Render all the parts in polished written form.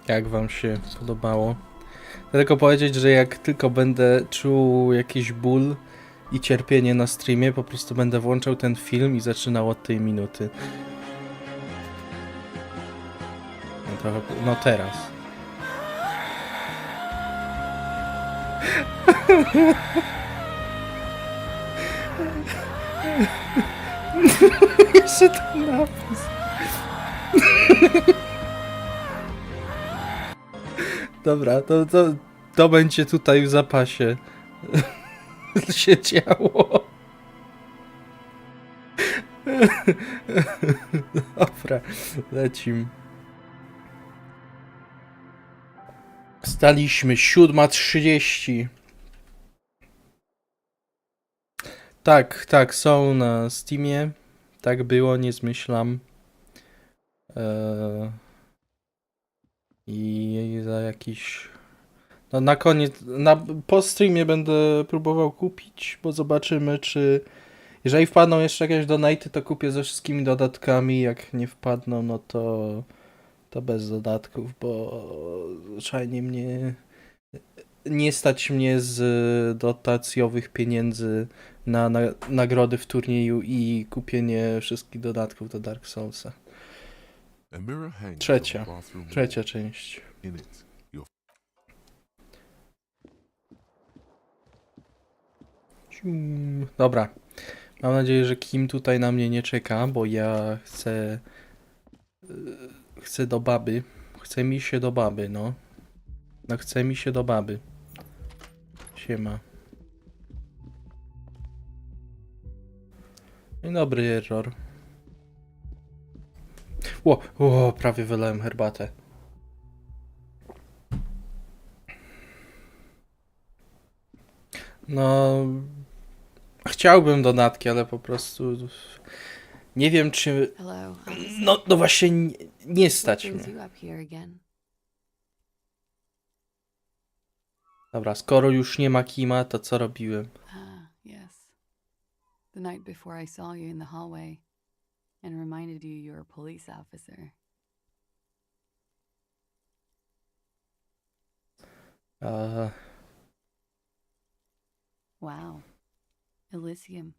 Jak wam się podobało? Chcę tylko powiedzieć, że jak tylko będę czuł jakiś ból i cierpienie na streamie, po prostu będę włączał ten film i zaczynał od tej minuty. No, trochę, no teraz. Jeszcze ten napis. Dobra, to będzie tutaj w zapasie się działo. Dobra, lecimy. Staliśmy 7:30. Tak, są na Steamie. Tak było, nie zmyślam. I za jakiś... No na koniec, po streamie będę próbował kupić, bo zobaczymy, czy... Jeżeli wpadną jeszcze jakieś donaty, to kupię ze wszystkimi dodatkami. Jak nie wpadną, no to bez dodatków, bo zwyczajnie mnie nie stać mnie z dotacjowych pieniędzy na nagrody w turnieju i kupienie wszystkich dodatków do Dark Soulsa. Trzecia część. Dobra. Mam nadzieję, że Kim tutaj na mnie nie czeka, bo ja chcę do baby. Chce mi się do baby, no. No chce mi się do baby. Siema. Dzień dobry, Error. Prawie wylałem herbatę. No... Chciałbym dodatki, ale po prostu... Nie wiem, czy... No właśnie, nie stać mnie. Dobra, skoro już nie ma Kima, to co robiłem? Yes. The night before I saw you in the hallway and reminded you you're a police officer. Wow. Elysium.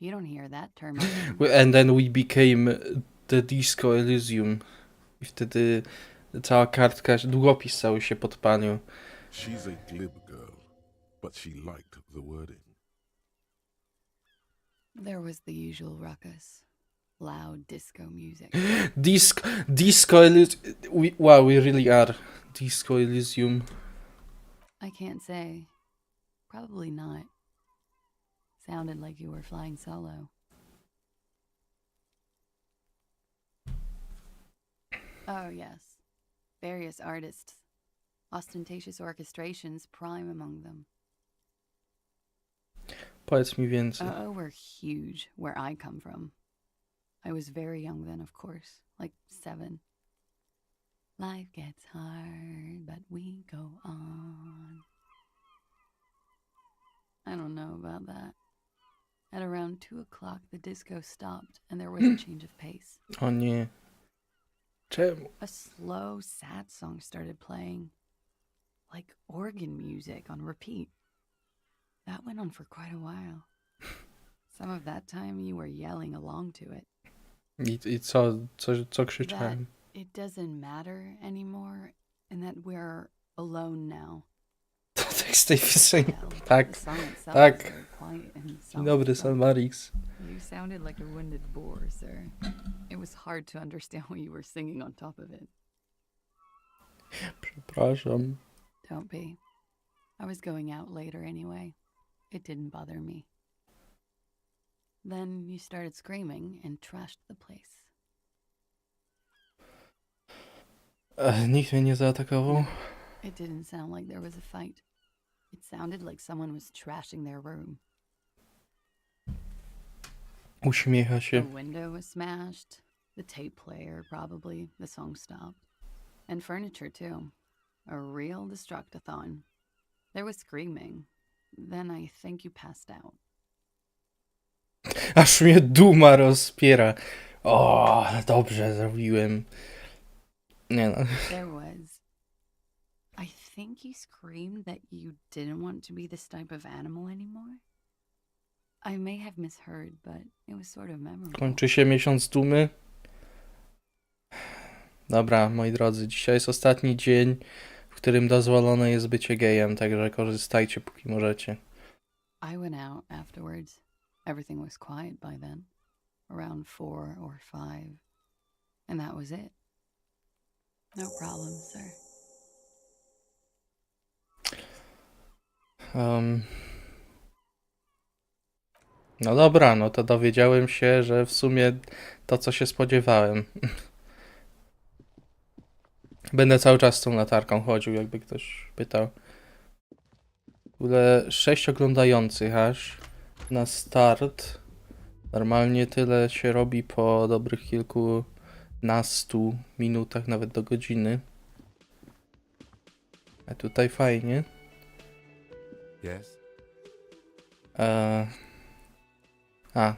You don't hear that term often. And then we became the Disco Elysium. I wtedy cała kartka, długopis cały się podpalił. She's a glib girl, but she liked the wording. There was the usual ruckus. Loud disco music. Disco Elysium. Wow, we really are. Disco Elysium. I can't say. Probably not. Sounded like you were flying solo. Oh, yes. Various artists. Ostentatious orchestrations prime among them. Powiedz mi więcej. Were huge where I come from. I was very young then, of course, like 7. Life gets hard, but we go on. I don't know about that. At around 2 o'clock, the disco stopped and there was a change of pace. O nie. Czemu? A slow, sad song started playing, like organ music on repeat. That went on for quite a while. Some of that time you were yelling along to it. I co krzyczałem? That it doesn't matter anymore and that we're alone now. To tekst tej piosenki. Tak. Tak. Dzień dobry, Salmarix. You sounded like a wounded boar, sir. It was hard to understand what you were singing on top of it. Przepraszam. Don't be. I was going out later anyway. It didn't bother me. Then you started screaming and trashed the place. Nikt mnie nie zaatakował. It didn't sound like there was a fight. It sounded like someone was trashing their room. Uśmiecha się. The window was smashed. The tape player, probably. The song stopped. And furniture, too. A real destructathon. There was screaming. Then I think you passed out. Aż mnie duma rozpiera. O, dobrze zrobiłem. Nie no. There was. I think you screamed that you didn't want to be this type of animal anymore. I may have misheard, but it was sort of memorable. Kończy się miesiąc dumy. Dobra, moi drodzy, dzisiaj jest ostatni dzień, w którym dozwolone jest bycie gejem, także korzystajcie póki możecie. I went out afterwards. Everything was quiet by then. Around 4 or 5. And that was it. No problem, sir. No dobra, no to dowiedziałem się, że w sumie to, co się spodziewałem. Będę cały czas z tą latarką chodził, jakby ktoś pytał. W ogóle 6 oglądających aż na start. Normalnie tyle się robi po dobrych kilkunastu minutach, nawet do godziny. A tutaj fajnie. Yes?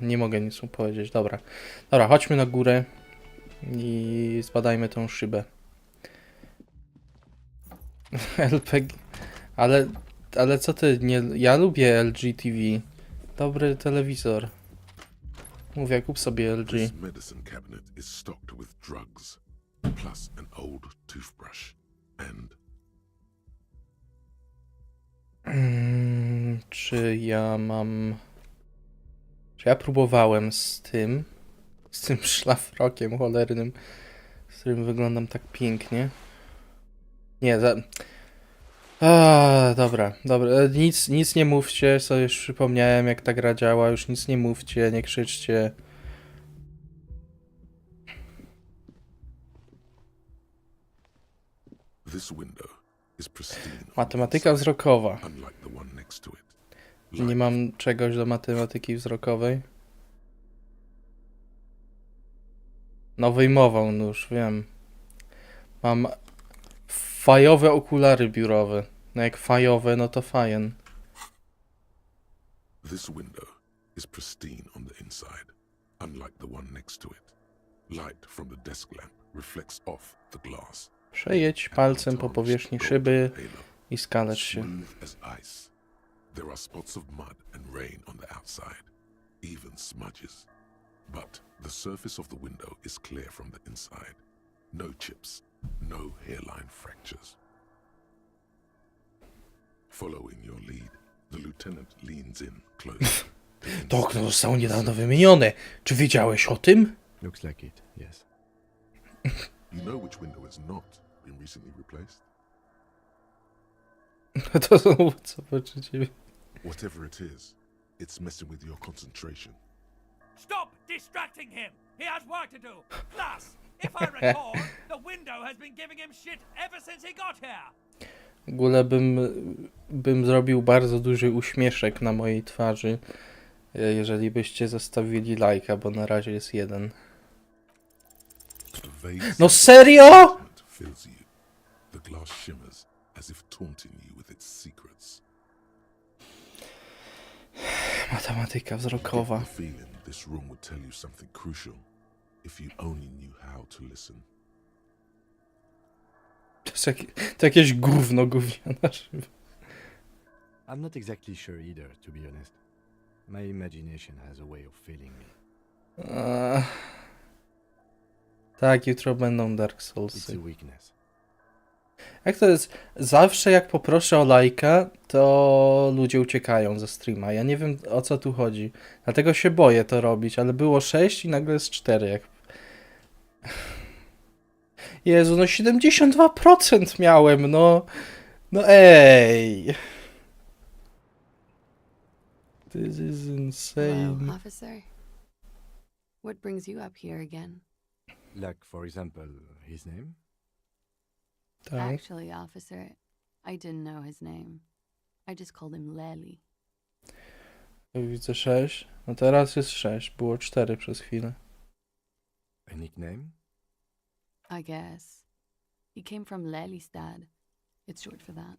Nie mogę nic mu powiedzieć. Dobra. Dobra, chodźmy na górę i zbadajmy tą szybę. Ale co ty, nie... Ja lubię LG TV. Dobry telewizor. Mówię, kup sobie LG. This medicine cabinet is stocked with drugs, plus an old toothbrush, and Czy ja mam... Czy ja próbowałem z tym szlafrokiem cholernym, z którym wyglądam tak pięknie? Nie, dobra. Nic nie mówcie, sobie już przypomniałem, jak ta gra działa, już nic nie mówcie, nie krzyczcie. this window is pristine. on the Matematyka inside, wzrokowa. unlike the one next to it. Nie mam czegoś do matematyki wzrokowej. No wyjmował nóż, wiem. Mam fajowe okulary biurowe. No jak fajowe, no to fajen. This window is pristine on the inside, unlike the one next to it. Light from the desk lamp reflects off the glass. Przejedź palcem po powierzchni szyby i skalecz się. Smooth as ice. There are spots of mud and rain on the outside, even smudges. But the surface of the window is clear from the inside. No chips, no hairline fractures. Following your lead, the lieutenant leans in close. To okno zostało niedawno wymienione. Czy wiedziałeś o tym? Looks like it, yes. You know which window has not been recently replaced? To znowu zobaczycie. Whatever it is, it's messing with your concentration. Stop distracting him! He has work to do! Plus, if I recall, the window has been giving him shit ever since he got here! W ogóle bym zrobił bardzo duży uśmieszek na mojej twarzy, jeżeli byście zostawili lajka, bo na razie jest 1. A vague No sense serio? of excitement fills you. The glass shimmers as if taunting you with its secrets. Matematyka Get wzrokowa. the feeling this room would tell you something crucial if you only knew how to listen. To jakieś gówno gówniana szyba. I'm not exactly sure either, to be honest. My imagination has a way of failing me. Tak, jutro będą Dark It's Soulsy. a weakness. Jak to jest? Zawsze jak poproszę o lajka, to ludzie uciekają ze streama. Ja nie wiem, o co tu chodzi. Dlatego się boję to robić, ale było 6 i nagle jest 4. Jak... Jezu, no 72% miałem, no. No ej. This is insane. Hello, officer. What brings you up here again? Like, for example, his name? Tak. Actually, officer, I didn't know his name. I just called him Lely. Widzę 6. No teraz jest 6. Było 4 przez chwilę. A nickname? I guess. He came from Lelystad. It's short for that.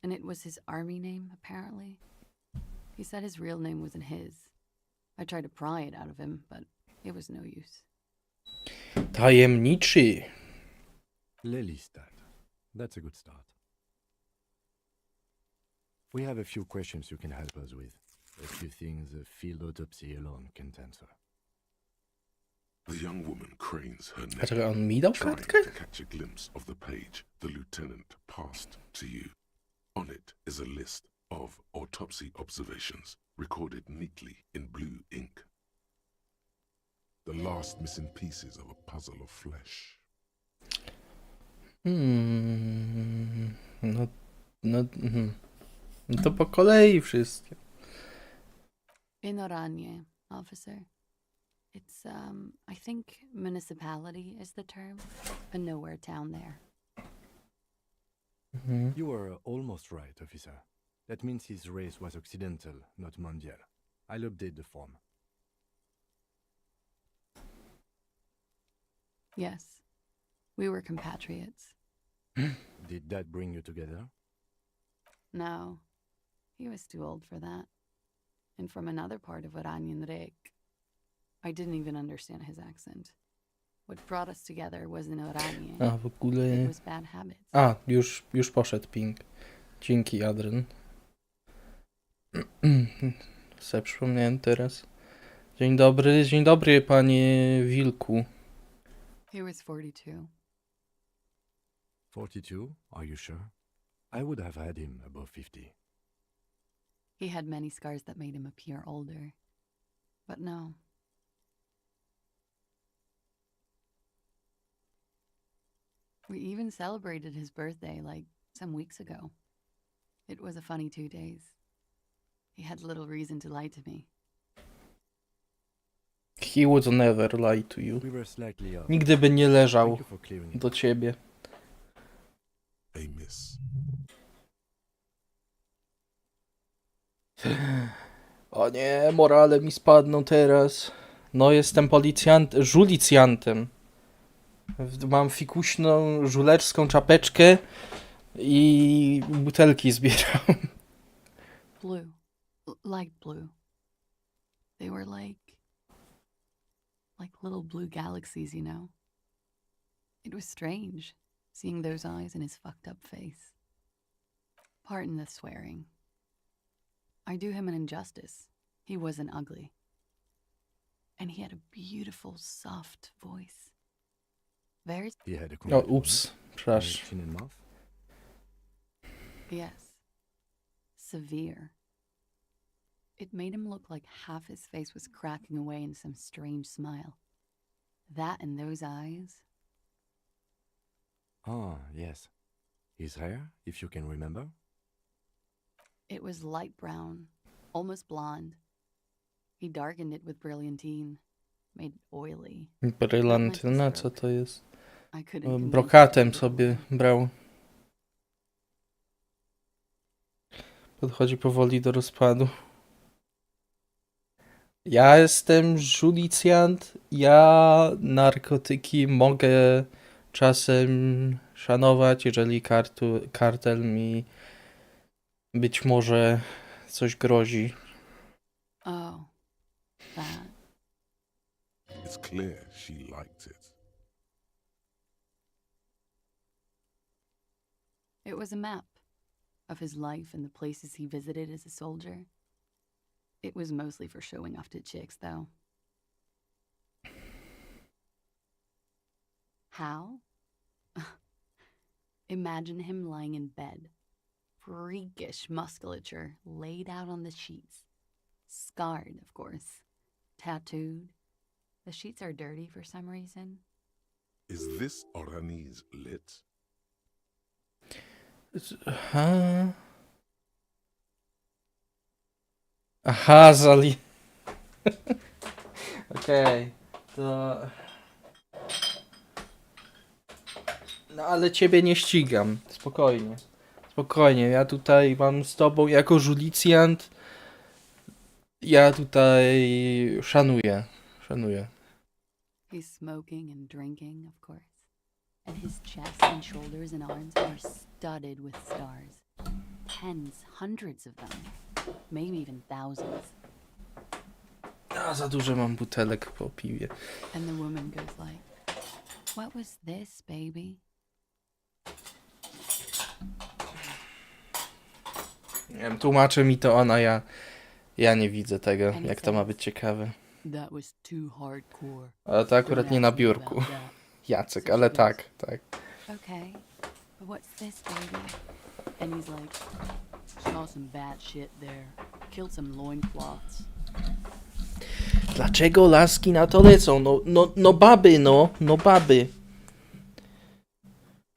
And it was his army name, apparently. He said his real name wasn't his. I tried to pry it out of him, but it was no use. Tajemniczy. Lelystad. That's a good start. We have a few questions you can help us with. A few things a field autopsy alone can't answer. The young woman cranes her neck, Dlaczego on mi dał trying kartkę? to catch a glimpse of the page the lieutenant passed to you. On it is a list of autopsy observations recorded neatly in blue ink. The last missing pieces of a puzzle of flesh. No to po kolei wszystkie. In Oranje, officer. It's, I think municipality is the term. A nowhere town there. You were almost right, officer. That means his race was occidental, not mondial. I'll update the form. Yes, we were compatriots. Did that bring you together? No, he was too old for that. And from another part of Oranjenrek. I didn't even understand his accent. What brought us together wasn't Oranje. A, w ogóle... It was bad habits. A, już poszedł ping. Dzięki, Adrian. Se przypomniałem teraz. Dzień dobry, panie Wilku. He was 42. 42? Are you sure? I would have had him above 50. He had many scars that made him appear older. But no. We even celebrated his birthday like some weeks ago. It was a funny 2 days. He had little reason to lie to me. He would never lie to you. We were slightly off. Nigdy by nie Thank leżał you for clearing it. do ciebie. A miss. O nie, morale mi spadną teraz. No, jestem żulicjantem. Mam fikuśną, żuleczską czapeczkę i butelki zbieram. Blue. Light blue. They were like little blue galaxies, you know? It was strange, seeing those eyes in his fucked up face. Pardon the swearing. I do him an injustice. He wasn't ugly. And he had a beautiful, soft voice. Very... He had a O, complete ups, przepraszam. chin and mouth. Yes. Severe. It made him look like half his face was cracking away in some strange smile. That and those eyes. Ah, yes. His hair, if you can remember. It was light brown, almost blonde. He darkened it with brilliantine, made it oily. Brylantyna, co to jest? I couldn't convince Brokatem him sobie before. brał. Podchodzi powoli do rozpadu. Ja jestem żulicjant. Ja narkotyki mogę czasem szanować, jeżeli kartel mi być może coś grozi. Oh, that. It's clear she liked it. It was a map of his life and the places he visited as a soldier. It was mostly for showing off to chicks, though. How? Imagine him lying in bed, freakish musculature laid out on the sheets. Scarred, of course. Tattooed. The sheets are dirty for some reason. Is this Orani's lit? Aha. Aha, Okej, to... No ale ciebie nie ścigam. Spokojnie. Spokojnie, ja tutaj mam z tobą jako żulicjant. Ja tutaj szanuję. He's smoking and drinking, of course. And his chest and shoulders and arms are studded with stars. Tens, hundreds of them. Maybe even thousands. A, za dużo mam butelek po piwie. And the woman goes like, "What was this, baby?" Nie wiem, tłumaczy mi to ona, ja nie widzę tego, And he jak to ma says, być ciekawe. "That was too hardcore. Ale to akurat Don't nie na ask me biurku. about that." Jacek, ale tak. Okay, but what's this, baby? And he's like, "Saw some bad shit there. Killed some loincloths." Dlaczego laski na to lecą? No baby, no baby.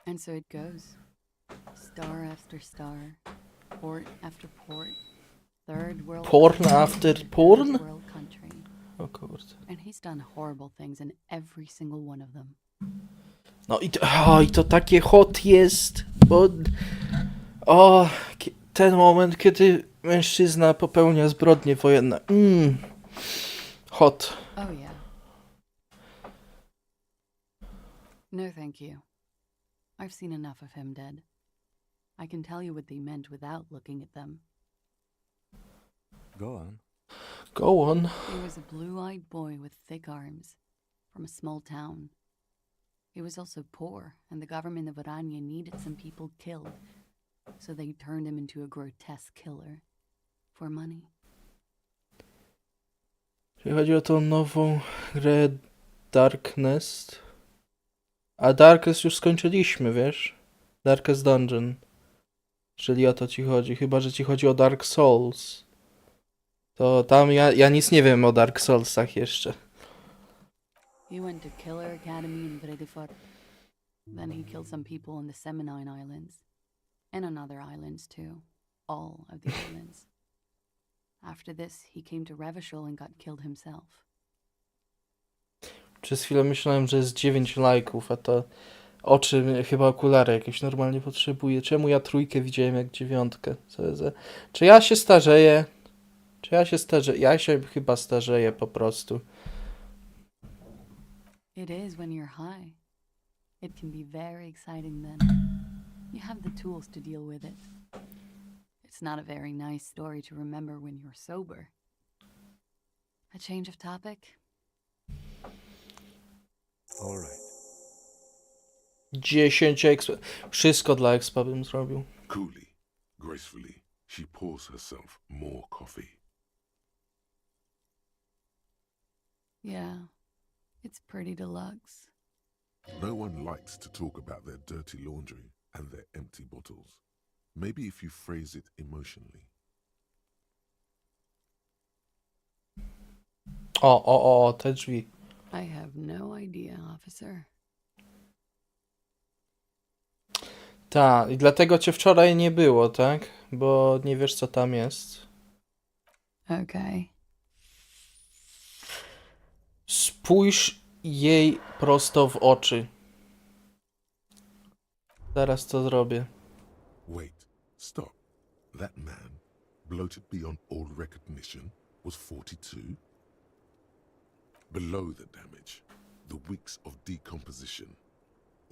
And so it goes. Star after star. Port after port. Third world Porn country after to porn? first world country. O kurde. And he's done horrible things in every single one of them. No i to takie hot jest, bo... Ten moment, kiedy mężczyzna popełnia zbrodnie wojenne. Hot. Oh, yeah. No, thank you. I've seen enough of him dead. I can tell you what they meant without looking at them. Go on. Go on. He was a blue-eyed boy with thick arms, from a small town. He was also poor, and the government of Orania needed some people killed. so they turned him into a grotesque killer. For money. Jeśli chodzi o tą nową grę Darkness. A Darkness już skończyliśmy, wiesz? Darkest Dungeon. Czyli o to ci chodzi. Chyba, że ci chodzi o Dark Souls. To tam ja nic nie wiem o Dark Soulsach jeszcze. He went to Killer Academy in Vredefort. Then he killed some people on the Seminine Islands. And on other islands too. All of the islands. After this, he came to Revachol and got killed himself. Przez chwilę myślałem, że jest 9 lajków, a to oczy, chyba okulary jakieś normalnie potrzebuję. Czemu ja 3 widziałem jak 9? Czy ja się starzeję? Ja się chyba starzeję po prostu. It is when you're high. It can be very exciting then. You have the tools to deal with it. It's not a very nice story to remember when you're sober. A change of topic? All right. 10 expa. Wszystko dla expa bym zrobił. Coolly, gracefully, she pours herself more coffee. Yeah, it's pretty deluxe. No one likes to talk about their dirty laundry and their empty bottles. Maybe if you phrase it emotionally. O, te drzwi. I have no idea, officer. Tak, i dlatego cię wczoraj nie było, tak? Bo nie wiesz co tam jest. Okay. Spójrz jej prosto w oczy. Zaraz to zrobię. Wait, stop. That man, bloated beyond all recognition, was 42? Below the damage, the weeks of decomposition,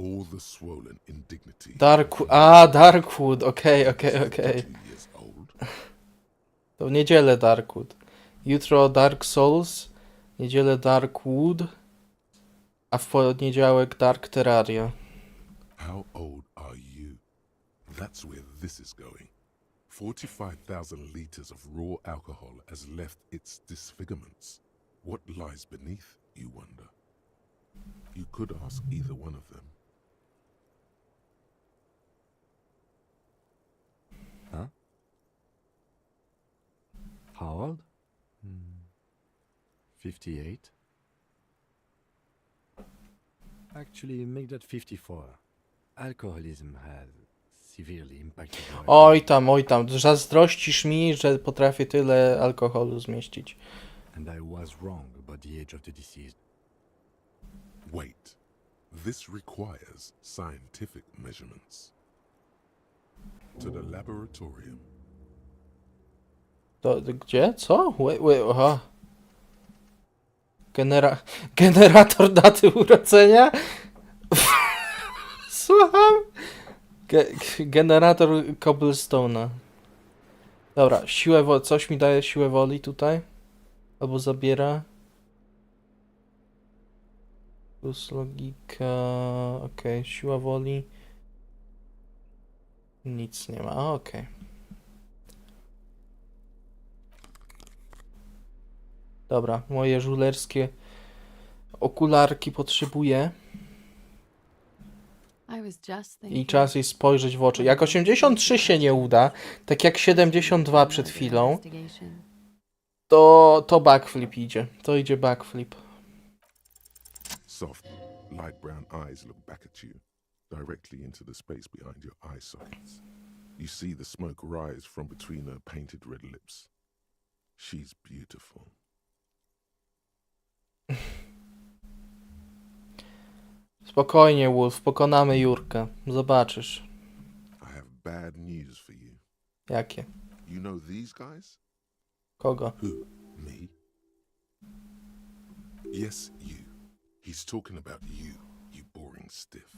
all the swollen indignity. Darkwood, okej. 2 years old. To w niedzielę Darkwood. Jutro Dark Souls, niedzielę Darkwood, a w poniedziałek Dark Terraria. How old are you? That's where this is going. 45,000 liters of raw alcohol has left its disfigurements. What lies beneath, you wonder? You could ask either one of them. Huh? How old? 58. Actually, make that 54. Alcoholism has severely impacted my Oj tam, zazdrościsz mi, że potrafię tyle alkoholu zmieścić. and I was wrong about the age of the deceased. Wait. This requires scientific measurements. To the laboratorium. Gdzie? Co? Aha. Generator daty urodzenia? Słucham? Generator cobblestone'a. Dobra, siłę woli. Coś mi daje siłę woli tutaj? Albo zabiera? Plus logika... Okej, siła woli. Nic nie ma, okej. Dobra, moje żulerskie okularki potrzebuję. I was just I thinking. czas jej spojrzeć w oczy. Jak 83 się nie uda, tak jak 72 przed chwilą, to backflip idzie. To idzie backflip. Soft, light brown eyes look back at you, directly into the space behind your eye sockets. You see the smoke rise from between her painted red lips. She's beautiful. Spokojnie, Wolf, pokonamy Jurka. Zobaczysz. I have bad news for you. Jakie? You know these guys? Kogo? Who? Me? Yes, you. He's talking about you, you boring stiff.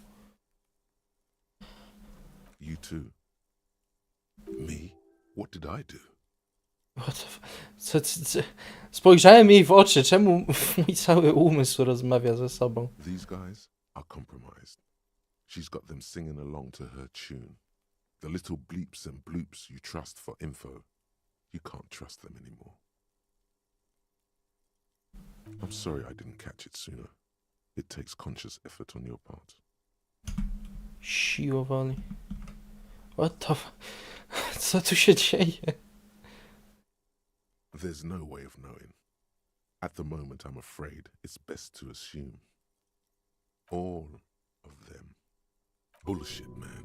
You too. Me? What did I do? Spojrzałem jej w oczy. Czemu mój cały umysł rozmawia ze sobą? These guys are compromised. She's got them singing along to her tune. The little bleeps and bloops you trust for info, you can't trust them anymore. I'm sorry I didn't catch it sooner. It takes conscious effort on your part. Siła woli. What the Co tu się dzieje? There's no way of knowing. At the moment, I'm afraid it's best to assume. All of them. Bullshit, man.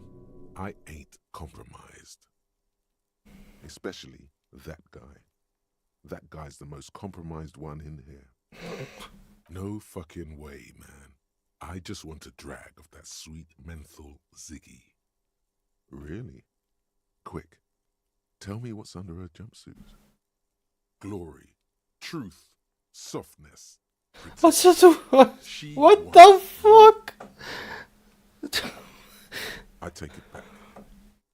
I ain't compromised. Especially that guy. That guy's the most compromised one in here. No fucking way, man. I just want a drag of that sweet menthol Ziggy. Really? Quick. Tell me what's under her jumpsuit. Glory, truth, softness. O co tu chodzi? She What wants the you. fuck? I take it back.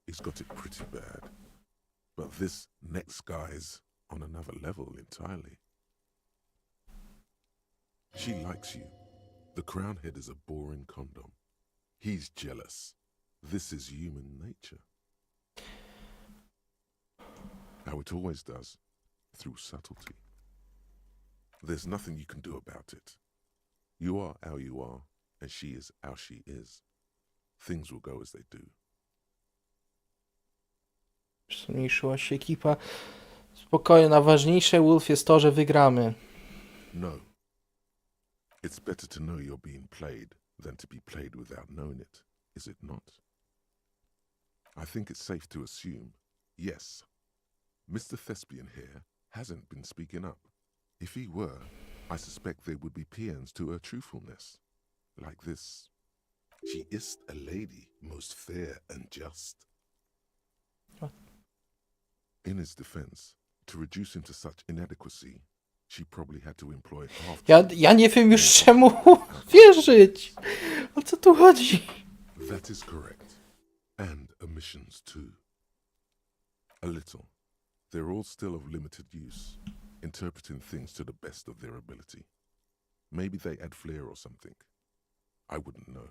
He's got it pretty bad. But this next guy's on another level entirely. She likes you. The crown head is a boring condom. He's jealous. This is human nature. How it always does, through subtlety. There's nothing you can do about it. You are how you are, and she is how she is. Things will go as they do. Zmniejszyła się ekipa. Spokojnie, najważniejsze, Wolf, jest to, że wygramy. No. It's better to know you're being played than to be played without knowing it, is it not? I think it's safe to assume, yes, Mr. Thespian here hasn't been speaking up. If he were, I suspect there would be paeans to her truthfulness. Like this. She is a lady, most fair and just. What? In his defense, to reduce him to such inadequacy, she probably had to employ half. Ja nie wiem już czemu wierzyć. O co tu chodzi? That is correct. And omissions too. A little. They're all still of limited use, interpreting things to the best of their ability. Maybe they add flair or something. I wouldn't know.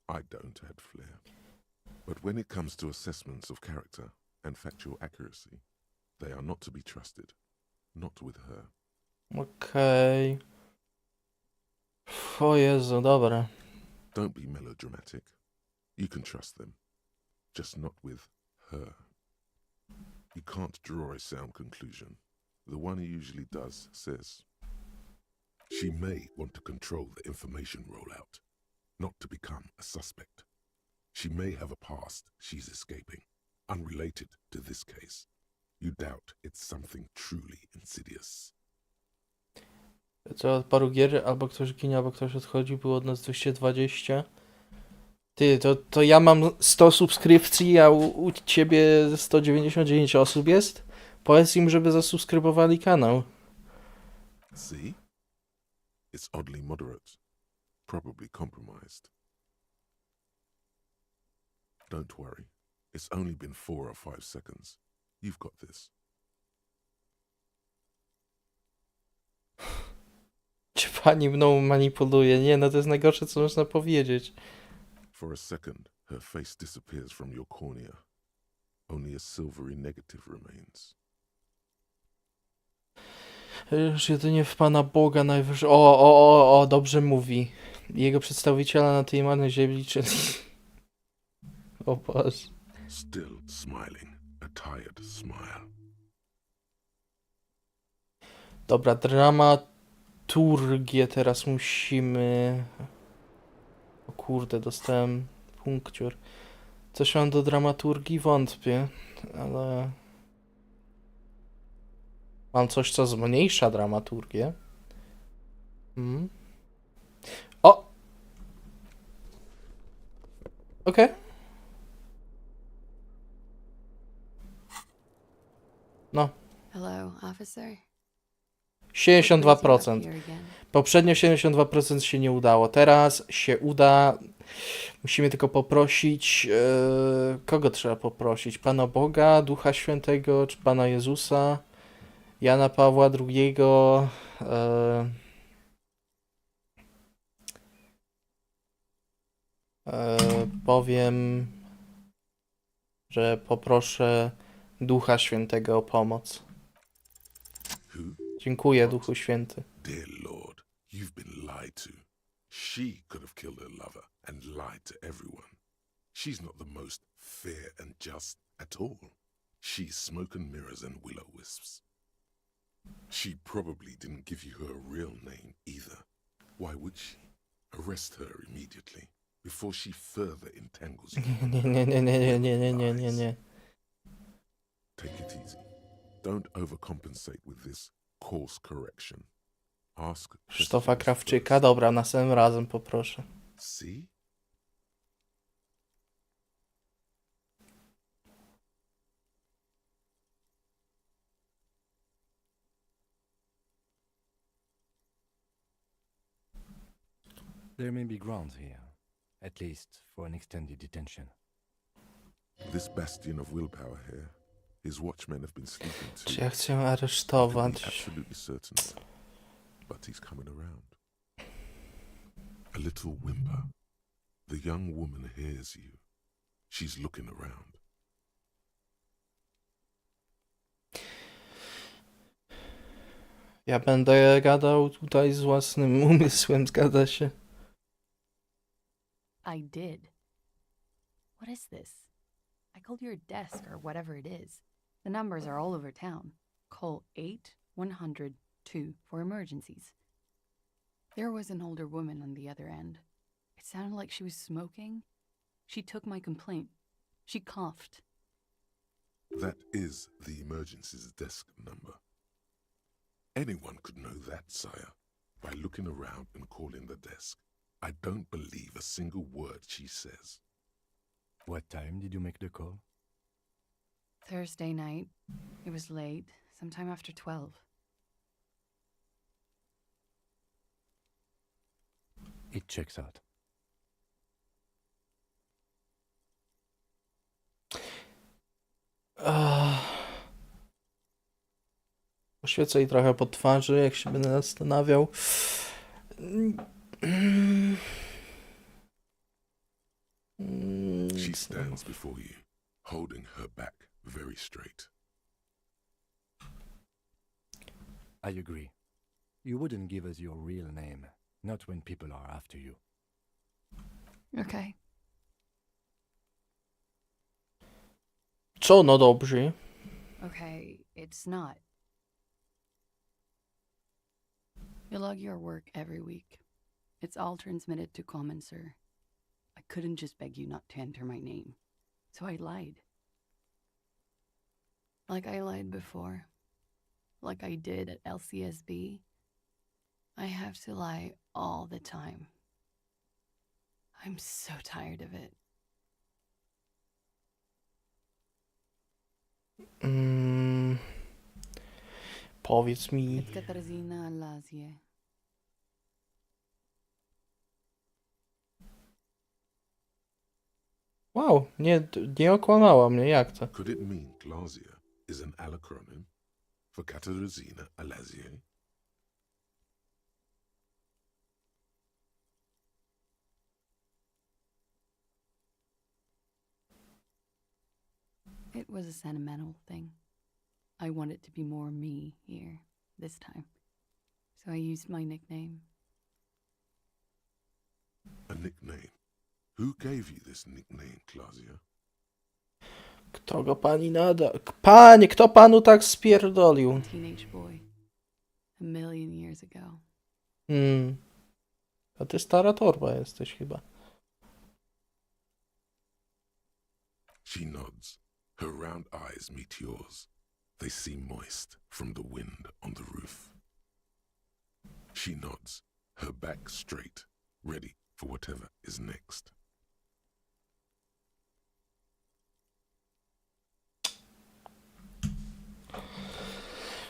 I don't add flair. But when it comes to assessments of character and factual accuracy, they are not to be trusted. Not with her. Okej. O Jezu, dobra. Don't be melodramatic. You can trust them. Just not with her. You can't draw a sound conclusion. The one who usually does says, she may want to control the information rollout, not to become a suspect. She may have a past she's escaping, unrelated to this case. You doubt it's something truly insidious. Co od paru gier albo ktoś ginie, albo ktoś odchodzi, było od nas 220. Ty, to ja mam 100 subskrypcji, a u ciebie 199 osób jest? Powiedz im, żeby zasubskrybowali kanał. See? It's oddly moderate, probably compromised. Don't worry. It's only been 4 or 5 seconds. You've got this. Czy pani mną manipuluje? Nie, no to jest najgorsze, co można powiedzieć. For a second, her face disappears from your cornea. Only a silvery negative remains. Już jedynie w Pana Boga najwyżej... O, dobrze mówi. Jego przedstawiciela na tej marnej ziemi, czyli... O Boże. Still smiling, a tired smile. Dobra, dramaturgię teraz musimy... O kurde, dostałem punkcior. Coś mam do dramaturgii? Wątpię, ale... Mam coś, co zmniejsza dramaturgię. O! Okej. No. Hello, officer. 72%. Poprzednio 72% się nie udało. Teraz się uda. Musimy tylko poprosić... kogo trzeba poprosić? Pana Boga, Ducha Świętego, czy Pana Jezusa? Jana Pawła II... powiem... że poproszę Ducha Świętego o pomoc. Who? Dziękuję, Duchu Święty. Dear Lord, you've been lied to. She could have killed her lover and lied to everyone. She's not the most fair and just at all. She's smoke and mirrors and will-o-wisps. She probably didn't give you her real name either. Why would she? Arrest her immediately before she further entangles you. Nie. Take it easy. Don't overcompensate with this course correction. Ask Krzysztofa questions Krawczyka, first. dobra, następnym razem poproszę. See? There may be grounds here, at least for an extended detention. This bastion of willpower here, his watchmen have been sleeping too. Czy ja chcę ją I can be aresztować? absolutely certain of it. But he's coming around. A little whimper. The young woman hears you. She's looking around. Ja będę gadał tutaj z własnym umysłem, zgadza się? I did. What is this? I called your desk or whatever it is. The numbers are all over town. Call 8-100-2 for emergencies. There was an older woman on the other end. It sounded like she was smoking. She took my complaint. She coughed. That is the emergency's desk number. Anyone could know that, sire, by looking around and calling the desk. I don't believe a single word she says. What time did you make the call? Thursday night. It was late, sometime after 12. It checks out. Poświecę jej trochę po twarzy, jak się będę zastanawiał. She stands before you, holding her back very straight. I agree. You wouldn't give us your real name, not when people are after you. Okay. Co, no dobrze. Okay, it's not. You log your work every week. It's all transmitted to Common, sir. I couldn't just beg you not to enter my name. So I lied. Like I lied before. Like I did at LCSB. I have to lie all the time. I'm so tired of it. Powiedz mi. It's Katarzyna Lazie. Wow, nie okłamała mnie, jak to? Could it mean Glasia is an alacronym for Katarzyna Alazie? It was a sentimental thing. I wanted to be more me here, this time. So I used my nickname. A nickname? Who gave you this nickname, Glasia? Kto go pani nada? Panie, kto panu tak spierdolił? Teenage boy. A million years ago. A ty stara torba jesteś chyba. She nods. Her round eyes meet yours. They seem moist from the wind on the roof. She nods, her back straight, ready for whatever is next.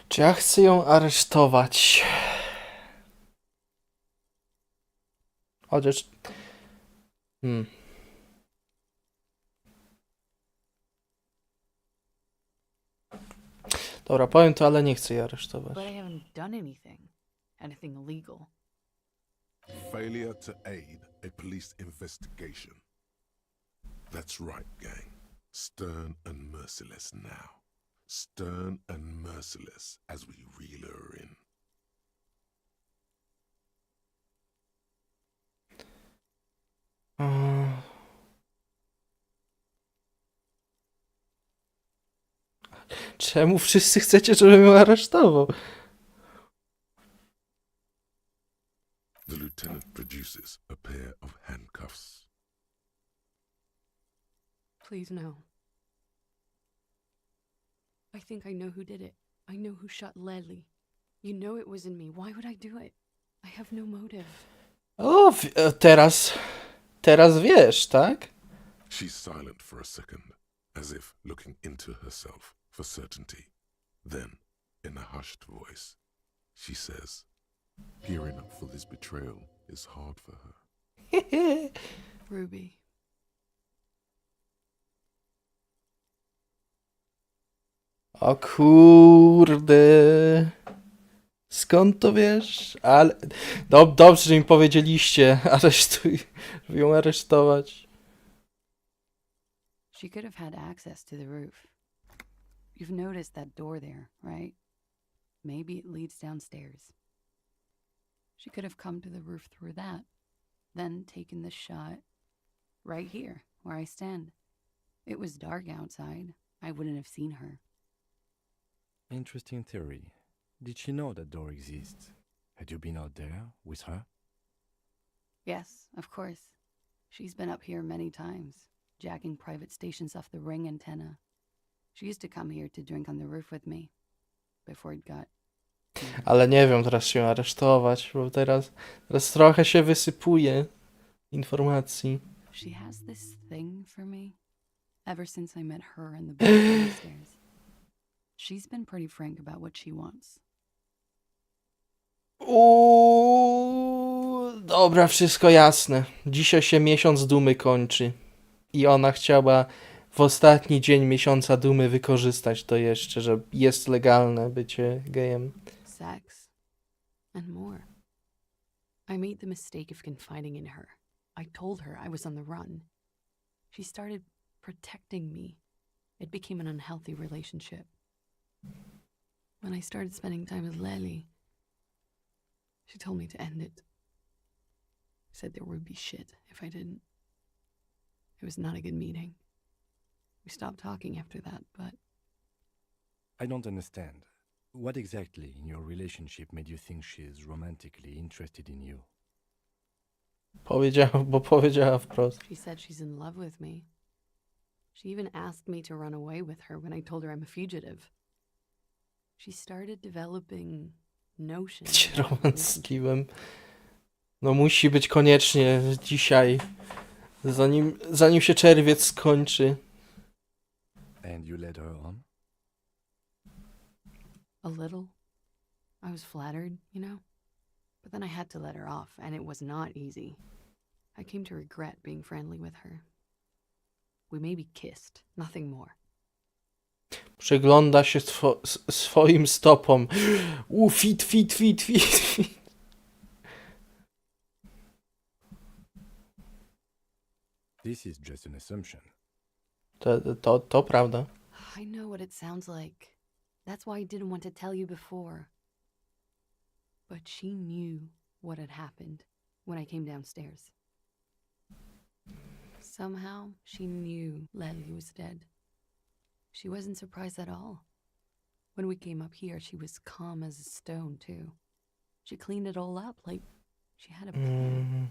Czy ja chcę ją aresztować? Chociaż... Dobra, powiem to, ale nie chcę jej aresztować. But I haven't done anything. Anything illegal. Failure to aid a police investigation. That's right, gang. Stern and merciless now. Stern and merciless as we reel her in. Czemu wszyscy chcecie, żebym ją aresztował? The lieutenant produces a pair of handcuffs. Please, no. I think I know who did it. I know who shot Leslie. You know it wasn't me. Why would I do it? I have no motive. O, teraz wiesz, tak? She's silent for a second, as if looking into herself for certainty. Then, in a hushed voice, she says, "Gearing up for this betrayal is hard for her." Ruby. O kurde. Skąd to wiesz? Ale dobrze, że mi powiedzieliście. Aresztuj, żeby ją aresztować. She could have had access to the roof. You've noticed that door there, right? Maybe it leads downstairs. She could have come to the roof through that, then taken the shot right here, where I stand. It was dark outside. I wouldn't have seen her. Interesting theory. Did she know that door exists? Had you been out there with her? Yes, of course. She's been up here many times, jacking private stations off the ring antenna. She used to come here to drink on the roof with me, before it got... Ale nie wiem, teraz się aresztować, bo teraz trochę się wysypuje informacji. She has this thing for me, ever since I met her in the bathroom downstairs. She's been pretty frank about what she wants. Dobra, wszystko jasne. Dzisiaj się miesiąc dumy kończy. I ona chciała w ostatni dzień miesiąca dumy wykorzystać to jeszcze, że jest legalne bycie gejem. Sex. And more. I made the mistake of confiding in her. I told her I was on the run. She started protecting me. It became an unhealthy relationship. When I started spending time with Lely, she told me to end it. Said there would be shit if I didn't. It was not a good meeting. We stopped talking after that, but... I don't understand. What exactly in your relationship made you think she is romantically interested in you? Powiedziała wprost. She said she's in love with me. She even asked me to run away with her when I told her I'm a fugitive. She started developing notions. Cię about a relationship. romanskiwem. No musi być koniecznie dzisiaj, zanim się czerwiec skończy. And you led her on? A little. I was flattered, you know? But then I had to let her off, and it was not easy. I came to regret being friendly with her. We maybe kissed, nothing more. Przygląda się swoim stopom. Fit. This is just an assumption. To prawda. I know what it sounds like. That's why I didn't want to tell you before. But she knew what had happened when I came downstairs. Somehow, she knew Leslie was dead. She wasn't surprised at all. When we came up here, she was calm as a stone, too. She cleaned it all up like she had a plan.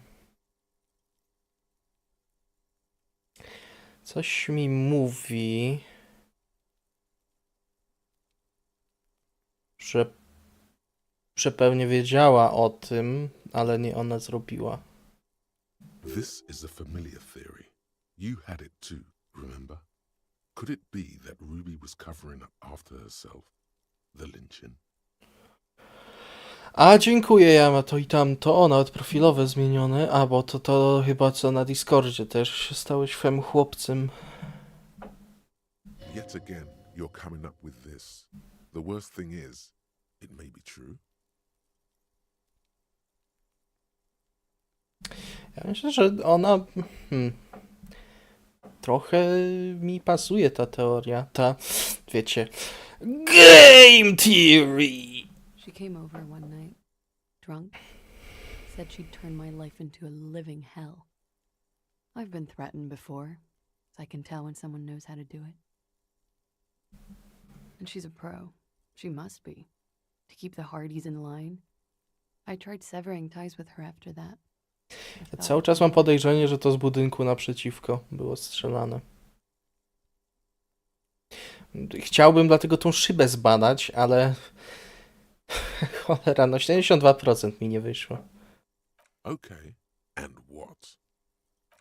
Coś mi mówi, że pewnie wiedziała o tym, ale nie ona zrobiła. This is a familiar theory. You had it too, remember? Could it be that Ruby was covering up after herself? The lynching? A dziękuję, ja ma to i tamto. O, nawet profilowe zmienione. A, bo to chyba co na Discordzie też stałeś fem chłopcem. Yet again, you're coming up with this. The worst thing is, it may be true. Ja myślę, że ona... trochę mi pasuje ta teoria, wiecie, game theory. She came over one night, drunk, said she'd turn my life into a living hell. I've been threatened before, so I can tell when someone knows how to do it. And she's a pro. She must be. To keep the Hardys in line. I tried severing ties with her after that. Ja cały czas mam podejrzenie, że to z budynku naprzeciwko było strzelane. Chciałbym dlatego tą szybę zbadać, ale cholera, no 72% mi nie wyszło. Okay, and what?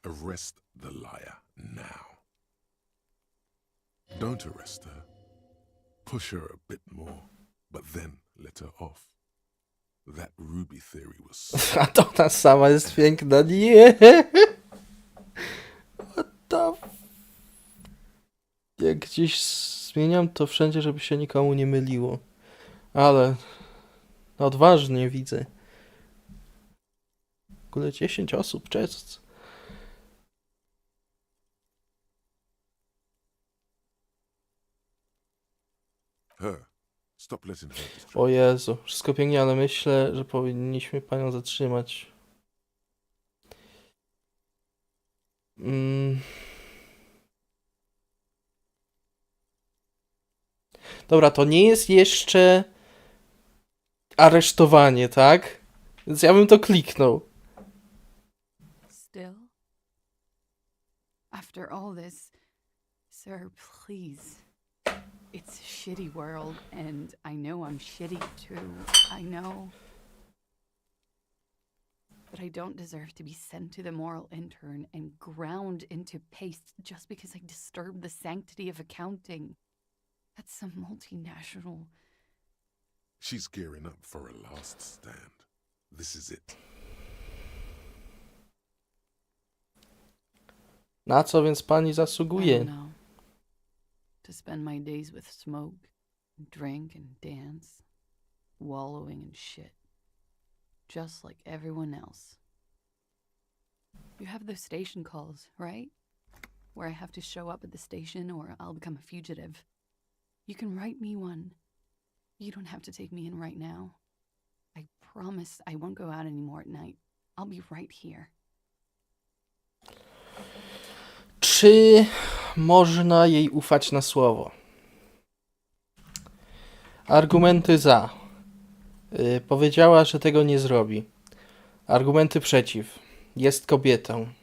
Arrest the liar now. Don't arrest her. Push her a bit more, but then let her off. That Ruby theory was A to ta sama jest piękna, nie! What the Jak gdzieś zmieniam to wszędzie, żeby się nikomu nie myliło. Ale odważnie widzę. W ogóle 10 osób, cześć. her. Stop letting her distract. O Jezu, wszystko pięknie, ale myślę, że powinniśmy panią zatrzymać. Dobra, to nie jest jeszcze aresztowanie, tak? Więc ja bym to kliknął. Still? After all this, sir, please. It's a shitty world, and I know I'm shitty too. I know. But I don't deserve to be sent to the moral intern and ground into paste just because I disturbed the sanctity of accounting. That's some multinational. She's gearing up for a last stand. This is it. Na co więc pani I zasługuje? don't know. To spend my days with smoke, drink, and dance, wallowing in shit. Just like everyone else. You have those station calls, right? Where I have to show up at the station or I'll become a fugitive. You can write me one. You don't have to take me in right now. I promise I won't go out anymore at night. I'll be right here. Czy można jej ufać na słowo? Argumenty za. Powiedziała, że tego nie zrobi. Argumenty przeciw. Jest kobietą.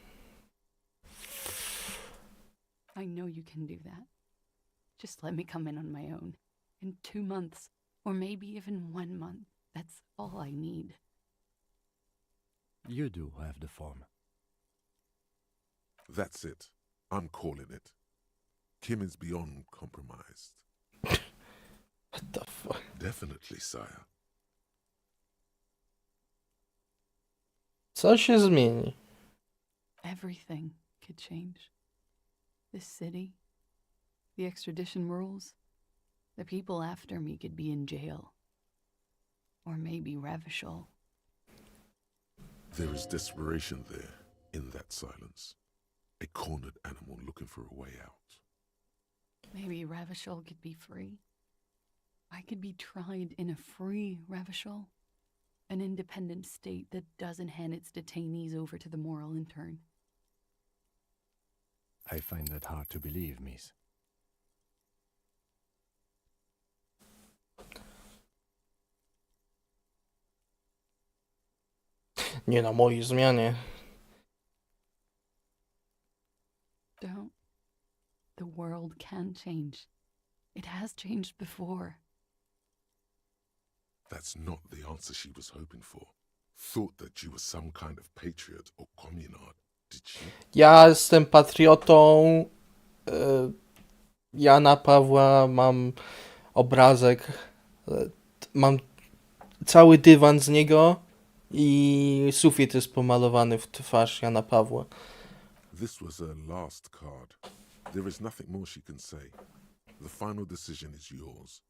I know you can do that. Just let me come in on my own. In 2 months, or maybe even 1 month. That's all I need. You do have the form. That's it. I'm calling it. Kim is beyond compromised. What the fuck? Definitely, sire. Co się zmieni? Everything could change. This city, the extradition rules, the people after me could be in jail. Or maybe Ravishal. There is desperation there in that silence. A cornered animal looking for a way out. Maybe Ravishal could be free. I could be tried in a free Ravishal. An independent state that doesn't hand its detainees over to the moral intern. I find that hard to believe, miss. Nie na mojej zmianie. Don't. The world can change. It has changed before. That's not the answer she was hoping for. Thought that you were some kind of patriot or communard, did she? Ja jestem patriotą Jana Pawła, mam obrazek, mam cały dywan z niego i sufit jest pomalowany w twarz Jana Pawła. This was her last card. There is nothing more she can say. The final decision is yours.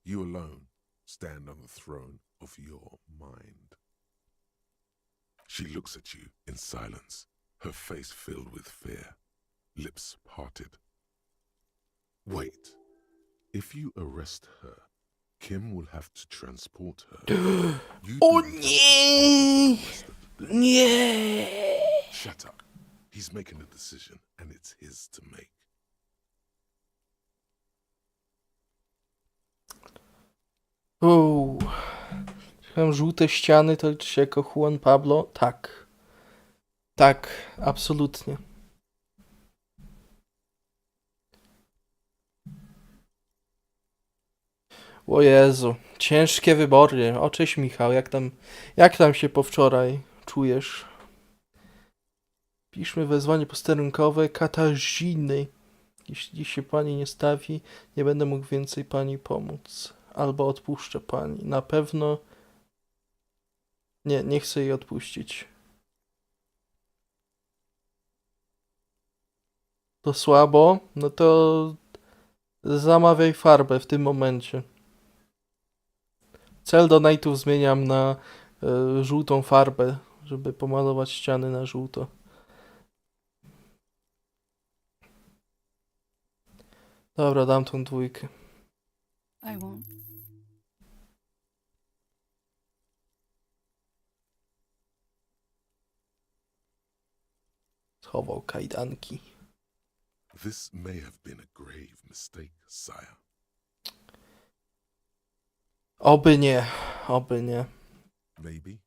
You alone stand on the throne of your mind. She looks at you in silence, her face filled with fear. lips parted. Wait. If you arrest her, Kim will have to transport her. You O do this nie! arrested. Nie! Shut up. He's making a decision, and it's his to make. Mam żółte ściany, to liczy się jako Juan Pablo? Tak. Tak, absolutnie. O Jezu, ciężkie wybory. O, cześć Michał, jak tam się po wczoraj czujesz? Piszmy wezwanie posterunkowe Katarzyny. Jeśli się pani nie stawi, nie będę mógł więcej pani pomóc. Albo odpuszczę pani. Na pewno nie chcę jej odpuścić. To słabo? No to zamawiaj farbę w tym momencie. Cel donate'ów zmieniam na żółtą farbę, żeby pomalować ściany na żółto. Dobra, dam tą 2. I won't. Schował kajdanki. This may have been a grave mistake, sire. Oby nie, oby nie. Maybe,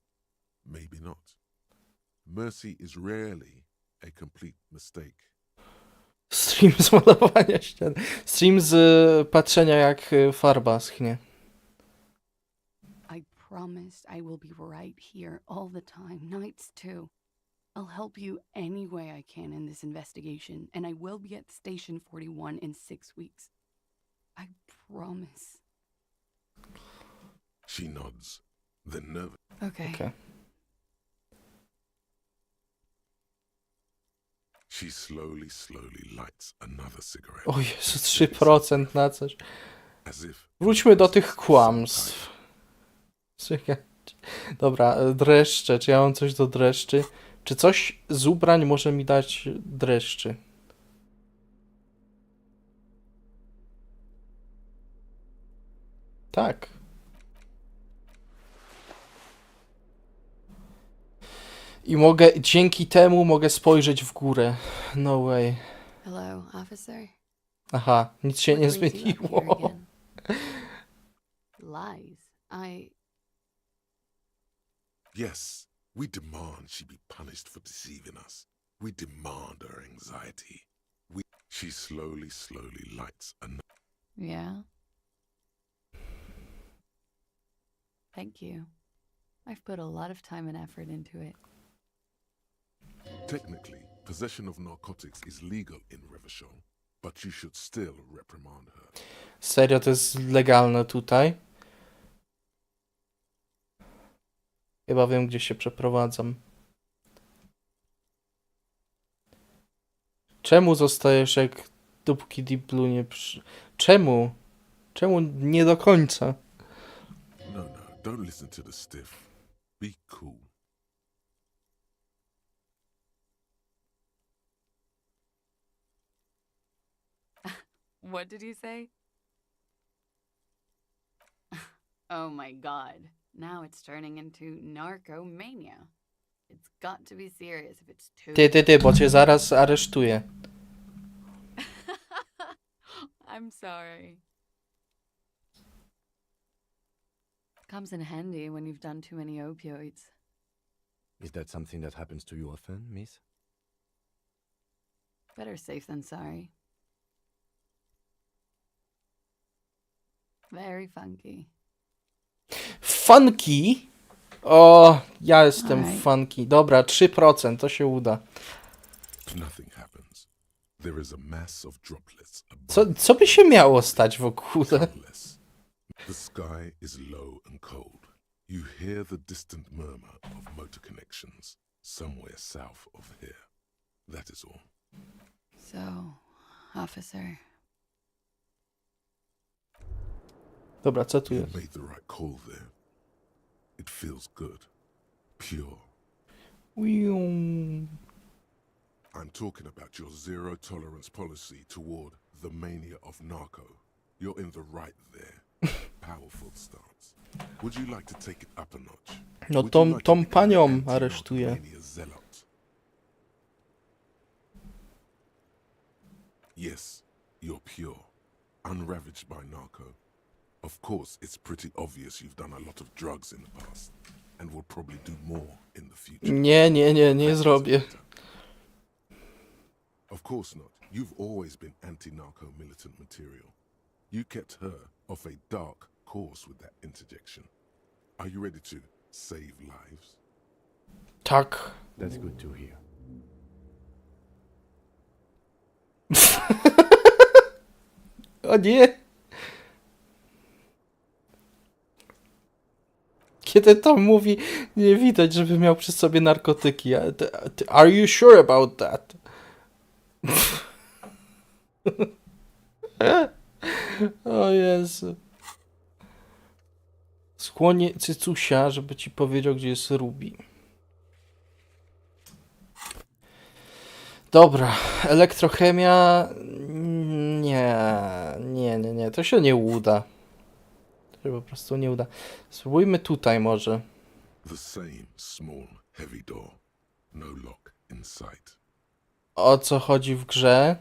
maybe not. Mercy is rarely a complete mistake. Stream z malowania ścian. Stream z patrzenia jak farba schnie. I promised I will be right here all the time, nights too. I'll help you any way I can in this investigation, and I will be at Station 41 in 6 weeks. I promise. She nods, then nervous. Okay. Okay. She slowly lights another cigarette. O Jezu, 3% na coś. As if Wróćmy do tych kłamstw. Czekaj. Dobra, dreszcze. Czy ja mam coś do dreszczy? Czy coś z ubrań może mi dać dreszczy? Tak. I dzięki temu mogę spojrzeć w górę. No way. Hello, officer. Aha, nic się What nie brings you up here zmieniło. again? Lies. yes, we demand she be punished for deceiving us. We demand her anxiety. She slowly lights another. Yeah. Thank you. I've put a lot of time and effort into it. Technically, possession of narcotics is legal in Revachol, but you should still reprimand her. Serio, to jest legalne tutaj? Chyba wiem, gdzie się przeprowadzam. Czemu zostajesz jak dupki Deep Blue nie Czemu? Czemu nie do końca? No, don't listen to the stiff. Be cool. What did you say? Oh my god. Now it's turning into narcomania. It's got to be serious if it's too... Ty, bo cię zaraz aresztuję. I'm sorry. Comes in handy when you've done too many opioids. Is that something that happens to you often, miss? Better safe than sorry. Very funky. Funky? O, ja jestem Alright. funky. Dobra, 3%, to się uda. Nothing happens. There is a mass of droplets Co by się miało stać w ogóle? Troubleless. The sky is low and cold. You hear the distant murmur of motor connections somewhere south of here. That is all. So, officer, Dobra, co tu You jest? made the right call there. It feels good. Pure. Uiu. I'm talking about your zero tolerance policy toward the mania of narco. You're in the right there. Powerful stance. Would you like to take it up a notch? No Would you like to tą become panią anti-narco aresztuję. mania zealot? Yes, you're pure, unravaged by narco. Of course, it's pretty obvious you've done a lot of drugs in the past, and will probably do more in the future. Nie zrobię. Of course not. You've always been anti-narco militant material. You kept her off a dark course with that interjection. Are you ready to save lives? Tak. That's good to hear. O nie! Kiedy to mówi, nie widać, żeby miał przy sobie narkotyki. Are you sure about that? O Jezu. Skłonie cycusia, żeby ci powiedział, gdzie jest Ruby. Dobra, elektrochemia... Nie, to się nie uda. To się po prostu nie uda. Spróbujmy tutaj może. The same small, heavy door. No lock in sight. O co chodzi w grze?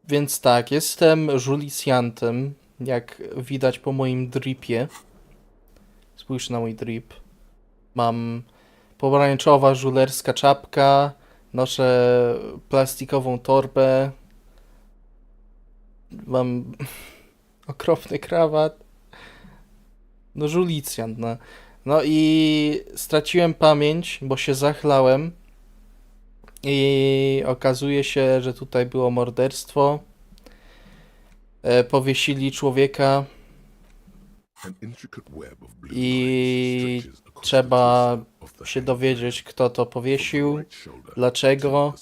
Więc tak, jestem Żulicjantem, jak widać po moim dripie. Spójrz na mój drip. Mam pomarańczowa żulerska czapka, noszę plastikową torbę, mam okropny krawat. No Żulicjant, no. No i straciłem pamięć, bo się zachlałem i okazuje się, że tutaj było morderstwo. Powiesili człowieka i trzeba się dowiedzieć, kto to powiesił, dlaczego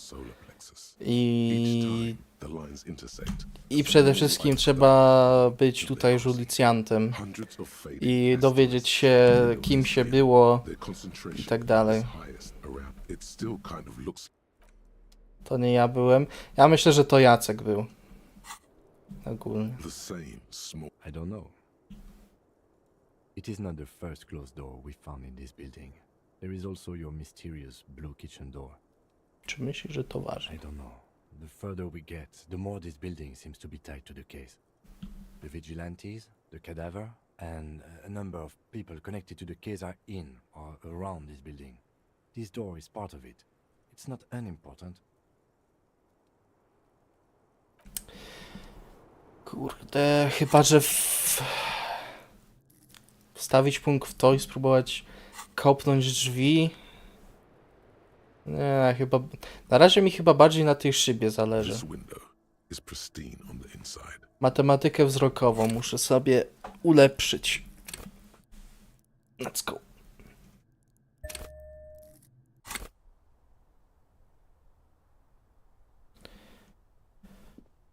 i przede wszystkim trzeba być tutaj Żulicjantem i dowiedzieć się, kim się było i tak dalej. To nie ja byłem. Ja myślę, że to Jacek był. Ogólnie. I don't know. It is not the first closed door we found in this building. There is also your mysterious blue kitchen door. Czy myślisz, że to I ważne? don't know. The further we get, the more this building seems to be tied to the case. The vigilantes, the cadaver, and a number of people connected to the case are in or around this building. This door is part of it. It's not unimportant. Kurde, chyba że wstawić punkt w to i spróbować kopnąć drzwi. Nie, chyba... Na razie mi chyba bardziej na tej szybie zależy. Matematykę wzrokową muszę sobie ulepszyć. Let's go.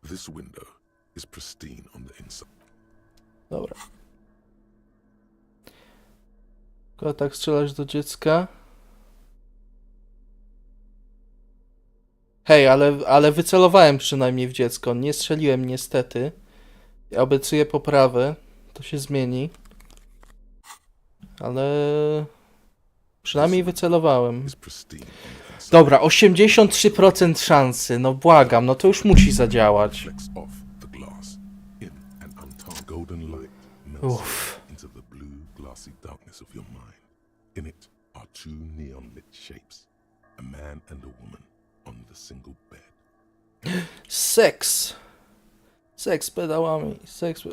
This window is pristine on the inside. Dobra. Tylko tak strzelać do dziecka. Hej, ale wycelowałem przynajmniej w dziecko. Nie strzeliłem niestety. Ja obiecuję poprawę. To się zmieni. Ale... Przynajmniej wycelowałem. Dobra, 83% szansy. No błagam, no to już musi zadziałać. Uff. Seks. Seks pedałami. Seks.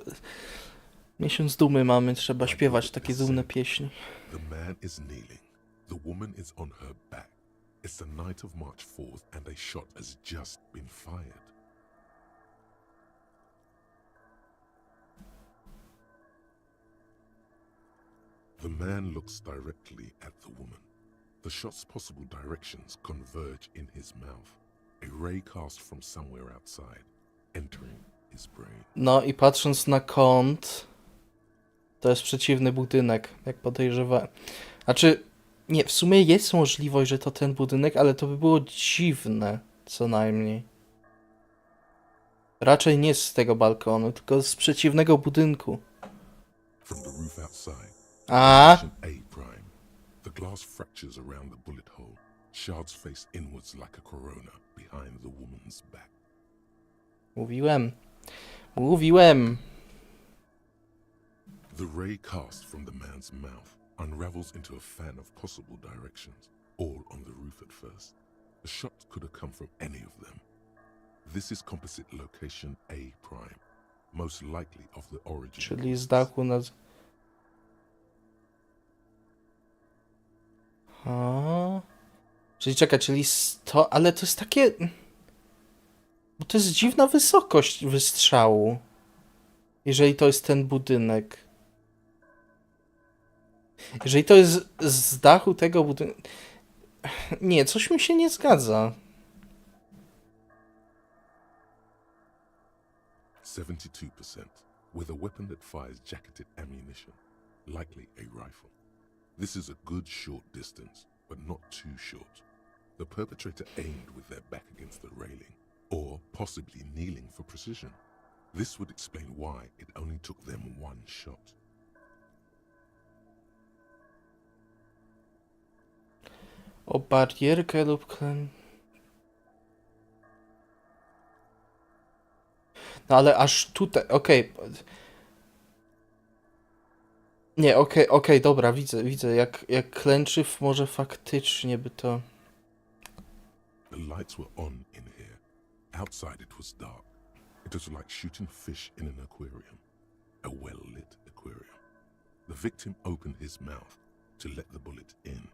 Miesiąc dumy mamy, trzeba śpiewać takie dumne pieśni. The man is kneeling. The woman is on her back. It's the night of March 4th and a shot has just been fired. The man looks directly at the woman. The shot's possible directions converge in his mouth. A ray cast from somewhere outside, entering his brain. No i patrząc na kąt, To jest przeciwny budynek, jak podejrzewałem. Znaczy, nie, w sumie jest możliwość, że to ten budynek, ale to by było dziwne, co najmniej. Raczej nie z tego balkonu, tylko z przeciwnego budynku. From the roof outside, A, position A prime. The glass fractures around the bullet hole. Shards face inwards like a corona behind the woman's back. mówiłem. Mówiłem. The ray cast from the man's mouth unravels into a fan of possible directions, all on the roof at first. The shot could have come from any of them. This is composite location A prime, most likely of the origin. Czyli z dachu na... A. Czyli czekaj, czyli 100... Ale to jest takie... Bo to jest dziwna wysokość wystrzału. Jeżeli to jest ten budynek. Jeżeli to jest z dachu tego budynku... Nie, coś mi się nie zgadza. 72%, with a weapon that fires jacketed ammunition, likely a rifle. This is a good short distance, but not too short. The perpetrator aimed with their back against the railing, or possibly kneeling for precision. This would explain why it only took them one shot. O barierkę lub... No ale aż tutaj... Okej. Nie, okej, dobra, widzę. Jak klęczy, może faktycznie by to... The lights were on in here. Outside it was dark. It was like shooting fish in an aquarium. A well-lit aquarium. The victim opened his mouth to let the bullet in.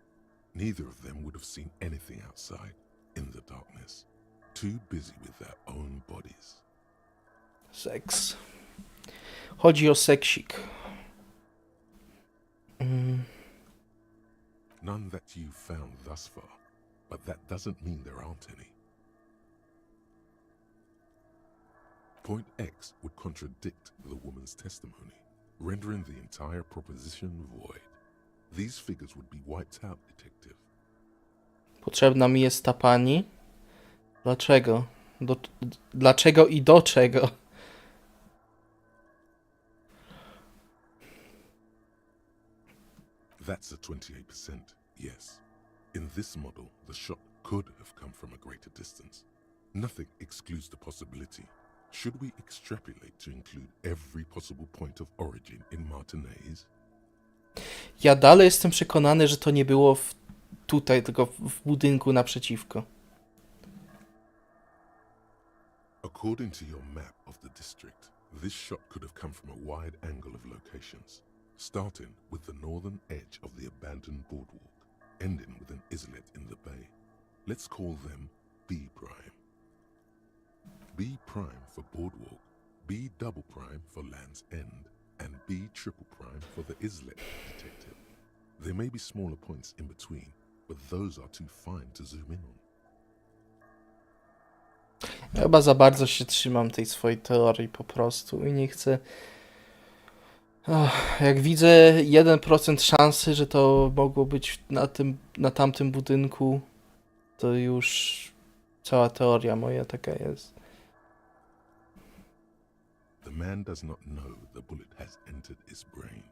Neither of them would have seen anything outside, in the darkness. Too busy with their own bodies. Seks. Chodzi o seksik. None that you've found thus far, but that doesn't mean there aren't any. Point X would contradict the woman's testimony, rendering the entire proposition void. These figures would be wiped out, detective. Potrzebna mi jest ta pani. Dlaczego? Dlaczego i do czego? That's a 28%, yes. In this model, the shot could have come from a greater distance. Nothing excludes the possibility. Should we extrapolate to include every possible point of origin in Martinez? Ja dalej jestem przekonany, że to nie było tutaj, tylko w budynku naprzeciwko. According to your map of the district, this shot could have come from a wide angle of locations, starting with the northern edge of the abandoned boardwalk, ending with an islet in the bay. Let's call them B prime. B prime for boardwalk, B double prime for Land's End, and B triple prime for the islet, detective. There may be smaller points in between, but those are too fine to zoom in on. Ja chyba za bardzo się trzymam tej swojej teorii po prostu i nie chcę... Jak widzę 1% szansy, że to mogło być na tamtym budynku, to już cała teoria moja taka jest. The man does not know the bullet has entered his brain.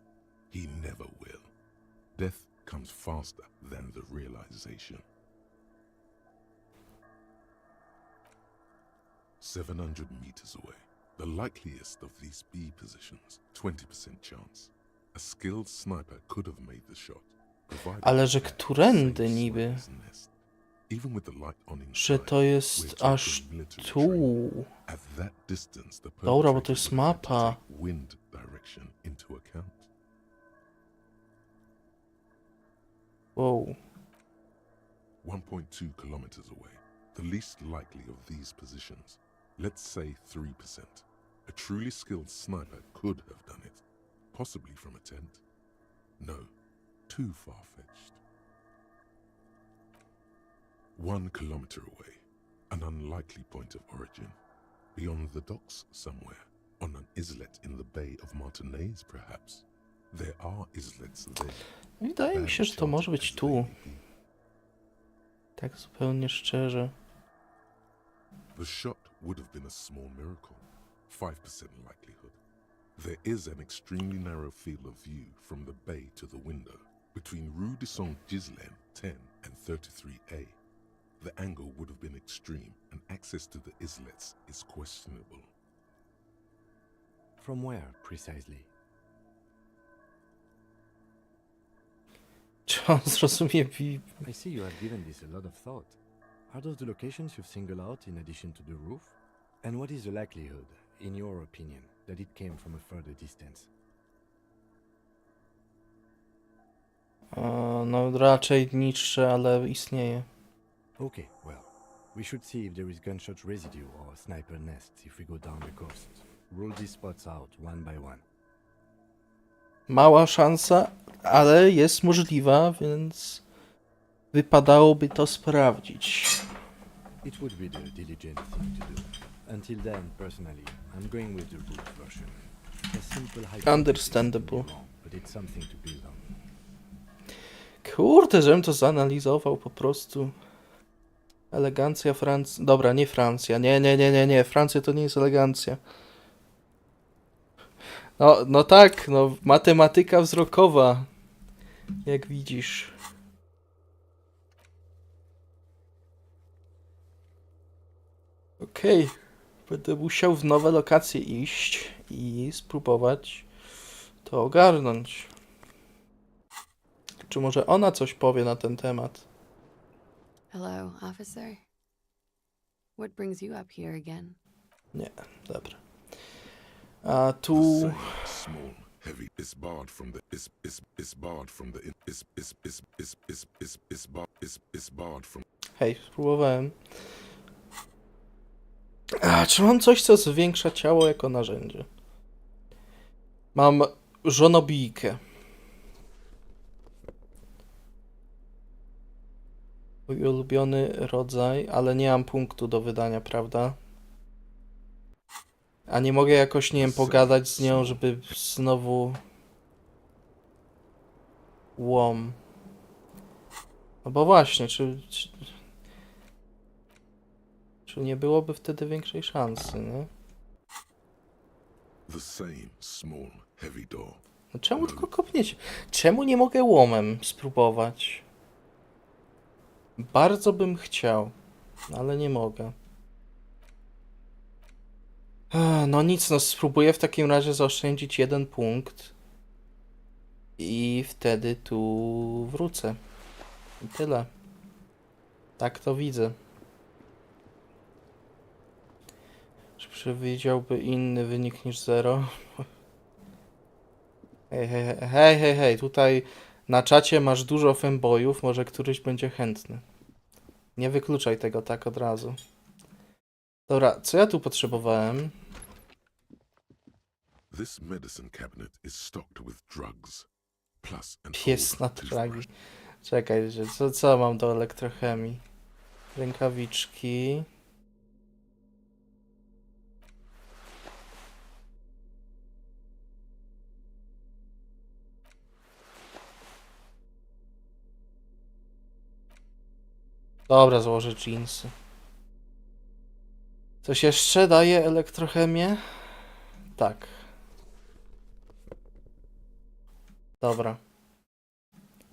He never will. Death comes faster than the realization. 700 meters away. The likeliest of these B positions, 20% chance. A skilled sniper could have made the shot. Ale że którędy niby? Even with the light on Że inside, to jest aż tu. at that distance, the Dobra, bo to perpetrator jest would have to mapa. take wind direction into account. Wow. 1.2 kilometers away, the least likely of these positions. Let's say 3%. A truly skilled sniper could have done it, possibly from a tent. No, too far-fetched. 1 kilometer away, an unlikely point of origin. Beyond the docks somewhere, on an islet in the Bay of Martinez perhaps. There are islets there. Wydaje mi się, że to może być tu. Tak zupełnie szczerze. The shot would have been a small miracle, 5% likelihood. There is an extremely narrow field of view from the bay to the window, between Rue de Saint-Ghislain 10 and 33A. The angle would have been extreme, and access to the islets is questionable. From where, precisely? Czy on zrozumie I see you have given this a lot of thought. Are those the locations you've singled out in addition to the roof? And what is the likelihood, in your opinion, that it came from a further distance? No raczej niższe, ale istnieje. Okay, well, we should see if there is gunshot residue or sniper nests if we go down the coast. Rule these spots out one by one. Mała szansa, ale jest możliwa, więc wypadałoby to sprawdzić. It would be the diligent thing to do. Until then, personally, I'm going with the root version. A simple hypothesis Understandable. may be wrong, but it's something to build on. Kurde, żebym to zanalizował po prostu. Elegancja Francji. Dobra, nie Francja. Nie. Francja to nie jest elegancja. No tak, no matematyka wzrokowa. Jak widzisz. Okej. Będę musiał w nowe lokacje iść i spróbować to ogarnąć. Czy może ona coś powie na ten temat? Hello, officer. What brings you up here again? Nie, dobra. A The tu... same small, heavy is barred from the is barred from the is barred from. Hej, spróbowałem. A, czy mam coś, co zwiększa ciało jako narzędzie? Mam żonobijkę. Mój ulubiony rodzaj, ale nie mam punktu do wydania, prawda? A nie mogę jakoś, nie wiem, pogadać z nią, żeby znowu... Łom. No bo właśnie, czy nie byłoby wtedy większej szansy, nie? The same small, heavy door. No czemu tylko kopniecie? Czemu nie mogę łomem spróbować? Bardzo bym chciał, ale nie mogę. No nic, no spróbuję w takim razie zaoszczędzić 1 punkt. I wtedy tu wrócę. I tyle. Tak to widzę. Czy przewidziałby inny wynik niż 0? Hej, tutaj na czacie masz dużo fanboyów, może któryś będzie chętny. Nie wykluczaj tego tak od razu. Dobra, co ja tu potrzebowałem? This medicine cabinet is stocked with drugs, plus an Pies old na toothbrush. tragi. Czekaj, że co mam do elektrochemii? Rękawiczki. Dobra, założę jeansy. Coś jeszcze daje elektrochemię? Tak. Dobra.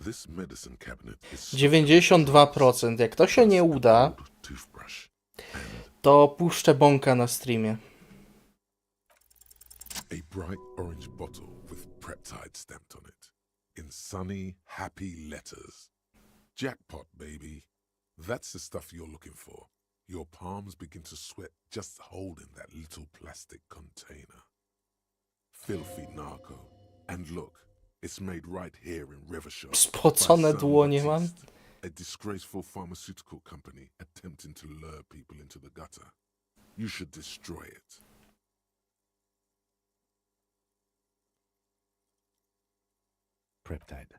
This medicine cabinet is 92%. Jak to się nie uda, old toothbrush and to puszczę bąka na streamie. a bright orange bottle with peptide stamped on it in sunny, happy letters. Jackpot, baby. That's the stuff you're looking for. Your palms begin to sweat just holding that little plastic container. Filthy narco. And look, it's made right here in Rivershot. Spocone dłonie mam. A disgraceful pharmaceutical company attempting to lure people into the gutter. You should destroy it. Peptide,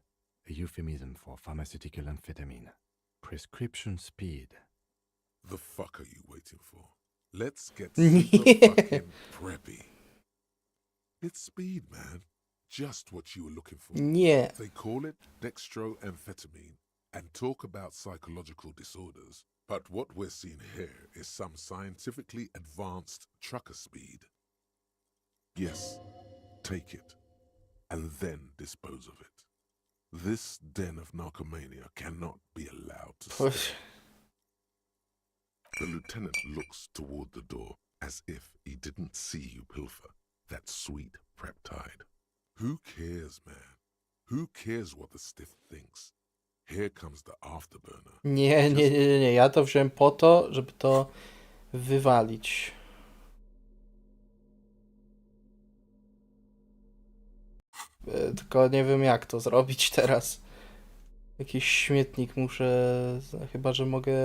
a euphemism for pharmaceutical amphetamine. Prescription speed. The fuck are you waiting for? Let's get super fucking preppy. It's speed, man. just what you were looking for. Nie. They call it dextroamphetamine and talk about psychological disorders. But what we're seeing here is some scientifically advanced trucker speed. Yes, take it, and then dispose of it. This den of narcomania cannot be allowed to stay. The lieutenant looks toward the door as if he didn't see you pilfer that sweet peptide. Who cares, man? Who cares what the stiff thinks? Here comes the afterburner. Nie. Ja to wziąłem po to, żeby to wywalić. Tylko nie wiem jak to zrobić teraz. Jakiś śmietnik muszę... Chyba, że mogę...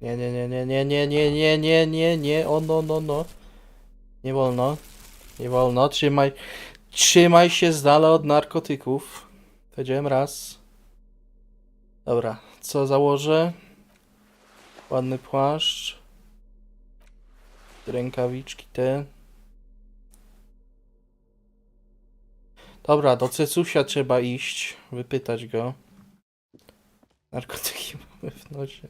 Nie. O, no. Nie wolno. Nie wolno. Trzymaj się z dala od narkotyków. Powiedziałem raz. Dobra. Co założę? Ładny płaszcz. Rękawiczki te. Dobra, do Cecusia trzeba iść. Wypytać go. Narkotyki mamy w nosie.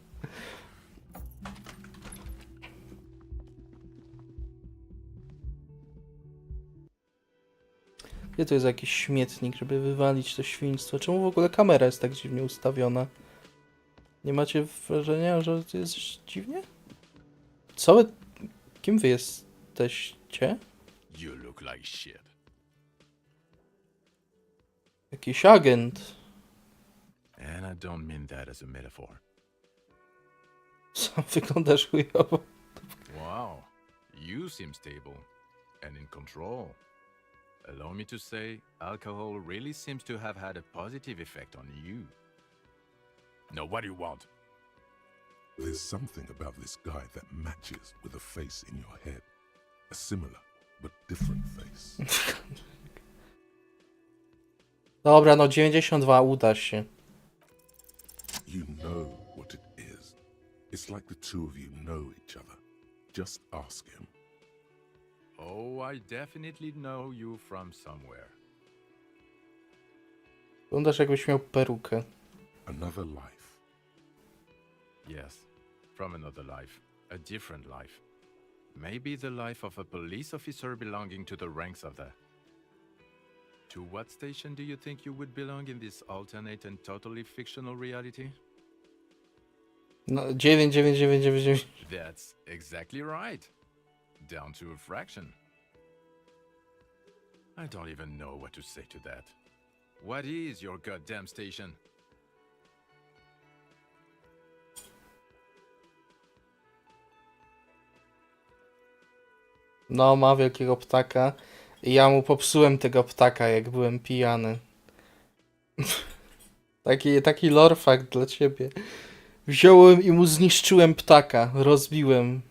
Gdzie to jest jakiś śmietnik, żeby wywalić to świństwo? Czemu w ogóle kamera jest tak dziwnie ustawiona? Nie macie wrażenia, że to jest dziwnie? Co wy... Kim wy jesteście? You look like shit. Jakiś agent. And I don't mean that as a metaphor. Sam wyglądasz chujowo. Wow, you seem stable and in control. Allow me to say, alcohol really seems to have had a positive effect on you. Now, what do you want? There's something about this guy that matches with a face in your head. A similar but different face. Dobra, no 92 uda się. You know what it is. It's like the two of you know each other. Just ask him. Oh, I definitely know you from somewhere. Wyglądasz jakbyś miał perukę. Another life. Yes, from another life. A different life. Maybe the life of a police officer belonging to the ranks of the... To what station do you think you would belong in this alternate and totally fictional reality? No 9. That's exactly right. Down to a fraction. I don't even know what to say to that. What is your goddamn station? No, ma wielkiego ptaka. I ja mu popsułem tego ptaka, jak byłem pijany. Taki lore fact dla ciebie. Wziąłem i mu zniszczyłem ptaka. Rozbiłem.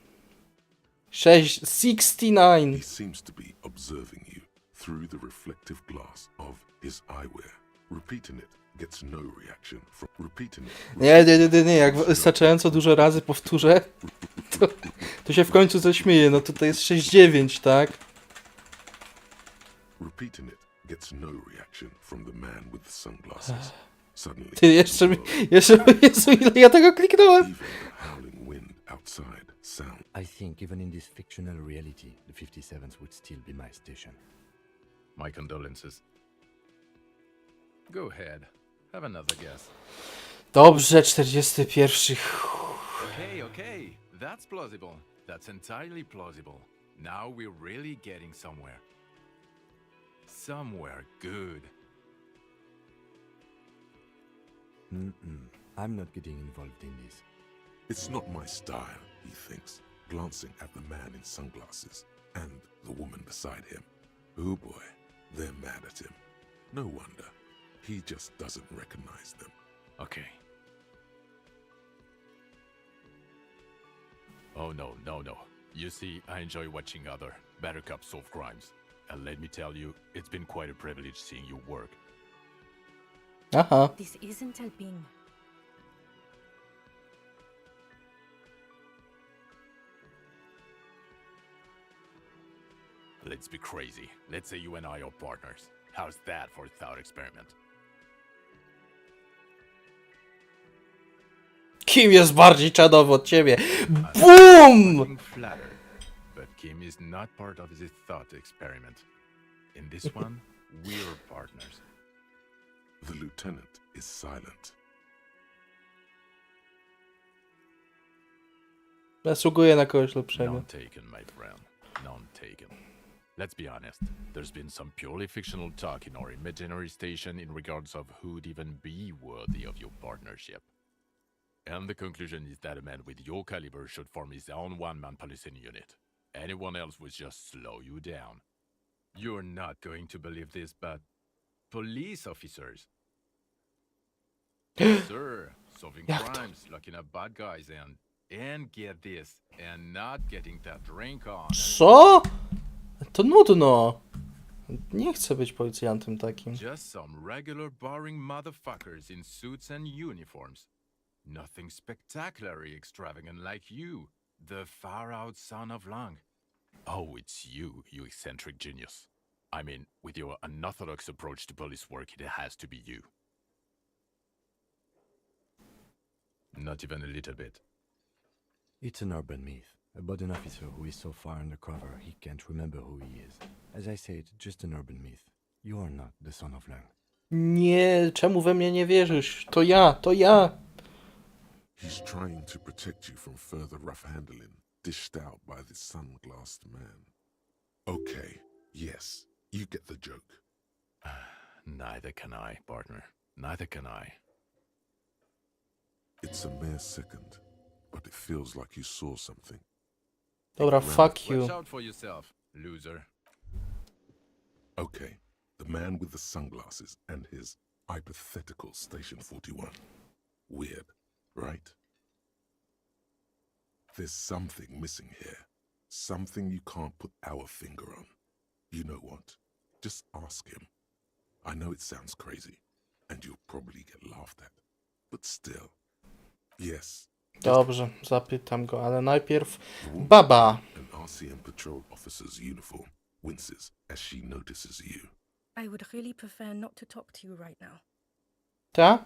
69. He seems to be observing you through the reflective glass of his eyewear. Repeating it gets no reaction from repeating it. Nie. Jak wystarczająco dużo razy powtórzę, to się w końcu zaśmieje. No tutaj jest 69, tak? Repeating it gets no reaction from the man with the sunglasses. Suddenly, Ty, jeszcze, Jezu, ile ja tego kliknąłem! even the howling wind outside sounds. I think even in this fictional reality, the 57th would still be my station. My condolences. Go ahead. Have another guess. Dobrze, 41. Okay. That's plausible. That's entirely plausible. Now we're really getting somewhere. Somewhere good. I'm not getting involved in this. It's not my style, he thinks, glancing at the man in sunglasses and the woman beside him. Oh boy, they're mad at him. No wonder. He just doesn't recognize them. Okay. Oh, no. You see, I enjoy watching other better cops solve crimes. And let me tell you, it's been quite a privilege seeing you work. Aha. This isn't helping. Let's be crazy. Let's say you and I are partners. How's that for a thought experiment? Kim jest bardziej czadowy od ciebie? I'm BOOM! fucking flattered, but Kim is not part of this thought experiment. In this one, we're partners. The lieutenant is silent. Zasługuje na kogoś lepszego. None taken, my friend. None taken. Let's be honest. There's been some purely fictional talk in our imaginary station in regards of who'd even be worthy of your partnership. And the conclusion is that a man with your caliber should form his own one-man policing unit. Anyone else would just slow you down. You're not going to believe this, but police officers. Yes, sir, solving Jak to? crimes, locking up bad guys, and get this, and not getting that drink on. Co? To nudno. Nie chcę być policjantem takim. Just some regular boring motherfuckers in suits and uniforms. Nothing spectacularly extravagant like you, the far-out son of Lang. Oh, it's you, you eccentric genius. I mean, with your unorthodox approach to police work, it has to be you. Not even a little bit. It's an urban myth about an officer who is so far undercover he can't remember who he is. As I said, just an urban myth. You are not the son of Lang. Nie, czemu we mnie nie wierzysz? To ja, to ja. He's trying to protect you from further rough handling dished out by this sunglassed man. Okay, yes, you get the joke. Neither can I, partner. Neither can I. It's a mere second, but it feels like you saw something. Dobra, fuck you. Watch out for yourself, loser. Okay, the man with the sunglasses and his hypothetical Station 41. Weird, right? There's something missing here. Something you can't put our finger on. You know what? Just ask him. I know it sounds crazy, and you'll probably get laughed at. But still. Yes. Dobrze, zapytam go, ale najpierw baba. An RCM patrol officer's uniform winces as she notices you. I would really prefer not to talk to you right now. Ta?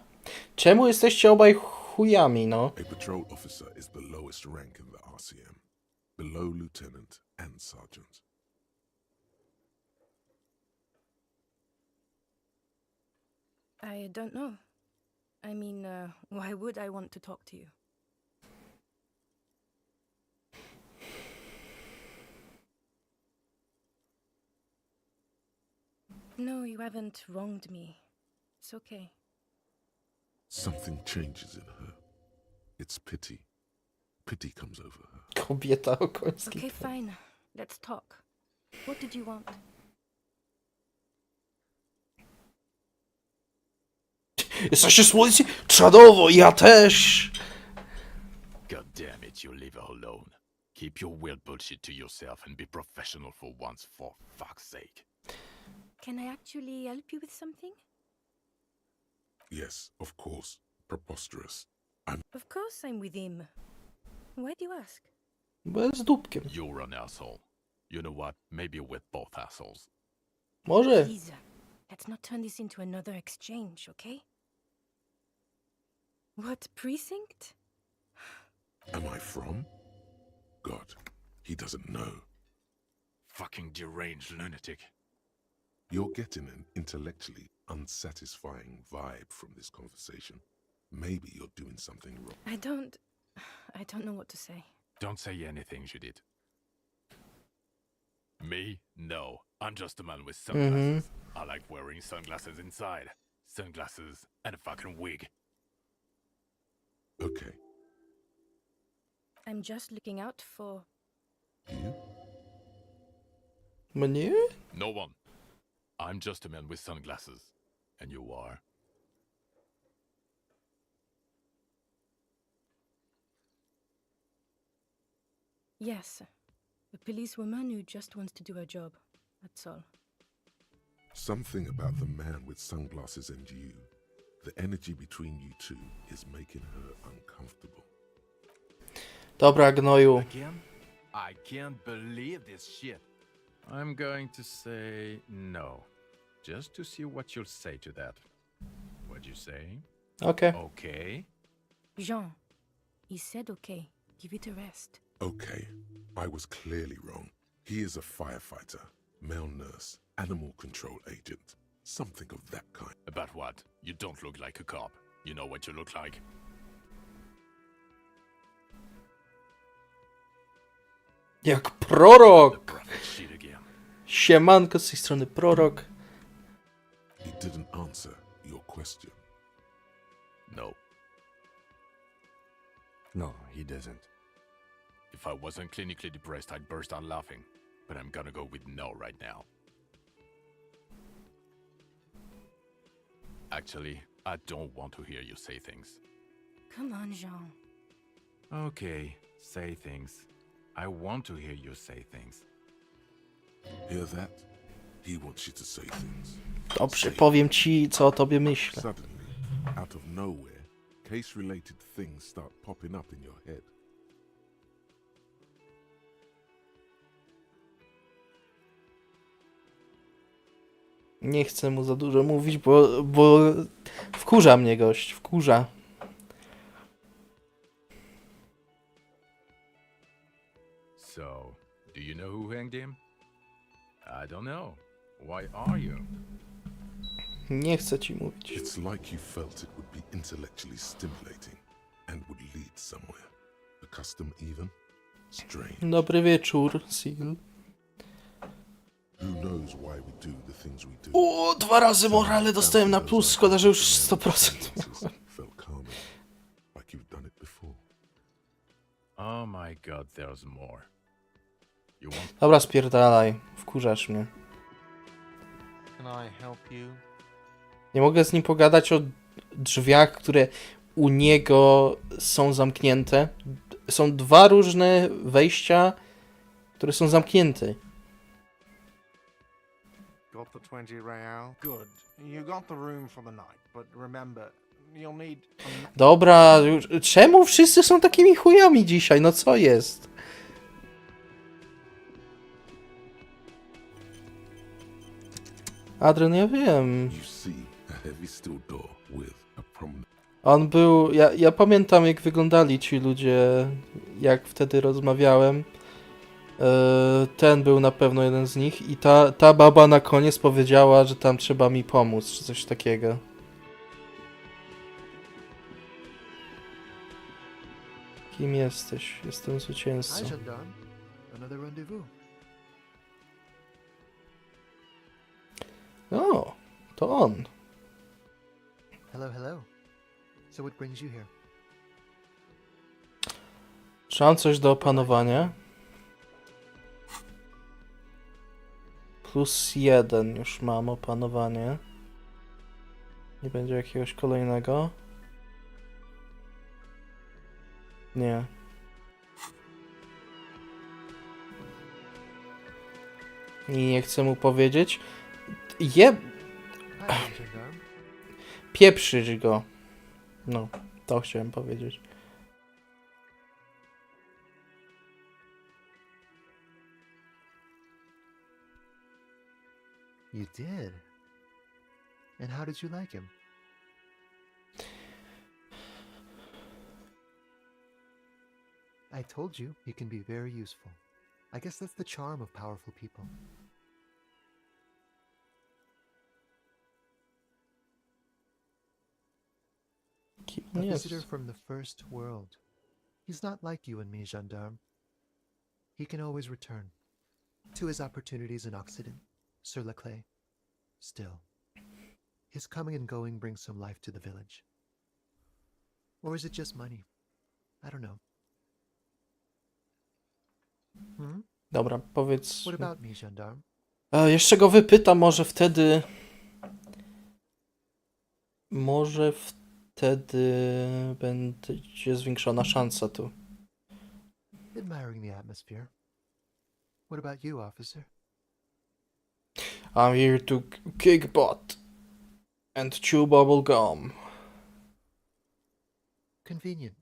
Czemu jesteście obaj chujami, no? A patrol officer is the lowest rank in the RCM, below lieutenant and sergeant. I don't know. I mean, why would I want to talk to you? No, you haven't wronged me. It's okay. Something changes in her. It's pity. Pity comes over her. Kobieta o końskim. Okay, fine. Let's talk. What did you want? Jesteście słońce? Czadowo, ja też! God damn it, you leave her alone. Keep your weird bullshit to yourself and be professional for once, for fuck's sake. Can I actually help you with something? Yes, of course. Preposterous. Of course I'm with him. Why do you ask? Bez dupkiem. You're an asshole. You know what? Maybe we're both assholes. Może. Please, let's not turn this into another exchange, okay? What precinct? Am I from? God, he doesn't know. Fucking deranged lunatic. You're getting an intellectually unsatisfying vibe from this conversation. Maybe you're doing something wrong. I don't know what to say. Don't say anything, Judith. Me? No. I'm just a man with sunglasses. I like wearing sunglasses inside. Sunglasses and a fucking wig. Okay, I'm just looking out for... you? Mnie? No one. I'm just a man with sunglasses. And you are? Yes, a policewoman who just wants to do her job. That's all. Something about the man with sunglasses and you, the energy between you two is making her uncomfortable. Dobra, gnoju. Again? I can't believe this shit. I'm going to say no, just to see what you'll say to that. What'd you say? Okej. Okay. Jean, he said okay. Give it a rest. Okay, I was clearly wrong. He is a firefighter, male nurse, animal control agent, something of that kind. About what? You don't look like a cop. You know what you look like. Jak prorok! The prophet shit again. Siemanko, z tej strony prorok. He didn't answer your question. No. No, he doesn't. If I wasn't clinically depressed, I'd burst out laughing. But I'm gonna go with no right now. Actually, I don't want to hear you say things. Come on, Jean. Okay, say things. I want to hear you say things. Hear that? He wants you to say things. Dobrze, powiem ci, co o tobie myślę. Suddenly, out of nowhere, case-related things start popping up in your head. Nie chcę mu za dużo mówić, bo wkurza mnie gość, wkurza. So, do you know who hanged him? I don't know. Why are you? Nie chcę ci mówić. It's like you felt it would be intellectually stimulating and would lead somewhere. A custom even? Strange. Dobry wieczór, Seal. Who knows why we do the things we do? O, 2 razy morale dostałem na plus, szkoda, że już 100%. Felt calming, like you've done it before. Oh my god, there's more. You want Dobra, spierdalaj, wkurzasz mnie. Can I help you? Nie mogę z nim pogadać o drzwiach, które u niego są zamknięte. Są 2 różne wejścia, które są zamknięte. Got the 20 real? Good. You got the room for the night, but remember, you'll need... Dobra, już, czemu wszyscy są takimi chujami dzisiaj? No co jest? Adrian, ja wiem. You see a heavy steel door with a prominent... On był... Ja pamiętam, jak wyglądali ci ludzie, jak wtedy rozmawiałem. Ten był na pewno jeden z nich i ta baba na koniec powiedziała, że tam trzeba mi pomóc, czy coś takiego. Kim jesteś? Jestem zwycięzcą. O, to on. Hello, hello. So what brings you here? Czy mam coś do opanowania? +1 już mam opanowanie. Nie będzie jakiegoś kolejnego? Nie. Nie chcę mu powiedzieć. Pieprzyć go. No, to chciałem powiedzieć. You did? And how did you like him? I told you he can be very useful. I guess that's the charm of powerful people. A visitor from the first world. He's not like you and me, gendarme. He can always return to his opportunities in Occident, Sur la Clé. Still, his coming and going brings some life to the village. Or is it just money? I don't know. Dobra, powiedz. What about me, gendarme? Jeszcze go wypytam, może wtedy. Może wtedy będzie zwiększona szansa tu. Admiring the atmosphere. What about you, officer? I'm here to kick butt and chew bubble gum. Convenient.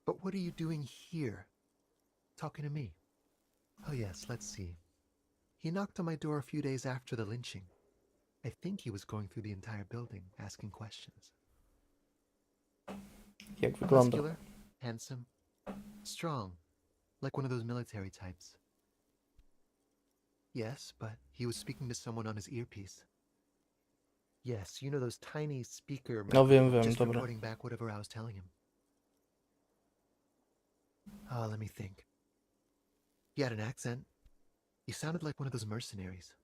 But what are you doing here? Talking to me? Oh yes, let's see. He knocked on my door a few days after the lynching. I think he was going through the entire building, asking questions. Jak wygląda? Muscular, handsome, strong, like one of those military types. Yes, but he was speaking to someone on his earpiece. Yes, you know those tiny speaker No wiem, just dobra. reporting back whatever I was telling him. Oh, let me think. He had an accent. He sounded like one of those mercenaries.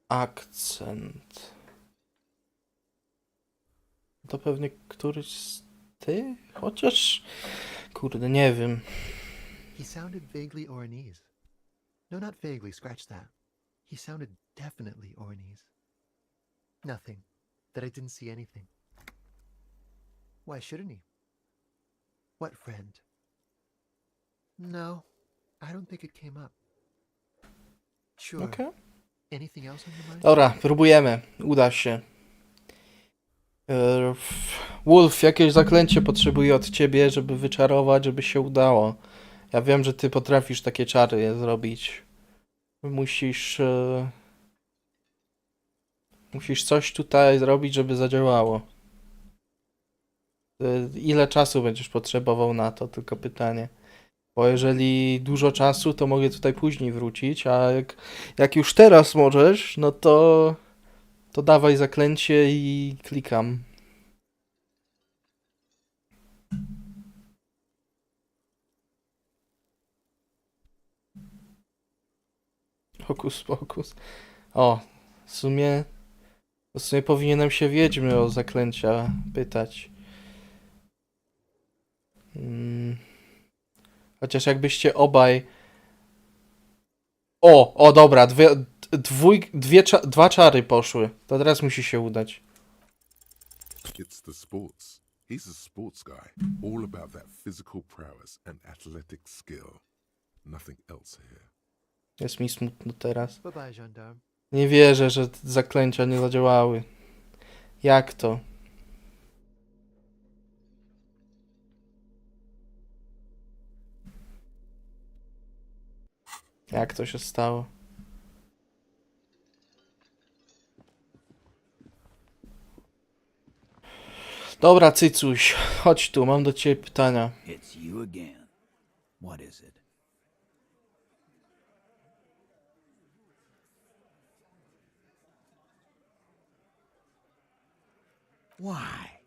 Akcent. To pewnie któryś z tych? Chociaż... Kurde, nie wiem. He sounded vaguely Oranese. No, not vaguely, scratch that. He sounded definitely Oranese. Nothing. That I didn't see anything. Why shouldn't he? What friend? No, I don't think it came up. Sure. Okej. Anything else on your mind? Dobra, próbujemy. Uda się. Wolf, jakieś zaklęcie potrzebuję od ciebie, żeby wyczarować, żeby się udało. Ja wiem, że ty potrafisz takie czary zrobić. Musisz... Musisz coś tutaj zrobić, żeby zadziałało. Ile czasu będziesz potrzebował na to? Tylko pytanie. Bo jeżeli dużo czasu, to mogę tutaj później wrócić, a jak już teraz możesz, no to dawaj zaklęcie i klikam. Hokus pokus. O, w sumie powinienem się wiedźmy o zaklęcia pytać. Chociaż jakbyście obaj... O, dobra, dwa czary poszły. To teraz musi się udać. It's the sports. He's a sports guy, all about that physical prowess and athletic skill. Nothing else here. Jest mi smutno teraz. Bye bye, gendarme. Nie wierzę, że zaklęcia nie zadziałały. Jak to? Jak to się stało? Dobra, cycuś, chodź tu, mam do ciebie pytania. It's you again. What is it? Why?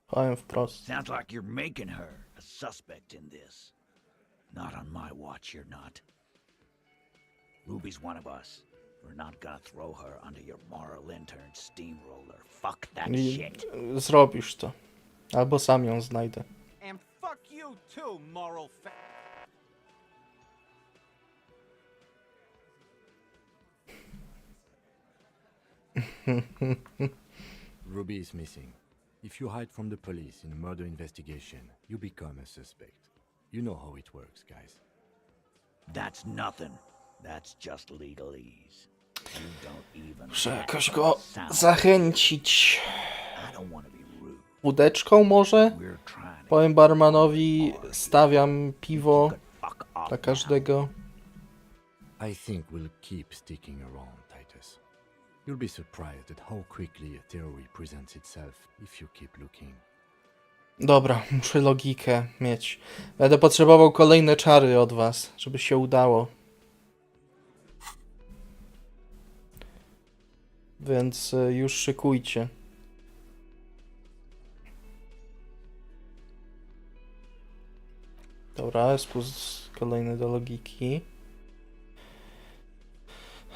Powiem wprost. Sounds like you're making her a suspect in this. Not on my watch, you're not. Ruby's one of us. We're not gonna throw her under your moral intern steamroller. Fuck that shit. Zrobisz to. Albo sam ją znajdę. And fuck you too, moral Ruby is missing. If you hide from the police in a murder investigation, you become a suspect. You know how it works, guys. That's nothing. That's just legalese. You don't even Muszę get jakoś the go sound. zachęcić. I don't want to be rude. Wódeczką może? We're trying to Powiem barmanowi, stawiam piwo fuck off dla now. każdego. I think we'll keep sticking around, Titus. You'll be surprised at how quickly a theory presents itself if you keep looking. Dobra, muszę logikę mieć. Będę potrzebował kolejne czary od was, żeby się udało. Więc już szykujcie. Dobra, jest plus kolejny do logiki.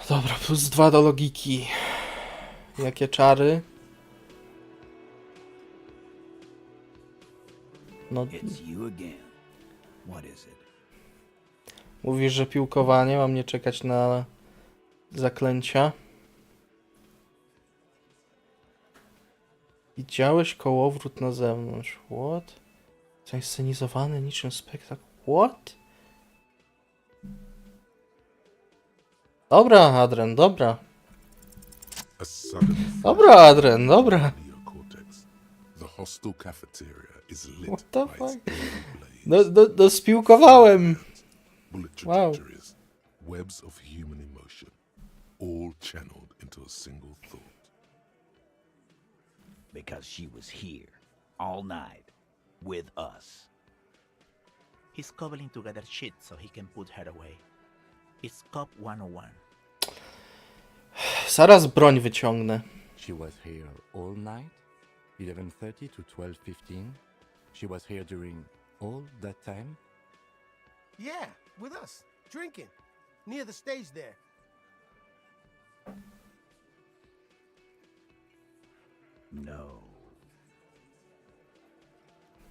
Dobra, plus 2 do logiki. Jakie czary? No, It's you again. What is it? mówisz, że piłkowanie, mam nie czekać na zaklęcia. Widziałeś kołowrót na zewnątrz. What? Zainscenizowany niczym spektakl. What? Dobra, Adren, dobra. A sudden Dobra, Adren, dobra. neocortex. The hostile cafeteria is lit What the by its fuck? alien blaze. No spiłkowałem. Bullet Wow. trajectories, webs of human emotion, all channeled into a single thought. Because she was here all night with us. He's cobbling together shit so he can put her away. It's Cop 101. Zaraz broń wyciągnę. She was here all night, 11:30 to 12:15. She was here during all that time. Yeah, with us, drinking, near the stage there. No.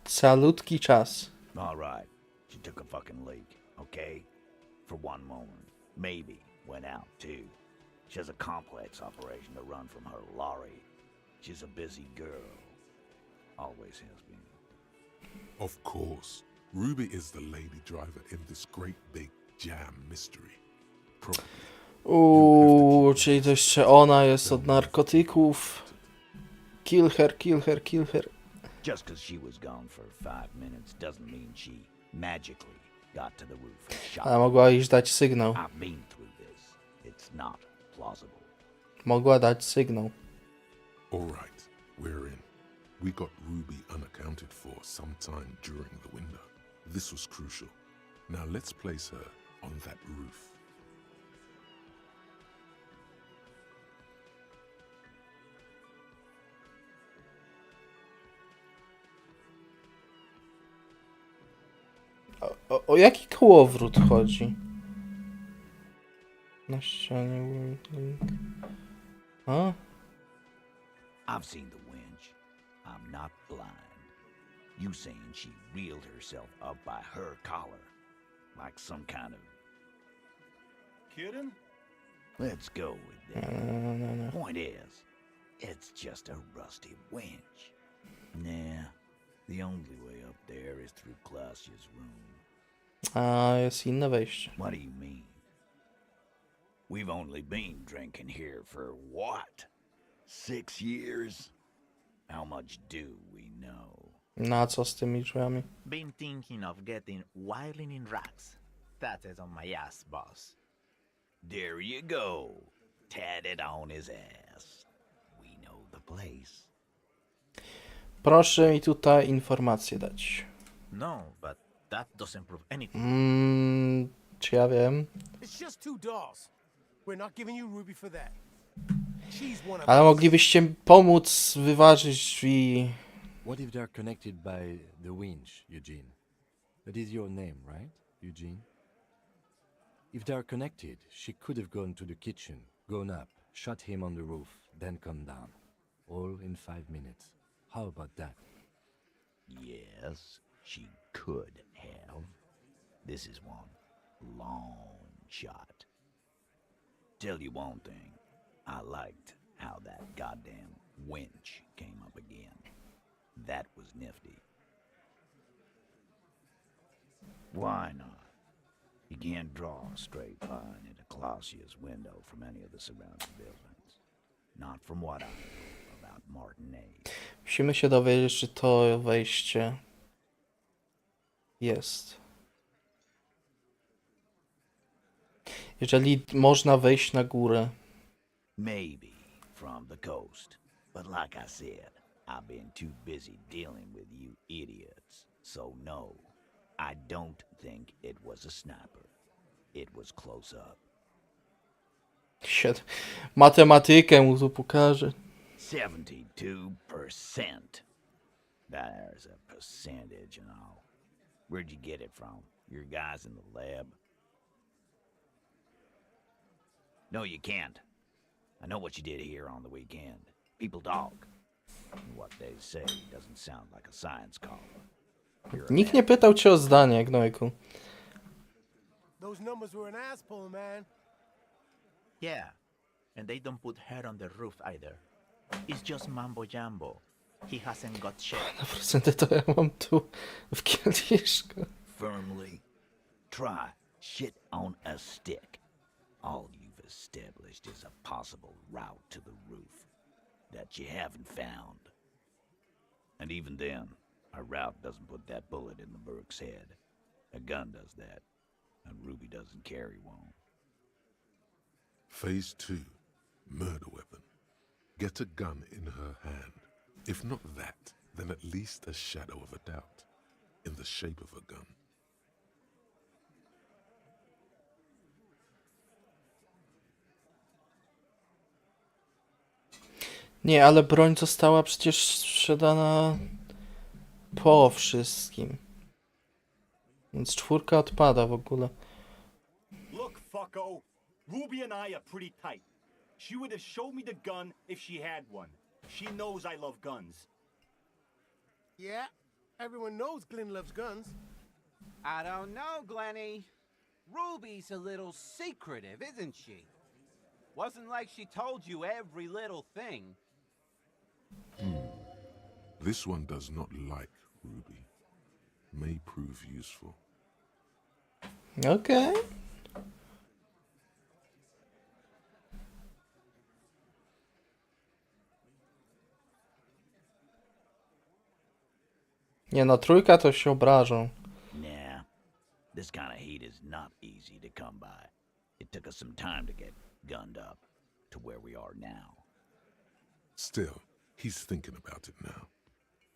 Calutki czas. All right. She took a fucking leak, okay? For one moment. Maybe went out too. She has a complex operation to run from her lorry. She's a busy girl. Always has been. Of course, Ruby is the lady driver in this great big jam mystery. Czyli to jeszcze ona jest od narkotyków. Kill her, kill her, kill her. Just because she was gone for 5 minutes doesn't mean she magically got to the roof and shot. Ale mogła iść dać sygnał. I've been through this. It's not plausible. Mogła dać sygnał. All right, we're in. We got Ruby unaccounted for sometime during the window. This was crucial. Now let's place her on that roof. O jaki kołowrót chodzi? Na ścianie link. A? I've seen the winch. I'm not blind. You saying she reeled herself up by her collar. Like some kind of... Kidding? Let's go with that. No. Point is, it's just a rusty winch. Nah, the only way up there is through Clausia's room. A jest inne wejście. What do you mean? We've only been drinking here for what? 6 years? How much do we know? Na co z tymi drzwiami? Been thinking of getting wilding in racks. That is on my ass, boss. There you go. Tatted on his ass. We know the place. Proszę mi tutaj informacje dać. No, but that doesn't prove anything. Czy ja wiem? It's just 2 dolls. We're not giving you Ruby for that. She's one of Ale us. moglibyście pomóc wyważyć drzwi. What if they're connected by the winch, Eugene? That is your name, right, Eugene? If they're connected, she could have gone to the kitchen, gone up, shot him on the roof, then come down. All in 5 minutes. How about that? Yes, she could have. This is one long shot. Tell you one thing, I liked how that goddamn winch came up again. That was nifty. Why not? You can't draw a straight line into Clausia's window from any of the surrounding buildings. Not from what I know about Martinez. Musimy się dowiedzieć, czy to wejście jest. Jeżeli można wejść na górę. Maybe from the coast. But like I said, I've been too busy dealing with you idiots. So no, I don't think it was a sniper. It was close up. Matematykę mu tu pokażę. 72%. There's a percentage and all. Where'd you get it from? Your guys in the lab? No, you can't. I know what you did here on the weekend. People talk. What they say doesn't sound like a science column. Nikt nie pytał cię o zdanie, Gnojku. Those numbers were an ass pull, man. Yeah, and they don't put her on the roof either. It's just mambo jumbo. He hasn't got shit. Na procenty to ja mam tu w kieliszku. Firmly. Try shit on a stick. All you've established is a possible route to the roof that you haven't found. And even then, our route doesn't put that bullet in the Burke's head. A gun does that, and Ruby doesn't carry one. Phase 2. Murder weapon. Get a gun in her hand. If not that, then at least a shadow of a doubt. In the shape of a gun. Nie, ale broń została przecież sprzedana po wszystkim. Więc 4 odpada w ogóle. Look, fucko. Ruby and I are pretty tight. She would have showed me the gun if she had one. She knows I love guns. Yeah, everyone knows Glenn loves guns. I don't know, Glenny. Ruby's a little secretive, isn't she? Wasn't like she told you every little thing. This one does not like Ruby. May prove useful. Okej. Nie no, 3 to się obrażą. Nah, this kind of heat is not easy to come by. It took us some time to get gunned up to where we are now. Still, he's thinking about it now.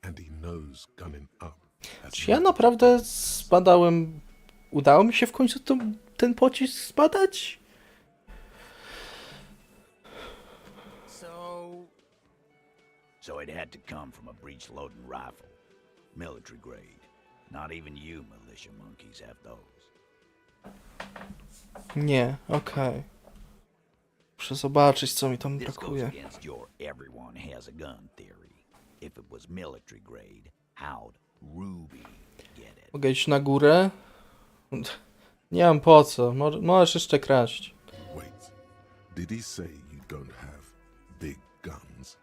And he knows gunning up. Czy ja naprawdę zbadałem... Udało mi się w końcu ten pocisk zbadać? So it had to come from a breech-loading rifle. Military grade. Not even you militia monkeys have those. Nie, okej. Muszę zobaczyć, co mi tam This goes brakuje. against your everyone has a gun theory. If it was military grade, how'd Ruby get it? Mogę iść na górę? Nie mam po co. Możesz jeszcze kraść. Wait, did he say you don't have big guns?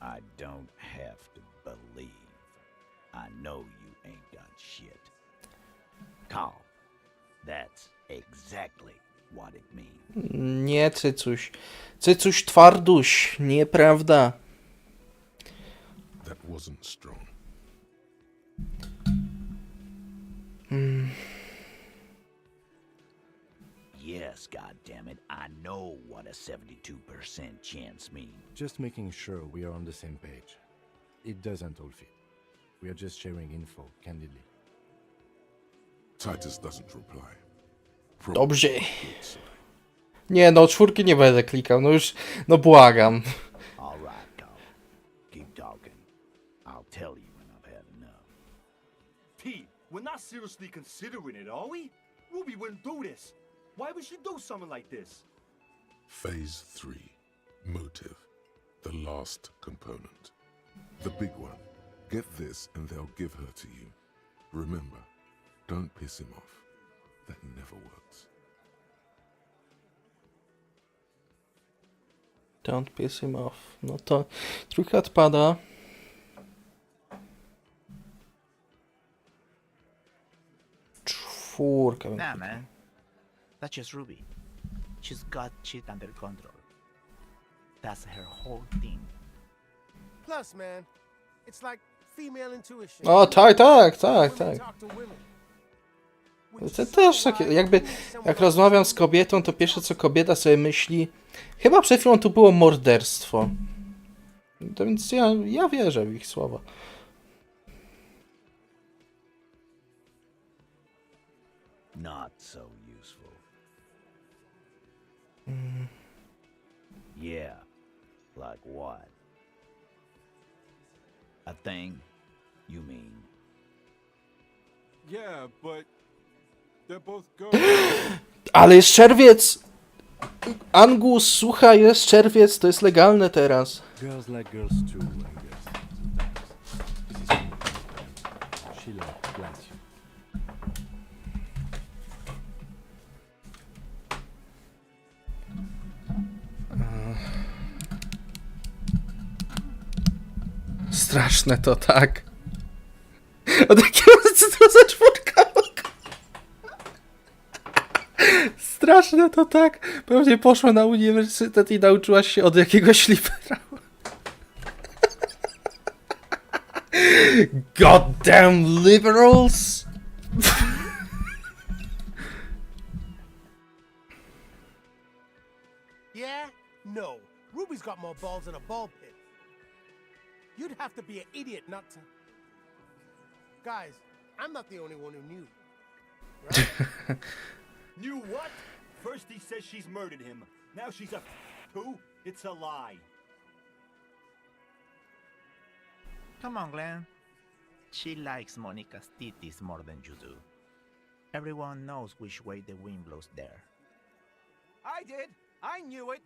I don't have to believe. I know you ain't got shit. Carl, that's exactly what it means. Nie, cycuś. Cycuś twarduś. Nieprawda. That wasn't strong. Yes, goddammit, I know what a 72% chance means. Just making sure we are on the same page. It doesn't all fit. We are just sharing info, candidly. Titus doesn't reply. Dobrze. Nie, no 4 nie będę klikał. No już, no błagam. All right, Carl. Keep talking. I'll tell you when I've had enough. Pete, we're not seriously considering it, are we? Ruby wouldn't do this. Why would she do something like this? Phase 3. Motive. The last component. The big one. Get this and they'll give her to you. Remember, don't piss him off. That never works. Don't piss him off. No to 3 odpada. Czwórka. Nah, man. That's just Ruby. She's got shit under control. That's her whole thing. Plus, man, it's like female intuition. O, tak. Women talk to women. To też takie, jakby, jak rozmawiam z kobietą, to pierwsze co kobieta sobie myśli, chyba przed chwilą tu było morderstwo. To więc ja wierzę w ich słowa. Not so useful. Yeah, like what? A thing, you mean? Yeah, but they're both go. Ale jest czerwiec! Angus, słuchaj, jest czerwiec, to jest legalne teraz. Girls like girls too, I guess. This is Sheila, glad. Straszne to, tak. Od jakiego co za czwórka? Straszne to tak. Pewnie poszła na uniwersytet i nauczyłaś się od jakiegoś libera. Goddamn liberals! Yeah? No. Ruby's got more balls than a ball pit. You'd have to be an idiot not to... Guys, I'm not the only one who knew. Right? Knew what? First he says she's murdered him. Now she's a too? It's a lie. Come on, Glenn. She likes Monica's titties more than you do. Everyone knows which way the wind blows there. I did. I knew it.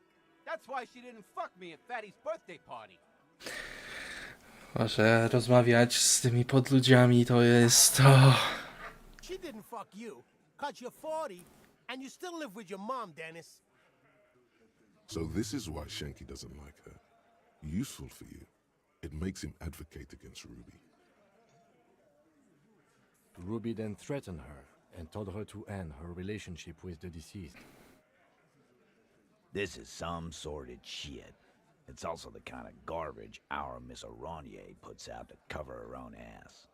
That's why she didn't fuck me at Fatty's birthday party. Może rozmawiać z tymi podludziami to jest... Oh. She didn't fuck you, 'cause you're 40 and you still live with your mom, Dennis. So this is why Shanky doesn't like her. Useful for you. It makes him advocate against Ruby. Ruby then threatened her and told her to end her relationship with the deceased. This is some sordid shit. It's also the kind of garbage our Miss Aronier puts out to cover her own ass.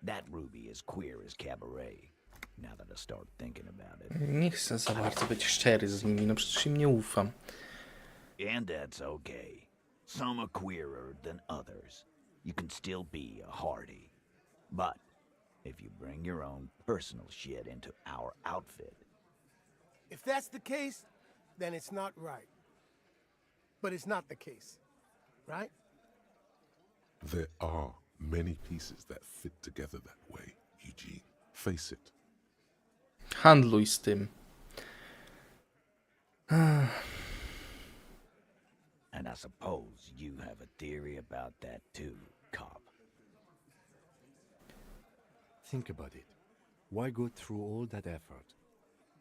That Ruby is queer as cabaret, now that I start thinking about it. Nie chcę za bardzo być szczery z nimi, no przecież im nie ufam. And that's okay. Some are queerer than others. You can still be a hardy. But if you bring your own personal shit into our outfit... If that's the case, then it's not right. But it's not the case, right? There are many pieces that fit together that way, Eugene. Face it. Handluj z tym. And I suppose you have a theory about that too, cop. Think about it. Why go through all that effort?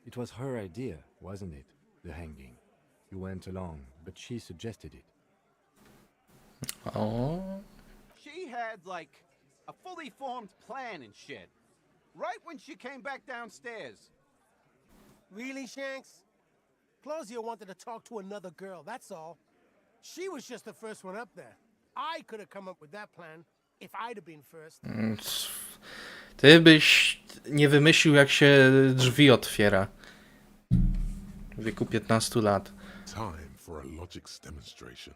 It was her idea, wasn't it? The hanging. You went along, but she suggested it. Oh. She had, like, a fully formed plan and shit. Right when she came back downstairs. Really, Shanks? Claudia wanted to talk to another girl, that's all. She was just the first one up there. I could have come up with that plan if I'd have been first. Ty byś nie wymyślił, jak się drzwi otwiera. W wieku 15 lat. Time for a logics demonstration.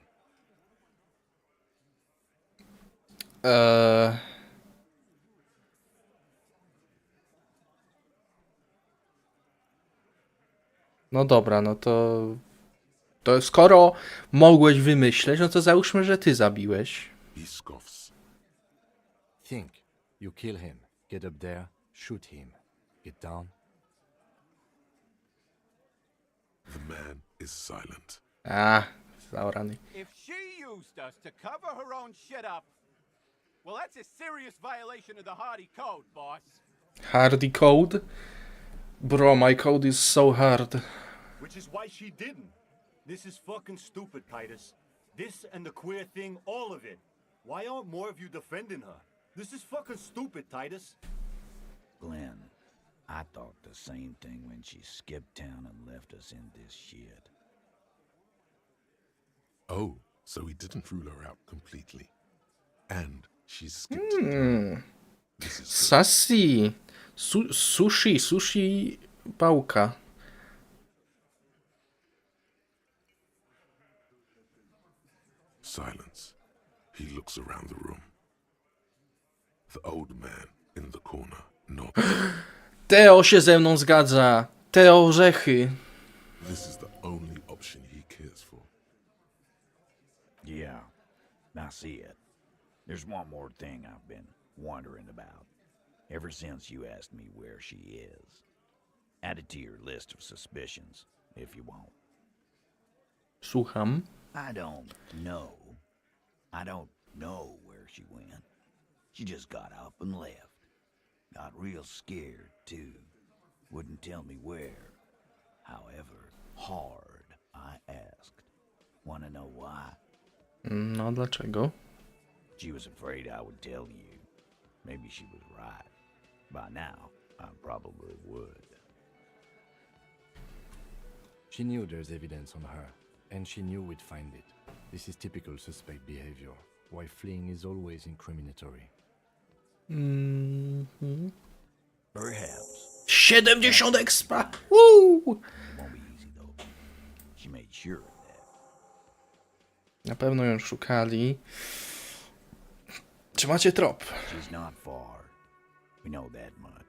No dobra, no to skoro mogłeś wymyśleć, no to załóżmy, że ty zabiłeś. He scoffs. Think. You kill him. Get up there. Shoot him. Get down. The man is silent. Zaorany. If she used us to cover her own shit up, well, that's a serious violation of the Hardy Code, boss. Hardy code? Bro, my code is so hard. Which is why she didn't. This is fucking stupid, Titus. This and the queer thing, all of it. Why aren't more of you defending her? This is fucking stupid, Titus. Glenn, I thought the same thing when she skipped town and left us in this shit. Oh, so he didn't rule her out completely. And she's skipped town. This is Sassy. Sushi pałka. silence. He looks around the room. The old man in the corner nods. Teo się ze mną zgadza. Teo orzechy. This is the only option he cares for. Yeah, I see it. There's one more thing I've been wondering about. Ever since you asked me where she is. Add it to your list of suspicions, if you want. Słucham. I don't know where she went. She just got up and left. Got real scared, too. Wouldn't tell me where. However, hard I asked. Wanna know why? No, dlaczego? She was afraid I would tell you. Maybe she was right. By now, I probably would. She knew there's evidence on her, and she knew we'd find it. This is typical suspect behavior, why fleeing is always incriminatory. Mhm. Perhaps. 70 expa! Woo! Won't be easy though. She made sure of that. Na pewno ją szukali. Czy macie trop? She's not far. We know that much.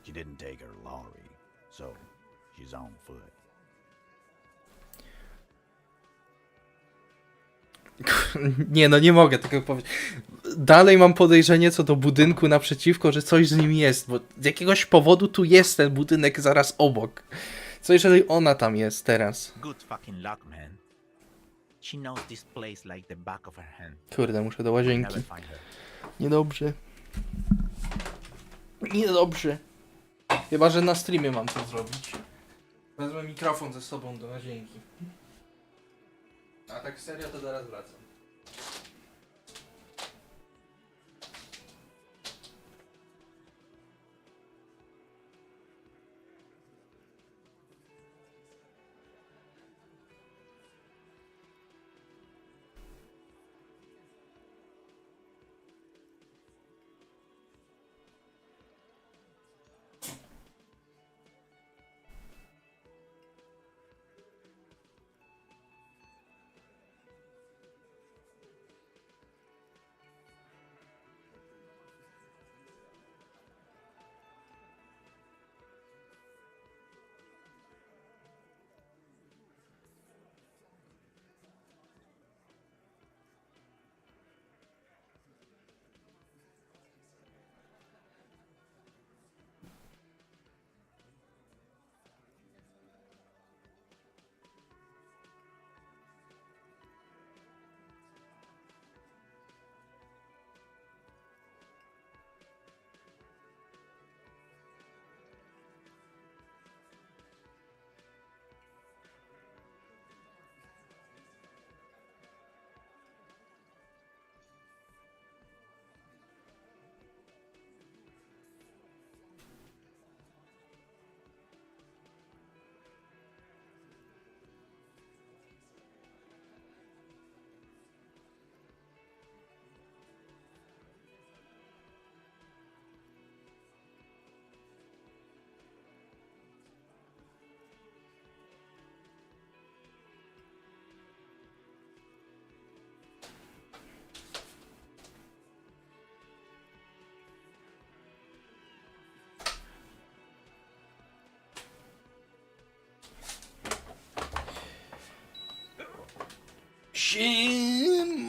She didn't take her lorry, so she's on foot. Nie, no nie mogę tego powiedzieć. Dalej mam podejrzenie co do budynku naprzeciwko, że coś z nim jest, bo z jakiegoś powodu tu jest ten budynek zaraz obok. Co jeżeli ona tam jest teraz? Good fucking luck, man. She knows this place like the back of her hand. Kurde, muszę do We'll łazienki. never find her. Niedobrze. Niedobrze. Chyba, że na streamie mam to zrobić. Wezmę mikrofon ze sobą do łazienki. A tak serio to zaraz wracam.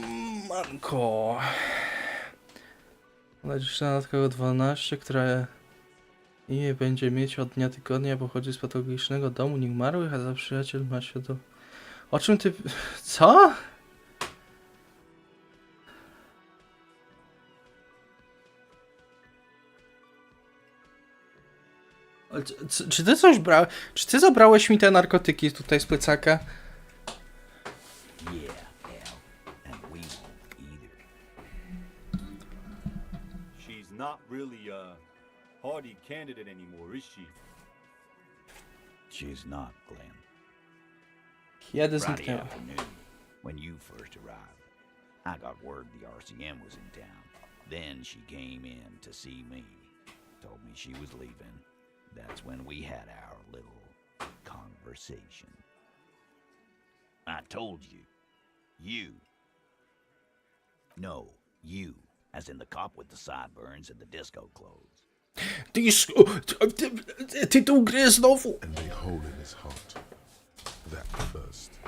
Siemanko. Dziewczyna dodatkowo 12, która imię będzie mieć od dnia tygodnia, pochodzi z patologicznego domu nieumarłych, a za przyjaciel ma się do... O czym ty... Co? Czy ty coś brałeś? Czy ty zabrałeś mi te narkotyki tutaj z plecaka? Yeah, hell, and we won't either. She's not really a hardy candidate anymore, is she? She's not, Glenn. Kiedy Friday zniknęła? afternoon, when you first arrived, I got word the RCM was in town. Then she came in to see me. Told me she was leaving. That's when we had our little conversation. I told you. You. No, you. As in the cop with the sideburns and the disco clothes. Disco... Tytuł gry znowu! And a hole in his heart. That first.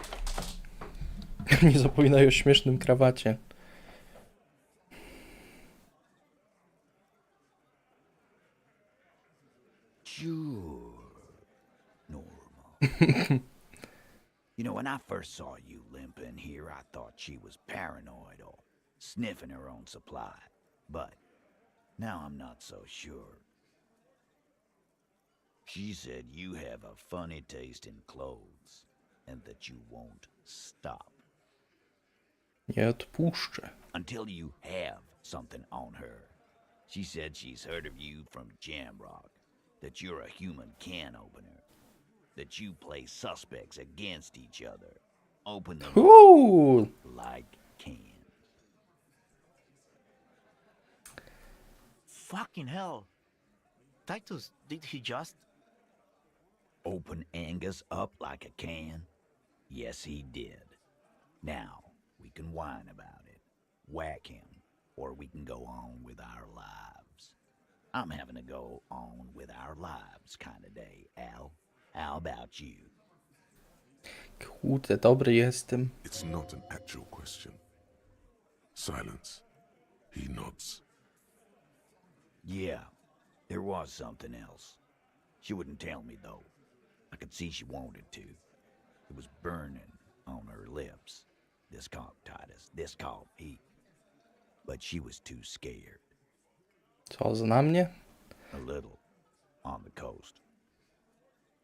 Nie zapominaj o śmiesznym krawacie. Sure. Normal. You know, when I first saw you limping here, I thought she was paranoid or sniffing her own supply. But now I'm not so sure. She said you have a funny taste in clothes and that you won't stop. Nie odpuszczę. Until you have something on her. She said she's heard of you from Jamrock, that you're a human can opener, that you play suspects against each other, open them Cool. like cans. Fucking hell. Titus, did he just open Angus up like a can? Yes, he did. Now, we can whine about it, whack him, or we can go on with our lives. I'm having a go on with our lives kind of day, Al. How about you? Kurde, dobry jestem. It's not an actual question. Silence. He nods. Yeah, there was something else. She wouldn't tell me, though. I could see she wanted to. It was burning on her lips. This caught Titus, this caught heat. But she was too scared. Co, zna mnie? A little. On the coast.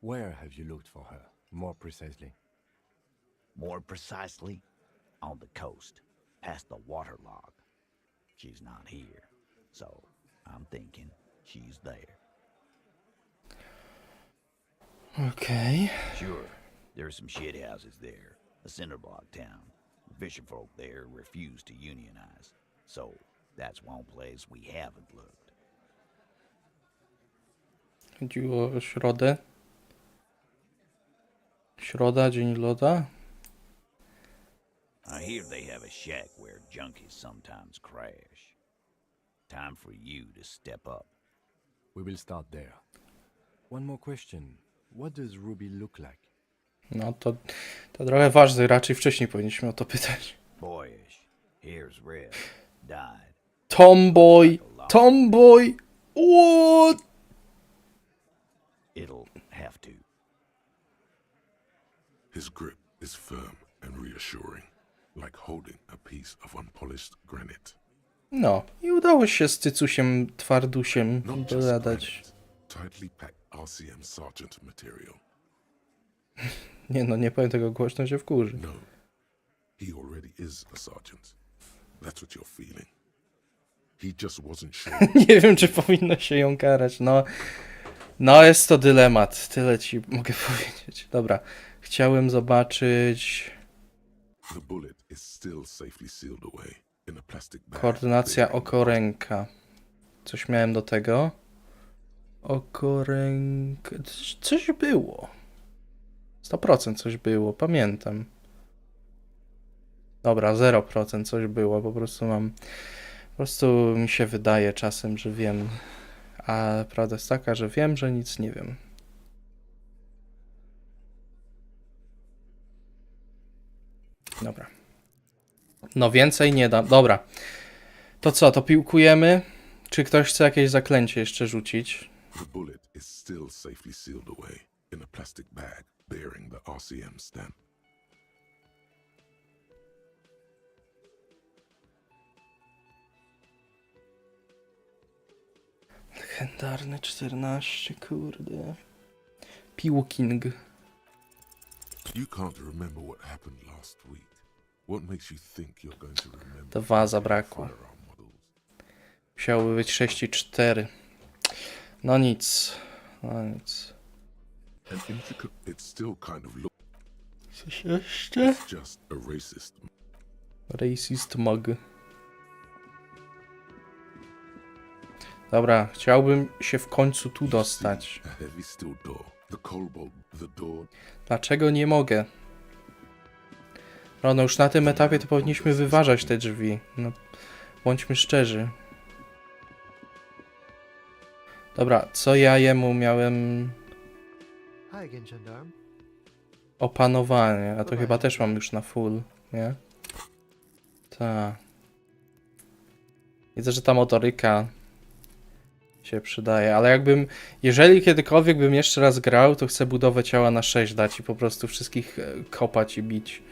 Where have you looked for her, more precisely? More precisely, on the coast, past the waterlog. She's not here, so I'm thinking she's there. Okay. Sure, there's some shithouses there. A cinderblock town. Fisherfolk there refuse to unionize. So, that's one place we haven't looked. Chodziło o środę. Środa, dzień loda. I hear they have a shack where junkies sometimes crash. Time for you to step up. We will start there. One more question. What does Ruby look like? No to trochę ważne, raczej wcześniej powinniśmy o to pytać. Boyish. Here's red. Died. Tomboy! Tomboy! What? It'll have to. His grip is firm and reassuring, like holding a piece of unpolished granite. No, i udało się z cycusiem twardusiem Not just dogadać. granite, tightly packed RCM sergeant material. Nie no, nie powiem tego głośno, się wkurzy. No, he already is a sergeant. That's what you're feeling. He just wasn't sure. Nie wiem, czy powinno się ją karać. No jest to dylemat. Tyle ci mogę powiedzieć. Dobra, chciałem zobaczyć The bullet is still safely sealed away in a plastic bag. koordynacja oko-ręka. Coś miałem do tego. Oko-ręka... Coś było. 100% coś było, pamiętam. Dobra, 0% coś było, po prostu mi się wydaje czasem, że wiem. A prawda jest taka, że wiem, że nic nie wiem. Dobra. No więcej nie dam. Dobra. To co, to piłkujemy? Czy ktoś chce jakieś zaklęcie jeszcze rzucić? The bullet is still safely sealed away in a plastic bag bearing the RCM stamp. Legendarny 14, kurde. Piłking. You can't remember what happened last week. What makes you think you're going to remember? 2 zabrakło. Musiałoby być 6 i 4. No nic. It still kind of looks. Coś jeszcze? It's just a racist. Racist mug. Dobra, chciałbym się w końcu tu dostać. A heavy steel door. The cobalt, the door. Dlaczego nie mogę? No już na tym etapie to powinniśmy wyważać te drzwi. No, bądźmy szczerzy. Dobra, co ja jemu miałem... Hi again, gendarme. Opanowanie, a to chyba też mam już na full, nie? Tak. Widzę, że ta motoryka się przydaje, ale jeżeli kiedykolwiek bym jeszcze raz grał, to chcę budowę ciała na 6 dać i po prostu wszystkich kopać i bić.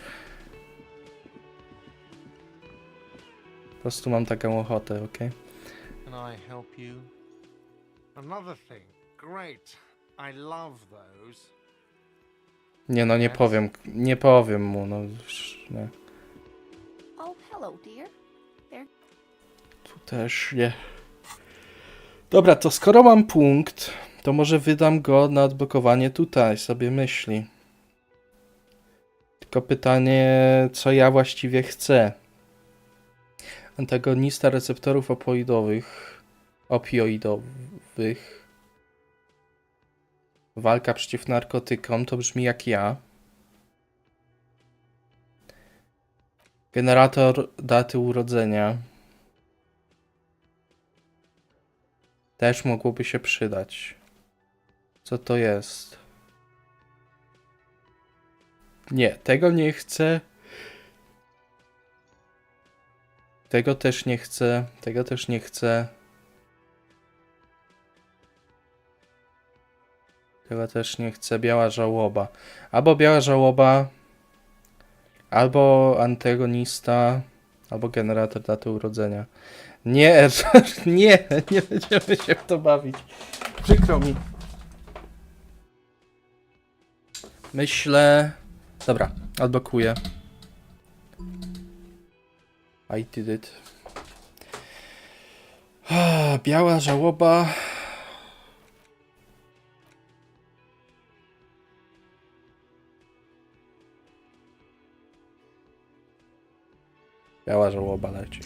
Po prostu mam taką ochotę, okej? Can I help you? Another thing. Great. I love those. Nie no, nie powiem mu, no już, nie. Oh, hello, dear. Tu też nie. Dobra, to skoro mam punkt, to może wydam go na odblokowanie tutaj, sobie myśli. Tylko pytanie, co ja właściwie chcę. Antagonista receptorów opioidowych. Walka przeciw narkotykom, to brzmi jak ja. Generator daty urodzenia. Też mogłoby się przydać. Co to jest? Nie, tego nie chcę. Tego też nie chcę. Tego też nie chcę. Tego też nie chcę. Biała żałoba. Albo biała żałoba, albo antagonista, albo generator daty urodzenia. Nie, nie będziemy się w to bawić. Przykro mi. Myślę... Dobra, odblokuję. I did it. Biała żałoba. Biała żałoba leci.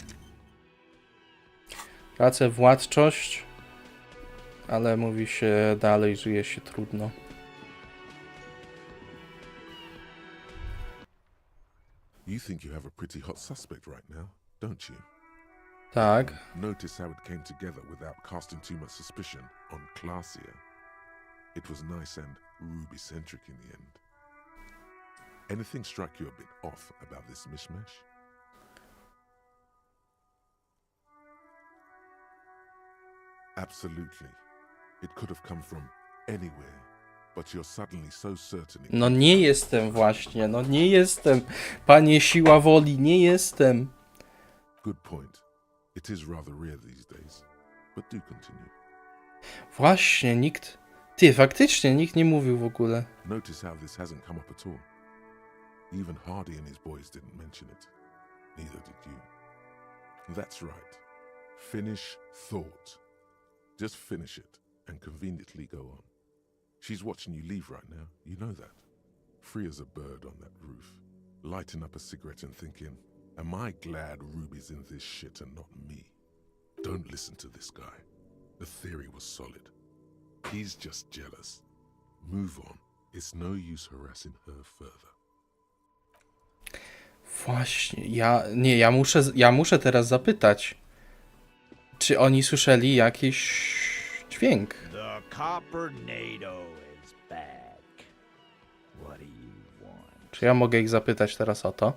Tracę władczość, ale mówi się dalej, żyje się trudno. You think you have a pretty hot suspect right now, don't you? Tak. Notice how it came together without casting too much suspicion on Clasia. It was nice and Ruby-centric in the end. Anything struck you a bit off about this mishmash? Absolutely. It could have come from anywhere, but you're suddenly so certain. No nie jestem właśnie, no nie jestem. Panie siła woli, nie jestem. Good point. It is rather rare these days, but do continue. Właśnie, nikt... Ty, faktycznie, nikt nie mówił w ogóle. Notice how this hasn't come up at all. Even Hardy and his boys didn't mention it. Neither did you. That's right. Finish thought. Just finish it and conveniently go on. She's watching you leave right now, you know that. Free as a bird on that roof, lighting up a cigarette and thinking, am I glad Ruby's in this shit and not me? Don't listen to this guy. The theory was solid. He's just jealous. Move on. It's no use harassing her further. Właśnie, ja muszę teraz zapytać, czy oni słyszeli jakiś dźwięk? The Coppernado is back. What do you want? Czy ja mogę ich zapytać teraz o to?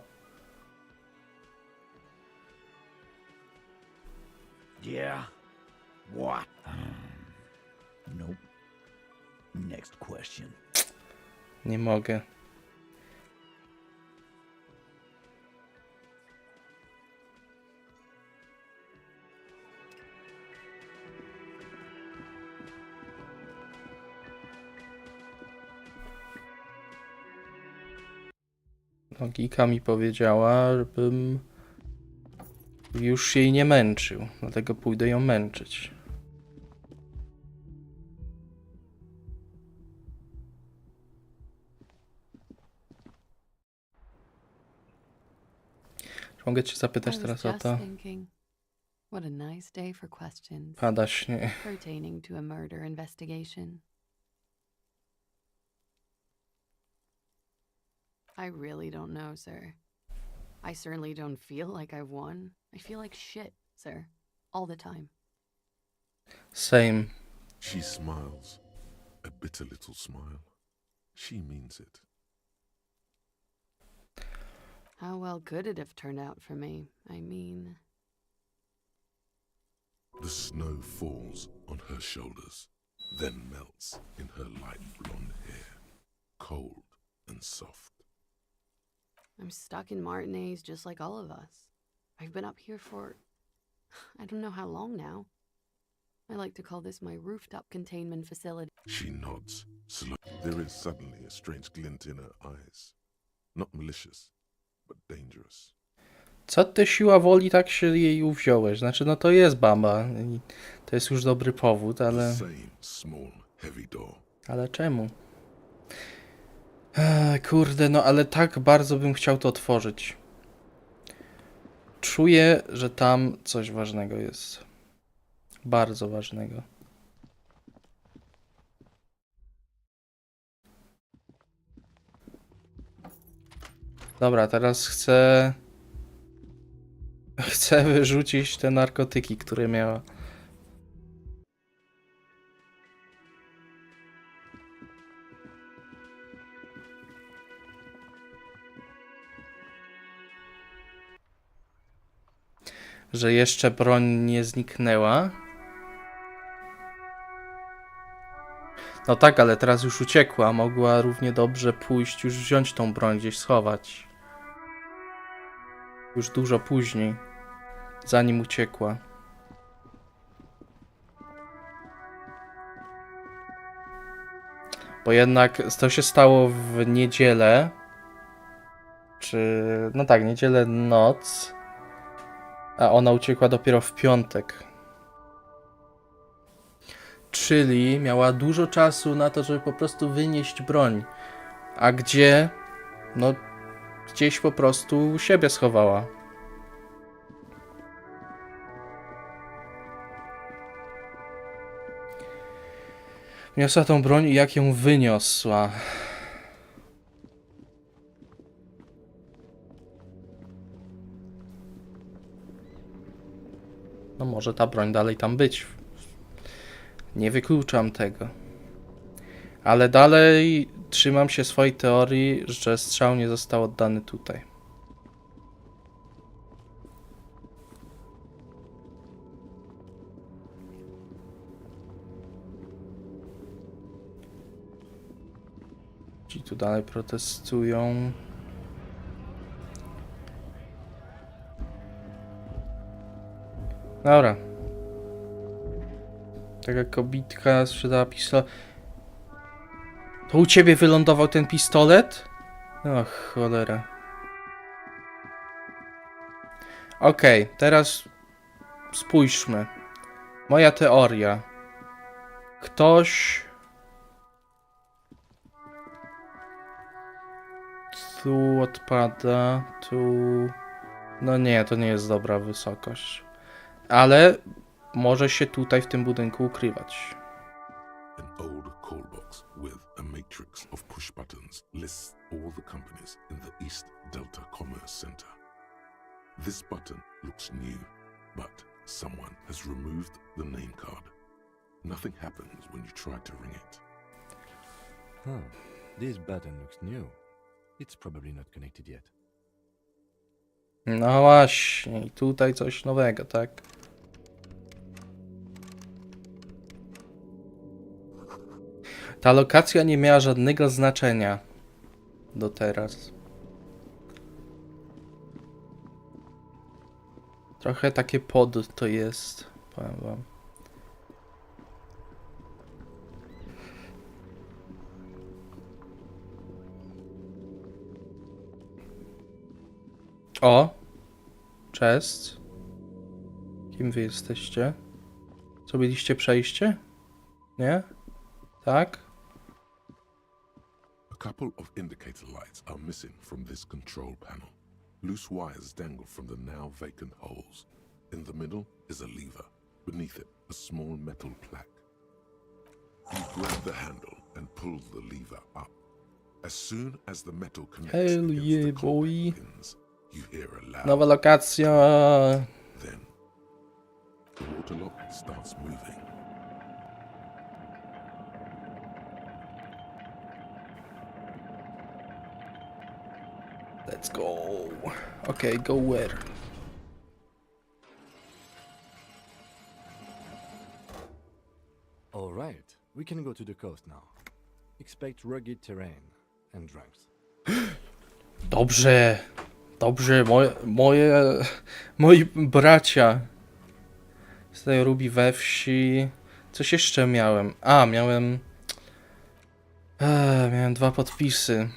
Yeah. What? Nope. Next question. Nie mogę. Logika mi powiedziała, żebym już jej nie męczył, dlatego pójdę ją męczyć. Czy mogę cię zapytać teraz o to? What a nice day for questions. Pada śnieg. Pertaining to a murder investigation. I really don't know, sir. I certainly don't feel like I've won. I feel like shit, sir. All the time. Same. She smiles. A bitter little smile. She means it. How well could it have turned out for me? I mean... The snow falls on her shoulders, then melts in her light blonde hair, cold and soft. I'm stuck in Martinez just like all of us. I've been up here for... I don't know how long now. I like to call this my rooftop containment facility. She nods. There is suddenly a strange glint in her eyes. Not malicious, but dangerous. Co ty siła woli tak się jej uwziąłeś? Znaczy, no to jest baba. I to jest już dobry powód, ale... The same small, heavy door. Ale czemu? Kurde, no ale tak bardzo bym chciał to otworzyć. Czuję, że tam coś ważnego jest. Bardzo ważnego. Dobra, teraz chcę wyrzucić te narkotyki, które miała. Że jeszcze broń nie zniknęła. No tak, ale teraz już uciekła. Mogła równie dobrze pójść, już wziąć tą broń, gdzieś schować. Już dużo później, zanim uciekła. Bo jednak to się stało w niedzielę. No tak, niedzielę noc. A ona uciekła dopiero w piątek. Czyli miała dużo czasu na to, żeby po prostu wynieść broń. A gdzie? No, gdzieś po prostu siebie schowała. Wniosła tą broń i jak ją wyniosła. No może ta broń dalej tam być. Nie wykluczam tego. Ale dalej trzymam się swojej teorii, że strzał nie został oddany tutaj. Ci tu dalej protestują. Dobra. Taka kobitka sprzedała pistolet. To u ciebie wylądował ten pistolet? Och, cholera. Okej, teraz spójrzmy. Moja teoria. Ktoś... Tu odpada, tu... No nie, to nie jest dobra wysokość. Ale może się tutaj w tym budynku ukrywać. An old call box with a matrix of push buttons lists all the companies in the East Delta Commerce Center. This button looks new, but someone has removed the name card. Nothing happens when you try to ring it. This button looks new. It's probably not connected yet. No właśnie, i tutaj coś nowego, tak? Ta lokacja nie miała żadnego znaczenia do teraz. Trochę takie pod to jest, powiem wam. O! Cześć. Kim wy jesteście? Zrobiliście przejście? Nie? Tak? A couple of indicator lights are missing from this control panel. Loose wires dangle from the now vacant holes. In the middle is a lever. Beneath it, a small metal plaque. You grab the handle and pull the lever up. As soon as the metal connects Hell against yeah, the boy. contact pins, you hear a loud... Nowa lokacja. Then, the water lock starts moving. Let's go. Okay, go where? All right, we can go to the coast now. Expect rugged terrain and drunks. Dobrze. Dobrze, moi bracia. Tutaj Ruby we wsi. Coś jeszcze miałem. A, miałem 2 podpisy.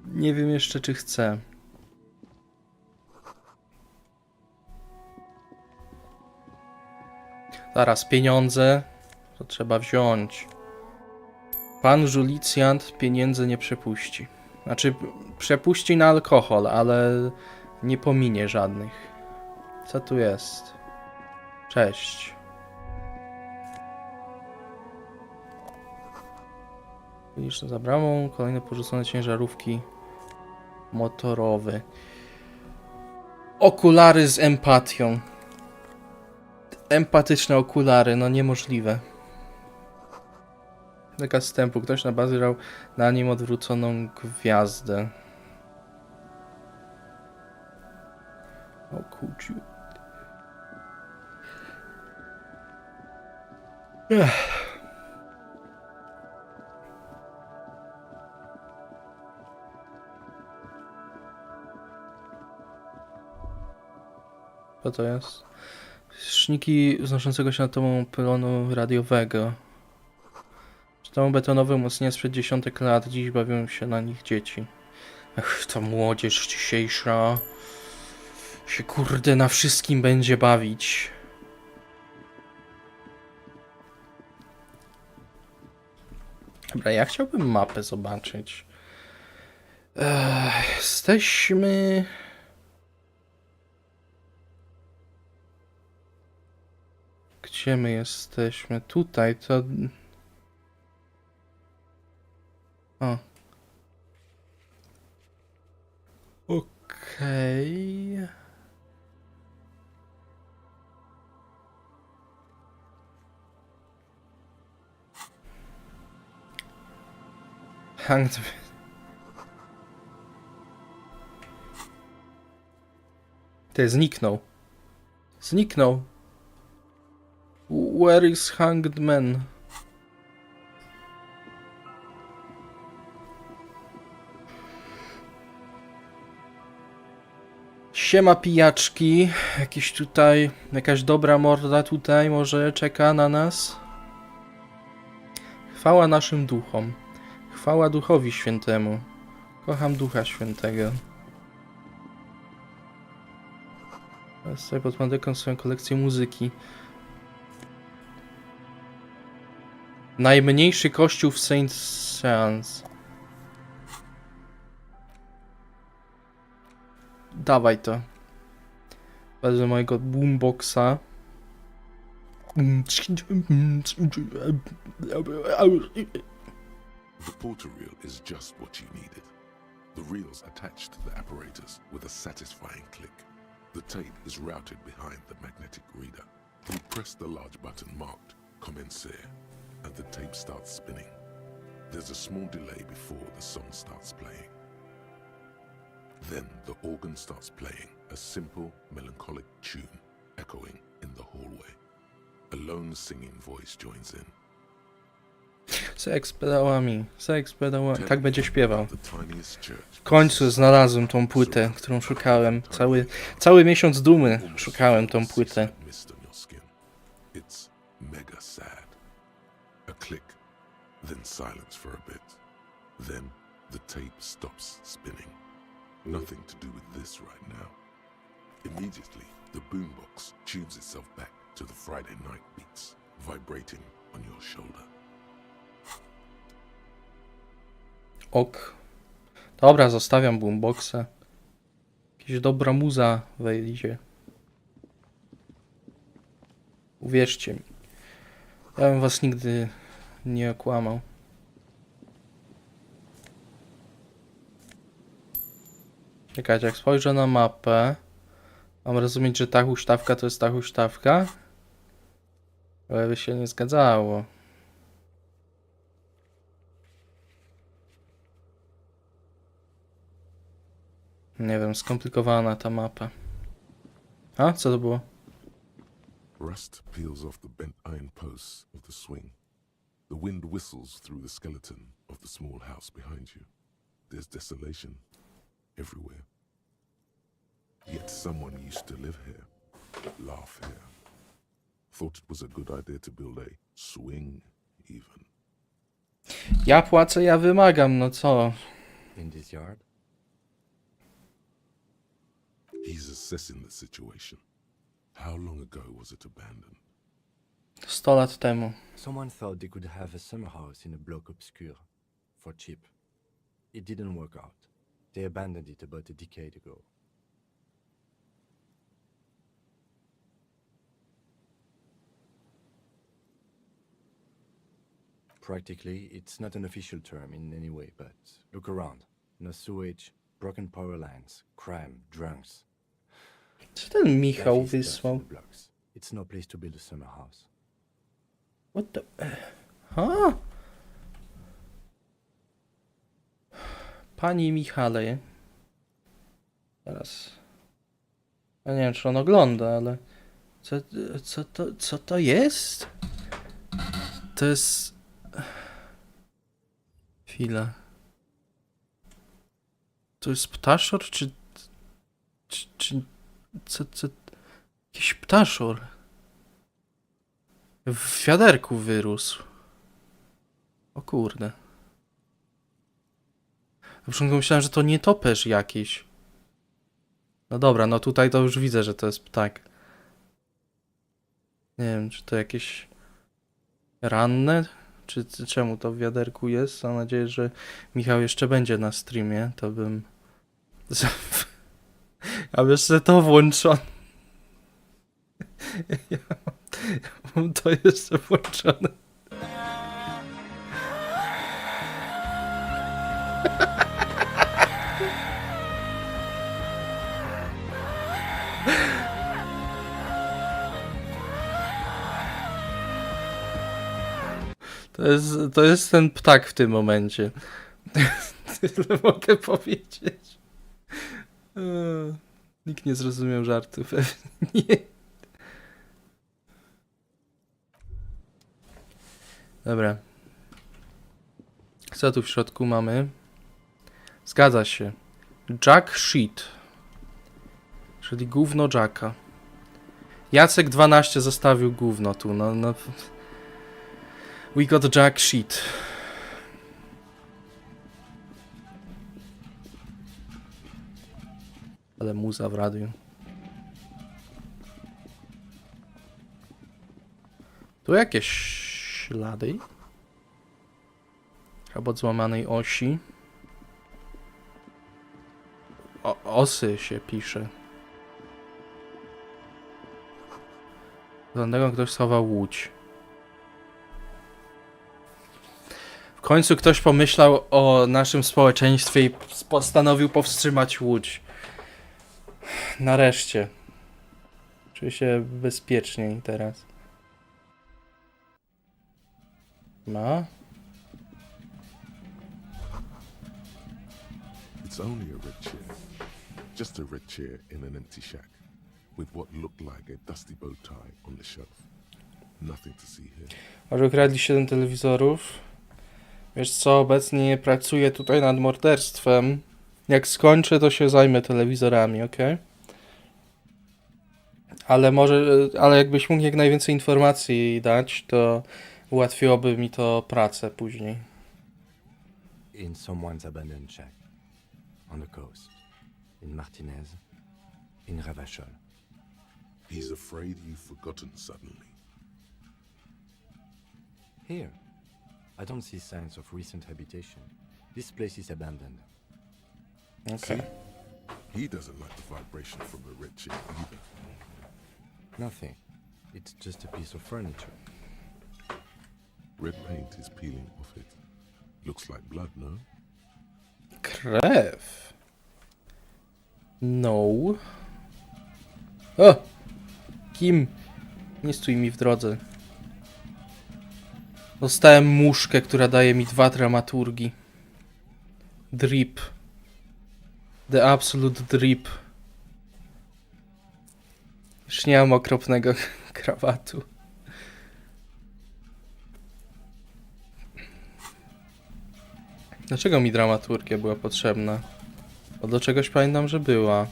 Nie wiem jeszcze, czy chcę. Zaraz, pieniądze to trzeba wziąć. Pan Żulicjant pieniędzy nie przepuści. Znaczy, przepuści na alkohol, ale nie pominie żadnych. Co tu jest? Cześć. Widzisz, za bramą kolejne porzucone ciężarówki motorowe. Okulary z empatią. Empatyczne okulary, no niemożliwe. Zakaz wstępu. Ktoś nabazywał na nim odwróconą gwiazdę. O kurczę. Co to jest? Szniki wznoszącego się nad tobą pylonu radiowego. Tą betonowe umocnienia sprzed dziesiątek lat. Dziś bawią się na nich dzieci. Ech, ta młodzież dzisiejsza się kurde na wszystkim będzie bawić. Dobra, ja chciałbym mapę zobaczyć. Jesteśmy... Gdzie my jesteśmy? Tutaj to... O. Okej. Hanged. Ty, zniknął. Zniknął. Where is Hanged Man? Siema pijaczki. Jakiś tutaj, jakaś dobra morda tutaj może czeka na nas. Chwała naszym duchom. Chwała Duchowi Świętemu. Kocham Ducha Świętego. Teraz sobie pod mandeką swoją kolekcję muzyki. Najmniejszy kościół w Saint Seans. Dawaj to. Wezmę mojego boomboxa. The portal reel is just what you needed. The reels attached to the apparatus with a satisfying click. The tape is routed behind the magnetic reader. You press the large button marked Commencer, and the tape starts spinning. There's a small delay before the song starts playing. Then the organ starts playing a simple, melancholic tune echoing in the hallway. A lone singing voice joins in. Seks pedałami, seks pedałami. Tak będzie śpiewał. W końcu znalazłem tą płytę, którą szukałem. Cały miesiąc dumy szukałem tą płytę. It's mega sad. A click, then silence for a bit. Then the tape stops spinning. Nothing to do with this right now. Immediately, the boombox tunes itself back to the Friday night beats, vibrating on your shoulder. Ok. Dobra, zostawiam boomboxa. Jakaś dobra muza wejdzie. Uwierzcie mi. Ja bym was nigdy nie okłamał. Czekajcie, jak spojrzę na mapę, mam rozumieć, że ta huśtawka to jest ta huśtawka? Ale by się nie zgadzało. Nie wiem, skomplikowana ta mapa. A, co to było? Rust peels off the bent iron posts of the swing. The wind whistles through the skeleton of the small house behind you. There's desolation everywhere. Yet someone used to live here, laugh here. Thought it was a good idea to build a swing, even. Ja płacę, ja wymagam, no co? In this yard? He's assessing the situation. How long ago was it abandoned? 100 lat temu. Someone thought they could have a summer house in a block obscure, for cheap. It didn't work out. They abandoned it about a decade ago. Practically, it's not an official term in any way, but look around. No sewage, broken power lines, crime, drunks. Co ten Michał Life is tough in wysłał? the blocks. It's no place to build a summer house. What the... Ha? Pani Michale. Teraz... Ja nie wiem, czy on ogląda, ale... Co to jest? To jest... Chwila. To jest ptaszor, czy... Co... Jakiś ptaszor. W wiaderku wyrósł. O kurde. Na początku myślałem, że to nietoperz jakiś. No dobra, no tutaj to już widzę, że to jest ptak. Nie wiem, czy to jakieś ranne? Czy czemu to w wiaderku jest? Mam nadzieję, że Michał jeszcze będzie na streamie. To bym... A jeszcze to włączone. Ja mam to jeszcze włączone. To jest ten ptak w tym momencie. Tyle mogę powiedzieć. Nikt nie zrozumiał żartu, pewnie. Dobra. Co tu w środku mamy? Zgadza się. Jack Sheet. Czyli gówno Jacka. Jacek 12 zostawił gówno tu. No. We got Jack Sheet. Ale muza w radiu. Tu jakieś ślady. Albo od złamanej osi. Osy się pisze. Dlatego ktoś schował łódź. W końcu ktoś pomyślał o naszym społeczeństwie i postanowił powstrzymać łódź. Nareszcie. Czuję się bezpieczniej teraz. Ma? It's only a red chair. Just a red chair in an empty shack, with what looked like a dusty bow tie on the shelf. Nothing to see here. Może ukradli 7 telewizorów. Wiesz co, obecnie pracuję tutaj nad morderstwem. Jak skończę, to się zajmę telewizorami, ok? Ale jakbyś mógł jak najwięcej informacji dać, to ułatwiłoby mi to pracę później. In someone's abandoned shack. On the coast. In Martinez. In Ravachol. He's afraid you've forgotten suddenly. Here. I don't see signs of recent habitation. This place is abandoned. Okay. See? He doesn't like the vibration from the red chair either. Nothing. It's just a piece of furniture. Red paint is peeling off it. Looks like blood, no? Krew. No. O! Kim? Nie stój mi w drodze. Dostałem muszkę, która daje mi 2 dramaturgi. Drip. The absolute drip. Już nie mam okropnego krawatu. Dlaczego mi dramaturgia była potrzebna? Bo do czegoś pamiętam, że była.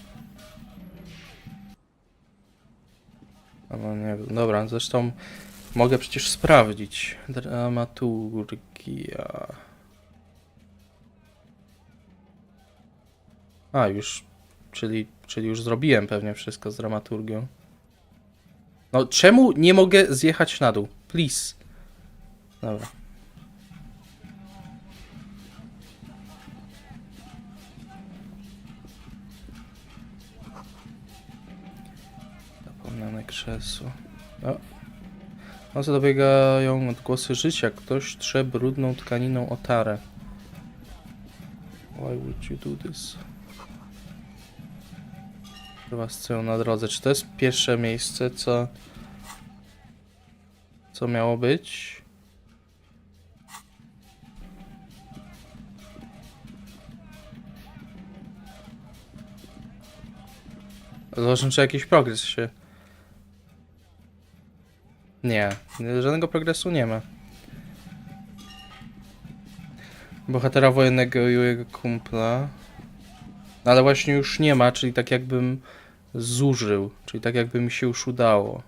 No nie wiem, dobra, zresztą mogę przecież sprawdzić. Dramaturgia. A, już, czyli już zrobiłem pewnie wszystko z dramaturgią. No, czemu nie mogę zjechać na dół? Please. Dobra. Zapomniane krzesło. O. Noce dobiegają odgłosy życia. Ktoś trze brudną tkaniną o tarę. Why would you do this? Was stoją na drodze. Czy to jest pierwsze miejsce, co miało być? Zobaczmy, czy jakiś progres się... Nie, żadnego progresu nie ma. Bohatera wojennego i jego kumpla. Ale właśnie już nie ma, czyli tak jakbym zużył, czyli tak jakby mi się już udało.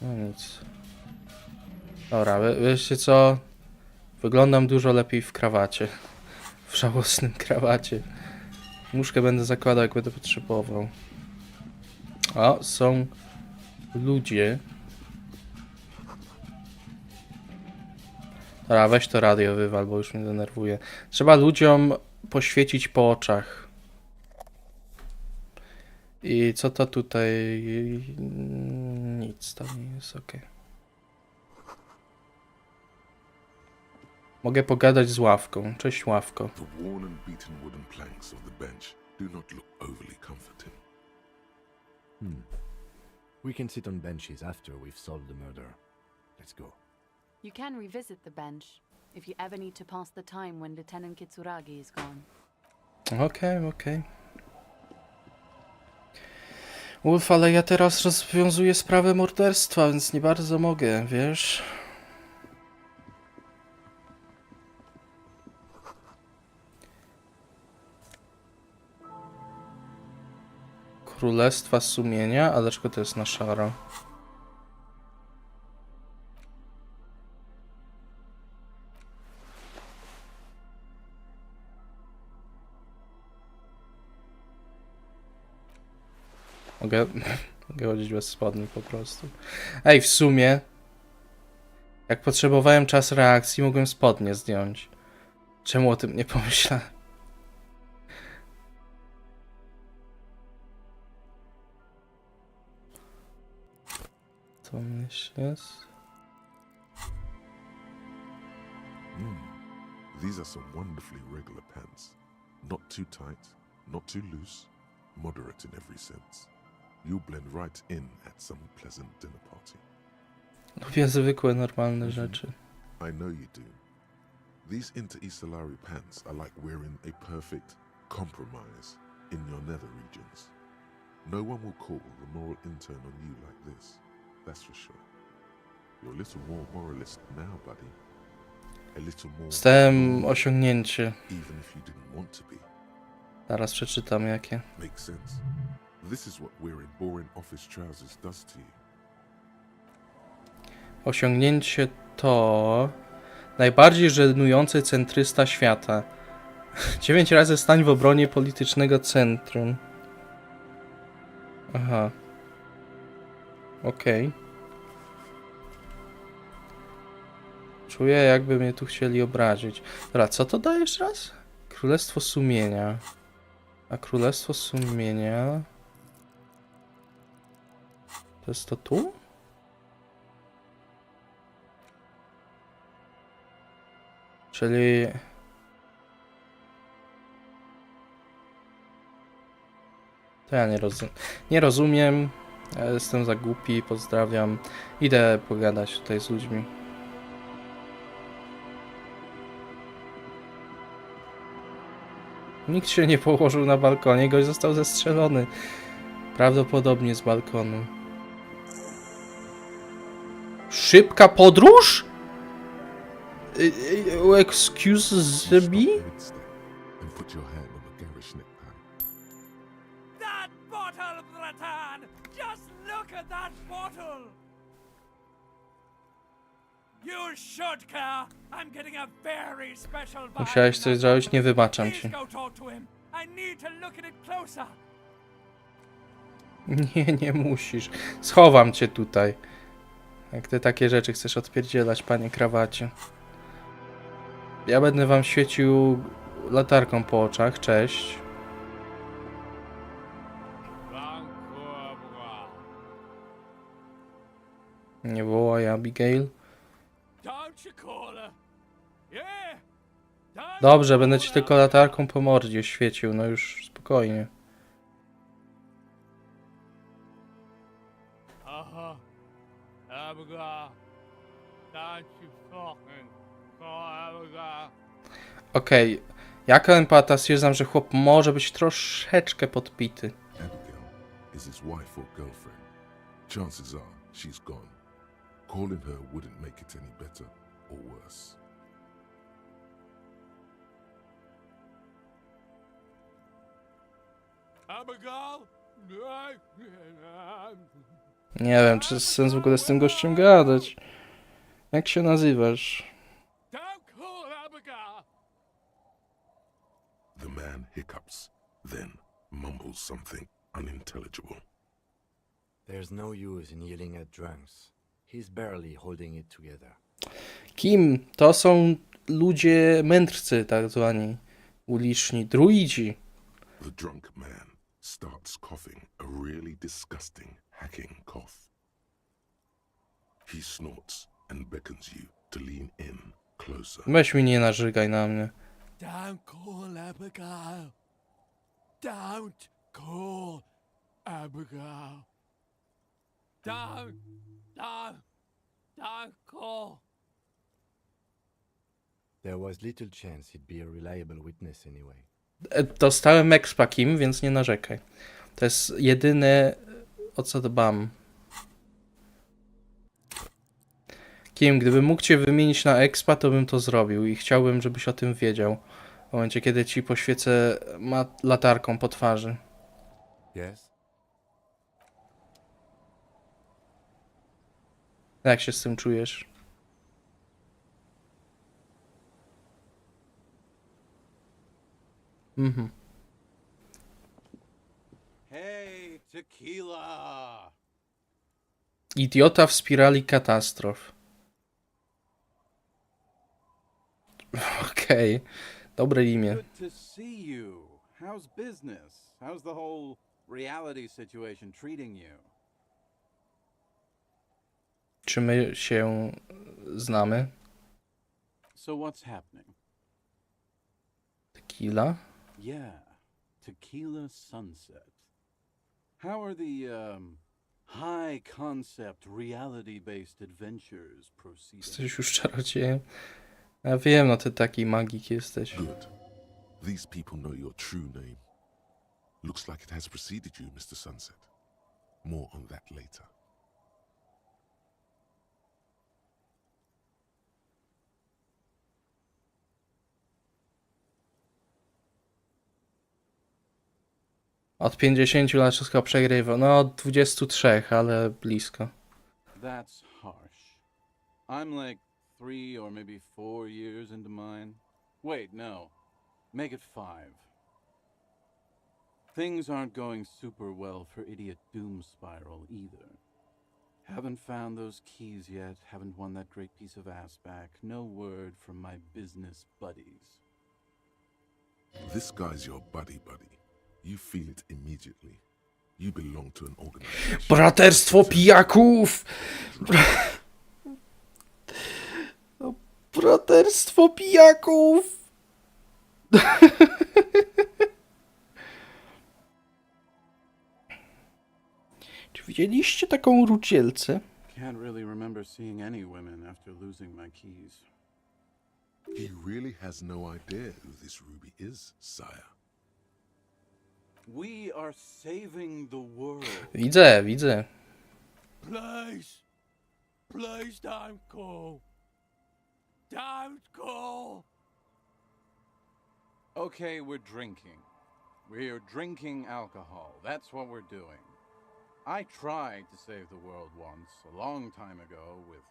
No nic. Dobra, wiecie co? Wyglądam dużo lepiej w krawacie. W żałosnym krawacie. Muszkę będę zakładał, jak będę potrzebował. O, są ludzie. Dobra, weź to radio wywal, bo już mnie denerwuje. Trzeba ludziom poświecić po oczach. I co to tutaj? Nic tam nie jest, ok. Mogę pogadać z ławką. Cześć, ławko. The worn and beaten wooden planks of the bench do not look overly comforting. We can sit on benches after we've solved the murder. Let's go. You can revisit the bench if you ever need to pass the time when Lieutenant Kitsuragi is gone. Okej. Wolf, ale ja teraz rozwiązuję sprawę morderstwa, więc nie bardzo mogę, wiesz? Królestwa sumienia? A dlaczego to jest na szaro? Mogę chodzić bez spodni po prostu. Ej, w sumie, jak potrzebowałem czas reakcji, mogłem spodnie zdjąć. Czemu o tym nie pomyślałem? Co myślisz? These are some wonderfully regular pants. Not too tight, not too loose, moderate in every sense. You'll blend right in at some pleasant dinner party. Lubię zwykłe, normalne rzeczy. I know you do. These inter-Isolari pants are like wearing a perfect compromise in your nether regions. No one will call the moral intern on you like this. That's for sure. You're a little more moralist now, buddy. A little more... Dostałem osiągnięcie. Even if you didn't want to be. Zaraz przeczytam jakie. Makes sense. This is what wearing boring office trousers does to you. Osiągnięcie to... Najbardziej żenujący centrysta świata. 9 razy stań w obronie politycznego centrum. Aha. Okej. Czuję, jakby mnie tu chcieli obrazić. Dobra, co to dajesz raz? Królestwo sumienia. A Królestwo sumienia... To jest to tu? Czyli... To ja nie rozumiem. Ja jestem za głupi, pozdrawiam. Idę pogadać tutaj z ludźmi. Nikt się nie położył na balkonie, gość został zestrzelony. Prawdopodobnie z balkonu. Szybka podróż? Excuse me? And put your hand on the garish necktie. That bottle, Bratan! Just look at that bottle! You should care. I'm getting a very special vibe. Musiałeś coś zrobić, nie wybaczam ci. Please go talk to him. I need to look at it closer. Nie, nie musisz. Schowam cię tutaj. Jak ty takie rzeczy chcesz odpierdzielać, panie krawacie. Ja będę wam świecił latarką po oczach. Cześć. Nie wołaj Abigail. Dobrze, będę ci tylko latarką po mordzie świecił, no już spokojnie. Okej, jako empata stwierdzam, że chłop może być troszeczkę podpity. Abigail is his wife or girlfriend. Chances are she's gone. Calling her wouldn't make it any better or worse. Nie wiem, czy jest sens w ogóle z tym gościem gadać. Jak się nazywasz? The man hiccups, then mumbles something unintelligible. There's no use in yelling at drunks. He's barely holding it together. Kim? To są ludzie mędrcy, tak zwani. Uliczni druidzi. The drunk man starts coughing a really disgusting, hacking cough. He snorts and beckons you to lean in closer. Weź mi nie narzygaj na mnie. Don't call Abigail. Don't call Abigail. Don't call. There was little chance he'd be a reliable witness anyway. Dostałem expa, Kim, więc nie narzekaj. To jest jedyne, o co dbam. Kim, gdybym mógł cię wymienić na expa, to bym to zrobił i chciałbym, żebyś o tym wiedział. W momencie, kiedy ci poświecę latarką po twarzy. Yes? Jak się z tym czujesz? Mhm. Hey, tequila! Idiota w spirali katastrof. Okej. Dobre imię. Good to see you. How's business? How's the whole reality situation treating you? Czy my się znamy? So what's happening? Tequila? Yeah, Tequila Sunset. How are the high concept reality-based adventures proceeding? Jesteś już czarodziejem? Ja wiem, no ty taki magik jesteś. Good. These people know your true name. Looks like it has preceded you, Mr. Sunset. More on that later. Od 50 lat wszystko przegrywa. No, od 23, ale blisko. That's harsh. I'm like 3 or maybe 4 years into mine. Wait, no. Make it 5. Things aren't going super well for Idiot Doom Spiral either. Haven't found those keys yet, haven't won that great piece of ass back. No word from my business buddies. This guy's your buddy. You feel it immediately. You belong to an organization. Braterstwo pijaków! Braterstwo pijaków! Czy widzieliście taką rucielcę? Can't really remember seeing any women after losing my keys. He really has no idea who this Ruby is, sire. We are saving the world. Widzę. Please don't go. Don't go. Okay, we're drinking. We're drinking alcohol. That's what we're doing. I tried to save the world once, a long time ago, with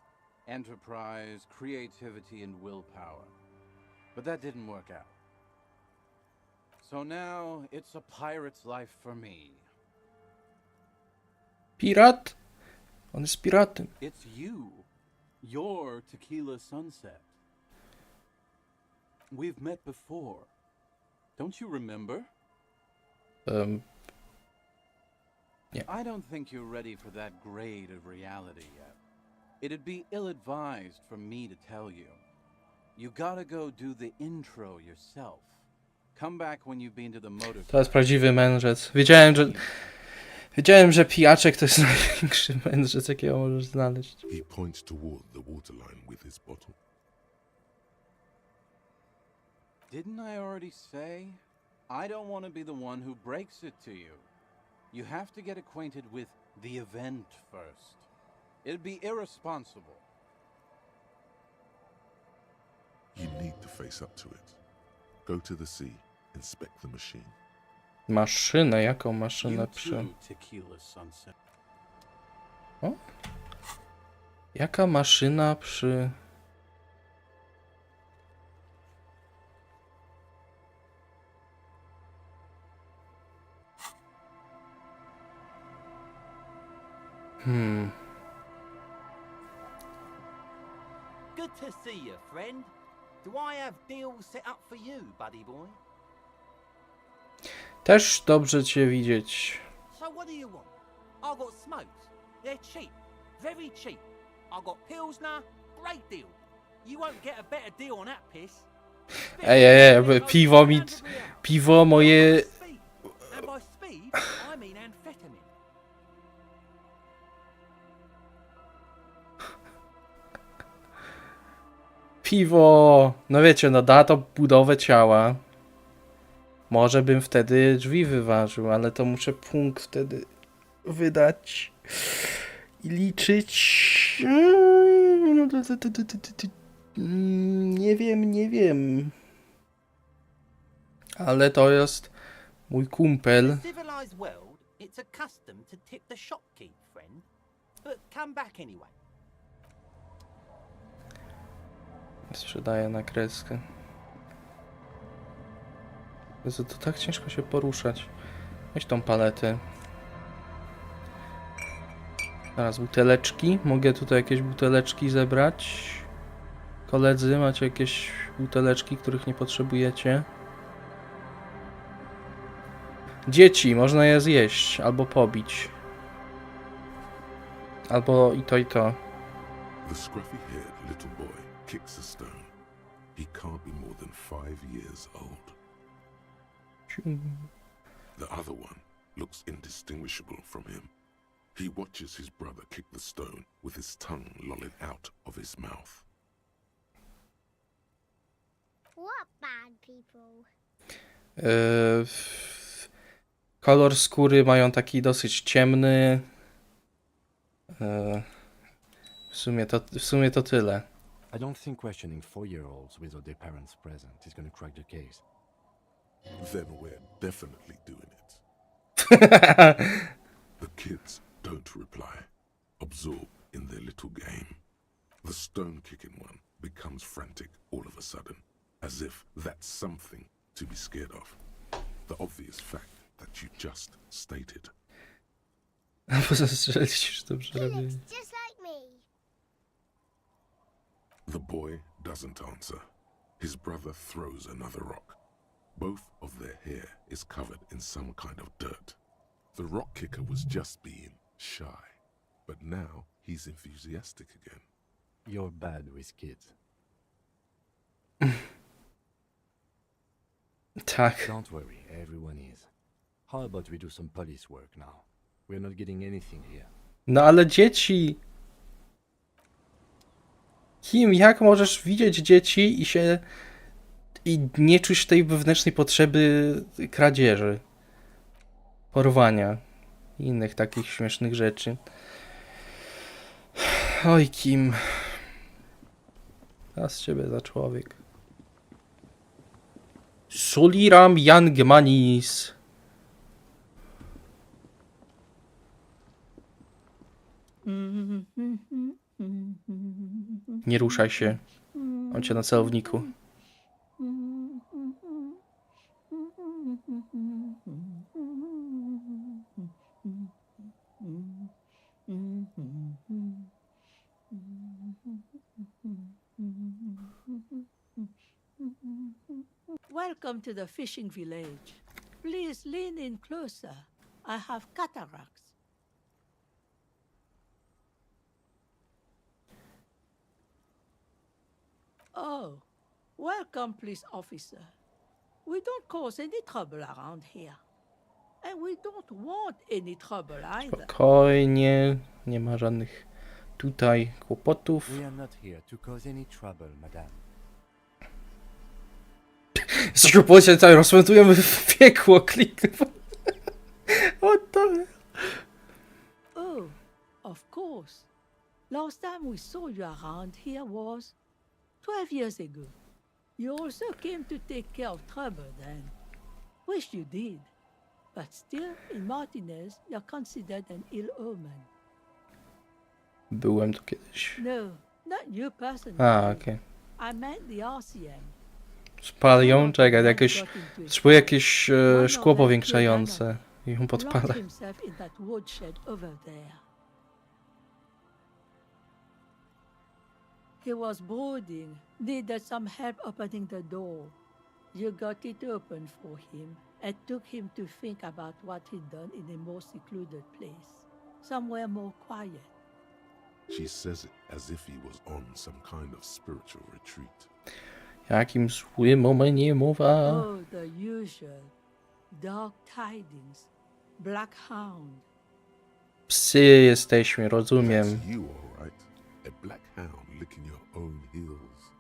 enterprise, creativity, and willpower. But that didn't work out. So now it's a pirate's life for me. Pirat? On jest piratem. It's you. Your Tequila Sunset. We've met before. Don't you remember? Yeah. I don't think you're ready for that grade of reality yet. It'd be ill-advised for me to tell you. You gotta go do the intro yourself. Come back when you've been to the motor. To jest prawdziwy mędrzec. Wiedziałem, że pijaczek to jest największy mędrzec, jakiego możesz znaleźć. He points toward the waterline with his bottle. Didn't I already say? I don't want to be the one who breaks it to you. You have to get acquainted with the event first. It'd be irresponsible. You need to face up to it. Go to the sea, inspect the machine. Maszynę? Jaką maszynę You przy... too, Tequila Sunset. O? Jaka maszyna przy... Good to see you, friend. Do I have deals set up for you, buddy boy? Też dobrze cię widzieć. So what do you want? I got smokes. They're cheap. Very cheap. I got Pilsner. Great deal. You won't get a better deal on that piss. Piwo mi... Piwo moje... And by speed, I mean amphetamine. Piwo... No wiecie, no da to budowę ciała. Może bym wtedy drzwi wyważył, ale to muszę punkt wtedy wydać i liczyć. Nie wiem. Ale to jest mój kumpel. In a civilized world, it's a custom to tip the shopkeep, friend. But come back anyway. Sprzedaję na kreskę. Jezu, to tak ciężko się poruszać. Weź tą paletę. Teraz buteleczki. Mogę tutaj jakieś buteleczki zebrać. Koledzy, macie jakieś buteleczki, których nie potrzebujecie? Dzieci, można je zjeść albo pobić. Albo i to, i to. The scruffy-haired little boy kicks a stone. He can't be more than 5 years old. The other one looks indistinguishable from him. He watches his brother kick the stone with his tongue lolling out of his mouth. What bad people? Kolor skóry mają taki dosyć ciemny. W sumie to tyle. I don't think questioning 4-year-olds without their parents present is going to crack the case. Then we're definitely doing it. The kids don't reply, absorbed in their little game. The stone-kicking one becomes frantic all of a sudden, as if that's something to be scared of. The obvious fact that you just stated. Just like me. The boy doesn't answer. His brother throws another rock. Both of their hair is covered in some kind of dirt. The rock kicker was just being shy, but now he's enthusiastic again. You're bad with kids. Tak. Don't worry, everyone is. How about we do some police work now? We're not getting anything here. No ale dzieci... Kim, jak możesz widzieć dzieci i nie czuć tej wewnętrznej potrzeby kradzieży, porwania i innych takich śmiesznych rzeczy? Oj, Kim. A z ciebie za człowiek. Soliram Young Manis. Nie ruszaj się. On cię na celowniku. Welcome to the fishing village. Please lean in closer. I have cataracts. Oh, welcome, police officer. We don't cause any trouble around here. And we don't want any trouble either. Spokojnie. Nie ma żadnych tutaj kłopotów. We are not here to cause any trouble, madame. Jesteśmy policjantami, rozpętujemy w piekło, kliknę. What the hell? Oh, of course. Last time we saw you around here was 12 years ago. You also came to take care of trouble then. Wish you did. But still, in Martinez, you're considered an ill omen. Byłem tu kiedyś. No, not you personally. A, okej. I meant the RCM. Spal ją, czekaj, potrzebuję jakieś szkło powiększające. I ją podpalę. Locked himself in that woodshed over there. He was brooding, needed some help opening the door. You got it open for him and took him to think about what he'd done in a more secluded place, somewhere more quiet. She says it as if he was on some kind of spiritual retreat. Jakim złym omenie mowa? Oh, the usual. Dark tidings. Black hound. Psy jesteśmy, rozumiem. That's you, all right. A black hound licking your own heels.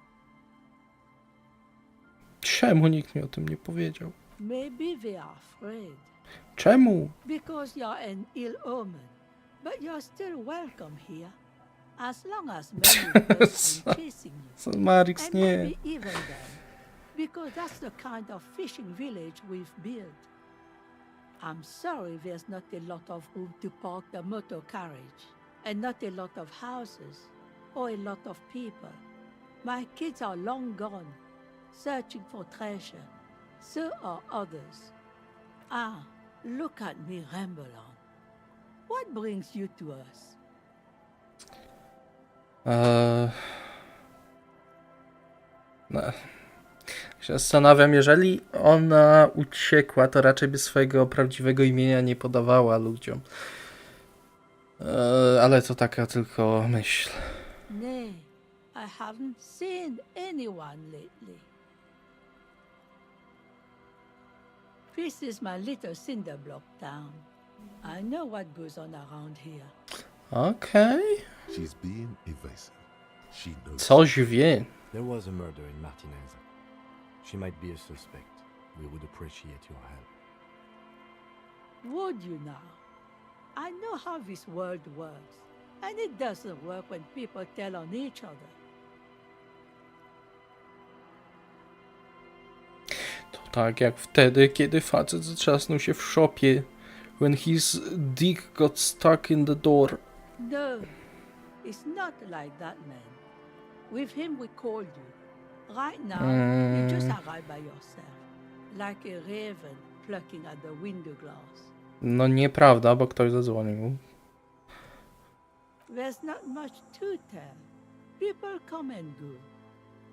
Czemu nikt mi o tym nie powiedział? Maybe they are afraid. Czemu? Because you're an ill omen. But you're still welcome here. As long as many birds aren't chasing you. Marix, And nie. maybe even then. Because that's the kind of fishing village we've built. I'm sorry there's not a lot of room to park the motor carriage. And not a lot of houses. Or a lot of people. My kids are long gone. Searching for treasure. So are others. Ah, look at me ramble on. What brings you to us? No. Się zastanawiam, jeżeli ona uciekła, to raczej by swojego prawdziwego imienia nie podawała ludziom. Ale to taka tylko myśl. Nay, I haven't seen anyone lately. This is my little cinder block town. I know what goes on around here. Okej. She's being evasive. She knows. Coś wie. There was a murder in Martinez. She might be a suspect. We would appreciate your help. Would you now? I know how this world works. And it doesn't work when people tell on each other. To tak jak wtedy, kiedy facet zatrzasnął się w szopie. When his dick got stuck in the door. No, it's not like that, man. With him we called you. Right now, you just arrived by yourself. Like a raven plucking at the window glass. No nieprawda, bo ktoś zadzwonił. There's not much to tell. People come and go.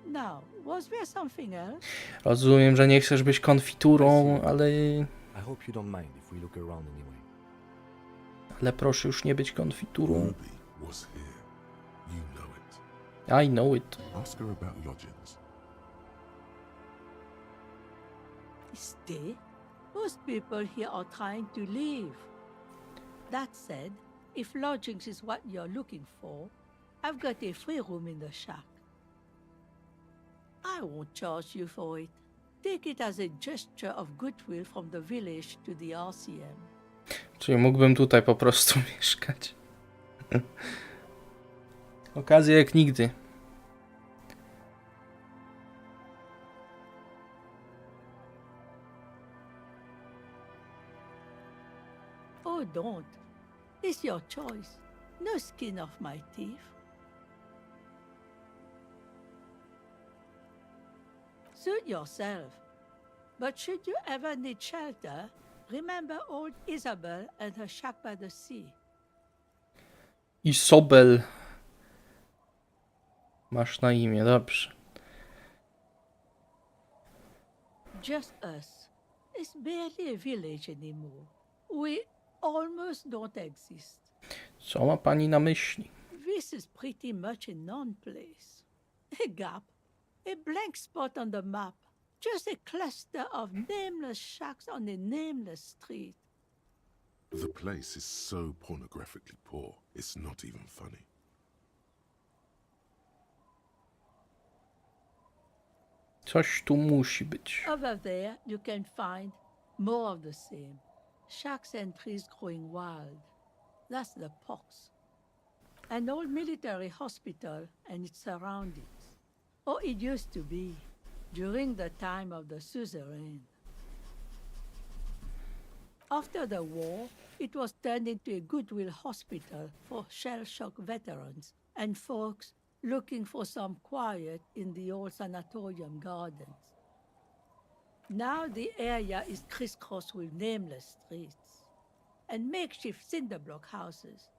Now, was there something else? Rozumiem, że nie chcesz być konfiturą, ale... I hope you don't mind if we look around anyway. Ale proszę już nie być konfiturą. Ruby was here. You know it. I know it. Ask her about lodgings. Stay? Most people here are trying to leave. That said, if lodgings is what you're looking for, I've got a free room in the shack. I won't charge you for it. Take it as a gesture of goodwill from the village to the RCM. Czyli mógłbym tutaj po prostu mieszkać. Okazja jak nigdy. Oh, don't. It's your choice. No skin off my teeth. Suit yourself. But should you ever need shelter, remember old Isabel and her shack by the sea. Isobel. Masz na imię, dobrze. Just us. It's barely a village anymore. We almost don't exist. Co ma pani na myśli? This is pretty much a non-place. A gap. A blank spot on the map. Just a cluster of nameless shacks on a nameless street. The place is so pornographically poor, it's not even funny. Coś tu musi być. Over there, you can find more of the same. Shacks and trees growing wild. That's the pox. An old military hospital and its surroundings. Or it used to be, during the time of the suzerain. After the war, it was turned into a goodwill hospital for shell-shock veterans and folks looking for some quiet in the old sanatorium gardens. Now the area is crisscrossed with nameless streets and makeshift cinder block houses,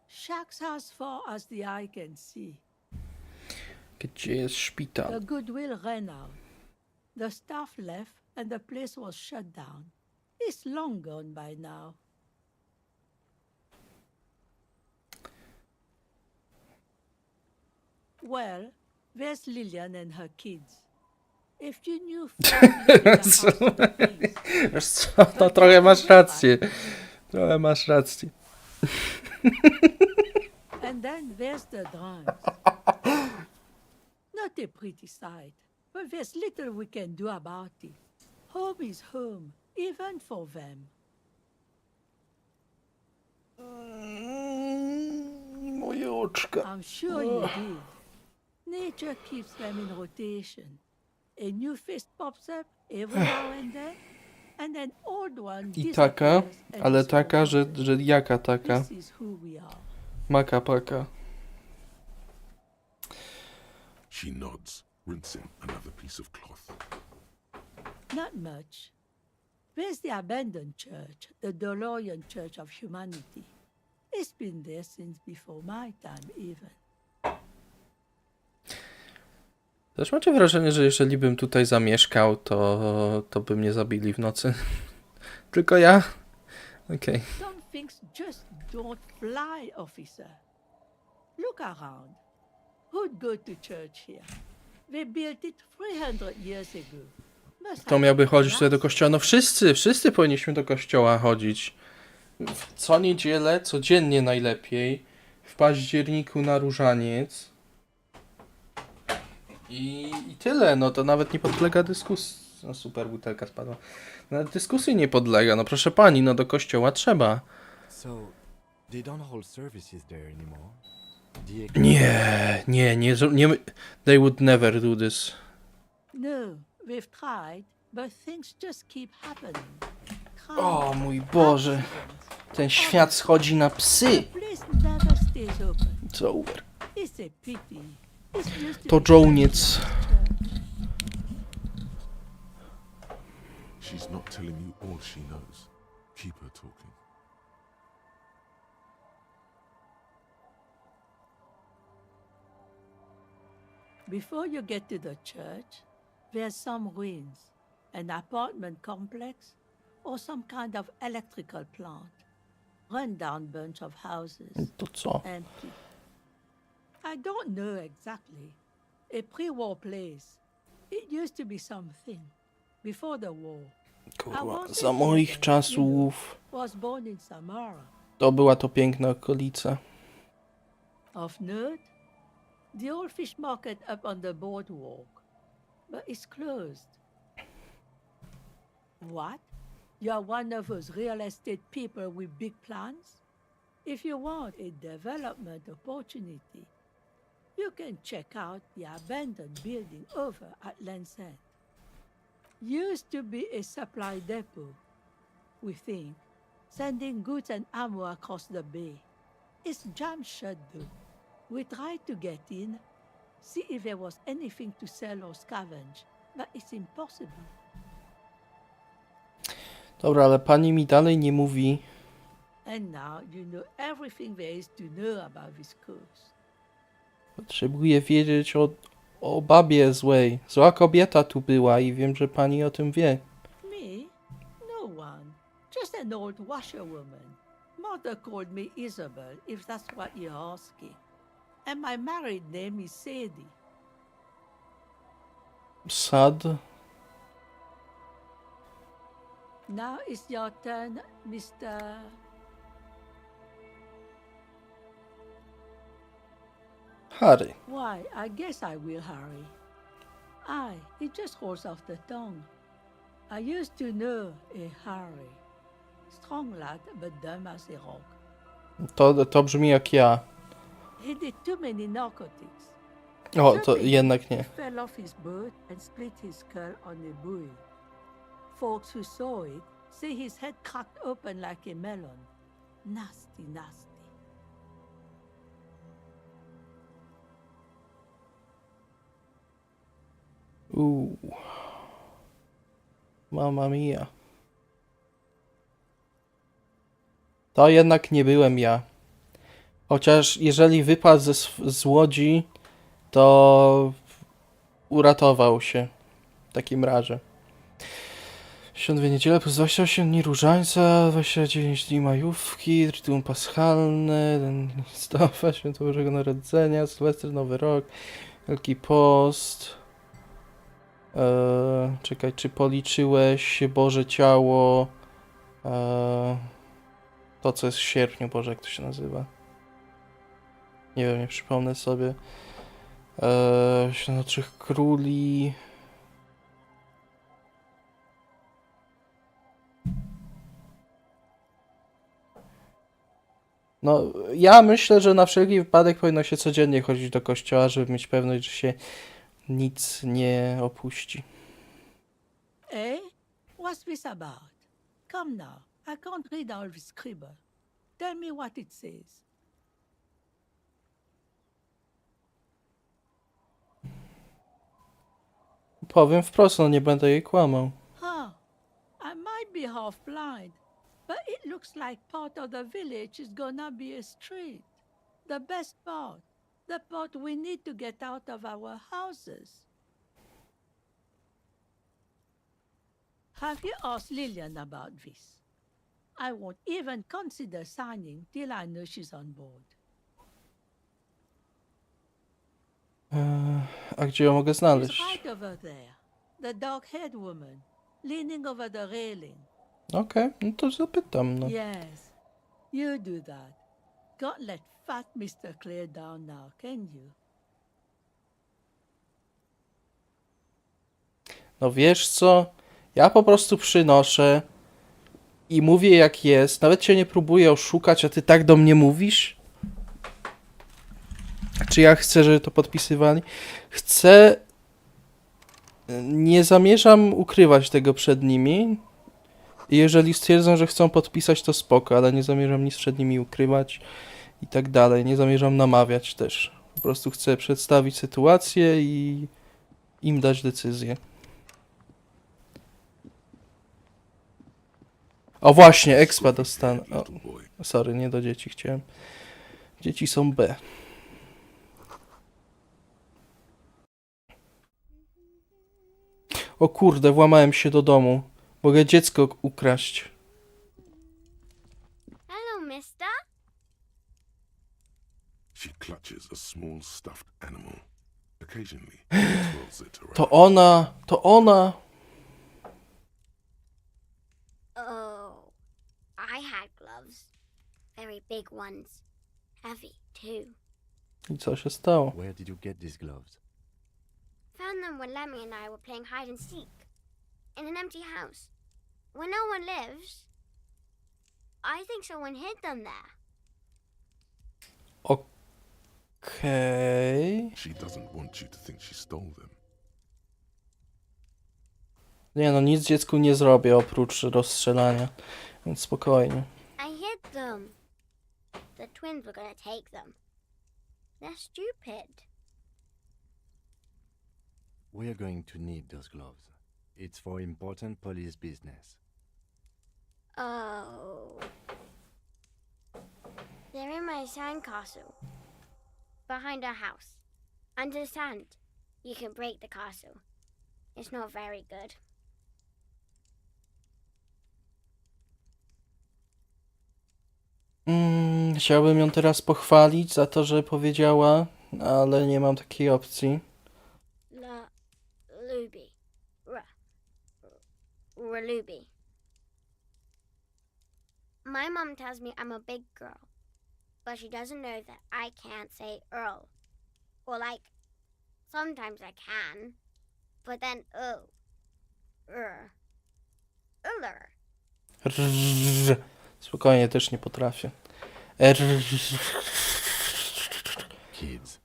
shacks as far as the eye can see. Gdzie jest szpital? The goodwill ran out. The staff left and the place was shut down. It's long gone by now. Well, there's Lillian and her kids. If you knew Wiesz co, no trochę masz rację. Trochę masz rację. And then there's the drums. Not a pretty sight, but there's little we can do about it. Home is home, even for them. Moje oczka. I'm sure you did. Nature keeps them in rotation. A new face pops up every now and then an old one I taka, disappears and ale is taka, że forgotten. jaka taka? This is who we are. Maka paka. She nods, rinsing another piece of cloth. Not much. There's the abandoned church, the DeLorean Church of Humanity. It's been there since before my time even. Też macie wrażenie, że jeżeli bym tutaj zamieszkał, to by mnie zabili w nocy? Tylko ja? Okej. Some things just don't fly, officer. Look around. Who'd go to church here? They built it 300 years ago. Must Kto have miałby been chodzić tutaj do lots. kościoła? No wszyscy powinniśmy do kościoła chodzić. Co niedzielę, codziennie najlepiej. W październiku na różaniec. I tyle, no to nawet nie podlega dyskusji. No super, butelka spadła. Nawet dyskusji nie podlega, no proszę pani, no do kościoła trzeba. So, they don't hold services there anymore? Nie, they would never do this. No, we've tried, but things just keep happening. O mój Boże, ten świat schodzi na psy. The place never stays open. It's over. It's a pity. It's used to To be żołniec. church. She's not telling you all she knows. Keep her talking. Before you get to the church, there's some ruins, an apartment complex, or some kind of electrical plant. Run-down bunch of houses. To co? Empty. I don't know exactly. A pre-war place. It used to be something. Before the war. I Kurwa, wanted za moich to, czasów was born in Samara. to była to piękna okolica. Of note, the old fish market up on the boardwalk. But it's closed. What? You're one of those real estate people with big plans? If you want a development opportunity, you can check out the abandoned building over at Land's End. Used to be a supply depot, we think, sending goods and ammo across the bay. It's jam shut though. We tried to get in, see if there was anything to sell or scavenge, but it's impossible. Dobra, ale pani mi dalej nie mówi. And now you know everything there is to know about this coast. Potrzebuję wiedzieć o babie złej. Zła kobieta tu była i wiem, że pani o tym wie. Me? No one. Just an old washerwoman. Mother called me Isabel, if that's what you're asking. And my married name is Sadie. Sad? Now it's your turn, Mr. Harry. Why, I guess I will, Harry. Aye, it just rolls off the tongue. I used to know a Harry. Strong lad, but dumb as a rock. To brzmi jak ja. He did too many narcotics. O, to jednak nie. He fell off his boat and split his skull on a buoy. Folks who saw it say his head cracked open like a melon. Nasty, nasty. Mamma mia. To jednak nie byłem ja. Chociaż jeżeli wypadł z łodzi, to uratował się w takim razie. 52 niedziele plus 28 dni różańca, 29 dni majówki, Triduum Paschalne, listowa, Święto Bożego Narodzenia, Sylwester, Nowy Rok, Wielki Post. Czekaj, czy policzyłeś Boże Ciało? To, co jest w sierpniu, Boże, jak to się nazywa? Nie wiem, nie przypomnę sobie. Święto Trzech Króli. No, ja myślę, że na wszelki wypadek powinno się codziennie chodzić do kościoła, żeby mieć pewność, że się nic nie opuści. Eh? What's this about? Come now, I can't read all this scribble. Tell me what it says. Powiem wprost, no nie będę jej kłamał. Huh. I might be half blind, but it looks like part of the village is gonna be a street. The best part. The part we need to get out of our houses. Have you asked Lillian about this? I won't even consider signing till I know she's on board. A gdzie ją mogę She's znaleźć? right over there. The dark-haired woman, leaning over the railing. Okej, no to zapytam, no. Yes, you do that. Can't let fat Mr. Clare down now, can you? No wiesz co? Ja po prostu przynoszę i mówię jak jest. Nawet cię nie próbuję oszukać, a ty tak do mnie mówisz? Czy ja chcę, żeby to podpisywali? Chcę... Nie zamierzam ukrywać tego przed nimi. I jeżeli stwierdzą, że chcą podpisać, to spoko, ale nie zamierzam nic przed nimi ukrywać i tak dalej. Nie zamierzam namawiać też. Po prostu chcę przedstawić sytuację i im dać decyzję. O właśnie, expa dostanę. O, sorry, nie do dzieci chciałem. Dzieci są B. O kurde, włamałem się do domu. Mogę dziecko ukraść. Hello, mister. She clutches a small stuffed animal. Occasionally, she twirls it around. To ona, to ona. Oh, I had gloves. Very big ones. Heavy, too. I co się stało? Where did you get these gloves? Found them when Lemmy and I were playing hide and seek. In an empty house. Where no one lives. I think someone hid them there. Okej. She doesn't want you to think she stole them. Nie no, nic dziecku nie zrobię oprócz rozstrzelania. Więc spokojnie. I hid them. the twins were gonna take them. They're stupid. We are going to need those gloves. It's for important police business. Oh. They're in my sandcastle. Behind our house. Under the sand. You can break the castle. It's not very good. Chciałbym ją teraz pochwalić za to, że powiedziała, ale nie mam takiej opcji. Luby. Luby. My mom tells me I'm a big girl, but she doesn't know that I can't say Earl. Or like, sometimes I can, but then Uller. Spokojnie, też nie potrafię. Kids.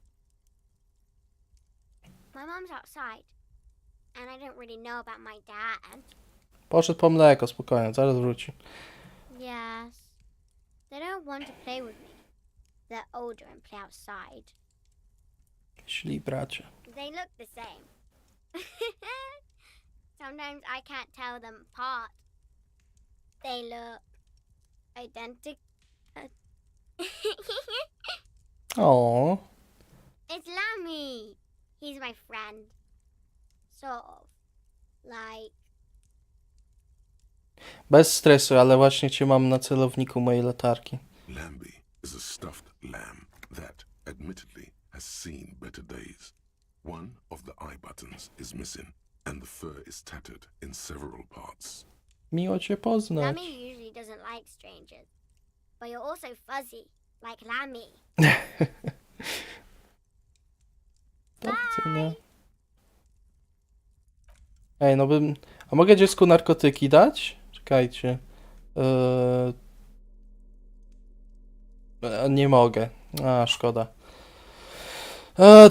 My mom's outside, and I don't really know about my dad. Poszedł po mleko, spokojnie, zaraz wróci. Yes. They don't want to play with me. They're older and play outside. Śli bracie. They look the same. Sometimes I can't tell them apart. They look identical. O. It's Lammy. He's my friend. Sort of. Like. Bez stresu, ale właśnie cię mam na celowniku mojej latarki. Lambie is a stuffed lamb that, admittedly, has seen better days. One of the eye buttons is missing, and the fur is tattered in several parts. Miło cię poznać. Lammy usually doesn't like strangers, but you're also fuzzy, like Lammy. Do widzenia. Ej, no bym... A mogę dziecku narkotyki dać? Czekajcie. Nie mogę. A, szkoda.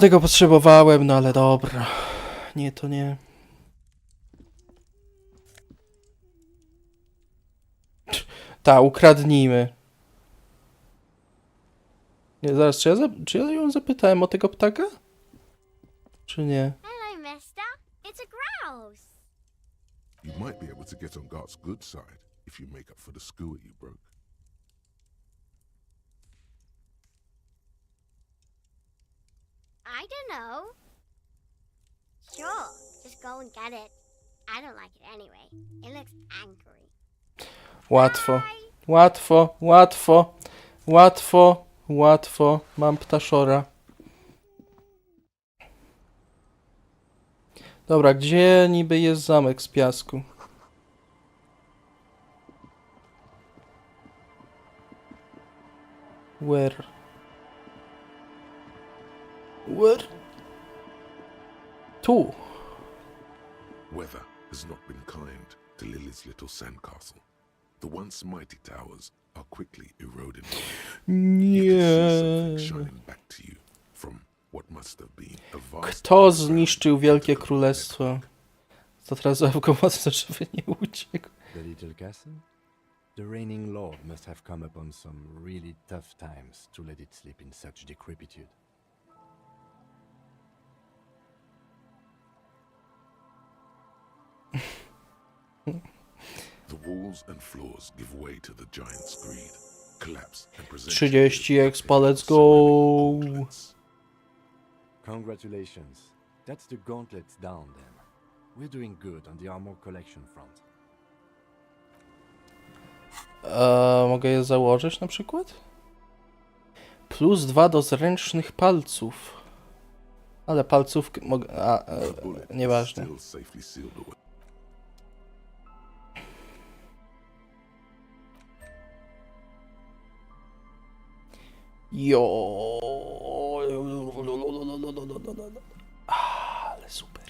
Tego potrzebowałem, no ale dobra. Nie, to nie. Ta, ukradnijmy. Nie, zaraz, czy ja ją zapytałem o tego ptaka? Czy nie? Hello, mister. It's a grouse. You might be able to get on Gart's good side if you make up for the skewer you broke. I don't know. Sure, just go and get it. I don't like it anyway. It looks angry. Łatwo. Łatwo, łatwo, łatwo, łatwo. Mam ptaszora. Dobra, gdzie niby jest zamek z piasku? Where? Where? Tu. Weather has not been kind to Lily's little sandcastle. The once mighty towers are quickly eroding away. You can see something shining back to you from what must have been a vast... Kto zniszczył Wielkie Królestwo? To teraz go mocno, żeby nie uciekł. The little castle? The reigning lord must have come upon some really tough times to let it sleep in such decrepitude. The walls and floors give way to the giant's greed, collapse and present 30 expa, let's go! Congratulations. That's the gauntlets down then. We're doing good on the armor collection front. Mogę je założyć na przykład? +2 do zręcznych palców. Ale palców mogę... nieważne. Ale super.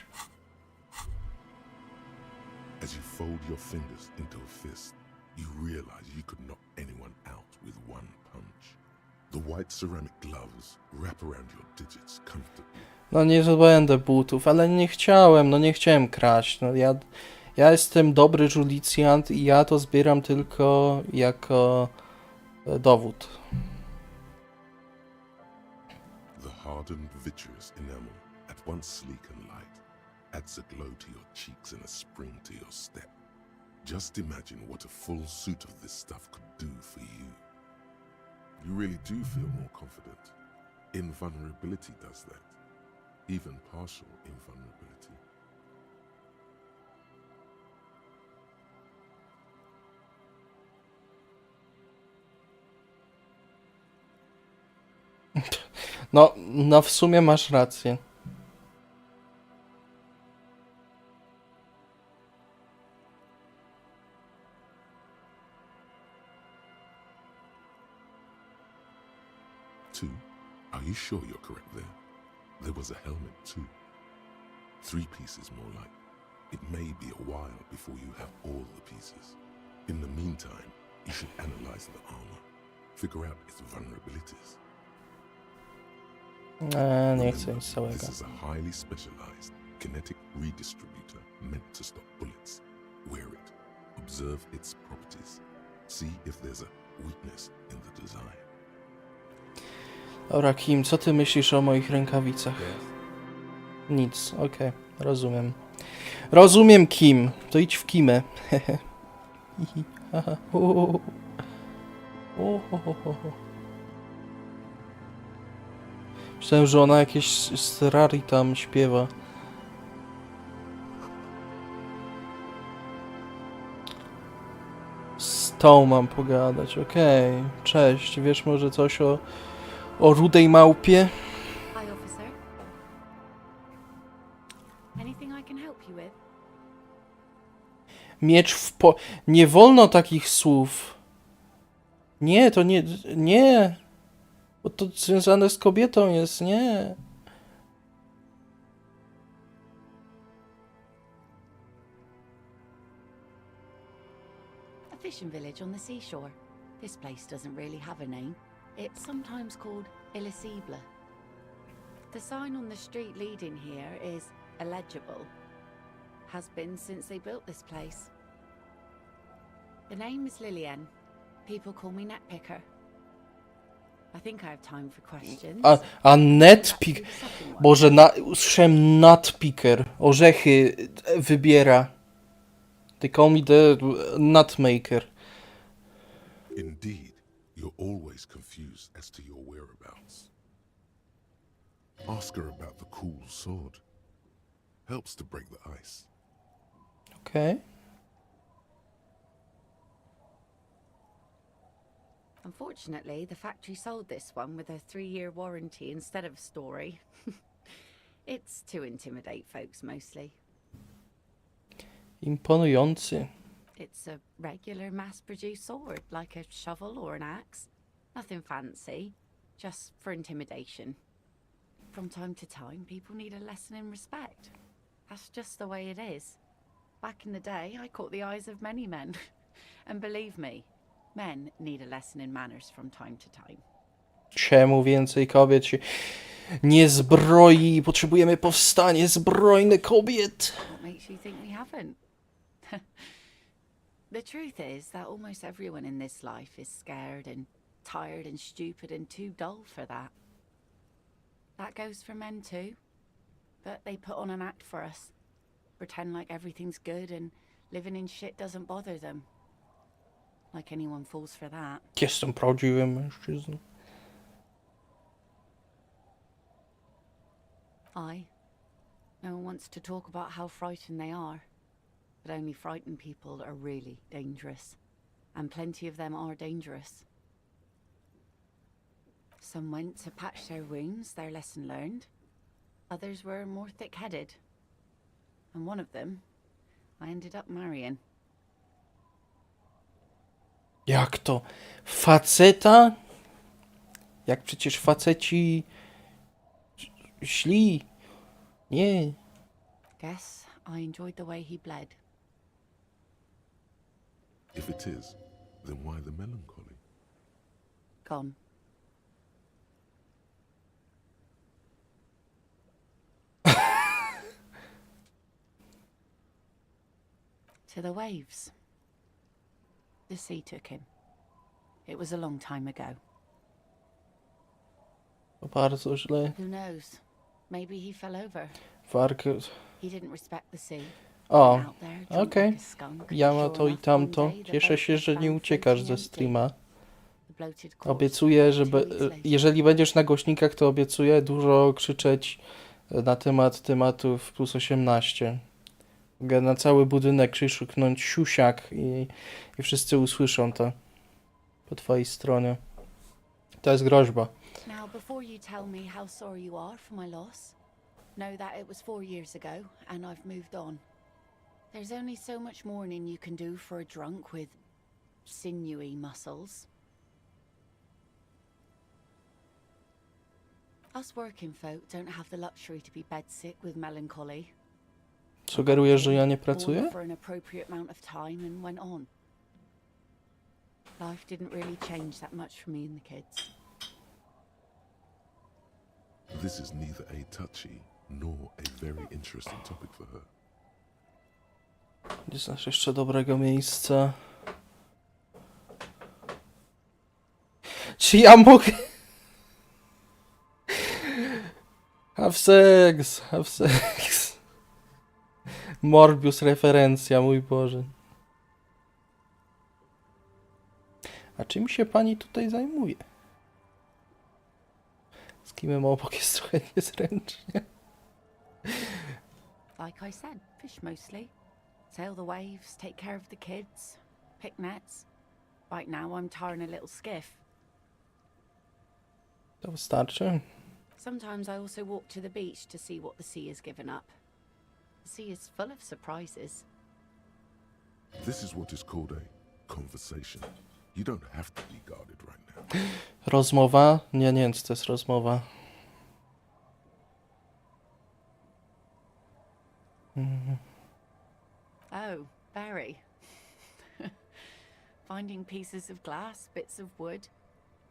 As you fold your fingers into a fist, you realize you could knock anyone out with one punch. The white ceramic gloves wrap around your digits comfortably. No nie zdobędę butów, ale nie chciałem, no nie chciałem kraść. No ja jestem dobry Żulicjant i ja to zbieram tylko jako dowód. hardened vitreous enamel, at once sleek and light, adds a glow to your cheeks and a spring to your step. Just imagine what a full suit of this stuff could do for you. You really do feel more confident. Invulnerability does that. Even partial invulnerability. No w sumie masz rację. Two? Are you sure you're correct there? There was a helmet too. 3 pieces more like. It may be a while before you have all the pieces. In the meantime, you should analyze the armor. Figure out its vulnerabilities. Nie chcę nic This całego. is a highly specialized kinetic redistributor meant to stop bullets. Wear it. Observe its properties. See if there's a weakness in the design. Dobra, Kim, co ty myślisz o moich rękawicach? Nic, okej, rozumiem. Rozumiem, Kim. To idź w Kimę. Hihi, haha, Myślałem, że ona jakieś z Terrarii tam śpiewa. Z tą mam pogadać, okej. Cześć, wiesz może coś o rudej małpie? Hi, officer. Anything I can help you with? Miecz w po... Nie wolno takich słów. Nie, to nie... Nie. Bo to związane z kobietą jest, nie. A fishing village on the seashore. This place doesn't really have a name. It's sometimes called Elysium. The sign on the street leading here is illegible. Has been since they built this place. The name is Lillian. People call me Netpicker. I think I have time for questions. A netpick... Boże, usłyszałem nutpicker. Orzechy wybiera. They call me the nutmaker. Indeed, you're always confused as to your whereabouts. Ask her about the cool sword. Helps to break the ice. Okay. Unfortunately, the factory sold this one with a 3-year warranty instead of a story. It's to intimidate folks mostly. Imponujący. It's a regular mass-produced sword, like a shovel or an axe. Nothing fancy, just for intimidation. From time to time, people need a lesson in respect. That's just the way it is. Back in the day, I caught the eyes of many men. And believe me, men need a lesson in manners from time to time. Czemu więcej kobiet się nie zbroi? Potrzebujemy powstanie zbrojne kobiet. What makes you think we haven't? The truth is that almost everyone in this life is scared and tired and stupid and too dull for that. That goes for men too. But they put on an act for us. Pretend like everything's good and living in shit doesn't bother them. Like anyone falls for that. Jestem prawdziwym mężczyzną. No one wants to talk about how frightened they are. But only frightened people are really dangerous. And plenty of them are dangerous. Some went to patch their wounds, their lesson learned. Others were more thick-headed. And one of them, I ended up marrying. Jak to? Faceta? Jak przecież faceci... Śli. Nie. Guess I enjoyed the way he bled. If it is, then why the melancholy? Gone. To the waves. The sea took him. It was a long time ago. To bardzo źle. Who knows? Maybe he fell over. Warkę... He didn't respect the sea. O, Went out there, drunk okej. like a skunk. Ja ma Sure to i enough, tamto. one day the Cieszę boat się, was że nie found uciekasz floating ze empty. streama. The bloated corpse. Obiecuję, że 2 weeks later. jeżeli będziesz na głośnikach, to obiecuję dużo krzyczeć na temat tematów plus 18. Mogę na cały budynek krzyknąć siusiak i wszyscy usłyszą to po twojej stronie. To jest groźba. Now, before you tell me how sorry you are for my loss, know that it was 4 years ago and I've moved on. There's only so much mourning you can do for a drunk with sinewy muscles. Us working folk don't have the luxury to be bedsick with melancholy. Sugerujesz, że ja nie Bore pracuję? for an appropriate amount of time and went on. Life didn't really change that much for me and the kids. This is neither a touchy nor a very interesting topic for her. Nie znasz jeszcze dobrego miejsca. Czy ja mogę... Have sex, have sex. Morbius referencja, mój Boże. A czym się pani tutaj zajmuje? Z kimem obok jest trochę niezręcznie. Like I said, fish mostly. Sail the waves, take care of the kids, pick nets. Right now I'm tarring a little skiff. To wystarczy. Sometimes I also walk to the beach to see what the sea has given up. The sea is full of surprises. This is what is called a conversation. You don't have to be guarded right now. Rozmowa? Nie, nie, to jest rozmowa. Oh, very. Finding pieces of glass, bits of wood.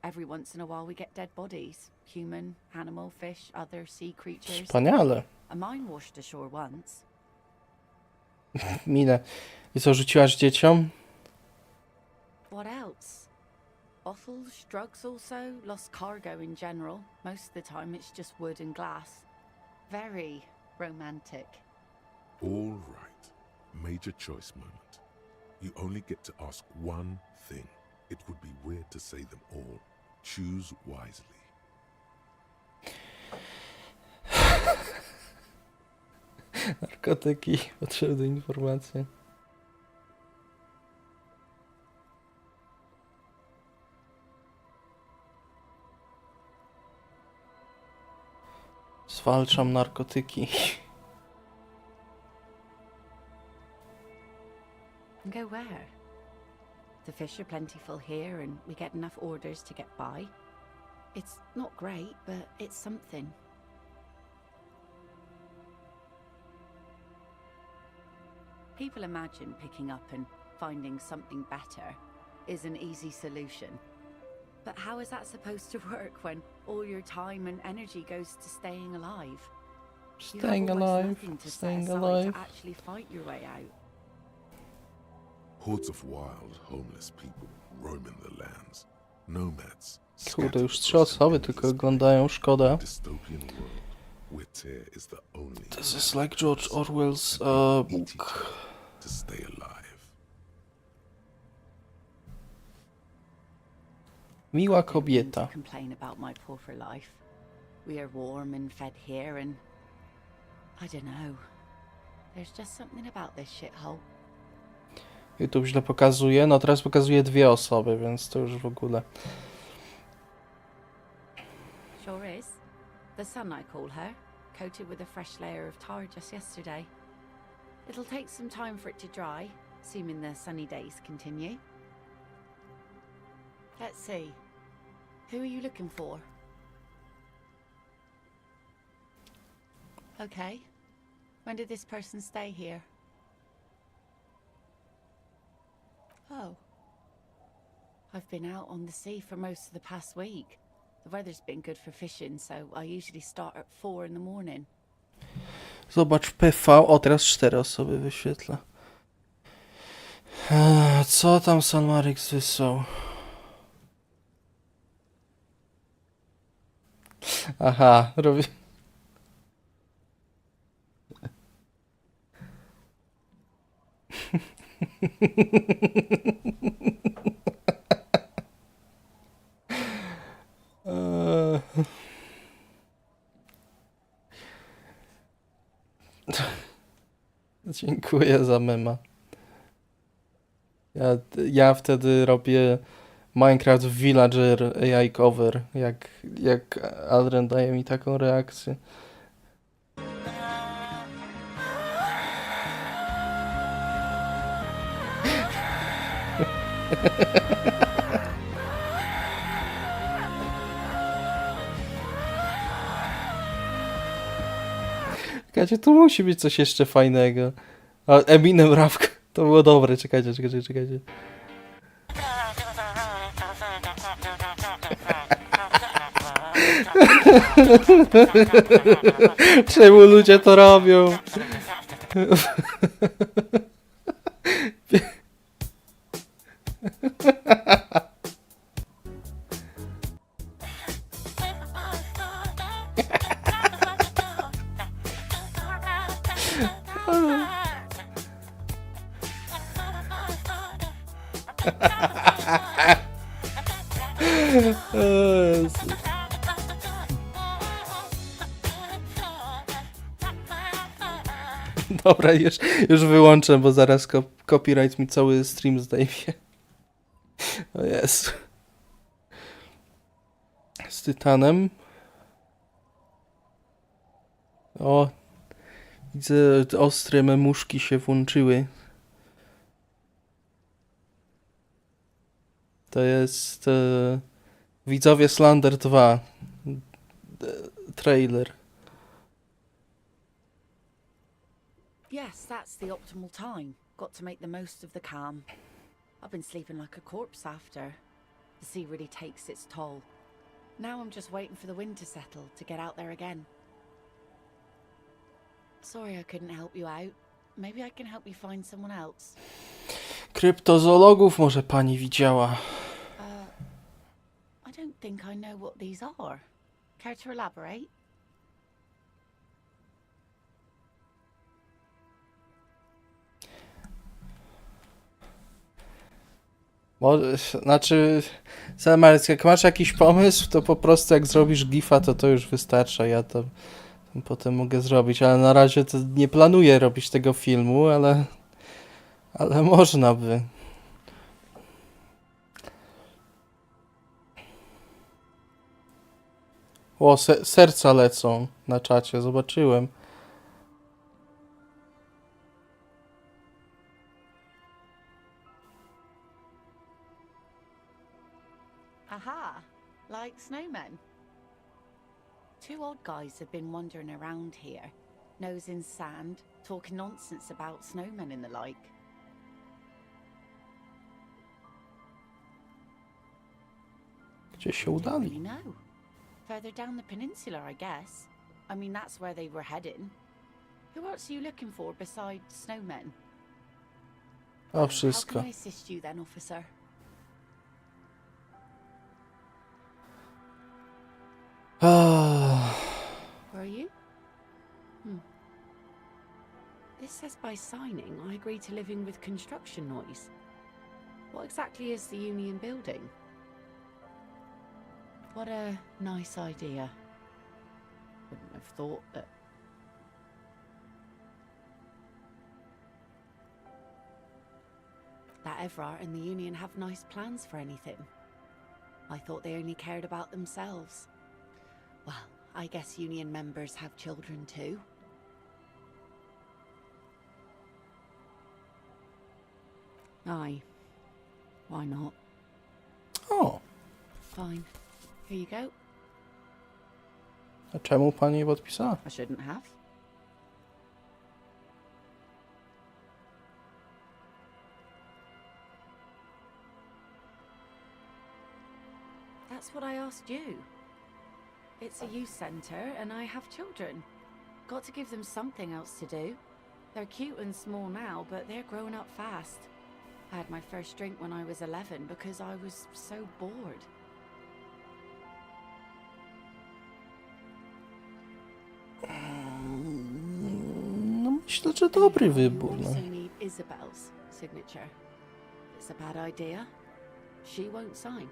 Every once in a while we get dead bodies. Human, animal, fish, other sea creatures. Wspaniale. A mine washed ashore once. Minę. I co, rzuciłaś dzieciom? What else? Bottles, drugs also, lost cargo in general. Most of the time it's just wood and glass. Very romantic. All right. Major choice moment. You only get to ask one thing. It would be weird to say them all. Choose wisely. Narkotyki, potrzebne informacje. Zwalczam narkotyki. Go where? The fish are plentiful here and we get enough orders to get by. It's not great, but it's something. People imagine picking up and finding something better is an easy solution. But how is that supposed to work when all your time and energy goes to staying alive? Staying you have almost alive, nothing to staying set aside alive. to actually fight your way out. Hordes of wild, homeless people roaming the lands. Nomads. Kurde, już 3 osoby tylko oglądają, szkoda. Dystopian world where tear is the only. This is like George Orwell's book. To stay alive. Miła kobieta. Complain about my pauper life. We are warm and fed here and I don't know. There's just something about this shithole. YouTube źle pokazuje. No teraz pokazuje 2 osoby, więc to już w ogóle. Sure is. The sun, I call her, coated with a fresh layer of tar just yesterday. It'll take some time for it to dry, assuming the sunny days continue. Let's see. Who are you looking for? Okay. When did this person stay here? Oh. I've been out on the sea for most of the past week. The weather's been good for fishing, so I usually start at 4 in the morning. Zobacz PV. O, teraz 4 osoby wyświetla. Co tam Salmarix wysłał? Aha, robię... Eee. Dziękuję za mema. Ja wtedy robię Minecraft Villager AI cover, jak Adrian daje mi taką reakcję. Czekajcie, tu musi być coś jeszcze fajnego. A Eminem Rawka, to było dobre, czekajcie. Czemu ludzie to robią? Dobra, już wyłączę, bo zaraz copyright mi cały stream zdejmie. O Jezu. Z Tytanem. O, widzę, ostre memuszki się włączyły. To jest widzowie Slander 2 trailer. Yes, that's the optimal time. Got to make the most of the calm. I've been sleeping like a corpse after. The sea really takes its toll. Now I'm just waiting for the wind to settle to get out there again. Sorry I couldn't help you out. Maybe I can help you find someone else. Kryptozoologów może pani widziała. I don't think I know what these are. Care to elaborate? Znaczy, Marek, jak masz jakiś pomysł, to po prostu jak zrobisz gifa, to już wystarcza. Ja to potem mogę zrobić, ale na razie to nie planuję robić tego filmu, ale można by. O, serca lecą na czacie, zobaczyłem. Aha, like snowmen. Two old guys have been wandering around here, nose in sand, talking nonsense about snowmen and the like. Gdzie się udali? Really know. Further down the peninsula, I guess. I mean, that's where they were heading. Who else are you looking for besides snowmen? O, wszystko. How can I assist you then, officer? Where are you? This says by signing, I agree to living with construction noise. What exactly is the Union building? What a nice idea. Wouldn't have thought that... that Evrart and the Union have nice plans for anything. I thought they only cared about themselves. Well, I guess Union members have children too. Aye. Why not? O. Fine. Here you go. A czemu pani nie podpisała? I shouldn't have. That's what I asked you. It's a youth centre and I have children. Got to give them something else to do. They're cute and small now, but they're growing up fast. I had my first drink when I was 11 because I was so bored. Myślę, że dobry wybór. You No. also need Isabel's signature. It's a bad idea. She won't sign.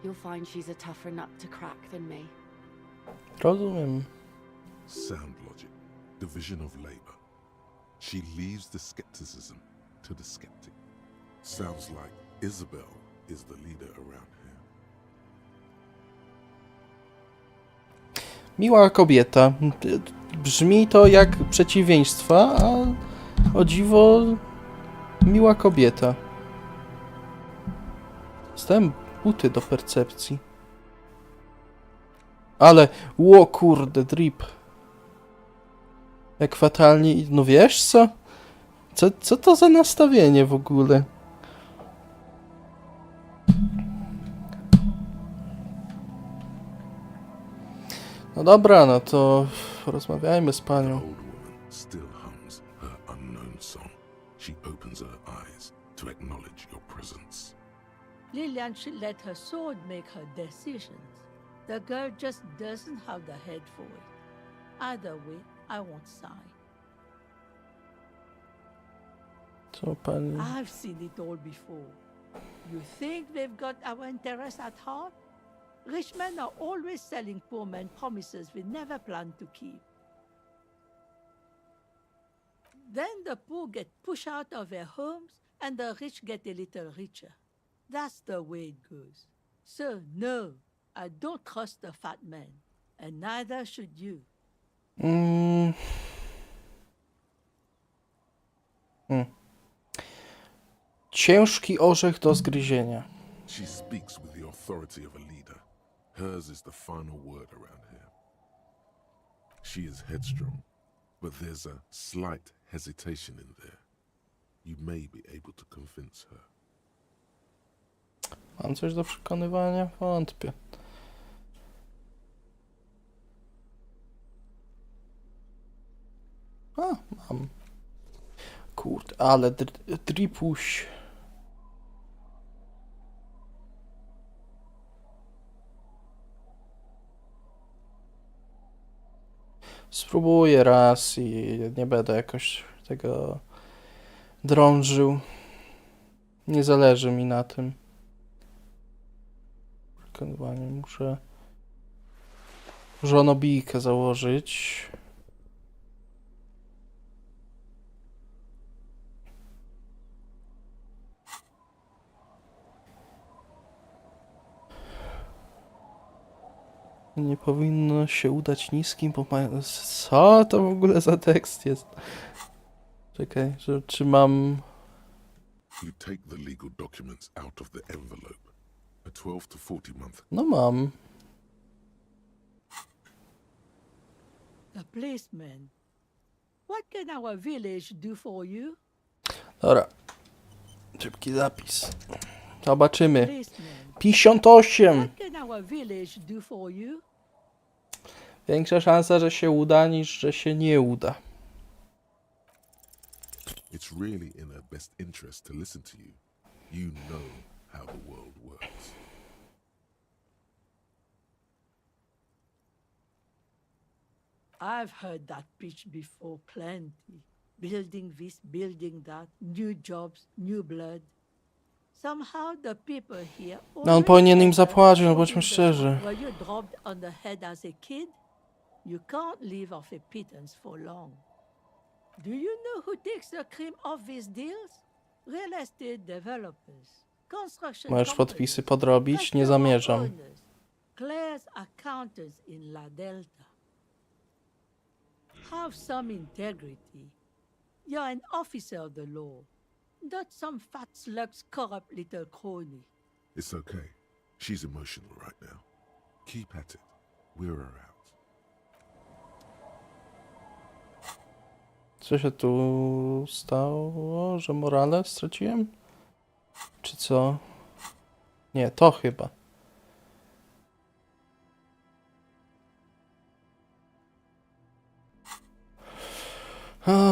You'll find she's a tougher nut to crack than me. Rozumiem. Sound logic, division of labor. She leaves the skepticism to the skeptic. Sounds like Isabel is the leader around here. Miła kobieta. Brzmi to jak przeciwieństwa, a o dziwo miła kobieta. Dostałem buty do percepcji. Ale, ło kurde, drip. Jak fatalnie, no wiesz co? Co to za nastawienie w ogóle? No dobra, no to porozmawiajmy z panią. The old woman still hums her unknown song. She opens her eyes to acknowledge your presence. Lillian should let her sword make her decisions. The girl just doesn't have the head for it. Either way, I won't sign. Co pani? I've seen it all before. You think they've got our interests at heart? Rich men are always selling poor men promises we never planned to keep. Then the poor get pushed out of their homes and the rich get a little richer. That's the way it goes. So, no, I don't trust the fat man, and neither should you. Ciężki orzech do zgryzienia. She speaks with the authority of a leader. Hers is the final word around here. She is headstrong, but there's a slight hesitation in there. You may be able to convince her. Mam coś do przekonywania? Wątpię. A, mam. Kurde, ale dripuś. Spróbuję raz i nie będę jakoś tego drążył. Nie zależy mi na tym. Przekonywanie muszę żonobijkę założyć. Nie powinno się udać niskim, bo co to w ogóle za tekst jest? Czekaj, czy mam... You take the legal documents out of the envelope. A 12 to 40 month. No mam. The policeman. What can our village do for you? Dobra. Szybki zapis. Zobaczymy. Policeman. 58! What can our village do for you? Większa szansa, że się uda, niż że się nie uda. It's really in her best interest to listen to you. You know how the world works. I've heard that pitch before plenty. Building this, building that, new jobs, new blood. Somehow the people here No on powinien im zapłacić, no bądźmy szczerzy. were you dropped on the head as a kid? You can't live off a pittance for long. Do you know who takes the cream off these deals? Real estate developers, construction Możesz companies, podpisy podrobić? Nie zamierzam. owners, Claire's accountants in La Delta. Have some integrity. You're an officer of the law, not some fat slug's corrupt little crony. It's okay. She's emotional right now. Keep at it. We're her out. Co się tu stało? Że morale straciłem? Czy co? Nie, to chyba.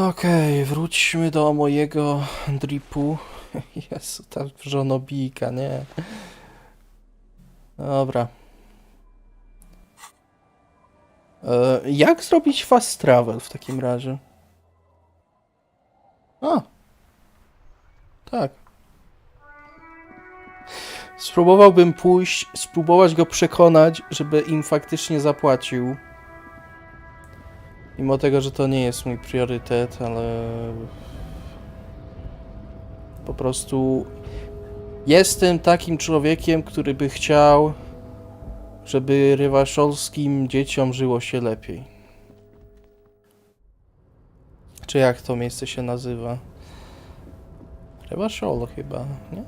Okej, wróćmy do mojego dripu. Jezu, ta żonobijka, nie. Dobra. Jak zrobić fast travel w takim razie? Spróbowałbym pójść, spróbować go przekonać, żeby im faktycznie zapłacił. Mimo tego, że to nie jest mój priorytet, ale... Po prostu... Jestem takim człowiekiem, który by chciał, żeby rywaszolskim dzieciom żyło się lepiej. Czy jak to miejsce się nazywa? Rywaszol chyba, nie?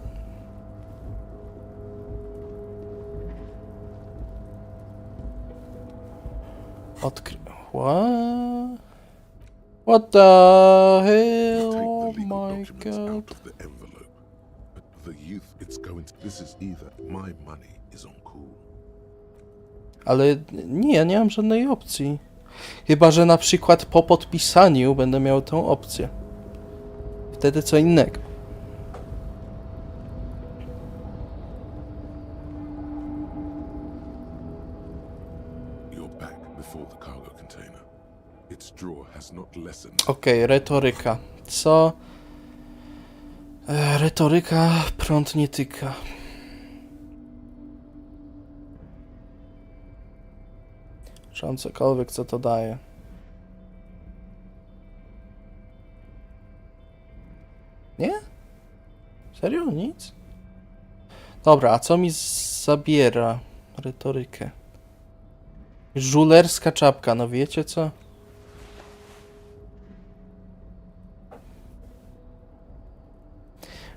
What the hell? Oh my god. The youth it's going to... This is either my money is on cool. Ale nie mam żadnej opcji. Chyba, że na przykład po podpisaniu będę miał tą opcję. Wtedy co innego. Okej, retoryka. Co? Retoryka prąd nie tyka. Czy cokolwiek, co to daje. Nie? Serio? Nic? Dobra, a co mi zabiera retorykę? Żulerska czapka, no wiecie co?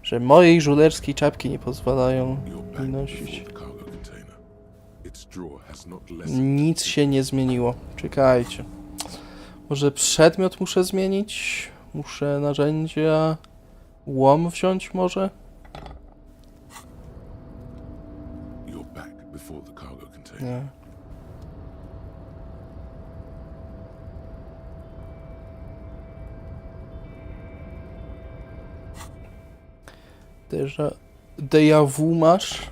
Że mojej żulerskiej czapki nie pozwalają mi nosić. Nic się nie zmieniło. Czekajcie. Może przedmiot muszę zmienić? Muszę narzędzia... Łom wziąć może? Nie. Deja vu masz?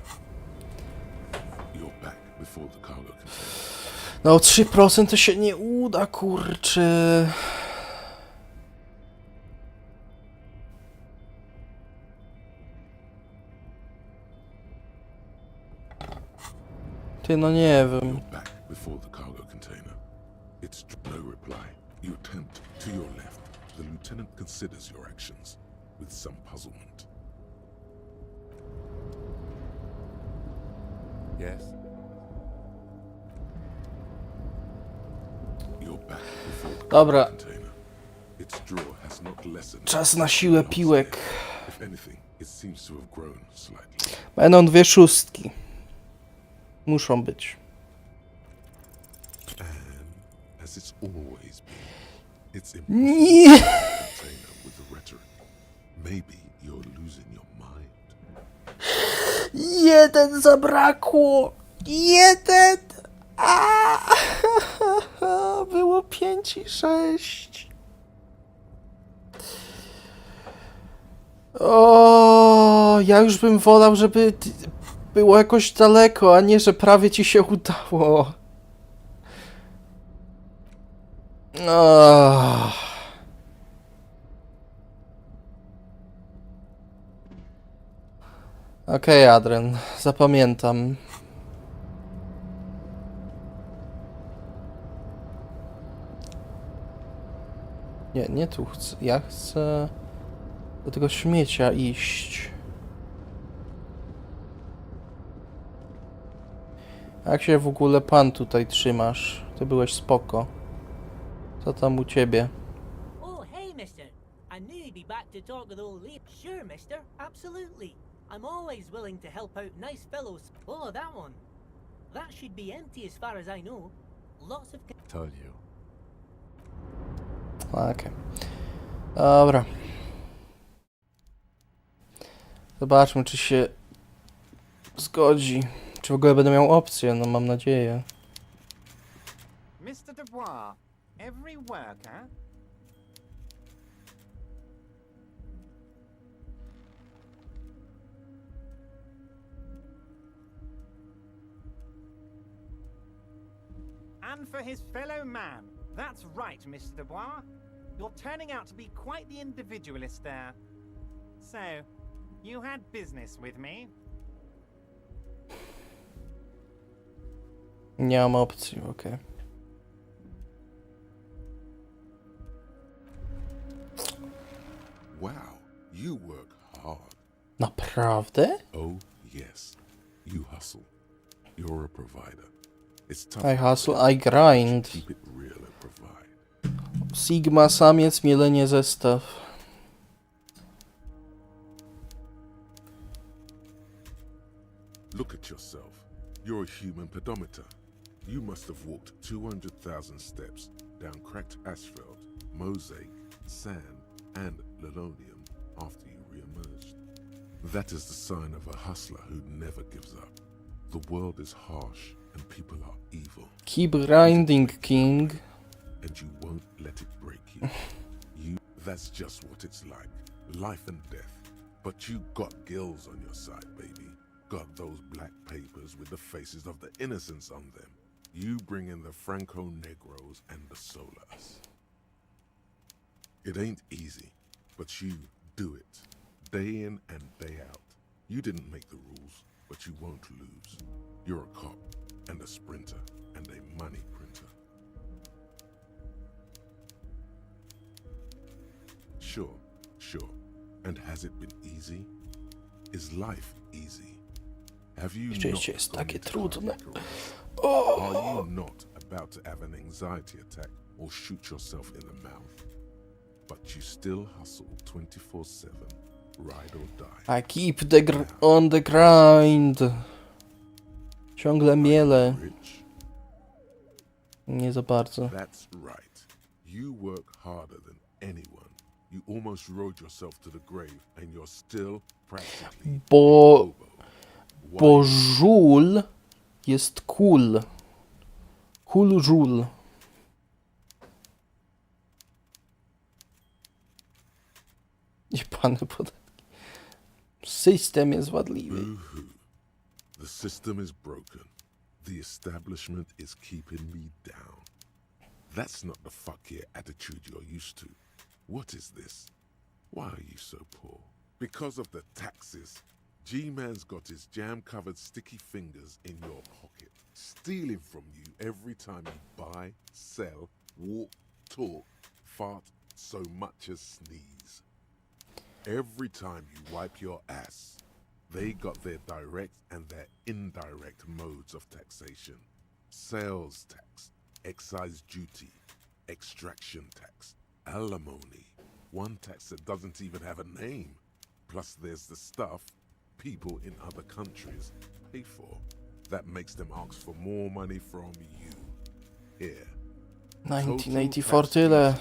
No o 3% to się nie uda, kurczę. Ty, no nie wiem. Yes. Dobra. Czas na siłę piłek. Będą 2 szóstki. Muszą być. Nie! Jeden zabrakło! Jeden! Było 5 i 6. O, ja już bym wolał, żeby było jakoś daleko, a nie, że prawie ci się udało. Okej, Adrian, zapamiętam. Nie tu chcę. Ja chcę do tego śmiecia iść. Jak się w ogóle pan tutaj trzymasz? Ty byłeś spoko. Co tam u ciebie? Oh, hey, mister. I knew you'd be back to talk with old Lee. Sure, mister. Absolutely. I'm always willing to help out nice fellows. Oh, that one. That should be empty as far as I know. Lots of... Told you. Okej. Dobra. Zobaczmy, czy się zgodzi. Czy w ogóle będę miał opcję? No mam nadzieję. Mr. Dubois, every worker... And for his fellow man. That's right, Mr. Dubois. You're turning out to be quite the individualist there. So, you had business with me? Nie mam opcji, okej. Wow, you work hard. Naprawdę? Oh, yes. You hustle. You're a provider. It's tough. I hustle, I grind. Keep it real and provide. Sigma, samiec, mielenie, zestaw. Look at yourself. You're a human pedometer. You must have walked 200,000 steps down cracked asphalt, mosaic, sand, and linoleum after you re-emerged. That is the sign of a hustler who never gives up. The world is harsh and people are evil. Keep grinding, king. And you won't let it break you. That's just what it's like. Life and death. But you got gills on your side, baby. Got those black papers with the faces of the innocents on them. You bring in the Franco-Negros and the Solas. It ain't easy, but you do it. Day in and day out. You didn't make the rules, but you won't lose. You're a cop, and a sprinter, and a money printer. Sure. And has it been easy? Is life easy? Have you Życie jest takie trudne. Are you not about to have an anxiety attack or shoot yourself in the mouth? But you still hustle 24/7, ride or die. I keep on the grind. Ciągle mielę. Nie za bardzo. That's right. You work harder than anyone. You almost rode yourself to the grave and you're still practically Bo żul jest cool. Cool żul. Jebane podatki. System jest wadliwy. Boo-hoo. The system is broken. The establishment is keeping me down. That's not the fuck yeah attitude you're used to. What is this? Why are you so poor? Because of the taxes. G-Man's got his jam-covered sticky fingers in your pocket, stealing from you every time you buy, sell, walk, talk, fart, so much as sneeze. Every time you wipe your ass, they got their direct and their indirect modes of taxation. Sales tax, excise duty, extraction tax, alimony, one tax that doesn't even have a name. Plus there's the stuff people in other countries pay for. That makes them ask for more money from you. Here. 1984 tyle.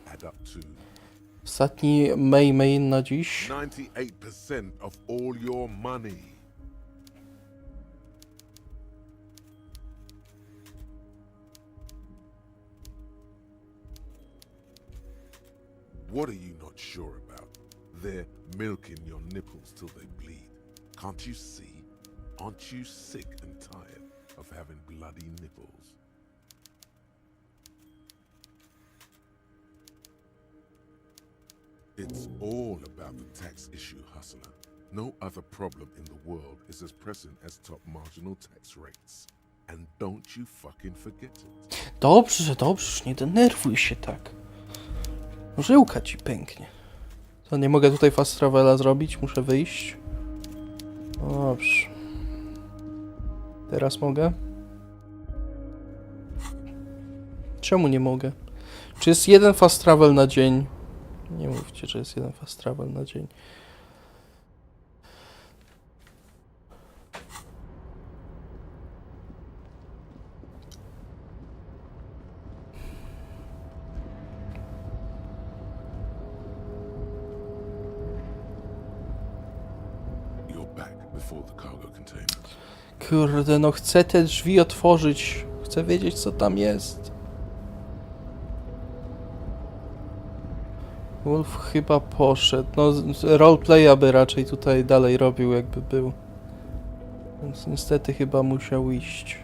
Add up to Ostatni main na dziś. 98% of all your money. What are you not sure about? They're milking your nipples till they bleed. Can't you see? Aren't you sick and tired of having bloody nipples? It's all about the tax issue, hustler. No other problem in the world is as pressing as top marginal tax rates. And don't you fucking forget it. Dobrze, nie denerwuj się tak. Żyłka ci pęknie. Co, nie mogę tutaj fast travela zrobić? Muszę wyjść. Dobrze. Teraz mogę? Czemu nie mogę? Czy jest jeden fast travel na dzień? Nie mówcie, że jest jeden fast travel na dzień. Kurde, no chcę te drzwi otworzyć. Chcę wiedzieć, co tam jest. Wolf chyba poszedł. No, roleplaya by raczej tutaj dalej robił, jakby był. Więc niestety chyba musiał iść.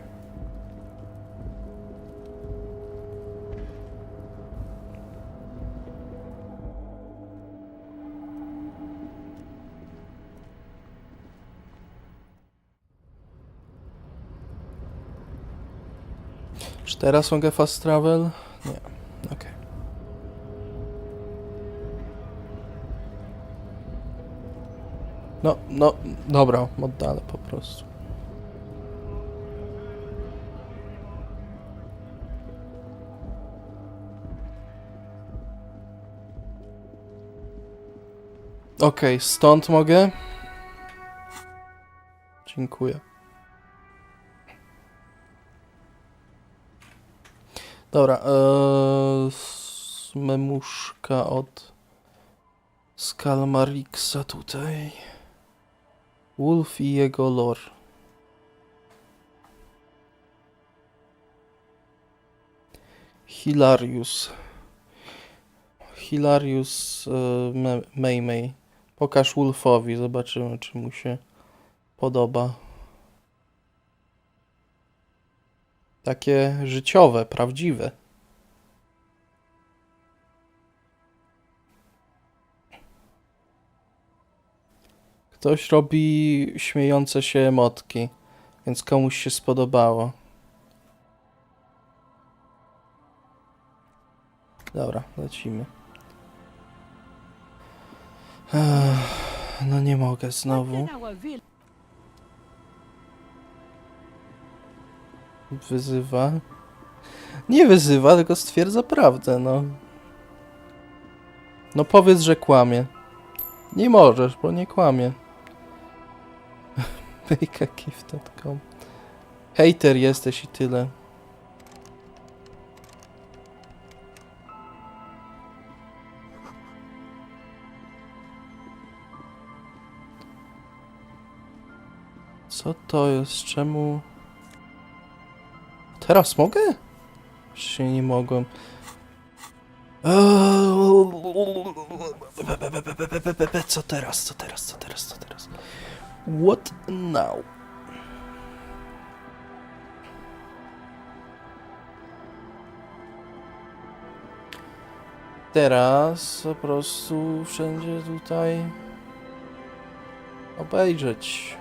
Czy teraz mogę fast travel? Nie. Okej. No, dobra, oddalę po prostu. Okej, stąd mogę? Dziękuję. Dobra, memuszka od Skalmariksa tutaj. Wolf i jego lore. Hilarius. Hilarius May. Pokaż Wolfowi, zobaczymy, czy mu się podoba. Takie życiowe, prawdziwe. Ktoś robi śmiejące się emotki, więc komuś się spodobało. Dobra, lecimy. No nie mogę znowu. Wyzywa. Nie wyzywa, tylko stwierdza prawdę, no. No powiedz, że kłamie. Nie możesz, bo nie kłamie. Bakeagift.com. Hater jesteś i tyle. Co to jest? Czemu? Teraz mogę? Jeszcze nie mogłem. Co teraz? What now? Teraz po prostu wszędzie tutaj obejrzeć.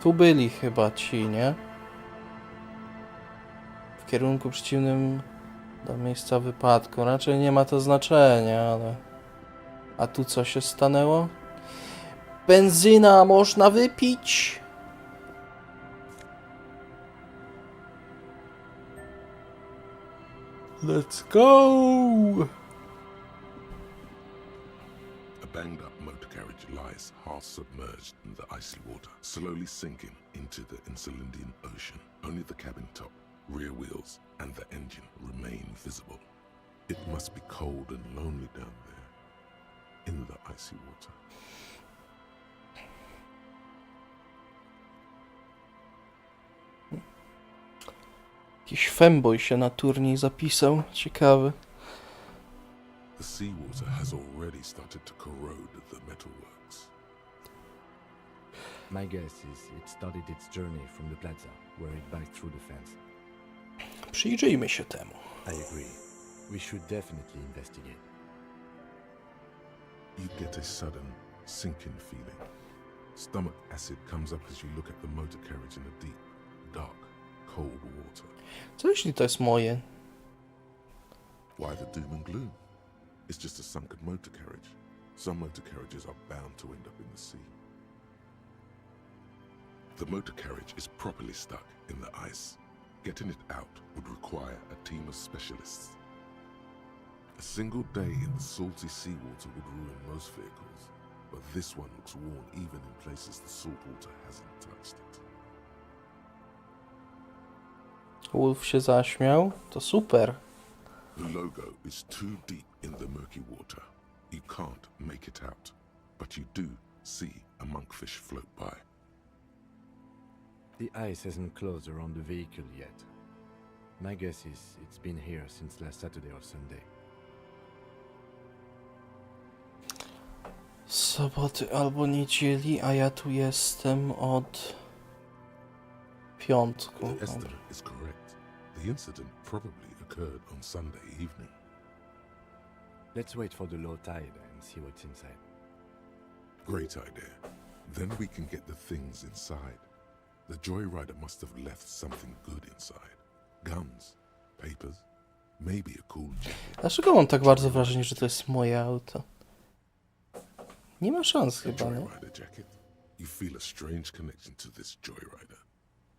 Tu byli chyba ci, nie? W kierunku przeciwnym do miejsca wypadku. Raczej nie ma to znaczenia, ale... A tu co się stanęło? Benzyna można wypić! Let's go! A banged up motor carriage lies half submerged in the icy water, slowly sinking into the Insulindian Ocean. Only the cabin top, rear wheels, and the engine remain visible. It must be cold and lonely down there, in the icy water. Jakiś femboy się na turniej zapisał. Ciekawy. The seawater has already started to corrode the metalworks. My guess is it started its journey from the plaza, where it biked through the fence. Przyjrzyjmy się temu. I agree. We should definitely investigate. You get a sudden, sinking feeling. Stomach acid comes up as you look at the motor carriage in the deep, dark, cold water. Co jeśli to jest moje? Why the doom and gloom? It's just a sunken motor carriage. Some motor carriages are bound to end up in the sea. The motor carriage is properly stuck in the ice. Getting it out would require a team of specialists. A single day in the salty seawater would ruin most vehicles, but this one looks worn even in places the salt water hasn't touched it. Wolf się zaśmiał. To super. The logo is too deep in the murky water. You can't make it out, but you do see a monkfish float by. The ice hasn't closed around the vehicle yet. My guess is it's been here since last Saturday or Sunday. Soboty albo niedzieli, a ja tu jestem od piątku. The estimate is correct. The incident probably occurred on Sunday evening. Let's wait for the low tide and see what's inside. Great idea. Then we can get the things inside. The joyrider must have left something good inside. Guns, papers, maybe a cool jacket. Dlaczego mam tak bardzo wrażenie, że to jest moje auto? Nie ma szans chyba, nie? Joyrider jacket. You feel a strange connection to this joyrider.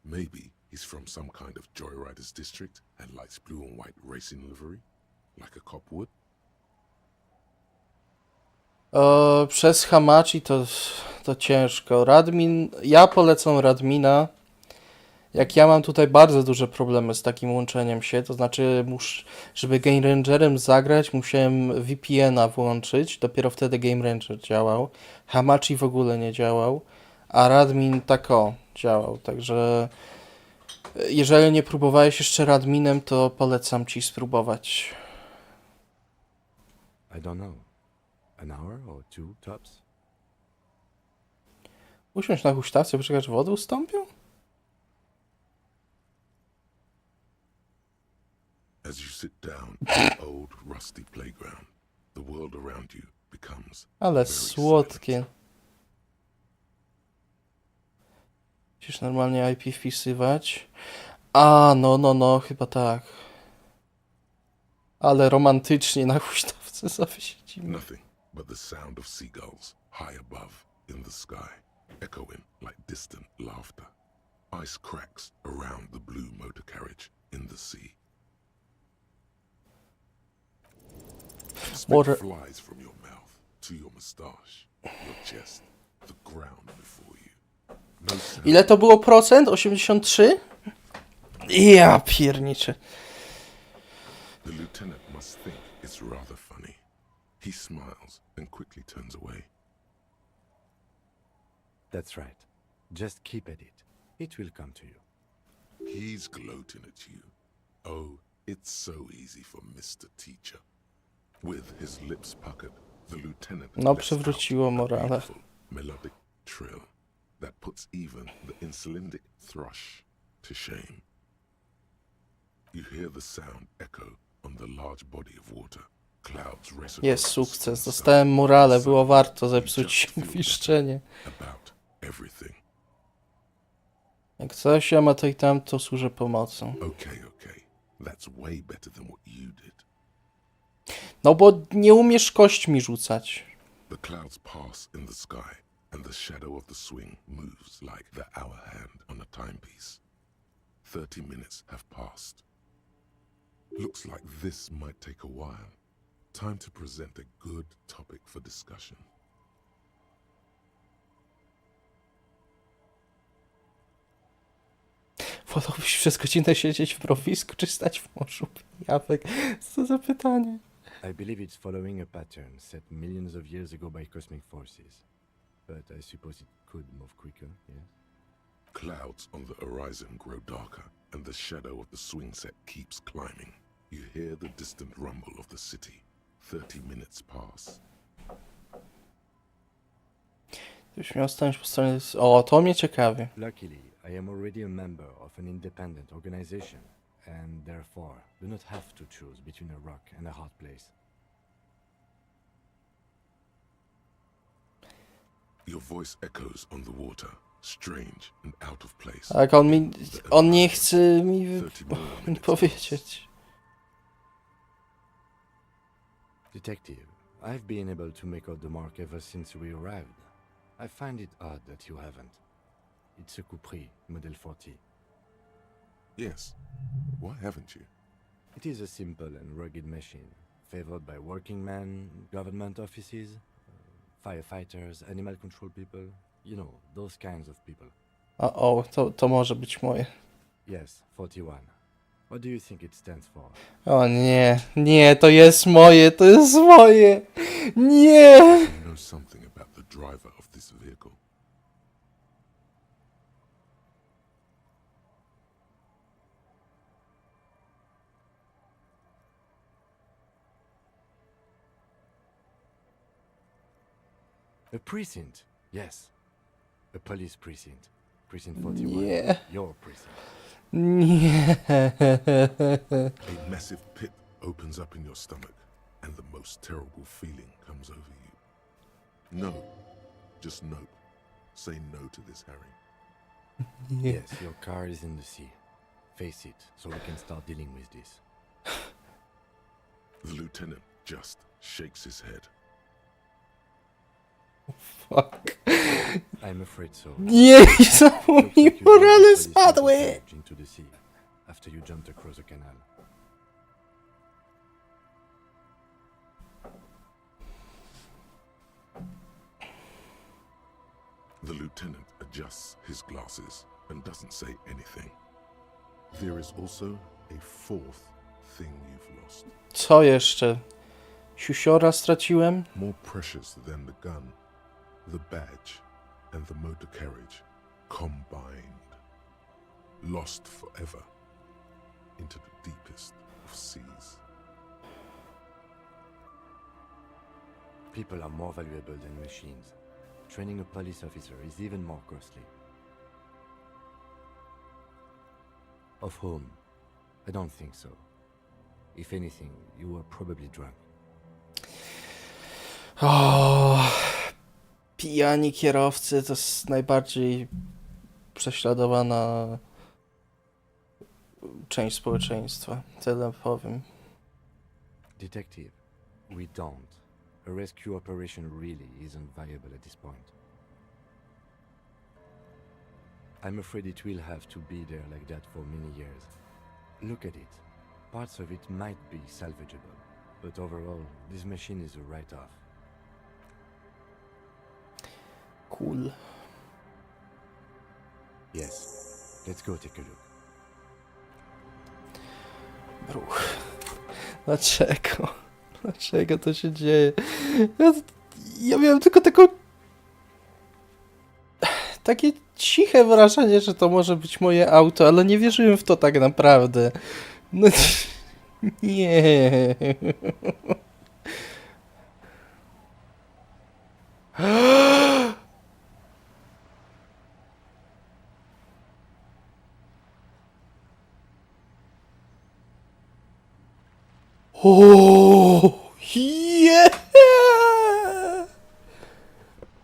Maybe he's from some kind of joyriders district and likes blue and white racing livery, like a cop would. Przez Hamachi to ciężko. Radmin, ja polecam Radmina. Jak ja mam tutaj bardzo duże problemy z takim łączeniem się, to znaczy, żeby Game Rangerem zagrać, musiałem VPN-a włączyć, dopiero wtedy Game Ranger działał. Hamachi w ogóle nie działał, a Radmin działał, także jeżeli nie próbowałeś jeszcze Radminem, to polecam ci spróbować. I don't know. An hour or two tops? Usiąść na huśtawce, poczekać, że wody ustąpią? As you sit down in the old, rusty playground, the world around you becomes Ale very słodkie. Musisz normalnie IP wpisywać. A, no, chyba tak. Ale romantycznie na huśtawce sobie siedzimy. nothing but the sound of seagulls high above in the sky, echoing like distant laughter. Ice cracks around the blue motor carriage in the sea. Spit flies from your mouth to your moustache, your chest, the ground before you. No sound. Ile to było procent? 83? Ja pierniczę. The lieutenant must think it's rather funny. He smiles and quickly turns away. That's right. Just keep at it. It will come to you. He's gloating at you. Oh, it's so easy for Mr. Teacher. With his lips puckered, the lieutenant No, lets przewróciło out a morale. beautiful, melodic trill that puts even the insulindic thrush to shame. You hear the sound echo on the large body of water. Clouds race Jest across sukces. the sun. Dostałem morale. Było warto You zepsuć just feel wiszczenie. about everything. Jak coś ja ma to i tam, to służę pomocą. Okay. That's way better than what you did. No bo nie umiesz kośćmi rzucać. The clouds pass in the sky, and the shadow of the swing moves like the hour hand on a timepiece. 30 minutes have passed. Looks like this might take a while. Time to present a good topic for discussion. Wolałbyś przez godzinę siedzieć w mrowisku, czy stać w morzu jawek? Co za pytanie? I believe it's following a pattern set millions of years ago by cosmic forces. But I suppose it could move quicker, yes? Clouds on the horizon grow darker, and the shadow of the swing set keeps climbing. You hear the distant rumble of the city. 30 minutes pass. Gdybyś miał stanąć po stronie... O, to mnie ciekawi. Luckily, I am already a member of an independent organization, and therefore do not have to choose between a rock and a hard place. Your voice echoes on the water, strange and out of place. Tak, on nie chce mi powiedzieć. Detective, I've been able to make out the mark ever since we arrived. I find it odd that you haven't. It's a Coupris, Model 40. Yes. Why haven't you? It is a simple and rugged machine, favored by working men, government offices, firefighters, animal control people, you know, those kinds of people. To może być moje. Yes, 41. What do you think it stands for? O nie, to jest moje, Nie! You know something about the driver of this vehicle. A precinct, yes. A police precinct. Precinct 41. Nie. Your precinct. Nie. A massive pit opens up in your stomach, and the most terrible feeling comes over you. No. Just no. Say no to this, Harry. Yes, your car is in the sea. face it so we can start dealing with this. The lieutenant just shakes his head. Fuck. I'm afraid so. Nie, znowu mi morale spadły! Into the sea after you jumped across the canal. The lieutenant adjusts his glasses and doesn't say anything. There is also a fourth thing you've lost. Co jeszcze? Siusiora straciłem? More precious than the gun, the badge, and the motor carriage combined. Lost forever into the deepest of seas. People are more valuable than machines. Training a police officer is even more costly. Of whom? I don't think so. If anything, you were probably drunk. O, pijani kierowcy to jest najbardziej prześladowana część społeczeństwa. Tyle powiem. Detective, we don't. A rescue operation really isn't viable at this point. I'm afraid it will have to be there like that for many years. Look at it. Parts of it might be salvageable, but overall, this machine is a write-off. Cool. Yes, let's go take a look. Bruch. Dlaczego? Dlaczego to się dzieje? Ja miałem tylko takie ciche wrażenie, że to może być moje auto, ale nie wierzyłem w to tak naprawdę. No, nie. O, yeah!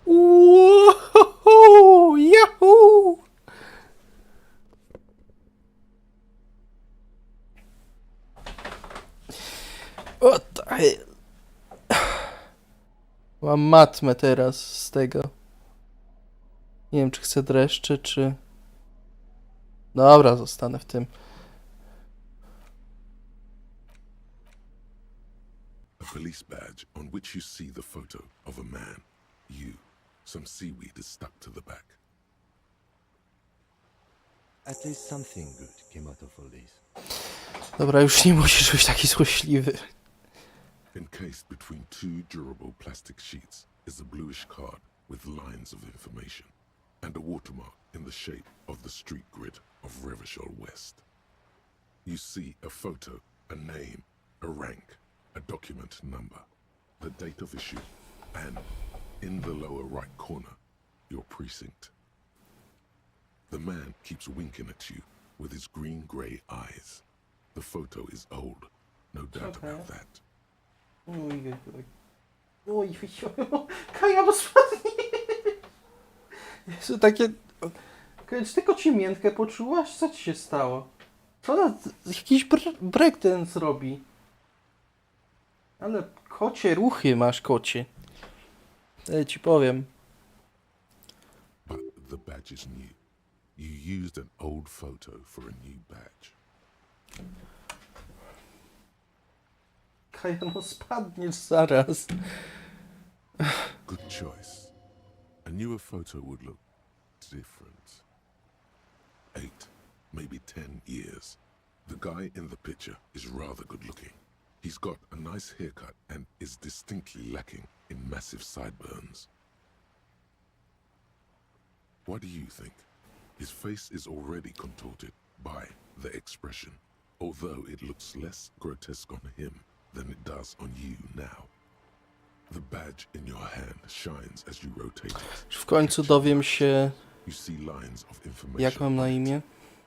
Wow! Yahoo! What the hell? Mam matmę teraz z tego. Nie wiem, czy chcę dreszcze, czy... Dobra, zostanę w tym. A police badge on which you see the photo of a man. You. Some seaweed is stuck to the back. At least something good came out of all this. Dobra, już nie musisz być taki złośliwy. Encased between two durable plastic sheets is a bluish card with lines of information and a watermark in the shape of the street grid of Revachol West. You see a photo, a name, a rank, a document number, the date of issue, and in the lower right corner, your precinct. The man keeps winking at you with his green-grey eyes. The photo is old, no doubt about that. Oj, Kaja, bo spadnie. Jezu, takie... Kaja, czy tylko ci miętkę poczułaś? Co ci się stało? Co ona... Jakiś breakdance robi. Ale kocie ruchy masz, kocie. Ja ci powiem. But the badge is new. You used an old photo for a new badge. Kaja, no spadniesz zaraz. Good choice. A newer photo would look different. 8, maybe 10 years. The guy in the picture is rather good looking. He's got a nice haircut and is distinctly lacking in massive sideburns. What do you think? His face is already contorted by the expression, although it looks less grotesque on him than it does on you now. The badge in your hand shines as you rotate it. W końcu dowiem się, You see lines of information jak mam na imię.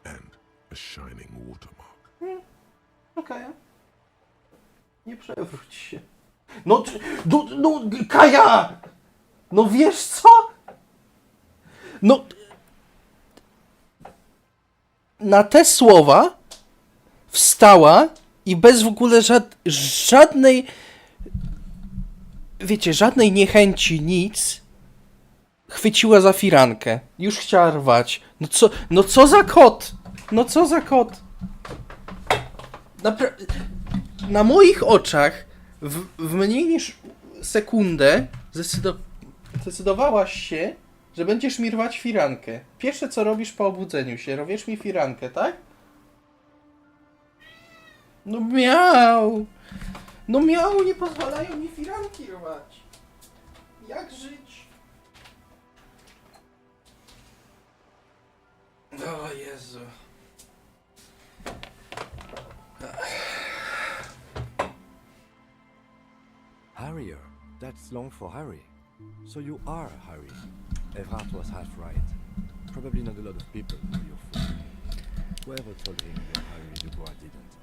and a shining watermark. Okej. Nie przewróć się. No, Kaja! No wiesz co? No... Na te słowa wstała i bez w ogóle żadnej, wiecie, żadnej niechęci, nic, chwyciła za firankę. Już chciała rwać. No co za kot? No co za kot? Na moich oczach w mniej niż sekundę zdecydowałaś się, że będziesz mi rwać firankę. Pierwsze co robisz po obudzeniu się, robisz mi firankę, tak? No miał! No miał, nie pozwalają mi firanki rwać. Jak żyć? O Jezu. Harrier. That's long for Harry. So you are Harry. Everhart was half right. Probably not a lot of people know your full name. Whoever told him that Harry Dubois didn't.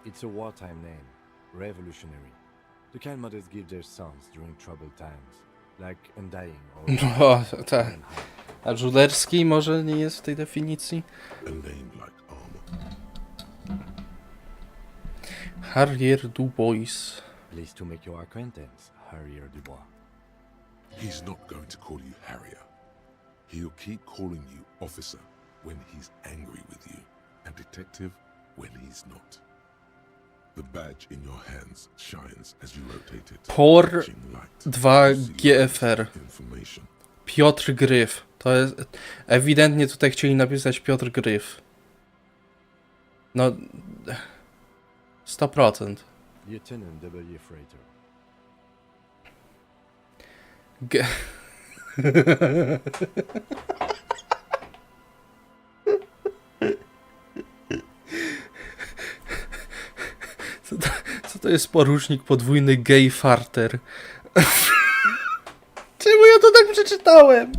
It's a wartime name. Revolutionary. The kind mothers give their sons during troubled times. Like Undying or... No, tak. A Żulerski może nie jest w tej definicji? A name like armor. Harrier Dubois. Pleased to make your acquaintance, Harrier Dubois. He's not going to call you Harrier. He'll keep calling you officer when he's angry with you, and detective when he's not. The badge in your hands shines as you rotate it. POR 2 GFR. Piotr Gryf. To jest... Ewidentnie tutaj chcieli napisać Piotr Gryf. No... 100%. Lieutenant W. Freighter. Co to jest porucznik podwójny gay farter? Czemu ja to tak przeczytałem?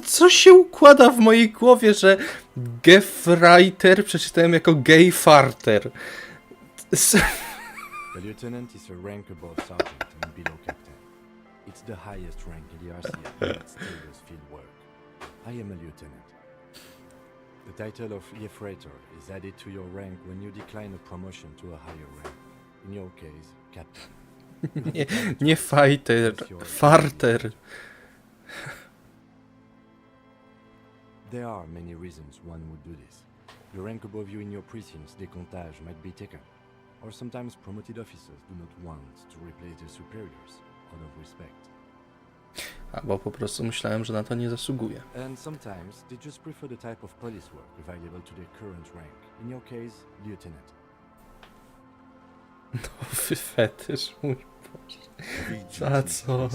Co się układa w mojej głowie, że Gefreiter przeczytałem jako gay farter? The lieutenant is a rank above sergeant and below captain. It's the highest rank in the RCM that still field work. I am a lieutenant. The title of Freighter is added to your rank when you decline a promotion to a higher rank. In your case, captain. Nie fighter, farter. There are many reasons one would do this. The rank above you in your precinct's decomptage might be taken, or sometimes promoted officers do not want to replace their superiors out of respect. Albo po prostu myślałem, że na to nie zasługuje. And sometimes they just prefer the type of police work available to their current rank. In your case, lieutenant. Nowy fetysz, mój Boże. Za co?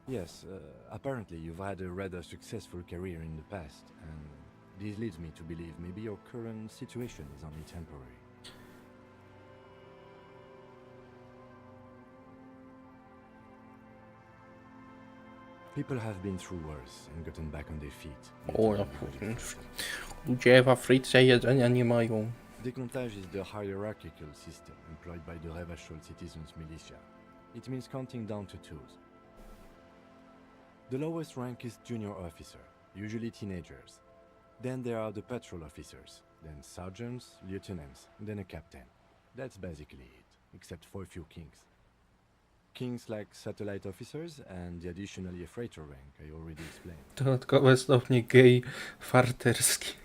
Yes, apparently you've had a rather successful career in the past, and this leads me to believe maybe your current situation is only temporary. People have been through worse and gotten back on their feet. O, ja powiem. Ludzie w Afryce jedzenia nie mają. Decomptage is the hierarchical system employed by the Revachol Citizens Militia. It means counting down to twos. The lowest rank is junior officer, usually teenagers. Then there are the patrol officers, then sergeants, lieutenants, then a captain. That's basically it, except for a few kings. Kings like satellite officers and the additionally a freighter rank I already explained. Dodatkowe stopnie gay farterskie.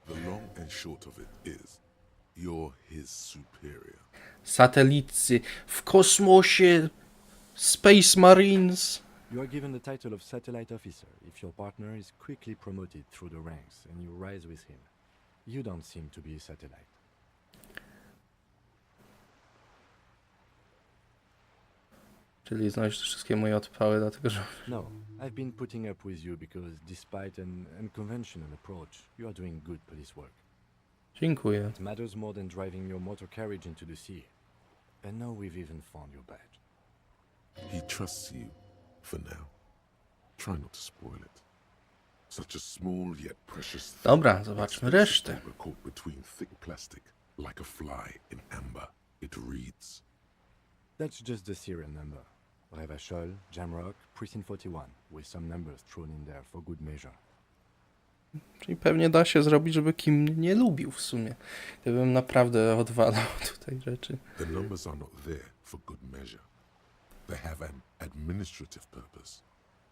The long and short of it is, you're his superior. Satelicy w kosmosie, Space Marines. You are given the title of satellite officer if your partner is quickly promoted through the ranks and you rise with him. You don't seem to be a satellite. Czyli znaleźć wszystkie moje odpały, dlatego że... No, I've been putting up with you because despite an unconventional approach, you are doing good police work. Dziękuję. It matters more than driving your motor carriage into the sea. And now we've even found your badge. He trusts you for now. Try not to spoil it. Such a small yet precious thing. Dobra, zobaczmy resztę. Caught between thick plastic Like a fly in amber, it reads. That's just the serial number. Revachol, Jamrock, Precinct 41, with some numbers thrown in there for good measure. Czyli pewnie da się zrobić, żeby Kim nie lubił w sumie. Gdybym naprawdę odwalał tutaj rzeczy. The numbers are not there for good measure. They have an administrative purpose,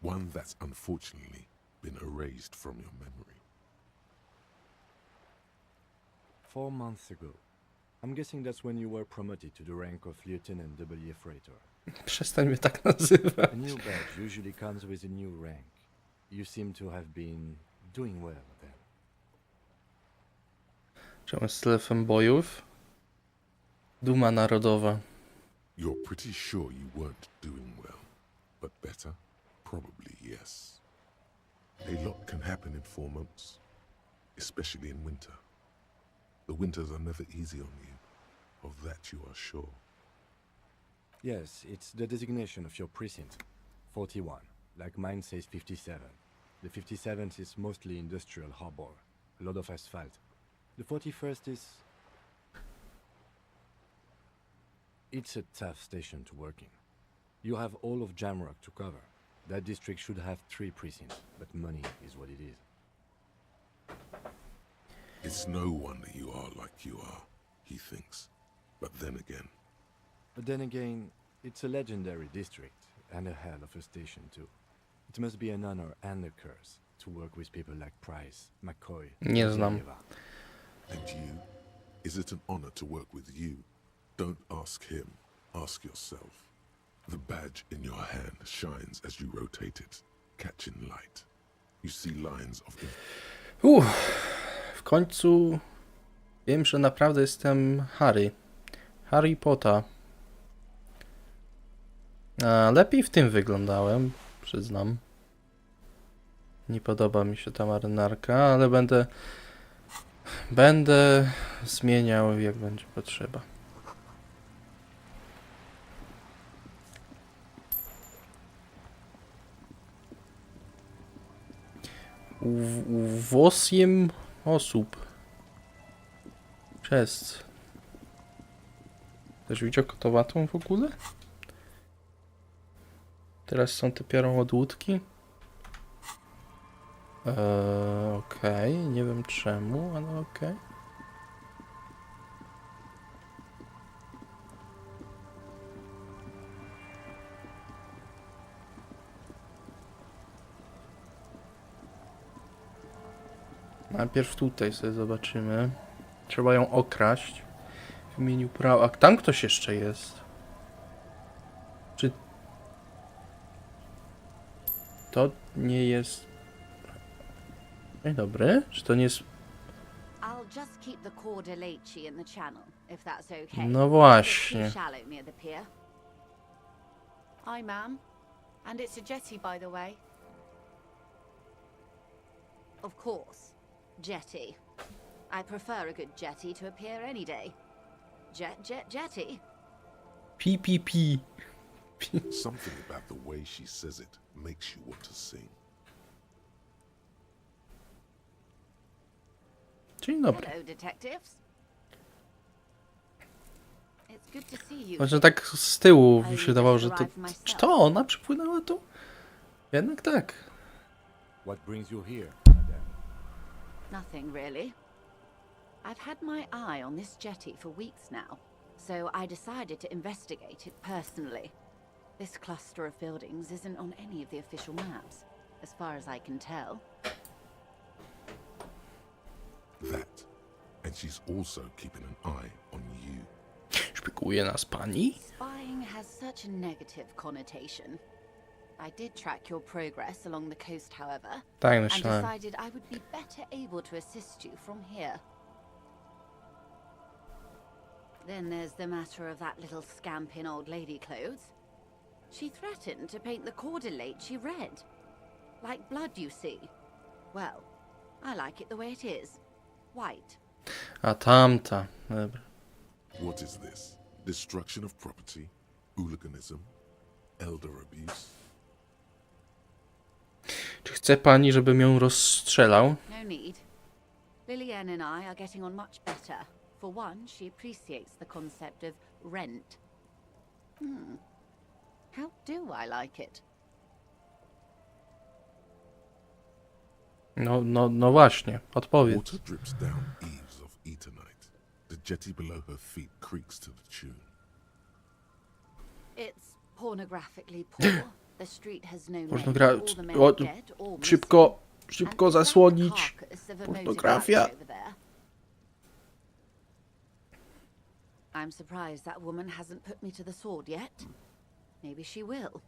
one that's unfortunately been erased from your memory. 4 months ago. I'm guessing that's when you were promoted to the rank of Lieutenant W. Freighter. Przestań mnie tak nazywać. A new badge usually comes with a new rank. You seem to have been doing well then. Czemu z tyle bojów? Duma narodowa. You're pretty sure you weren't doing well, but better? Probably yes. A lot can happen in 4 months, especially in winter. The winters are never easy on you, of that you are sure. Yes, it's the designation of your precinct. 41, like mine says 57. The 57th is mostly industrial harbor, a lot of asphalt. The 41st is... It's a tough station to work in. You have all of Jamrock to cover. That district should have 3 precincts, but money is what it is. It's no wonder you are like you are, he thinks. But then again, it's a legendary district, and a hell of a station too. It must be an honor and a curse to work with people like Price, McCoy, Nie znam. Geneva. And you? Is it an honor to work with you? Don't ask him, ask yourself. The badge in your hand shines as you rotate it, catching light. You see lines of... W końcu wiem, że naprawdę jestem Harry Potter. A lepiej w tym wyglądałem, przyznam. Nie podoba mi się ta marynarka, ale będę zmieniał, jak będzie potrzeba. U 8 osób. Przez. Też widział kotowatą w ogóle? Teraz są te odłódki. Okej, nie wiem czemu, ale okej. Najpierw tutaj sobie zobaczymy. Trzeba ją okraść. W imieniu prawa. A tam ktoś jeszcze jest. Czy to nie jest... Dzień dobry. Czy to nie jest... I'll just keep the corda lacey in the channel, if that's okay. No właśnie. It's too shallow near the pier. Hi, ma'am. And it's a jetty, by the way. Of course. Jetty. I prefer a good jetty to a pier any day. Jetty. PPP. Something about the way she says it makes you want to sing. Dzień dobry. Hello, detectives. It's good to see you. Właśnie tak z tyłu mi się dawało, że to... Czy to ona przypłynęła tu? Jednak tak. What brings you here? Nothing really. I've had my eye on this jetty for weeks now, so I decided to investigate it personally. This cluster of buildings isn't on any of the official maps, as far as I can tell. That. And she's also keeping an eye on you. Szpieguje nas pani? Spying has such a negative connotation. I did track your progress along the coast, however, Tak and myślałem. decided I would be better able to assist you from here. Then there's the matter of that little scamp in old lady clothes. She threatened to paint the cordelate red. Like blood, you see. Well, I like it the way it is. White. A tamta. Dobra. What is this? Destruction of property? Hooliganism? Elder abuse? Czy chce pani, żebym ją rozstrzelał? No need. Lillian and I are getting on much better. For one, she appreciates the concept of rent. How do I like it? No właśnie, odpowiedz. Water drips down eaves of Eternite. The jetty below her feet creaks to the tune. It's pornographically poor. The street has no Można name. grać. All the men are dead or Szybko missing. And zasłonić. the carcass of a Pornografia. motorbike over there. I'm surprised that woman hasn't put me to the sword yet. Maybe she will.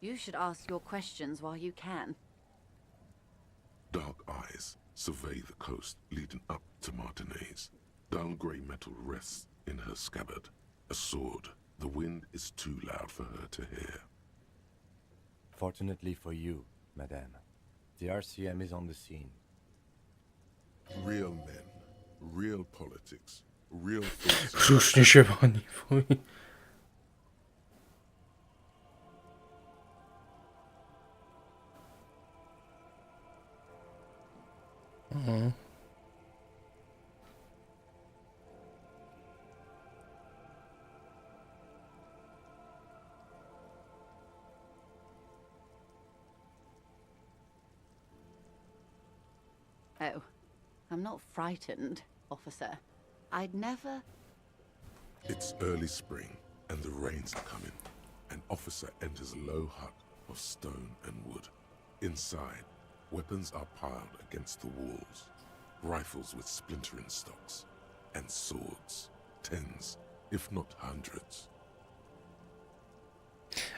You should ask your questions while you can. Dark eyes survey the coast leading up to Martinez. Dull grey metal rests in her scabbard. A sword. The wind is too loud for her to hear. Fortunately for you, madame, the RCM is on the scene. Real men, real politics, real things. Brzusznie się pani, fuj. Oh, I'm not frightened, officer. I'd never... It's early spring, and the rains are coming. An officer enters a low hut of stone and wood. Inside, weapons are piled against the walls. Rifles with splintering stocks. And swords. Tens, if not hundreds.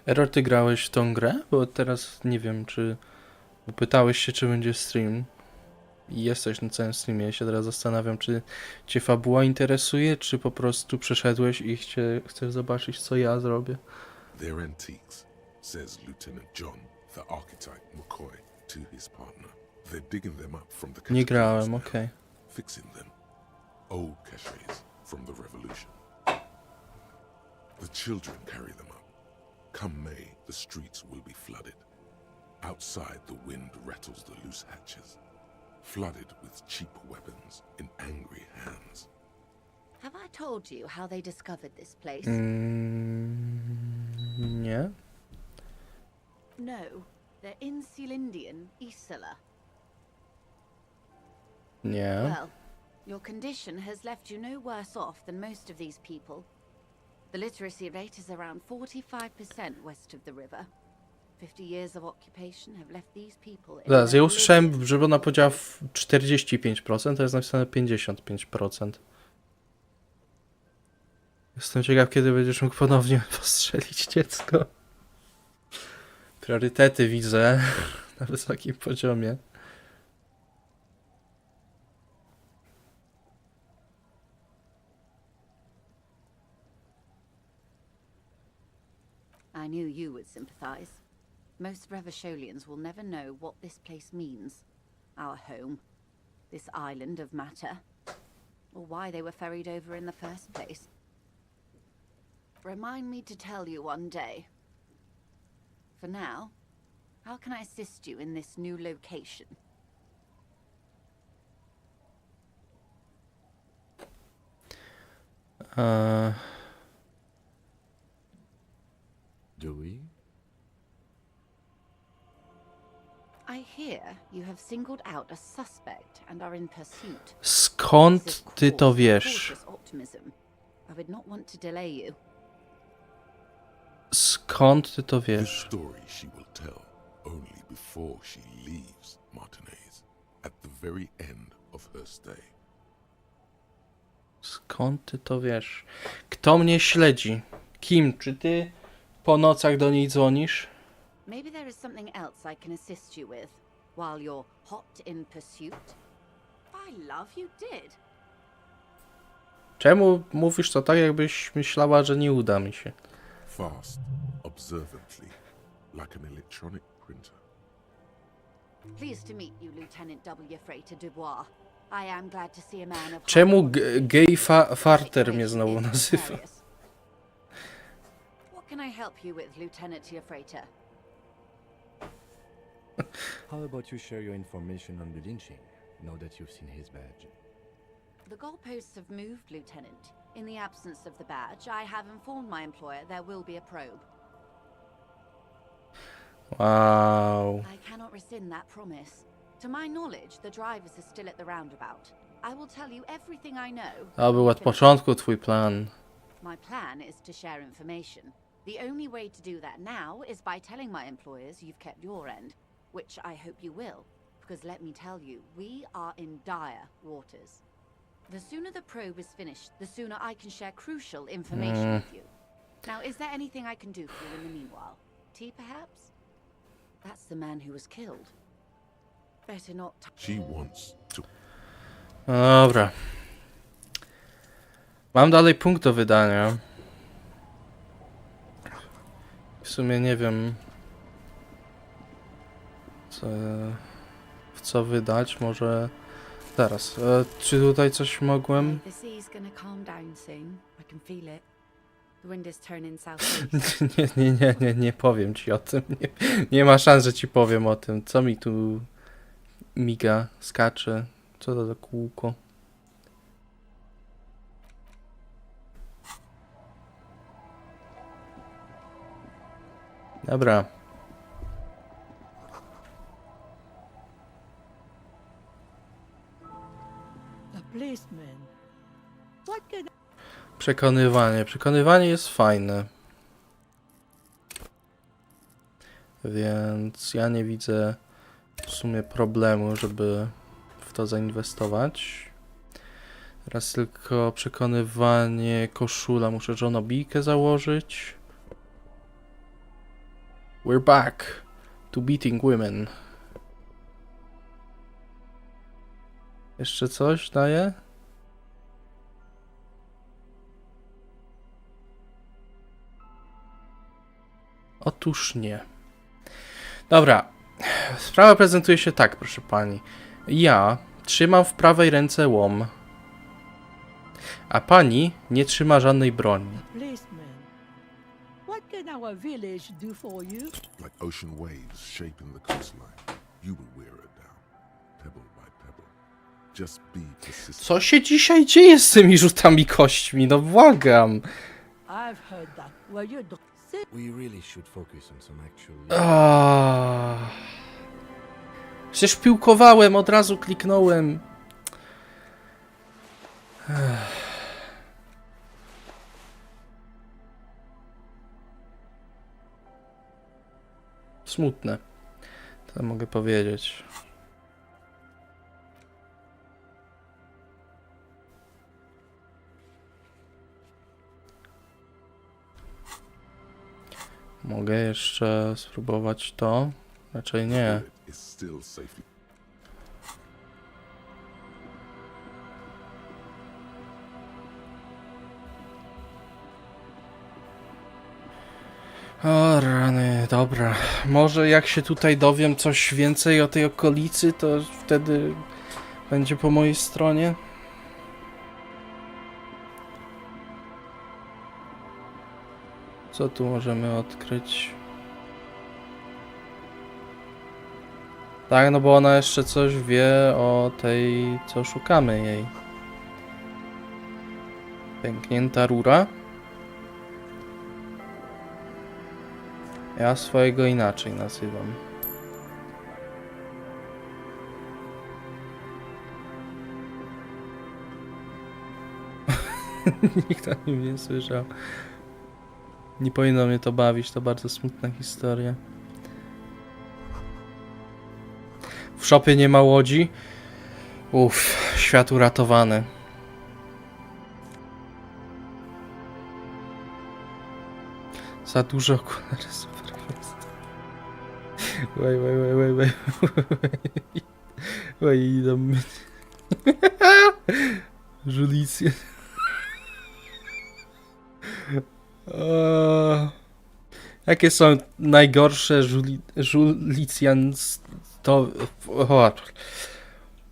Error, ty grałeś w tą grę? Bo teraz nie wiem, czy... Bo pytałeś się, czy będzie stream. I jesteś na całym streamie. Ja się teraz zastanawiam, czy cię fabuła interesuje, czy po prostu przeszedłeś i chcesz zobaczyć, co ja zrobię. They're antiques, says Lieutenant John, the archetype McCoy, to his partner. They're digging them up from the Nie grałem, now, okej. fixing them. Old caches from the revolution. The children carry them up. Come May, the streets will be flooded. Outside, the wind rattles the loose hatches. Flooded with cheap weapons in angry hands. Have I told you how they discovered this place? Nie? No, they're in Sealindian, Isla. Nie. Well, your condition has left you no worse off than most of these people. The literacy rate is around 45% west of the river. 50 years of occupation have left these people in Zaraz, ja their usłyszałem, żeby ona powiedziała 45%, to jest napisane 55%. Jestem ciekaw, kiedy będziesz mógł ponownie postrzelić dziecko. Priorytety widzę na wysokim poziomie. I knew you would sympathize. Most Revacholians will never know what this place means. Our home. This island of matter. Or why they were ferried over in the first place. Remind me to tell you one day. For now, how can I assist you in this new location? Do we? I hear you have singled out a suspect and are in pursuit. Skąd ty to wiesz? Optimism. I would not want to delay you. Skąd ty to This wiesz? story she will tell only before she leaves Martinez, at the very end of her stay. Skąd ty to wiesz? Kto mnie śledzi? Kim? Czy ty po nocach do niej dzwonisz? Maybe there is something else I can assist you with while you're hot in pursuit. By love, you did. Czemu mówisz to tak, jakbyś myślała, że nie uda mi się? Fast, observantly, like an electronic printer. Pleased to meet you, Lieutenant W. Freighter Dubois. I am glad to see a man of... Czemu gay farter mnie znowu nazywa? What can I help you with, Lieutenant Freighter? How about you share your information on the lynching, now that you've seen his badge? The goalposts have moved, Lieutenant. In the absence of the badge, I have informed my employer there will be a probe. Wow. I cannot rescind that promise. To my knowledge, the drivers are still at the roundabout. I will tell you everything I know. To był od początku twój plan. My plan is to share information. The only way to do that now is by telling my employers you've kept your end, which I hope you will, because let me tell you, we are in dire waters. The sooner the probe is finished, the sooner I can share crucial information with you. Now, is there anything I can do for you in the meanwhile? Tea, perhaps? That's the man who was killed. Better not. She wants to. Dobra. Mam dalej punkt do wydania. W sumie nie wiem, w co wydać. Może teraz. Czy tutaj coś mogłem? The sea's gonna calm down soon. I can feel it. The wind is turning southeast. Nie powiem ci o tym. Nie ma szans, że ci powiem o tym. Co mi tu miga, skacze? Co to za kółko? Dobra. A policeman. What can Przekonywanie. Przekonywanie jest fajne. Więc ja nie widzę w sumie problemu, żeby w to zainwestować. Teraz tylko przekonywanie, koszula. Muszę żonobijkę założyć. We're back to beating women. Jeszcze coś daje? Otóż nie. Dobra. Sprawa prezentuje się tak, proszę pani. Ja trzymam w prawej ręce łom, a pani nie trzyma żadnej broni. policeman? What can our village do for you? Like ocean waves shaping the coastline, you will wear it down, pebble by pebble. Just be persistent. Co się dzisiaj dzieje z tymi rzutami kośćmi? No błagam. I've heard that. Well, you don't say. We really should focus on some actual. Przecież piłkowałem, od razu kliknąłem. Smutne. To mogę powiedzieć. Mogę jeszcze spróbować to? Raczej nie. Is still safely. O rany, dobra. Może jak się tutaj dowiem coś więcej o tej okolicy, to wtedy będzie po mojej stronie. Co tu możemy odkryć? Tak, no bo ona jeszcze coś wie o tej, co szukamy jej. Pęknięta rura. Ja swojego inaczej nazywam. Nikt o nim nie słyszał. Nie powinno mnie to bawić, to bardzo smutna historia. W szopie nie ma łodzi. Uff, świat uratowany. Za dużo okularów, super jest. Wait, idą mnie. Żulicjant. Jakie są najgorsze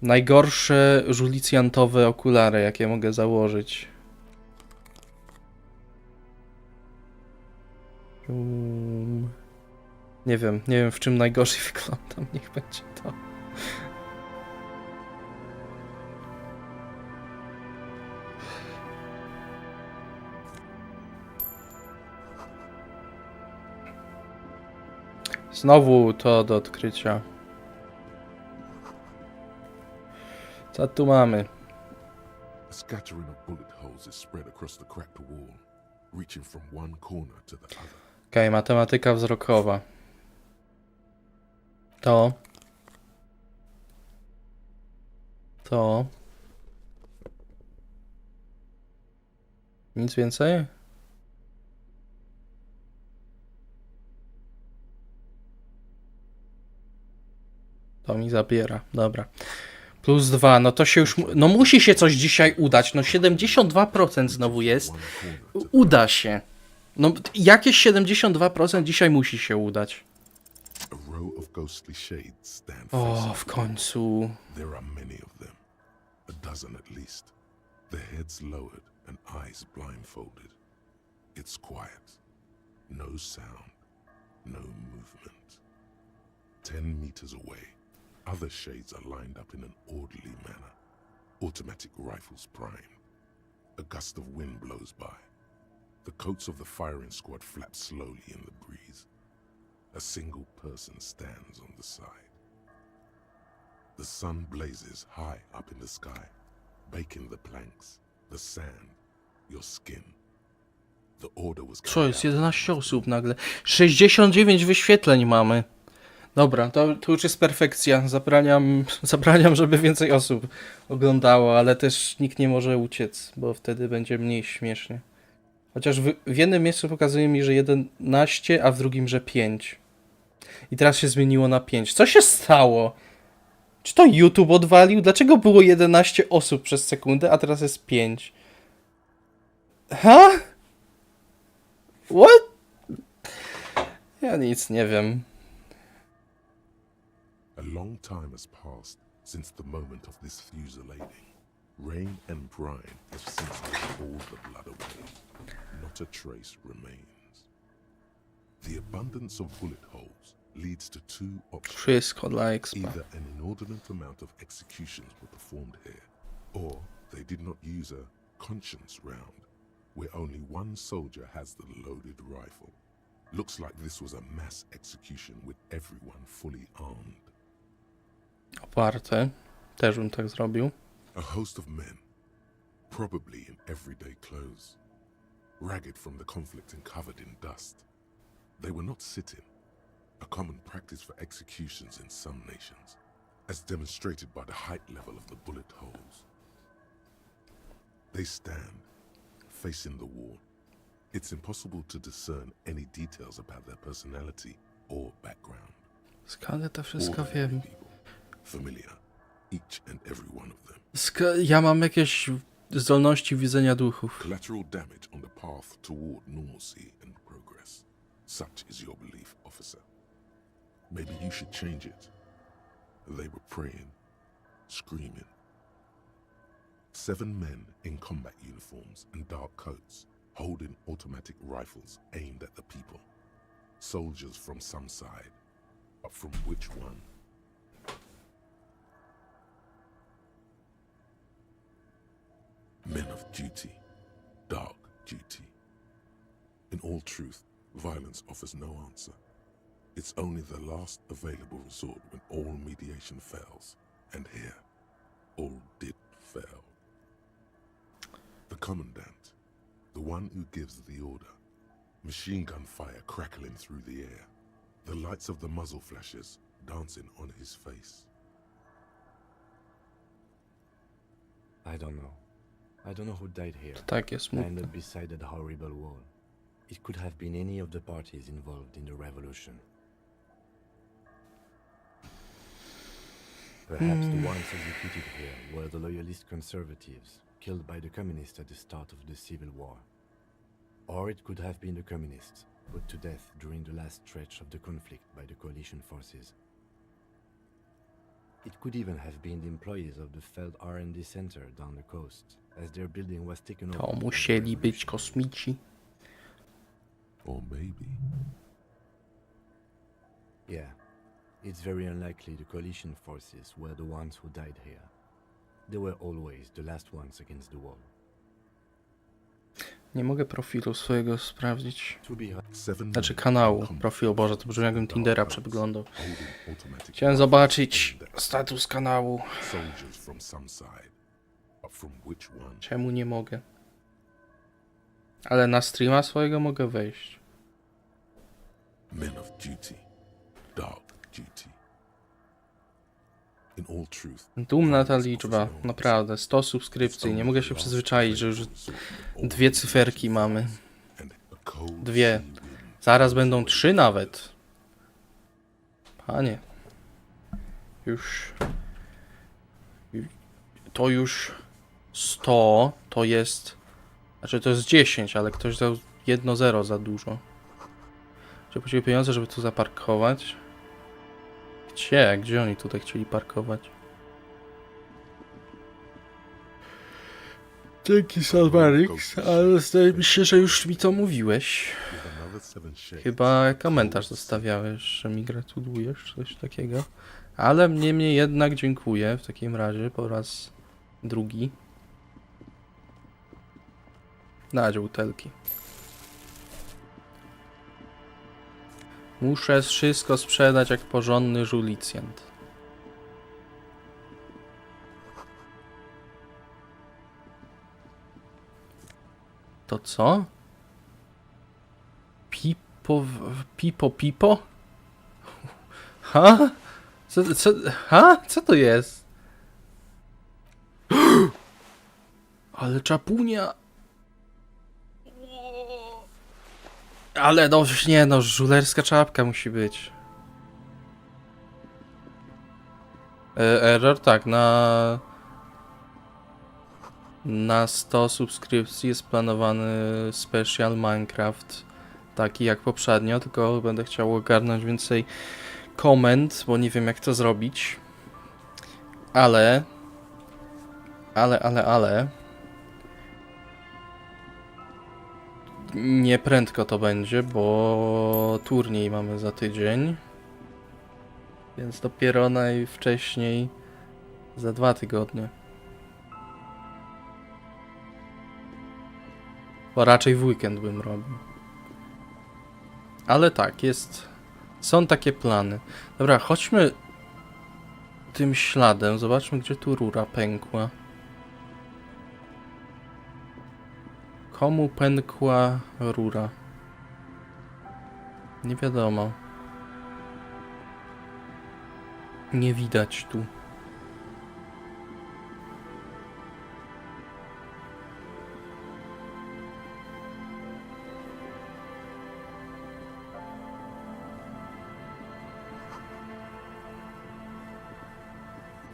najgorsze żulicjantowe okulary, jakie mogę założyć? Nie wiem w czym najgorzej wyglądam, niech będzie to. Znowu to do odkrycia. Co tu mamy? A scattering of bullet holes is spread across the cracked wall, reaching from one corner to the other. Okej, matematyka wzrokowa. To. Nic więcej? To mi zabiera, dobra. +2, no to się już... No musi się coś dzisiaj udać, no 72% znowu jest. Uda się. No jakieś 72% dzisiaj musi się udać. O, w końcu. There are many of them, a dozen at least. Their heads lowered and eyes blindfolded. It's quiet. No sound. No movement. 10 meters away, other shades are lined up in an orderly manner. Automatic rifles primed. A gust of wind blows by. The coats of the firing squad flap slowly in the breeze. A single person stands on the side. The sun blazes high up in the sky, baking the planks, the sand, your skin. The order was Co jest? 11 osób nagle. 69 wyświetleń mamy. Dobra, to już jest perfekcja. Zabraniam, żeby więcej osób oglądało, ale też nikt nie może uciec, bo wtedy będzie mniej śmiesznie. Chociaż w jednym miejscu pokazuje mi, że 11, a w drugim, że 5. I teraz się zmieniło na 5. Co się stało? Czy to YouTube odwalił? Dlaczego było 11 osób przez sekundę, a teraz jest 5? Ha? What? Ja nic nie wiem. A long time has passed since the moment of this fusillading. Rain and brine have since washed all the blood away. Not a trace remains. The abundance of bullet holes leads to two options. Wszystko dla expa. Either an inordinate amount of executions were performed here, or they did not use a conscience round, where only one soldier has the loaded rifle. Looks like this was a mass execution with everyone fully armed. Oparte. Też bym tak zrobił. A host of men, probably in everyday clothes, ragged from the conflict and covered in dust. They were not sitting, a common practice for executions in some nations, as demonstrated by the height level of the bullet holes. They stand, facing the wall. It's impossible to discern any details about their personality or background. Skąd to wszystko wiem? Familiar, each and every one of them. Ja mam jakieś zdolności widzenia duchów. Collateral damage on the path toward normalcy and progress. Such is your belief, officer. Maybe you should change it. They were praying, screaming. 7 men in combat uniforms and dark coats, holding automatic rifles aimed at the people. Soldiers from some side, but from which one? Men of duty, dark duty. In all truth, violence offers no answer. It's only the last available resort when all mediation fails. And here, all did fail. The commandant, the one who gives the order, machine gun fire crackling through the air, the lights of the muzzle flashes dancing on his face. I don't know. I don't know who died here. Takie smutne. Lined up beside that horrible wall. It could have been any of the parties involved in the revolution. Perhaps the ones executed here were the loyalist conservatives, killed by the communists at the start of the Civil War. Or it could have been the communists, put to death during the last stretch of the conflict by the coalition forces. It could even have been the employees of the failed R&D center down the coast, as their building was taken over. To musieli być kosmici. Or maybe. Yeah, it's very unlikely the coalition forces were the ones who died here. They were always the last ones against the wall. Nie mogę profilu swojego sprawdzić. Znaczy kanału. Profil, Boże, to brzmi jakbym Tindera przeglądał. Chciałem zobaczyć status kanału. Czemu nie mogę? Ale na streama swojego mogę wejść. Men of duty, dark duty. In all truth, Dumna ta liczba, naprawdę. 100 subskrypcji. Nie mogę się przyzwyczaić, że już 2 cyferki mamy. 2. Zaraz będą 3 nawet. Panie. To już 100 to jest... Znaczy to jest 10, ale ktoś dał 1 0 za dużo. Czy płaciły pieniądze, żeby tu zaparkować? Gdzie? Gdzie oni tutaj chcieli parkować? Dzięki Salvarix, ale zdaje mi się, że już mi to mówiłeś. Chyba komentarz zostawiałeś, że mi gratulujesz, coś takiego. Ale niemniej jednak dziękuję w takim razie po raz drugi. Dać butelki. Muszę wszystko sprzedać jak porządny żulicjant. To co? Pipo? Ha? Co to jest? Ale czapunia. Ale no nie no, żulerska czapka musi być. Error, tak, na 100 subskrypcji jest planowany special Minecraft, taki jak poprzednio, tylko będę chciał ogarnąć więcej komend, bo nie wiem jak to zrobić. Ale nie prędko to będzie, bo turniej mamy za tydzień. Więc dopiero najwcześniej za 2 tygodnie. Bo raczej w weekend bym robił. Ale tak, są takie plany. Dobra, chodźmy tym śladem. Zobaczmy, gdzie tu rura pękła. Komu pękła rura? Nie wiadomo. Nie widać tu.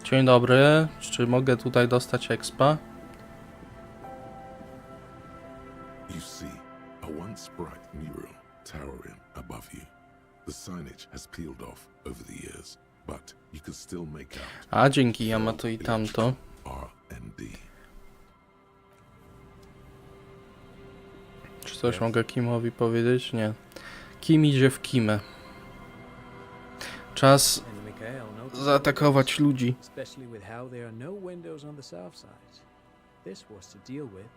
Dzień dobry. Czy mogę tutaj dostać expa? You see a once bright mural towering above you. The signage has peeled off over the years, but you can still make out. A dzięki, ja ma to i tamto. R&D. Czy coś mogę Kimowi powiedzieć? Nie. Kim idzie w Kimę. Czas zaatakować ludzi. Especially with how there are no windows on the south side. This was to deal with.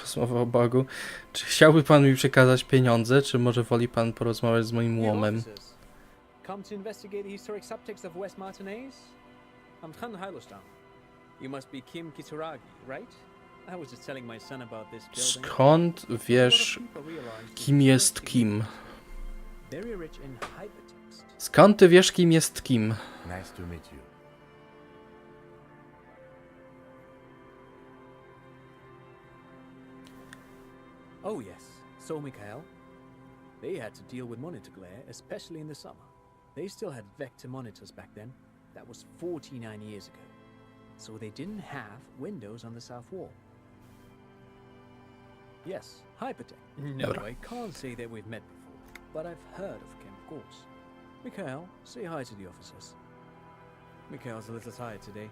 Rozmowa o Bogu. Czy chciałby pan mi przekazać pieniądze, czy może woli pan porozmawiać z moim łomem? Come to investigate the historic subtext of West Martinez? I'm Khan Hailostam. You must be Kim Kisuragi, right? I was just telling my son about this building. Skąd wiesz, kim jest Kim? Very rich in hypertext. Skąd ty wiesz, kim jest Kim? Nice to meet you. Oh yes, so Mikhail. They had to deal with monitor glare, especially in the summer. They still had vector monitors back then. That was 49 years ago. So they didn't have windows on the south wall. Yes, hypertext. No, I can't say that we've met before, but I've heard of Kim, of course. Mikhail, say hi to the officers. Mikhail's a little tired today.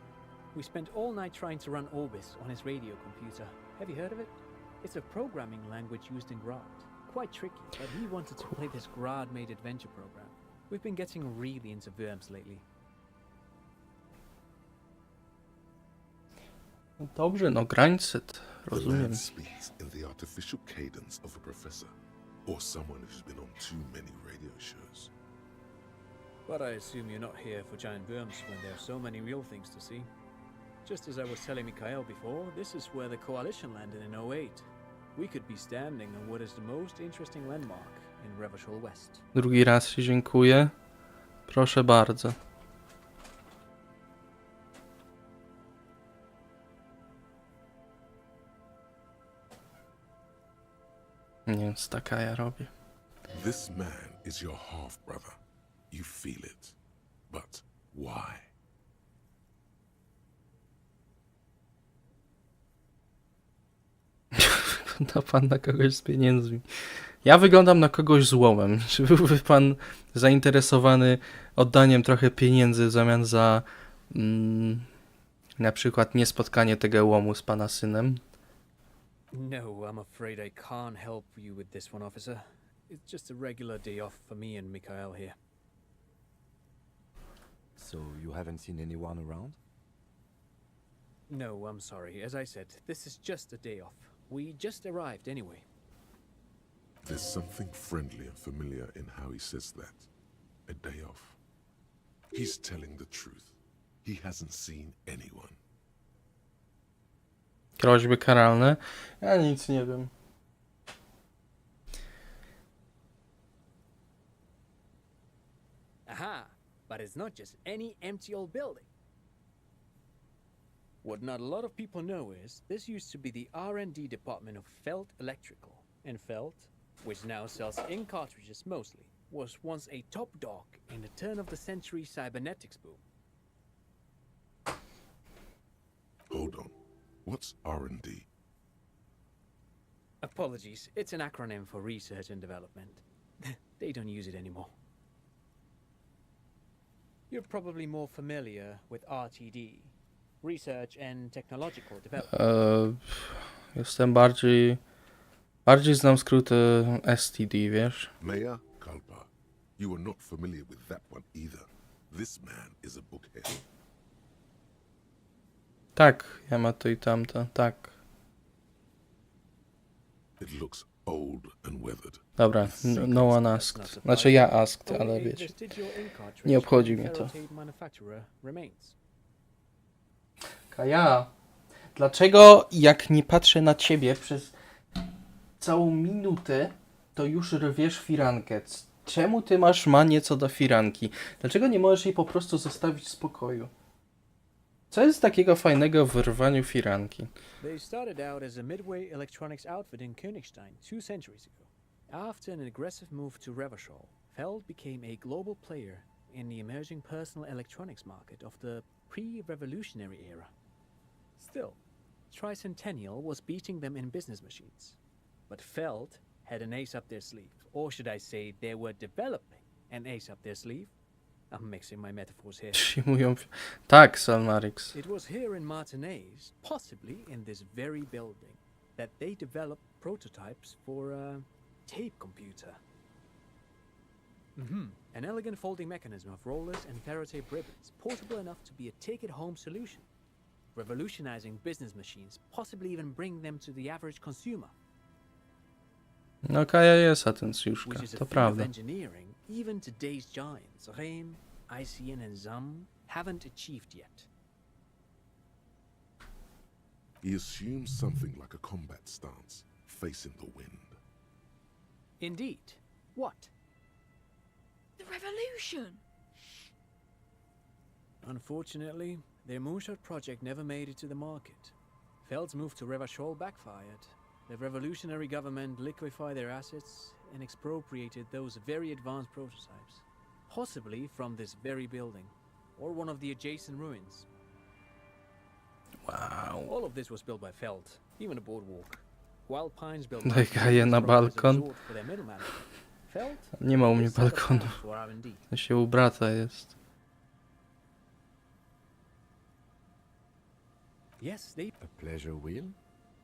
We spent all night trying to run Orbis on his radio computer. Have you heard of it? It's a programming language used in Grad. Quite tricky, but he wanted to play this Grad-made adventure program. We've been getting really into Worms lately. Dobrze, no grańcet, The rozumiem. man speaks in the artificial cadence of a professor or someone who's been on too many radio shows. But I assume you're not here for giant worms when there are so many real things to see. Just as I was telling Mikhail before, this is where the coalition landed in 08. We could be standing on what is the most interesting landmark in Revachol West. Drugi raz się dziękuję. Proszę bardzo. Więc taka ja robię. This man is your half-brother. You feel it. But why? Wygląda pan na kogoś z pieniędzmi. Ja wyglądam na kogoś z łomem. Czy byłby pan zainteresowany oddaniem trochę pieniędzy w zamian za na przykład niespotkanie tego łomu z pana synem? No, I'm afraid I can't help you with this one, officer. It's just a regular day off for me and Mikhail here. So you haven't seen anyone around? No, I'm sorry. As I said, this is just a day off. We just arrived anyway. There's something friendly and familiar in how he says that. A day off. He's telling the truth. He hasn't seen anyone. Groźby karalne? Ja nic nie wiem. Aha, but it's not just any empty old building. What not a lot of people know is this used to be the R&D department of Felt Electrical, and Felt, which now sells ink cartridges mostly, was once a top dog in the turn-of-the-century cybernetics boom. Hold on. What's R&D? Apologies, it's an acronym for research and development. They don't use it anymore. You're probably more familiar with RTD, Research and Technological Development. Jestem bardziej znam skróty STD, wiesz? Mayor Kalpa, you are not familiar with that one either. This man is a bookhead. Tak, ja ma to i tamto, tak. It looks old and weathered. Dobra, no one asked. Znaczy ja asked, ale wiecie. Nie obchodzi mnie to. Kaja, dlaczego jak nie patrzę na ciebie przez całą minutę, to już rwiesz firankę? Czemu ty masz manię co do firanki? Dlaczego nie możesz jej po prostu zostawić w spokoju? Co jest takiego fajnego w rwaniu firanki? They started out as a midway electronics outfit in Königstein 2 centuries ago. After an aggressive move to Revachol, Feld became a global player in the emerging personal electronics market of the pre-revolutionary era. Still, Tricentennial was beating them in business machines. But Feld had an ace up their sleeve, or should I say they were developing an ace up their sleeve. I'm mixing my metaphors here. Przyjmują... Tak, Salmarix. It was here in Martinez, possibly in this very building, that they developed prototypes for a tape computer. An elegant folding mechanism of rollers and ferrotape ribbons, portable enough to be a take-it-home solution, revolutionizing business machines, possibly even bring them to the average consumer. No Kaja jest atencjuszka, Which is a to feat of prawda. engineering even today's giants, Rame, ICN and ZAM, haven't achieved yet. He assumes something like a combat stance, facing the wind. Indeed. What? The revolution! Unfortunately, their moonshot project never made it to the market. Feld's move to Revachol backfired. The revolutionary government liquefied their assets and expropriated those very advanced prototypes, possibly from this very building, or one of the adjacent ruins. Wow. All of this was built by Feld, even the boardwalk. Wild Pines built Daj Kaję na balkon. for their middle management. Feld Nie ma u mnie set the balkonu. path for R&D. To się u brata jest. Yes, they... A pleasure wheel?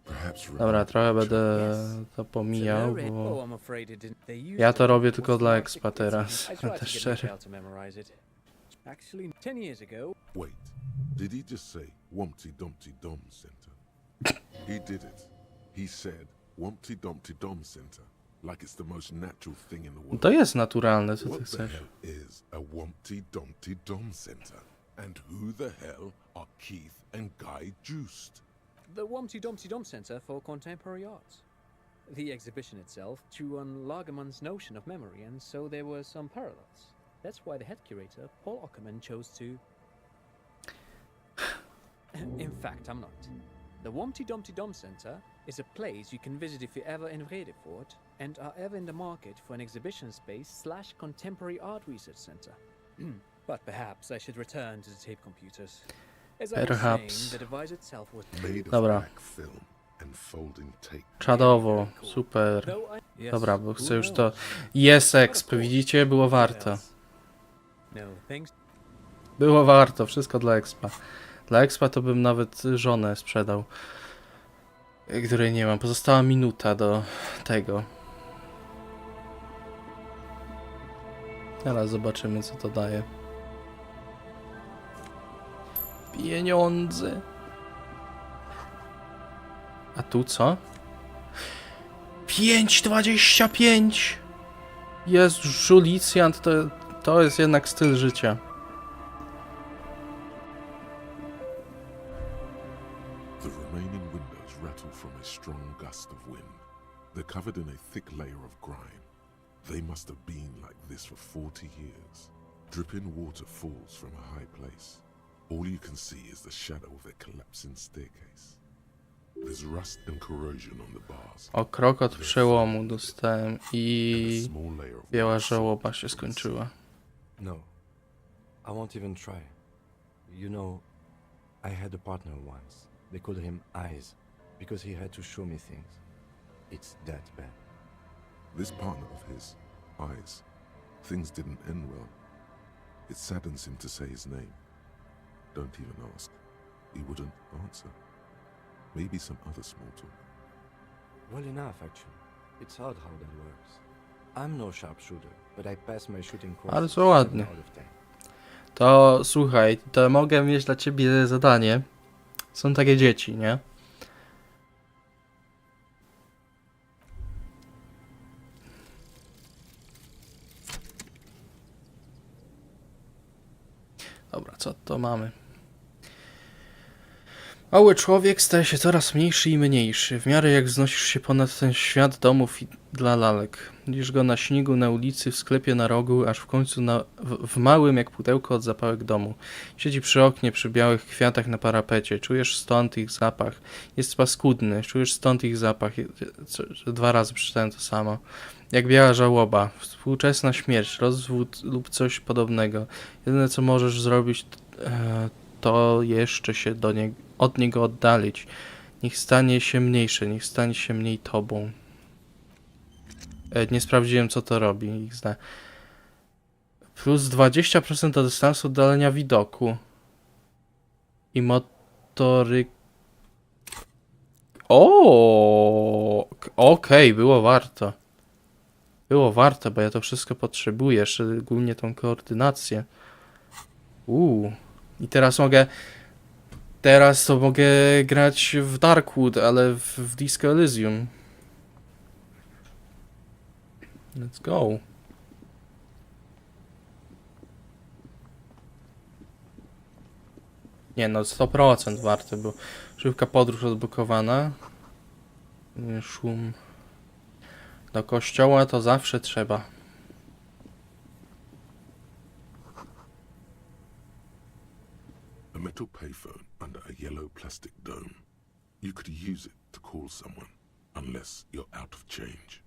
Perhaps Dobra, trochę będę to pomijał, Oh, bo I'm afraid it didn't. They used ja to to robię was tylko dla smart expa security. teraz, I tried będę to get szczery. Mikhail to memorize it. Actually, 10 years ago. Wait. Did he just say Wumpty Dumpty Dom Center? He did it. He said Wumpty Dumpty Dom Center, like it's the most natural thing in the world. To jest naturalne, co ty What the chcesz. hell is a Wumpty Dumpty Dom Center? And who the hell are Keith and Guy Juiced? The Wumpty Dumpty Dom Center for Contemporary Arts. The exhibition itself drew on Lagerman's notion of memory, and so there were some parallels. That's why the head curator, Paul Ockerman, chose to... In fact, I'm not. The Wumpty Dumpty Dom Center is a place you can visit if you're ever in Vredefort and are ever in the market for an exhibition space / contemporary art research center. But perhaps I should return to the tape computers. As I was saying, the device itself was Made of Dobra. black film and folding tape. Czadowo, super. Dobra, bo chcę już to... Jest exp, widzicie? Było warto. Było warto, wszystko dla expa. Dla expa to bym nawet żonę sprzedał, której nie mam. Pozostała minuta do tego. Teraz zobaczymy, co to daje. Pieniądze. A tu co? 5,25! Jest Żulicjant, to jest jednak styl życia. The remaining windows rattle from a strong gust of wind. They're covered in a thick layer of grime. They must have been like this for 40 years. Dripping water falls from a high place. All you can see is the shadow of a collapsing staircase. There's rust and corrosion on the bars. O, krokot przełomu dostałem i biała żałoba się skończyła. No, I won't even try. You know, I had a partner once. They called him Eyes, because he had to show me things. It's that bad. This partner of his, Eyes, things didn't end well. It saddens him to say his name. Don't even ask. He wouldn't answer. Maybe some other small talk. Well enough, actually. It's odd how that works. I'm no sharpshooter, but I pass my shooting course. Bardzo ładnie. To słuchaj, to mogę mieć dla ciebie zadanie. Są takie dzieci, nie? Dobra, co to mamy? Mały człowiek staje się coraz mniejszy i mniejszy, w miarę jak wznosisz się ponad ten świat domów dla lalek. Widzisz go na śniegu, na ulicy, w sklepie na rogu, aż w końcu w małym jak pudełko od zapałek domu. Siedzi przy oknie, przy białych kwiatach na parapecie. Czujesz stąd ich zapach. Jest paskudny. Czujesz stąd ich zapach. 2 razy przeczytałem to samo. Jak biała żałoba. Współczesna śmierć, rozwód lub coś podobnego. Jedyne co możesz zrobić, to jeszcze się od niego oddalić. Niech stanie się mniejszy, niech stanie się mniej tobą. Nie sprawdziłem, co to robi. Plus 20% do dystansu oddalenia widoku. I motory... O, okej, było warto. Było warto, bo ja to wszystko potrzebuję, szczególnie tą koordynację. I teraz to mogę grać w Darkwood, ale w Disco Elysium. Let's go. Nie no, 100% warte, bo szybka podróż odblokowana. Szum. Do kościoła to zawsze trzeba. A metal payphone under a yellow plastic dome. You could use it to call someone, unless you're out of change.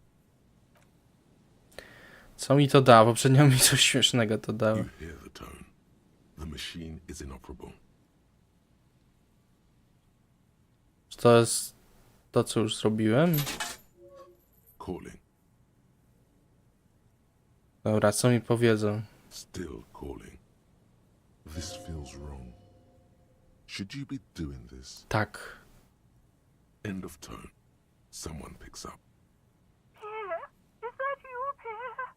Co mi to da? Poprzednio mi coś śmiesznego to dało. You hear the tone. The machine is inoperable. Czy to jest to, co już zrobiłem? Calling. Dobra, co mi powiedzą? Still calling. This feels wrong. Should you be doing this? Tak. End of tone. Someone picks up. Pierre, is that you, Pierre?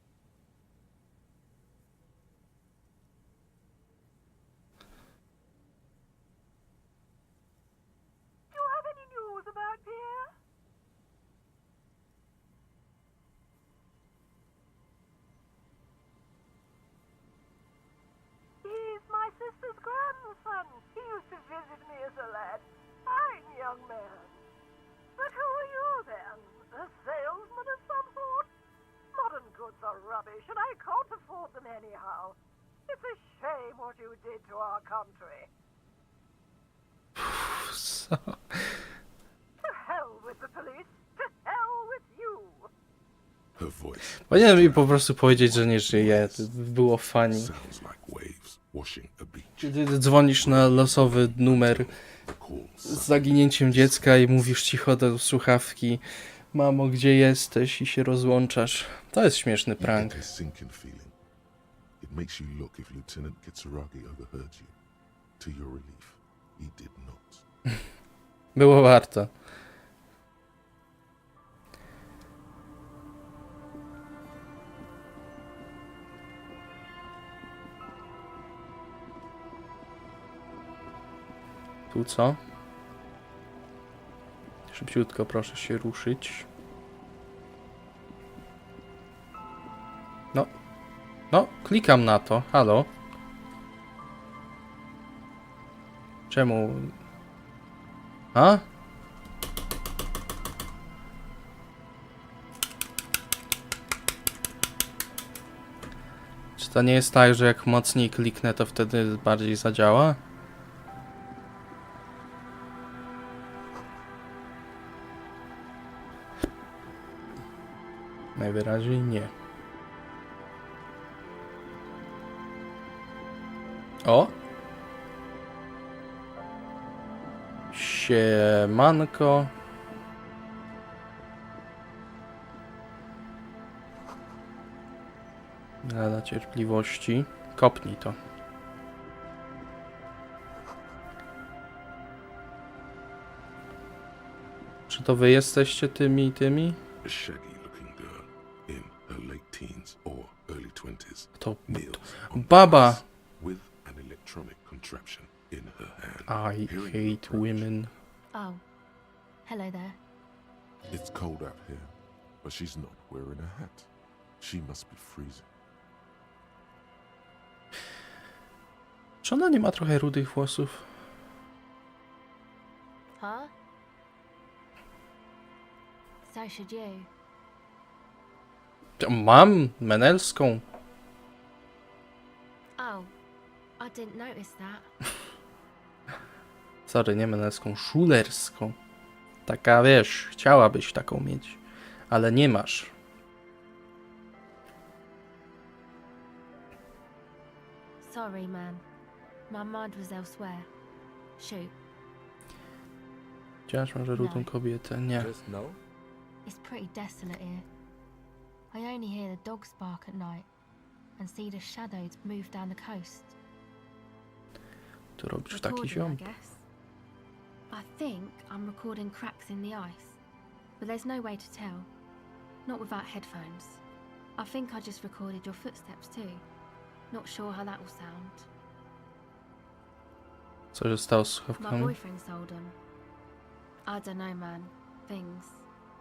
young man. But who are you then? A salesman of some sort? Modern goods are rubbish, and I can't afford them anyhow. It's a shame what you did to our country. So... To hell with the police. To hell with you. Her voice Powinienem mi po prostu powiedzieć, że nie żyje. To by było funny. sounds like waves washing a beach. Kiedy dzwonisz na losowy numer z zaginięciem dziecka i mówisz cicho do słuchawki: mamo, gdzie jesteś? I się rozłączasz. To jest śmieszny prank. A sinking feeling. It makes you look if Lieutenant Kitsuragi overheard you. To your relief, he did not. Było warto. Tu co? Szybciutko proszę się ruszyć. No. No, klikam na to. Halo? Czemu? A? Czy to nie jest tak, że jak mocniej kliknę, to wtedy bardziej zadziała? Najwyraźniej nie. O! Siemanko. Dla cierpliwości. Kopnij to. Czy to wy jesteście tymi? A shaggy-looking girl in her late teens or early 20s. To kneels on the baba. grass with an electronic contraption in her hand. I Hearing hate her women. Oh, hello there. It's cold out here, but she's not wearing a hat. She must be freezing. Czy ona nie ma trochę rudych włosów? Huh? So should you. Mam menelską. Oh, I didn't notice that. Sorry, nie menelską, szulerską. Taka, wiesz, chciałabyś taką mieć, ale nie masz. Sorry, man. My mind was elsewhere. Shoot. Widziałaś może rudą kobietę? Nie. Just no? It's pretty desolate here. I only hear the dogs bark at night and see the shadows move down the coast. Tu robisz taki Recording, ziom. I guess. I think I'm recording cracks in the ice, but there's no way to tell. Not without headphones. I think I just recorded your footsteps too. Not sure how that will sound. Co się stało z My słuchawkami? boyfriend sold them. I don't know, man. Things.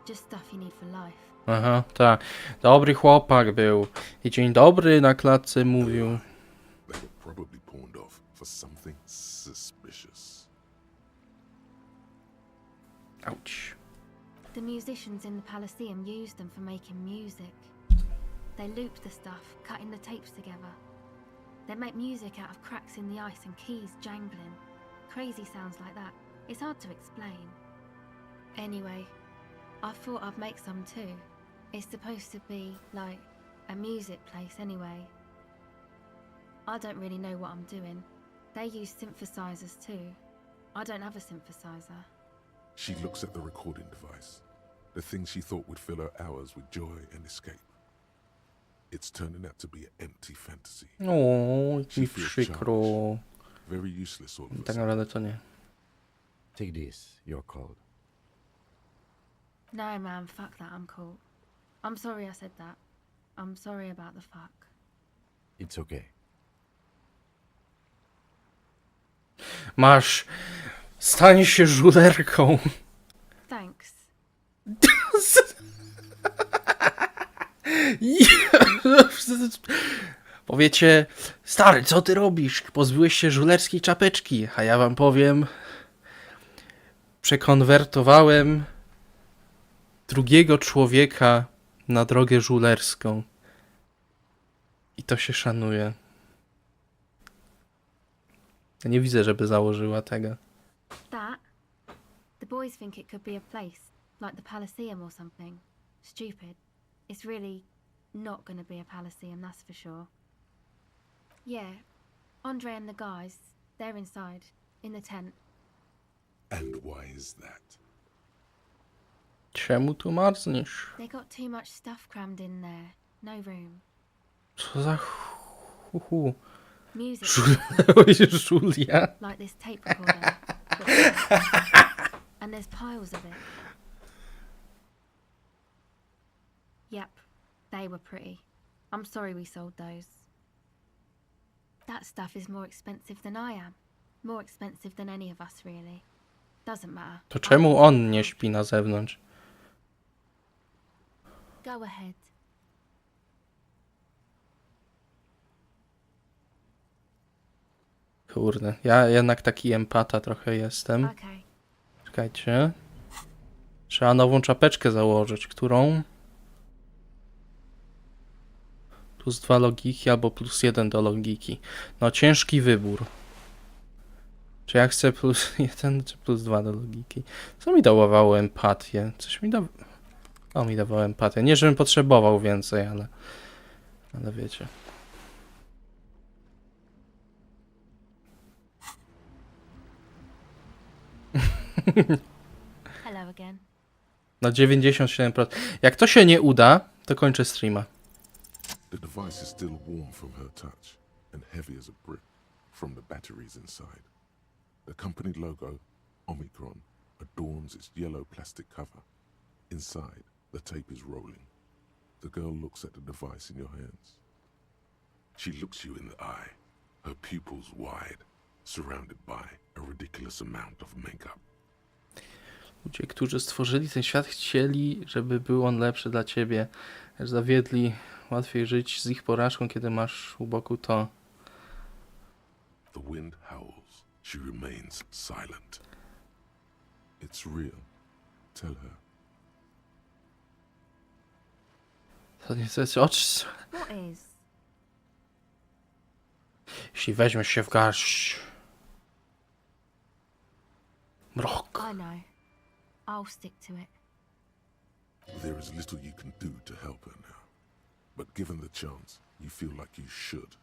Just stuff you need for life. Aha, tak. Dobry chłopak był. I dzień dobry na klatce mówił. They were probably pawned off for something suspicious. Ouch. The musicians in the Palaceum used them for making music. They looped the stuff, cutting the tapes together. They make music out of cracks in the ice and keys jangling. Crazy sounds like that. It's hard to explain. Anyway, I thought I'd make some too. It's supposed to be like a music place anyway. I don't really know what I'm doing. They use synthesizers too. I don't have a synthesizer. She looks at the recording device, the thing she thought would fill her hours with joy and escape. It's turning out to be an empty fantasy. O, She mi feels przykro. childish, very useless all of a Tak sudden. naprawdę to nie. Take this, you're cold. No, man, fuck that, I'm cool. I'm sorry I said that. I'm sorry about the fuck. It's okay. Masz. Stań się żulerką. Thanks. Powiecie, stary, co ty robisz? Pozbyłeś się żulerskiej czapeczki. A ja wam powiem, Przekonwertowałem drugiego człowieka na drogę żulerską. I to się szanuje. Ja nie widzę, żeby założyła tego. That? The boys think it could be a place, like the Palaceum or something. Stupid. It's really not gonna be a Palaceum, that's for sure. Yeah, Andre and the guys, they're inside, in the tent. And why is that? Czemu tu marzniesz? They got too much stuff crammed in there. No room. Co za chuchu. Music. Julia. Like this tape recorder. And there's piles of it. Yep, they were pretty. I'm sorry we sold those. That stuff is more expensive than I am. More expensive than any of us, really. Doesn't matter. To czemu on nie śpi na zewnątrz? Go ahead. Kurde, ja jednak taki empata trochę jestem. Okay. Czekajcie. Trzeba nową czapeczkę założyć, którą? +2 logiki albo +1 do logiki. No ciężki wybór. Czy ja chcę +1 czy +2 do logiki? Co mi dawało empatię? Coś mi dawało... O, mi dawało empatię. Nie, żebym potrzebował więcej, ale wiecie. Hello again. Na 97%. Jak to się nie uda, to kończę streama. The device is still warm from her touch and heavy as a brick from the batteries inside. The company logo, Omicron, adorns its yellow plastic cover. Inside, the tape is rolling. The girl looks at the device in your hands. She looks you in the eye, her pupils wide, surrounded by a ridiculous amount of makeup. Ludzie, którzy stworzyli ten świat, chcieli, żeby był on lepszy dla ciebie. Lecz zawiedli. Łatwiej żyć z ich porażką, kiedy masz u boku to. The wind howls. She remains silent. It's real. Tell her. To nie jest oczy. What is? Jeśli weźmiesz się w garść. Mrok. I know. I'll stick to it. There is little you can do to help her now. But given the chance, you feel like you should.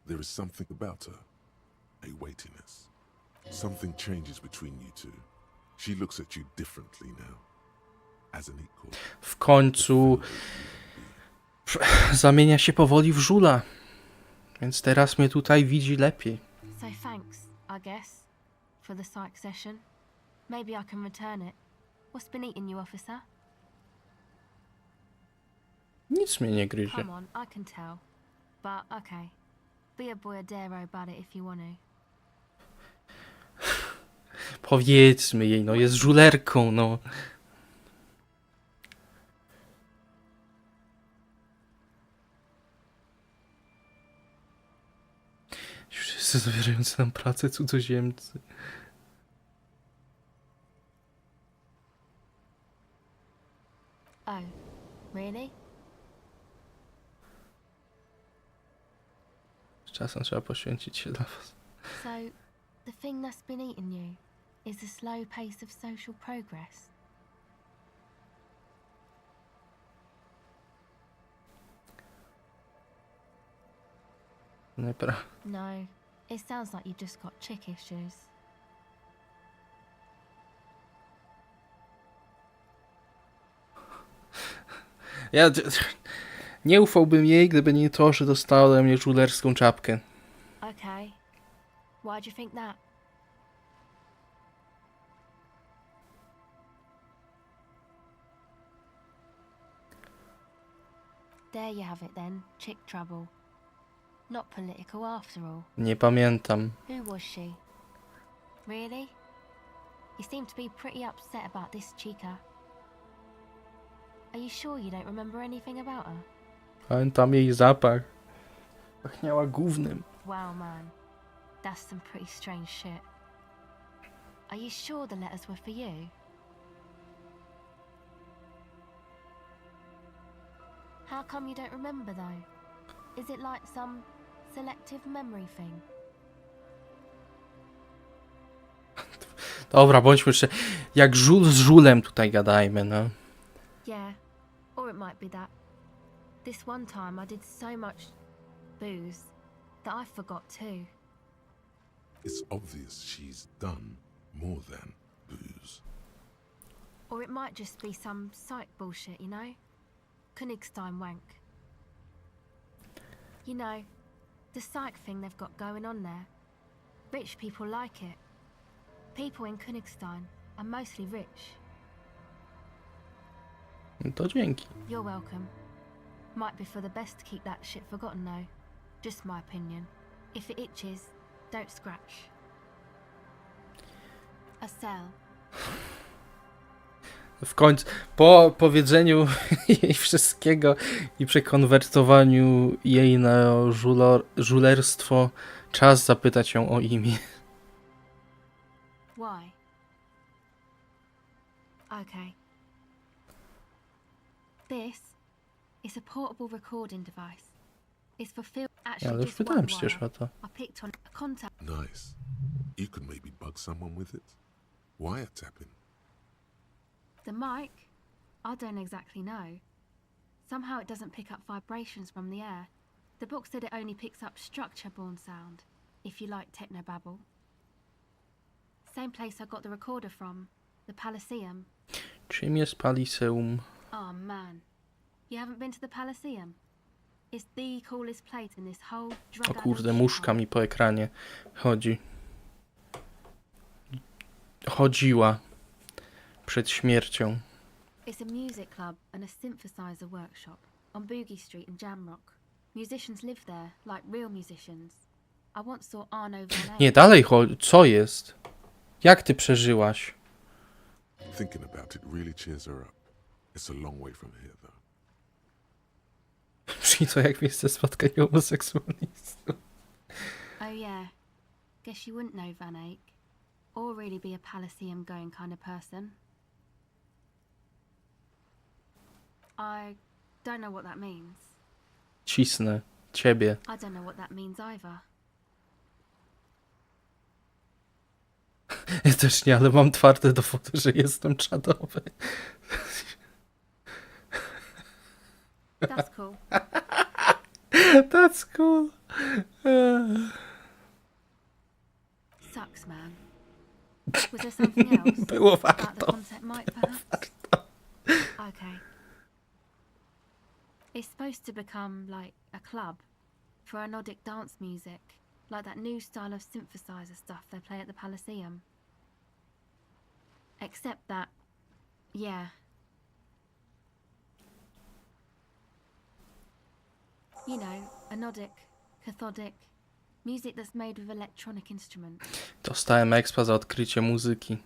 There is something about her. A weightiness. Something changes between you two. She looks at you differently now. As an equal. W końcu zamienia się powoli w żula. Więc teraz mnie tutaj widzi lepiej. So thanks, I guess, for the psych session. Maybe I can return it. What's been eating you, officer? Nic mnie nie gryzie. Come on, I can tell. But okay. Be a boyadero about it if you want to. Powiedzmy jej, no jest żulerką, no. Wszyscy zawierający nam pracę cudzoziemcy. Oh, really? Czasem trzeba poświęcić się dla was. So, the thing that's been eating you is the slow pace of social progress. No, it sounds like you've just got chick issues. Ja nie ufałbym jej, gdyby nie to, że dostała ode mnie żulerską czapkę. Okay. Why do you think that? There you have it then, chick trouble. Not political after all. Nie pamiętam. Who was she? Really? You seem to be pretty upset about this chica. Are you sure you don't remember anything about her? Pamiętam jej zapach. Pachniała gównem. Wow, man. That's some pretty strange shit. Are you sure the letters were for you? How come you don't remember though? Is it like some selective memory thing? Dobra, bądźmy jeszcze jak żul z żulem tutaj gadajmy, no. Yeah, or it might be that. This one time I did so much booze that I forgot too. It's obvious she's done more than booze. Or it might just be some psych bullshit, you know? Königstein wank. You know, the psych thing they've got going on there. Rich people like it. People in Königstein are mostly rich. No to dzięki. You're welcome. Might be for the best to keep that shit forgotten though. Just my opinion. If it itches, don't scratch. A cell. W końcu, po powiedzeniu jej wszystkiego i przekonwertowaniu jej na żulerstwo, czas zapytać ją o imię. Why? Okay. This is a portable recording device. It's for film. Ja już pytałem przecież o to. I picked on a contact. Nice. You could maybe bug someone with it. Wiretapping. The mic? I don't exactly know. Somehow it doesn't pick up vibrations from the air. The book said it only picks up structure-borne sound, if you like technobabble. Same place I got the recorder from, the Palaceum. Czym jest Paliseum? Oh man, you haven't been to the Palaceum? It's the coolest place in this whole O kurde, muszka mi po ekranie chodzi. Chodziła przed śmiercią. It's a music club and a synthesizer workshop on Boogie Street in Jamrock. Musicians live there, like real musicians. I once saw Arno Van Nie, dalej chodzi. Co jest? Jak ty przeżyłaś? Thinking about it really cheers her up. It's a long way from here, though. Brzmi to jak miejsce spotkania homoseksualistów. Oh yeah, guess you wouldn't know Van Eyck, or really be a Palaceum going kind of person. I don't know what that means. Cisnę ciebie. I don't know what that means either. Ja też nie, ale mam twarde dowody, że jestem czadowy. That's cool. That's cool. Sucks, man. Was there something else? Było About the warto. concept mic, perhaps? Okay. It's supposed to become like a club for anodic dance music, like that new style of synthesizer stuff they play at the Palaceum. Except that, yeah. You know, anodic, cathodic, music that's made with electronic instruments. Dostałem expa za odkrycie muzyki.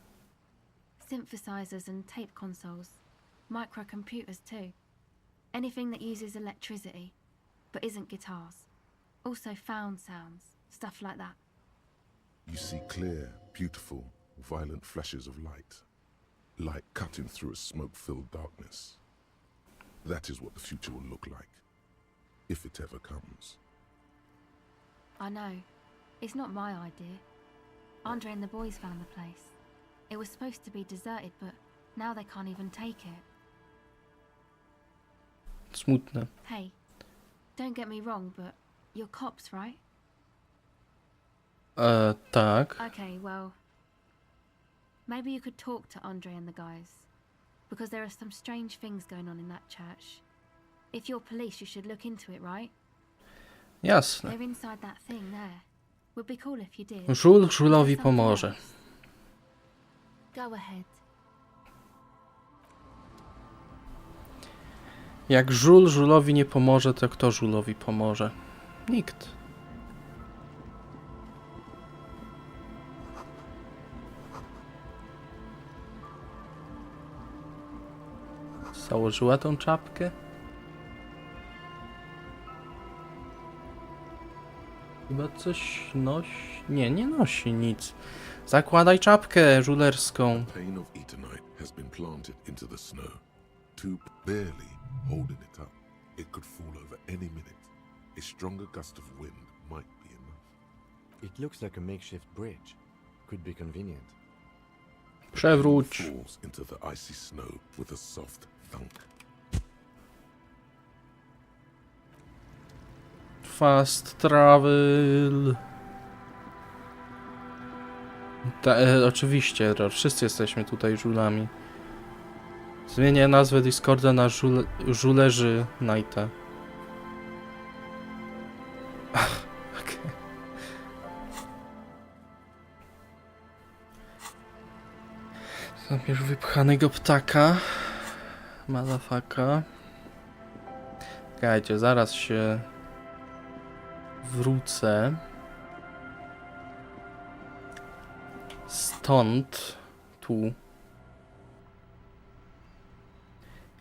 Synthesizers and tape consoles. Microcomputers too. Anything that uses electricity, but isn't guitars. Also found sounds, stuff like that. You see clear, beautiful, violent flashes of light. Light cutting through a smoke-filled darkness. That is what the future will look like. If it ever comes. I know. It's not my idea. Andre and the boys found the place. It was supposed to be deserted, but now they can't even take it. Smutne. Hey, don't get me wrong, but you're cops, right? Tak. Okay, well, maybe you could talk to Andre and the guys, because there are some strange things going on in that church. If you're police, you should look into it, right? Jasne. They're inside that thing there. Would be cool if you did. Żul żulowi pomoże. Go ahead. Jak żul żulowi nie pomoże, to kto żulowi pomoże? Nikt. Założyła tą czapkę? Chyba coś nosi... Nie, nie nosi nic. Zakładaj czapkę żulerską. Pane of Eternite has been planted into the snow. Barely holding it up. It could fall over any minute. A stronger gust of wind might be enough. It looks like a makeshift bridge. Could be convenient. Przewróć. Falls into the icy snow with a soft thunk. Fast travel. Oczywiście, wszyscy jesteśmy tutaj żulami. Zmienię nazwę Discorda na żulerzy Nighta. Okay. Zabierz wypchanego ptaka. Malafaka. Czekajcie, zaraz się wrócę. Stąd tu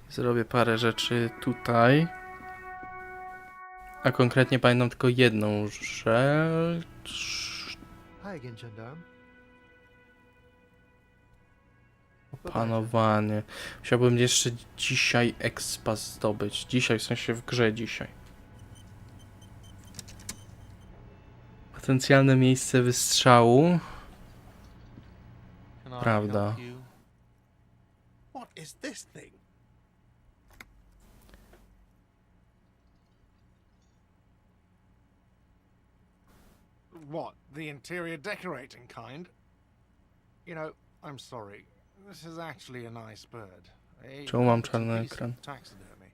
zrobię parę rzeczy tutaj, a konkretnie pamiętam tylko jedną rzecz. Hi again, gendarme. Opanowanie. Chciałbym jeszcze dzisiaj expa zdobyć. Dzisiaj, w sensie w grze dzisiaj. Potencjalne miejsce wystrzału. Prawda. What is this thing? What, the interior decorating kind? You know, I'm sorry. This is actually a nice bird. Czemu mam czarny ekran? Taxidermy.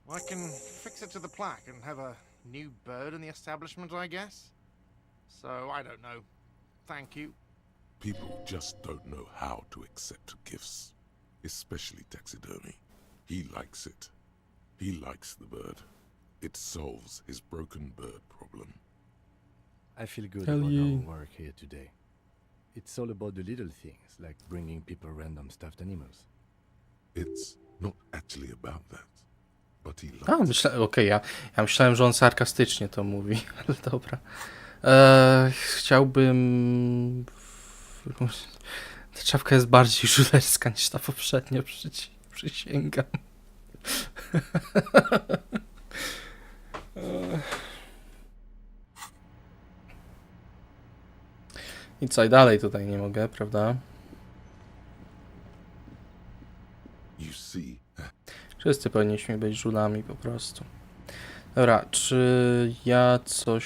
I can fix it to the plaque and have a new bird in the establishment, I guess. So, I don't know. Thank you. People just don't know how to accept gifts, especially taxidermy. He likes it. He likes the bird. It solves his broken bird problem. I feel good about our work here today. It's all about the little things, like bringing people random stuffed animals. It's not actually about that, but he likes Okej, ja myślałem, że on sarkastycznie to mówi, ale dobra. Chciałbym... Ta czapka jest bardziej żulerska niż ta poprzednia, przysięgam. I co, i dalej tutaj nie mogę, prawda? Wszyscy powinniśmy być żulami po prostu. Dobra, czy ja coś...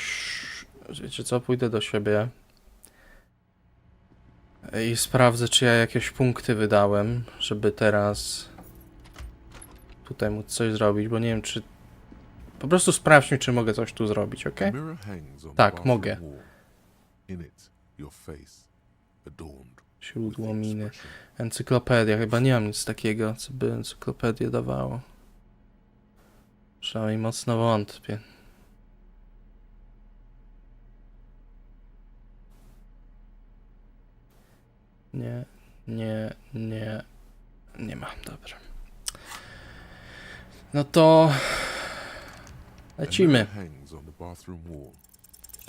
Wiecie co, pójdę do siebie i sprawdzę, czy ja jakieś punkty wydałem, żeby teraz tutaj móc coś zrobić, bo nie wiem, czy... Po prostu sprawdźmy, czy mogę coś tu zrobić, ok? Tak, mogę. Źródło miny. Encyklopedia. Chyba nie mam nic takiego, co by encyklopedię dawało. Przynajmniej mocno wątpię. Nie mam, dobrze. No to... lecimy.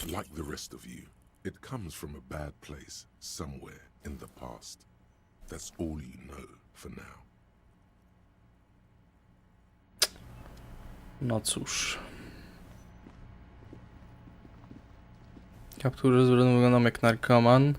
Like the rest of you, it comes from a bad place somewhere in the past. That's all you know for now. No cóż. Kapturę wyglądam jak narkoman.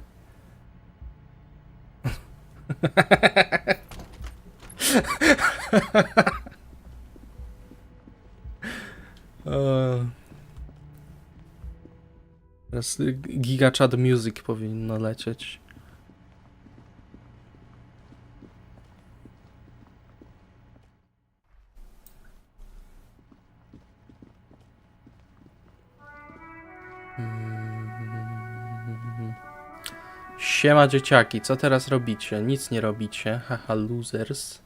Teraz Giga Chat Music powinno lecieć. Siema dzieciaki, co teraz robicie? Nic nie robicie, haha losers.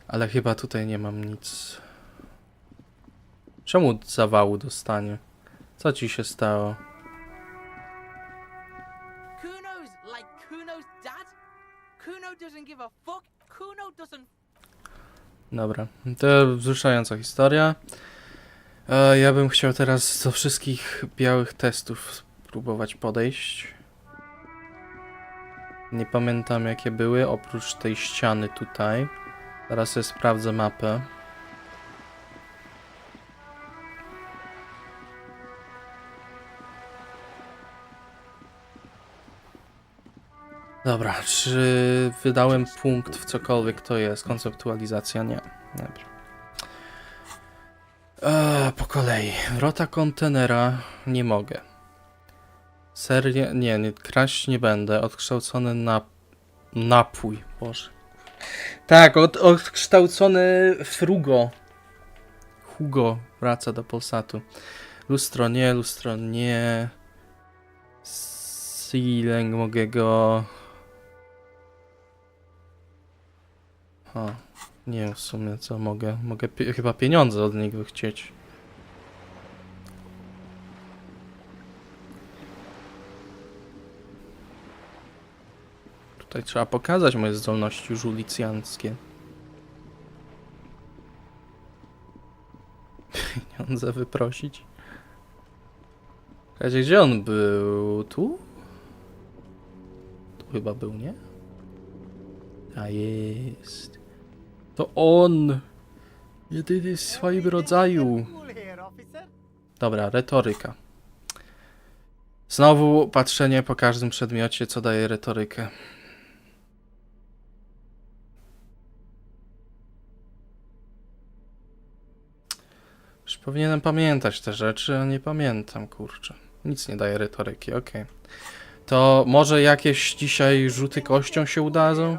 Ale chyba tutaj nie mam nic. Czemu zawału dostanie? Co ci się stało? Kuno's like Kuno's dad? Kuno doesn't give a fuck. Kuno doesn't... Dobra, to wzruszająca historia. Ja bym chciał teraz do wszystkich białych testów spróbować podejść. Nie pamiętam jakie były, oprócz tej ściany tutaj. Teraz sobie sprawdzę mapę. Dobra, czy wydałem punkt w cokolwiek to jest? Konceptualizacja? Nie. Dobra. Po kolei. Wrota kontenera nie mogę. Serię? Nie, kraść nie będę. Odkształcony napój. Boże. Tak, odkształcony frugo. Hugo wraca do Polsatu. Lustro nie. Sealing mogę go... nie wiem w sumie co mogę. Mogę chyba pieniądze od niego chcieć. Tutaj trzeba pokazać moje zdolności żulicjanckie. Pieniądze wyprosić. Słuchajcie, gdzie on był? Tu? Tu chyba był, nie? A jest. To on! Jedyny w swoim rodzaju. Dobra, retoryka. Znowu patrzenie po każdym przedmiocie, co daje retorykę. Już powinienem pamiętać te rzeczy, a nie pamiętam, kurczę. Nic nie daje retoryki, okej. To może jakieś dzisiaj rzuty kością się udadzą?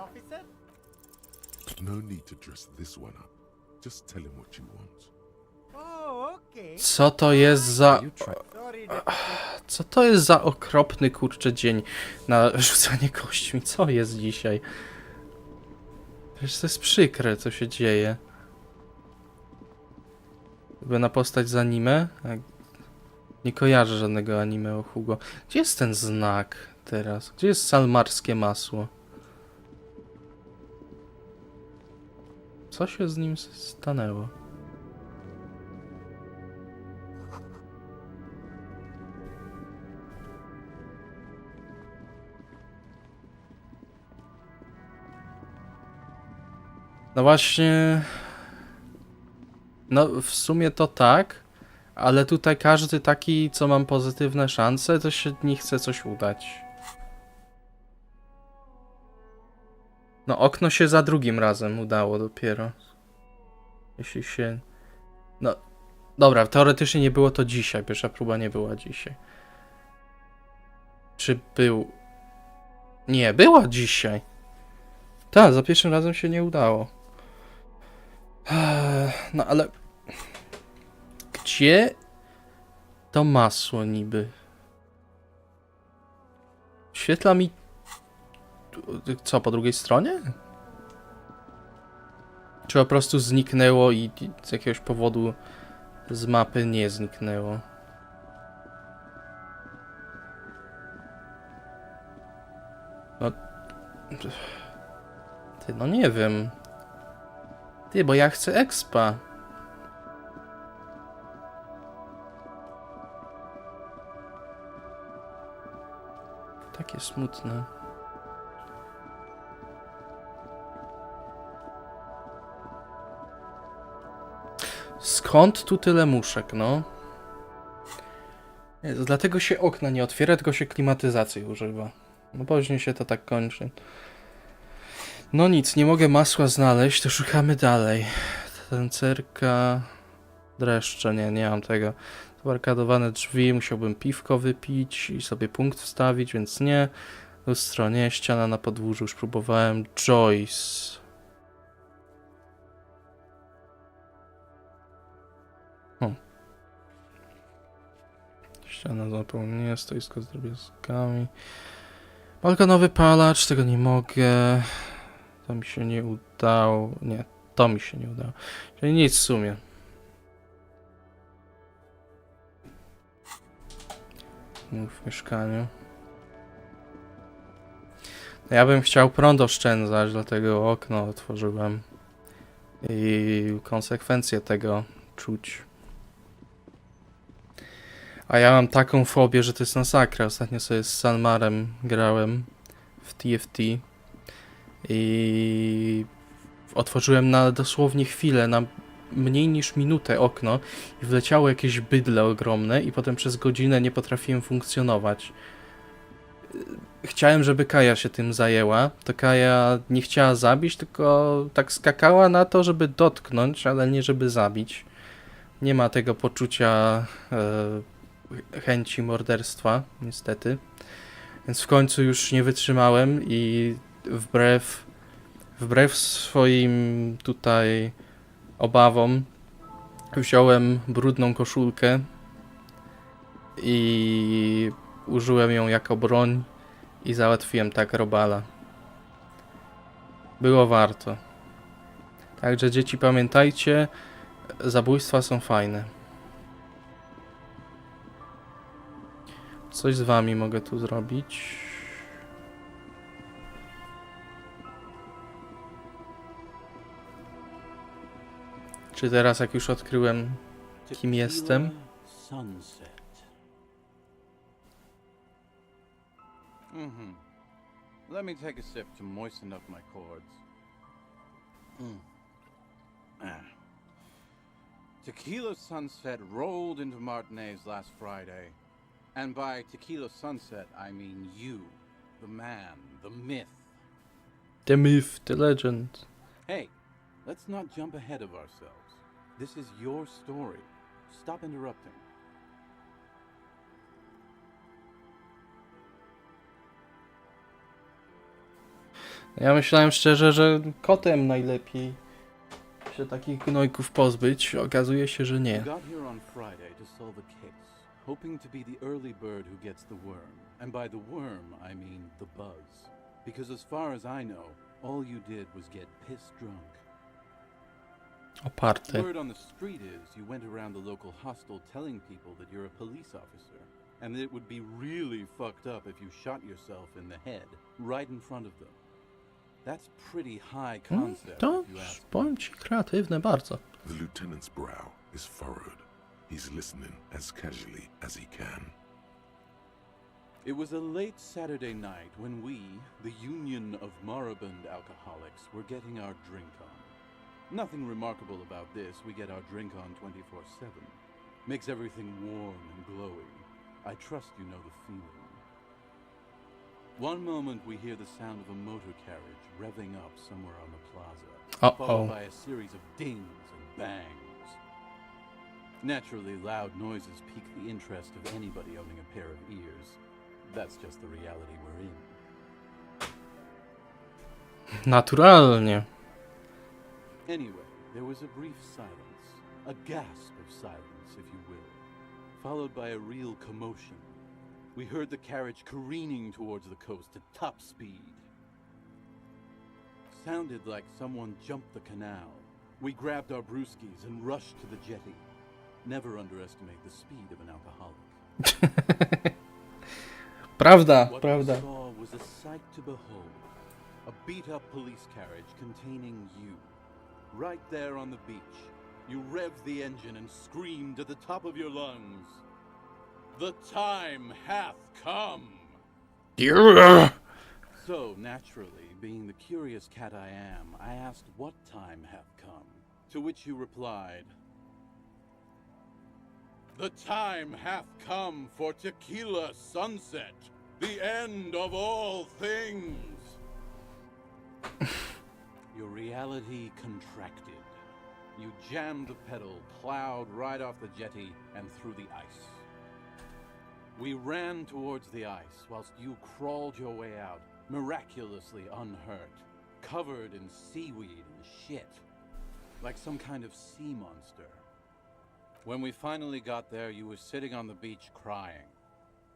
No need to dress this one up. Just tell him what you want. Co to jest za... Co to jest za okropny, kurczę, dzień na rzucanie kośćmi? Co jest dzisiaj? Przecież to jest przykre, co się dzieje. By na postać z anime? Nie kojarzę żadnego anime o Hugo. Gdzie jest ten znak teraz? Gdzie jest salmarskie masło? Co się z nim stanęło? No właśnie... No w sumie to tak, ale tutaj każdy taki, co mam pozytywne szanse, to się nie chce coś udać. No okno się za drugim razem udało dopiero. Jeśli się... No... Dobra, teoretycznie nie było to dzisiaj, pierwsza próba nie była dzisiaj. Czy był... Nie, była dzisiaj. Tak, za pierwszym razem się nie udało. No ale... Gdzie to masło niby? Świetla mi... Co, po drugiej stronie? Czy po prostu zniknęło i z jakiegoś powodu z mapy nie zniknęło? No... Ty, no nie wiem. Ty, bo ja chcę expa. Takie smutne. Skąd tu tyle muszek, no? Jezu, dlatego się okna nie otwiera, tylko się klimatyzacji używa. No później się to tak kończy. No nic, nie mogę masła znaleźć, to szukamy dalej. Tancerka... Dreszcze, nie mam tego. Zabarkadowane drzwi, musiałbym piwko wypić i sobie punkt wstawić, więc nie. Lustro nie, ściana na podwórzu, już próbowałem. Joyce. Ściana zapełnienia, stoisko z drobiazgami. Balkonowy palacz, tego nie mogę. To mi się nie udało. Nie, to mi się nie udało. Czyli nic w sumie. W mieszkaniu. Ja bym chciał prąd oszczędzać, dlatego okno otworzyłem. I konsekwencje tego czuć. A ja mam taką fobię, że to jest masakra. Ostatnio sobie z Salmarem grałem w TFT i otworzyłem na dosłownie chwilę, na mniej niż minutę okno i wleciało jakieś bydle ogromne i potem przez godzinę nie potrafiłem funkcjonować. Chciałem, żeby Kaja się tym zajęła, to Kaja nie chciała zabić, tylko tak skakała na to, żeby dotknąć, ale nie żeby zabić. Nie ma tego poczucia chęci morderstwa, niestety. Więc w końcu już nie wytrzymałem i wbrew swoim tutaj obawom wziąłem brudną koszulkę i użyłem ją jako broń i załatwiłem tak robala. Było warto. Także dzieci, pamiętajcie, zabójstwa są fajne. Coś z wami mogę tu zrobić. Czy teraz, jak już odkryłem, kim jestem? Let me take a sip to moisten up my chords. Tequila Sunset rolled into Martinez last Friday. And by Tequila Sunset, I mean you, the man, the myth. The myth, the legend. Hey, let's not jump ahead of ourselves. This is your story. Stop interrupting. Ja myślałem szczerze, że kotem najlepiej się takich gnojków pozbyć. Okazuje się, że nie. We got here on Friday to solve a case, hoping to be the early bird who gets the worm. And by the worm, I mean the buzz. Because as far as I know, all you did was get piss drunk. Oparte. Word on the street is you went around the local hostel telling people that you're a police officer, and that it would be really fucked up if you shot yourself in the head, right in front of them. That's pretty high concept, To, if you ask me. powiem ci, kreatywne bardzo. The lieutenant's brow is furrowed. He's listening as casually as he can. It was a late Saturday night when we, the Union of Moribund Alcoholics, were getting our drink on. Nothing remarkable about this. We get our drink on 24/7. Makes everything warm and glowy. I trust you know the feeling. One moment we hear the sound of a motor carriage revving up somewhere on the plaza, followed by a series of dings and bangs. Naturally, loud noises pique the interest of anybody owning a pair of ears. That's just the reality we're in. Naturalnie. Anyway, there was a brief silence, a gasp of silence, if you will, followed by a real commotion. We heard the carriage careening towards the coast at top speed. Sounded like someone jumped the canal. We grabbed our brewskis and rushed to the jetty. Never underestimate the speed of an alcoholic. Prawda, What prawda. we saw was a sight to behold. A beat-up police carriage containing you. Right there on the beach. You revved the engine and screamed at the top of your lungs. The time hath come! Yeah. So, naturally, being the curious cat I am, I asked what time hath come. To which you replied, "The time hath come for Tequila Sunset, the end of all things." Your reality contracted. You jammed the pedal, plowed right off the jetty and through the ice. We ran towards the ice whilst you crawled your way out, miraculously unhurt, covered in seaweed and shit, like some kind of sea monster. When we finally got there, you were sitting on the beach crying.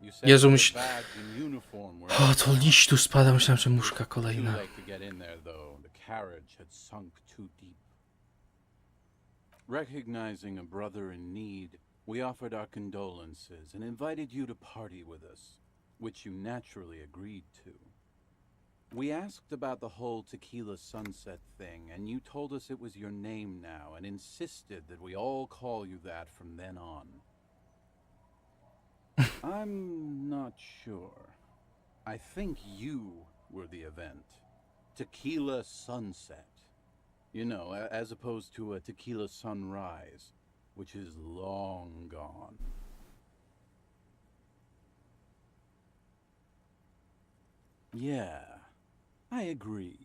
You said Jezu, your badge and uniform were O, to liść tu spada, myślałem, że muszka kolejna. too late to get in there, though. The carriage had sunk too deep. Recognizing a brother in need, we offered our condolences and invited you to party with us, which you naturally agreed to. We asked about the whole Tequila Sunset thing, and you told us it was your name now and insisted that we all call you that from then on. I'm not sure. I think you were the event. Tequila sunset. You know, as opposed to a tequila sunrise, which is long gone. Yeah, I agree.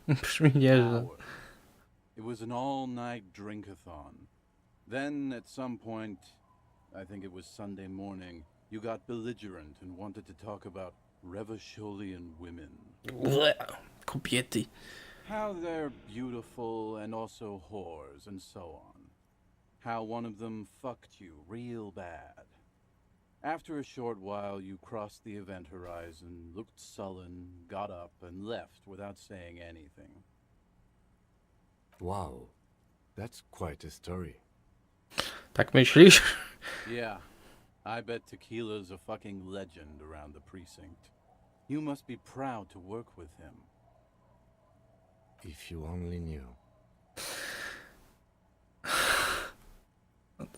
Brzmi nieźle. It was an all-night drink-a-thon. Then, at some point, I think it was Sunday morning, you got belligerent and wanted to talk about Revacholian women. Kobiety. How they're beautiful and also whores and so on. How one of them fucked you real bad. After a short while, you crossed the event horizon, looked sullen, got up, and left without saying anything. Wow, that's quite a story. Tak myślisz? Yeah, I bet Tequila's a fucking legend around the precinct. You must be proud to work with him. If you only knew.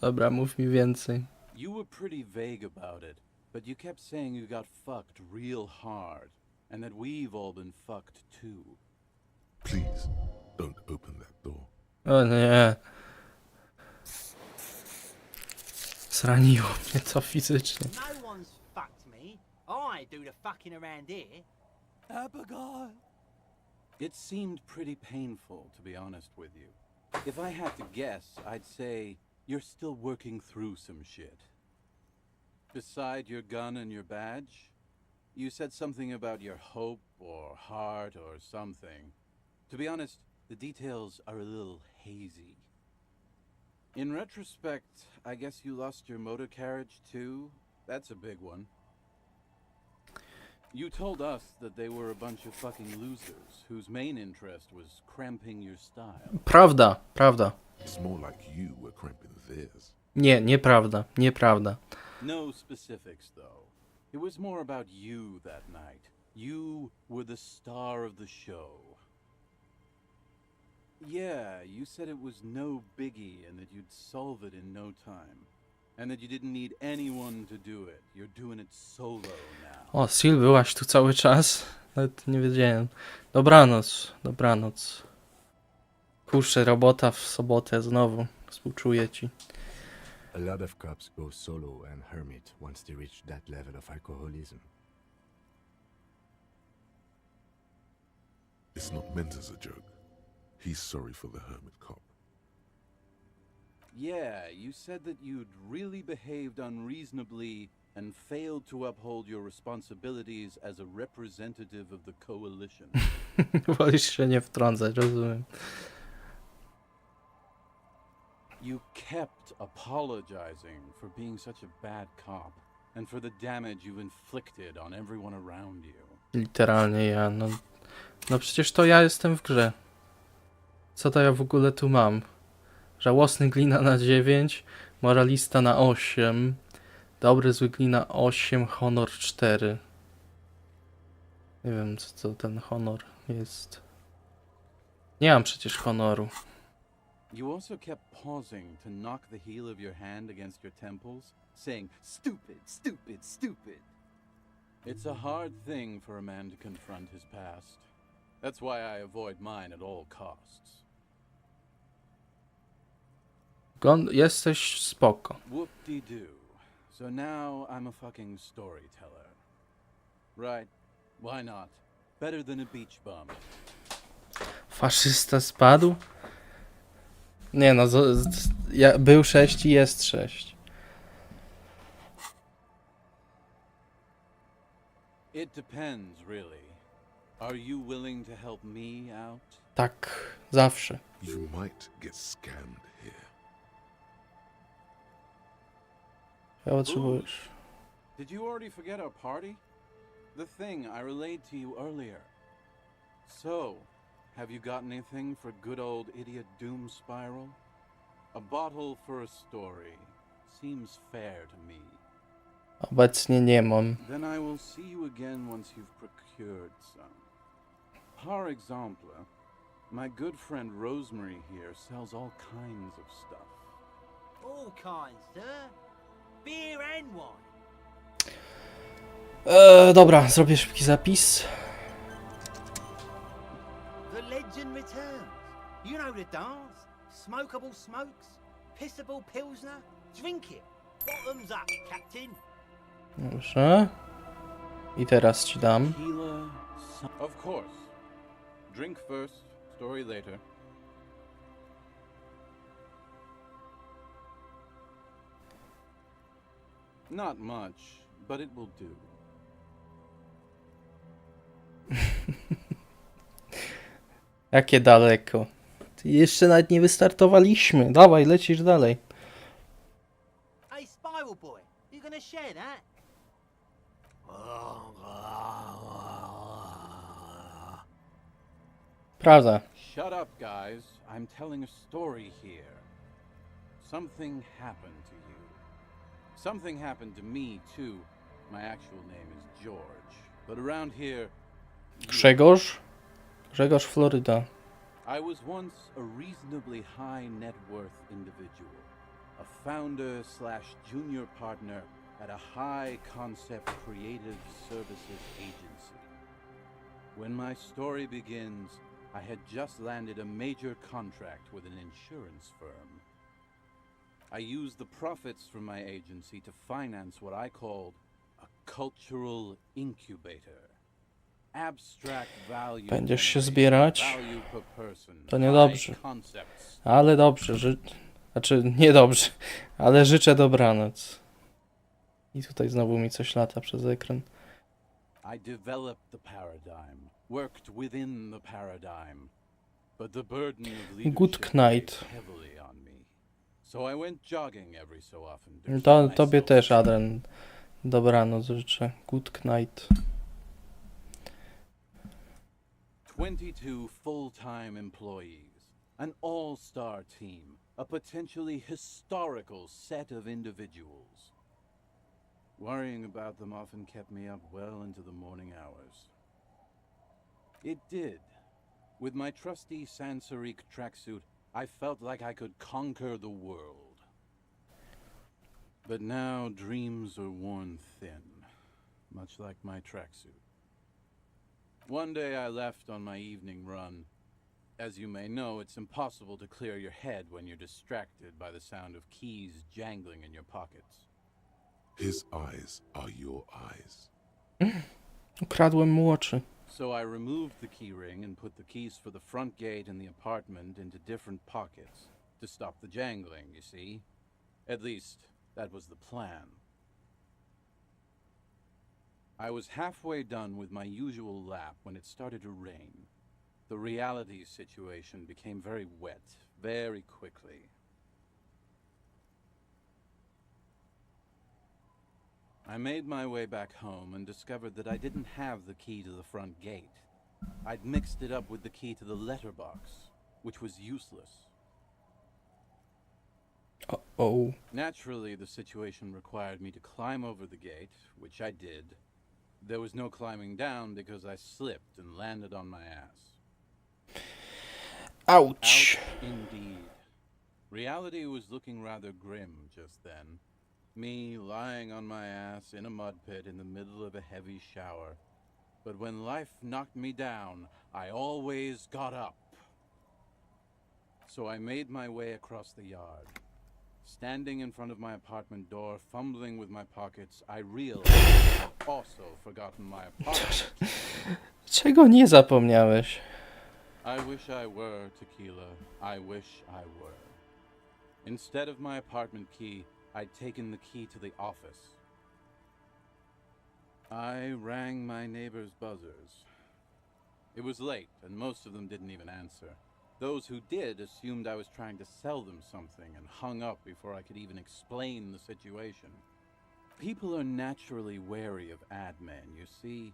Dobra, mów mi więcej. You were pretty vague about it, but you kept saying you got fucked real hard, and that we've all been fucked too. Please, don't open that door. O nie. Zraniło mnie to fizycznie. No one's fucked me. I do the fucking around here. Abigail! It seemed pretty painful, to be honest with you. If I had to guess, I'd say you're still working through some shit. Beside your gun and your badge, you said something about your hope or heart or something. To be honest, the details are a little hazy. In retrospect, I guess you lost your motor carriage too? That's a big one. You told us that they were a bunch of fucking losers whose main interest was cramping your style. Prawda, prawda. It's more like you were cramping theirs. Nie, nieprawda, nieprawda. No specifics, though. It was more about you that night. You were the star of the show. Yeah, you said it was no biggie and that you'd solve it in no time. And that you didn't need anyone to do it. You're doing it solo now. O, Sil, byłaś tu cały czas? Nawet nie wiedziałem. Dobranoc, dobranoc. Kurczę, robota w sobotę znowu. Współczuję ci. A lot of cops go solo and hermit once they reach that level of alcoholism. It's not meant as a joke. He's sorry for the hermit cop. Yeah, you said that you'd really behaved unreasonably and failed to uphold your responsibilities as a representative of the coalition. Wolisz się nie wtrącać, rozumiem. You kept apologizing for being such a bad cop and for the damage you've inflicted on everyone around you. Literalnie ja, no. No przecież to ja jestem w grze. Co to ja w ogóle tu mam? Żałosny glina na 9, moralista na 8, dobry zły glina 8, honor 4. Nie wiem co ten honor jest. Nie mam przecież honoru. You also kept pausing to knock the heel of your hand against your temples, saying, "Stupid, stupid, stupid." It's a hard thing for a man to confront his past. That's why I avoid mine at all costs. Jesteś spoko. Whoop-de-doo. So now I'm a fucking storyteller. Right, why not? Better than a beach bum. Faszysta spadł? Nie no, był 6 i jest 6. It depends, really. Are you willing to help me out? Tak, zawsze. You might get scammed here. Ja potrzebujesz. Did you already forget our party? The thing I relayed to you earlier. So, have you got anything for good old idiot Doom Spiral? A bottle for a story. Seems fair to me. Obecnie nie mam. Then I will see you again once you've procured some. Par exemple, my good friend Rosemary here sells all kinds of stuff. All kinds, sir. Beer and wine. Dobra, zrobię szybki zapis. Legend returns. You know the dance. Smokable smokes, pissable pilsner. Drink it. Bottoms up, Captain. Dobrze. I teraz ci dam. Tequila. Of course. Drink first, story later. Not much, but it will do. Jakie daleko. Ty jeszcze nawet nie wystartowaliśmy. Dawaj, lecisz dalej. Hey, Spiral Boy, you gonna share that? Prawda. Shut up, guys. I'm telling a story here. Something happened to you. Something happened to me, too. My actual name is George. But around here... Grzegorz? Grzegorz Floryda. I was once a reasonably high net worth individual. A founder / junior partner at a high concept creative services agency. When my story begins, I had just landed a major contract with an insurance firm. I used the profits from my agency to finance what I called a cultural incubator. Abstract value. Będziesz się zbierać? Value per person, To niedobrze. Ale dobrze. Znaczy, niedobrze. Ale życzę dobranoc. I tutaj znowu mi coś lata przez ekran. I developed the paradigm, worked within the paradigm, but the burden of leadership weighed heavily on me. So I went jogging every so often. Tobie też, Adrian. Dobranoc życzę. Good night. 22 full-time employees, an all-star team, a potentially historical set of individuals. Worrying about them often kept me up well into the morning hours. It did. With my trusty Sansarique tracksuit, I felt like I could conquer the world. But now dreams are worn thin, much like my tracksuit. One day I left on my evening run. As you may know, it's impossible to clear your head when you're distracted by the sound of keys jangling in your pockets. His eyes are your eyes. Ukradłem mu oczy. So I removed the key ring and put the keys for the front gate and the apartment into different pockets to stop the jangling, you see? At least, that was the plan. I was halfway done with my usual lap when it started to rain. The reality situation became very wet, very quickly. I made my way back home and discovered that I didn't have the key to the front gate. I'd mixed it up with the key to the letterbox, which was useless. Uh-oh. Naturally, the situation required me to climb over the gate, which I did. There was no climbing down because I slipped and landed on my ass. Ouch. Ouch, indeed. Reality was looking rather grim just then. Me lying on my ass in a mud pit in the middle of a heavy shower. But when life knocked me down, I always got up. So I made my way across the yard. Standing in front of my apartment door, fumbling with my pockets, I realized I'd also forgotten my apartment. Czego nie zapomniałeś? I wish I were tequila. I wish I were. Instead of my apartment key, I'd taken the key to the office. I rang my neighbors' buzzers. It was late, and most of them didn't even answer. Those who did assumed I was trying to sell them something and hung up before I could even explain the situation. People are naturally wary of ad men, you see.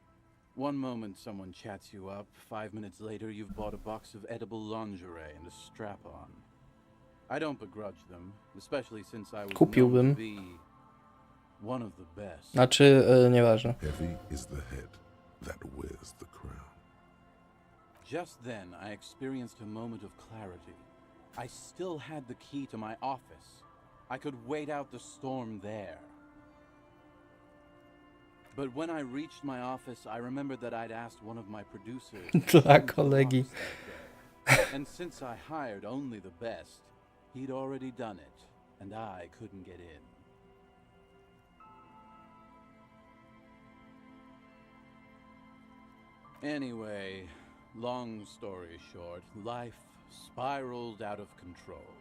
One moment someone chats you up, 5 minutes later you've bought a box of edible lingerie and a strap-on. I don't begrudge them, especially since I was known to be one of the best. Znaczy, nieważne. Heavy is the head that wears the crown. Just then, I experienced a moment of clarity. I still had the key to my office. I could wait out the storm there. But when I reached my office, I remembered that I'd asked one of my producers Dla kolegi. And since I hired only the best, he'd already done it, and I couldn't get in. Anyway, long story short, life spiraled out of control.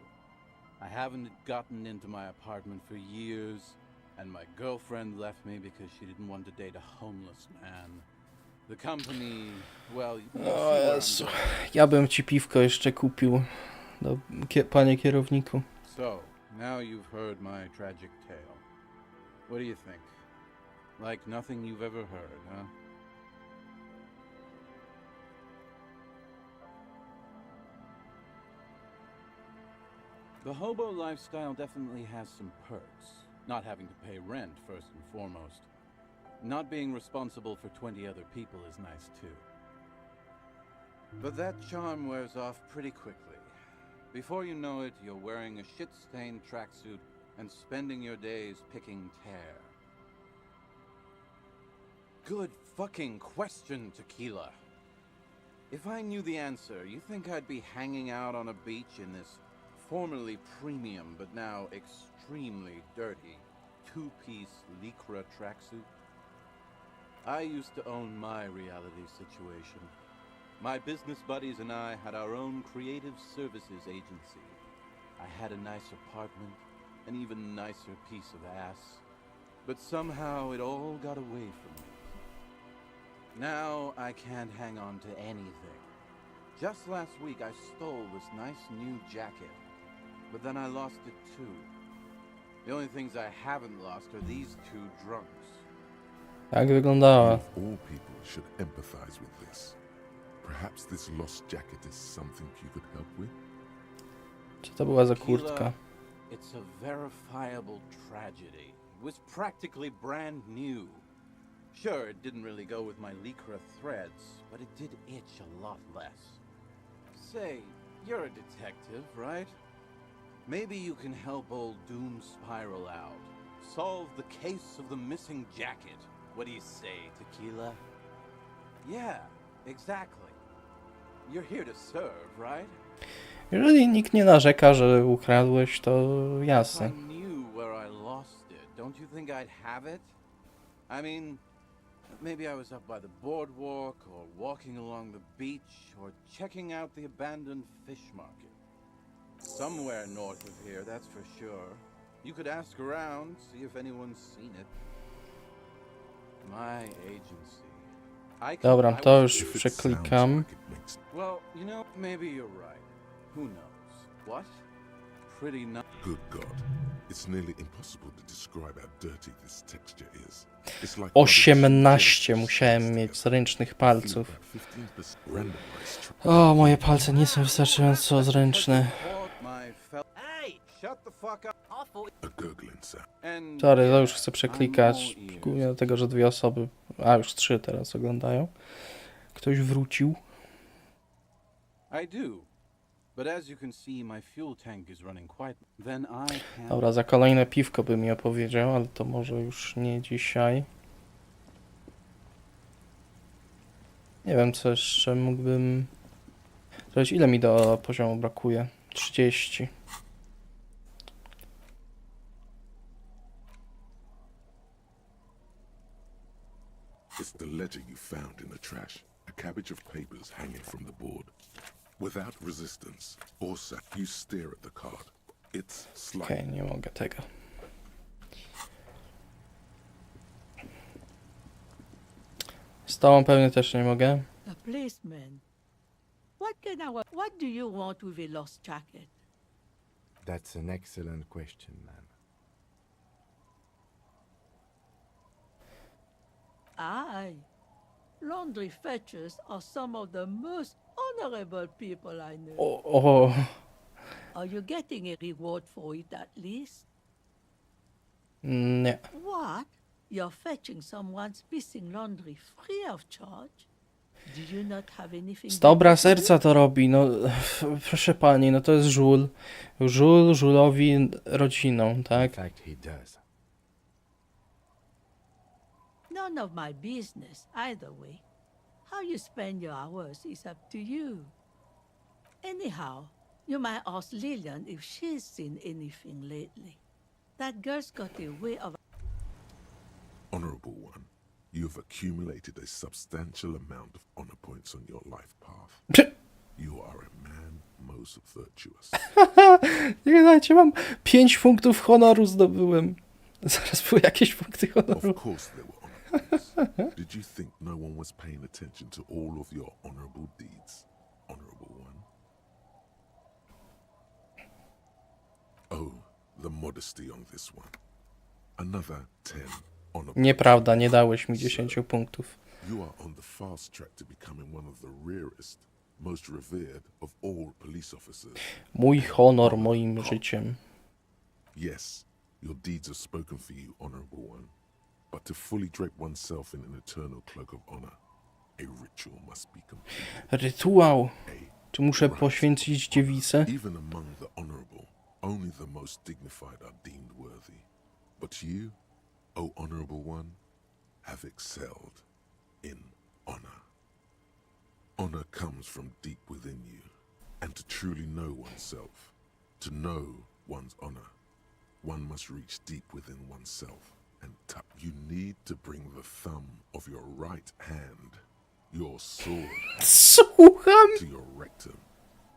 I haven't gotten into my apartment for years, and my girlfriend left me because she didn't want to date a homeless man. The company, well, you see O where I'm Jezu, going. ja bym ci piwko jeszcze kupił, panie kierowniku. So, now you've heard my tragic tale. What do you think? Like nothing you've ever heard, huh? The hobo lifestyle definitely has some perks. Not having to pay rent, first and foremost. Not being responsible for 20 other people is nice, too. But that charm wears off pretty quickly. Before you know it, you're wearing a shit-stained tracksuit and spending your days picking tear. Good fucking question, Tequila. If I knew the answer, you think I'd be hanging out on a beach in this formerly premium but now extremely dirty two-piece lycra tracksuit? I used to own my reality situation. My business buddies and I had our own creative services agency. I had a nice apartment, an even nicer piece of ass, but somehow it all got away from me. Now I can't hang on to anything. Just last week I stole this nice new jacket, but then I lost it too. The only things I haven't lost are these two drunks. Jak wyglądała? All people should empathize with this. Perhaps this lost jacket is something you could help with? Co to była za kurtka? It's a verifiable tragedy. It was practically brand new. Sure, it didn't really go with my lycra threads, but it did itch a lot less. Say, you're a detective, right? Maybe you can help old Doom Spiral out. Solve the case of the missing jacket. What do you say, Tequila? Yeah, exactly. You're here to serve, right? Jeżeli nikt nie narzeka, że ukradłeś, to If jasne. I knew where I lost it, don't you think I'd have it? I mean, maybe I was up by the boardwalk, or walking along the beach, or checking out the abandoned fish market. Somewhere north of here, that's for sure. You could ask around, see if anyone's seen it. My agency. Dobra, to już przeklikam. Well, you know, maybe you're right. Who knows? What? Pretty nice. Good God. It's nearly impossible to describe how dirty this texture is. It's like 18 musiałem mieć zręcznych palców. O, moje palce nie są wystarczająco zręczne. Hey, shut the fuck up. A gurgling sound. Sorry, to już chcę przeklikać. Głównie dlatego, że 2 osoby, a już 3 teraz oglądają. Ktoś wrócił. I do. But as you can see, my fuel tank is running quite. Then I can. Dobra, za kolejne piwko by mi opowiedział, ale to może już nie dzisiaj. Nie wiem, co jeszcze mógłbym zrobić. Ile mi do poziomu brakuje? 30. It's the ledger you found in the trash. A cabbage of papers hanging from the board. Without resistance or sack, you stare at the card. It's slight. Okej, nie mogę tego. Z tobą pewnie też nie mogę. A policeman. What do you want with a lost jacket? That's an excellent question, ma'am. Aye. Laundry fetchers are some of the most honorable people I know. Oh. Are you getting a reward for it at least? Nie. What? You're fetching someone's missing laundry free of charge? Do you not have anything? Z dobra serca to robi, no proszę pani, no to jest żul. Żul żulowi rodziną, tak? In fact, he does. None of my business, either way. How you spend your hours is up to you. Anyhow, you might ask Lillian if she's seen anything lately. That girl's got a way of... Honorable one, you have accumulated a substantial amount of honor points on your life path. You are a man most virtuous. Nie dajcie, mam 5 punktów honoru zdobyłem. Zaraz były jakieś punkty honoru. Of course there were honor points. Did you think no one was paying attention to all of your honorable deeds, honorable one? Oh, the modesty on this one. Another 10 honor points. Nieprawda, nie dałeś mi 10 punktów. You are on the fast track to becoming one of the rarest, most revered of all police officers. Mój honor moim życiem. Yes, your deeds have spoken for you, honorable one. But to fully drape oneself in an eternal cloak of honor, a ritual must be completed. Rytuał. Czy muszę poświęcić dziewicę? Even among the honorable, only the most dignified are deemed worthy. But you, O honorable one, have excelled in honor. Honor comes from deep within you, and to truly know oneself, to know one's honor, one must reach deep within oneself and tap. You need to bring the thumb of your right hand, your sword, to your rectum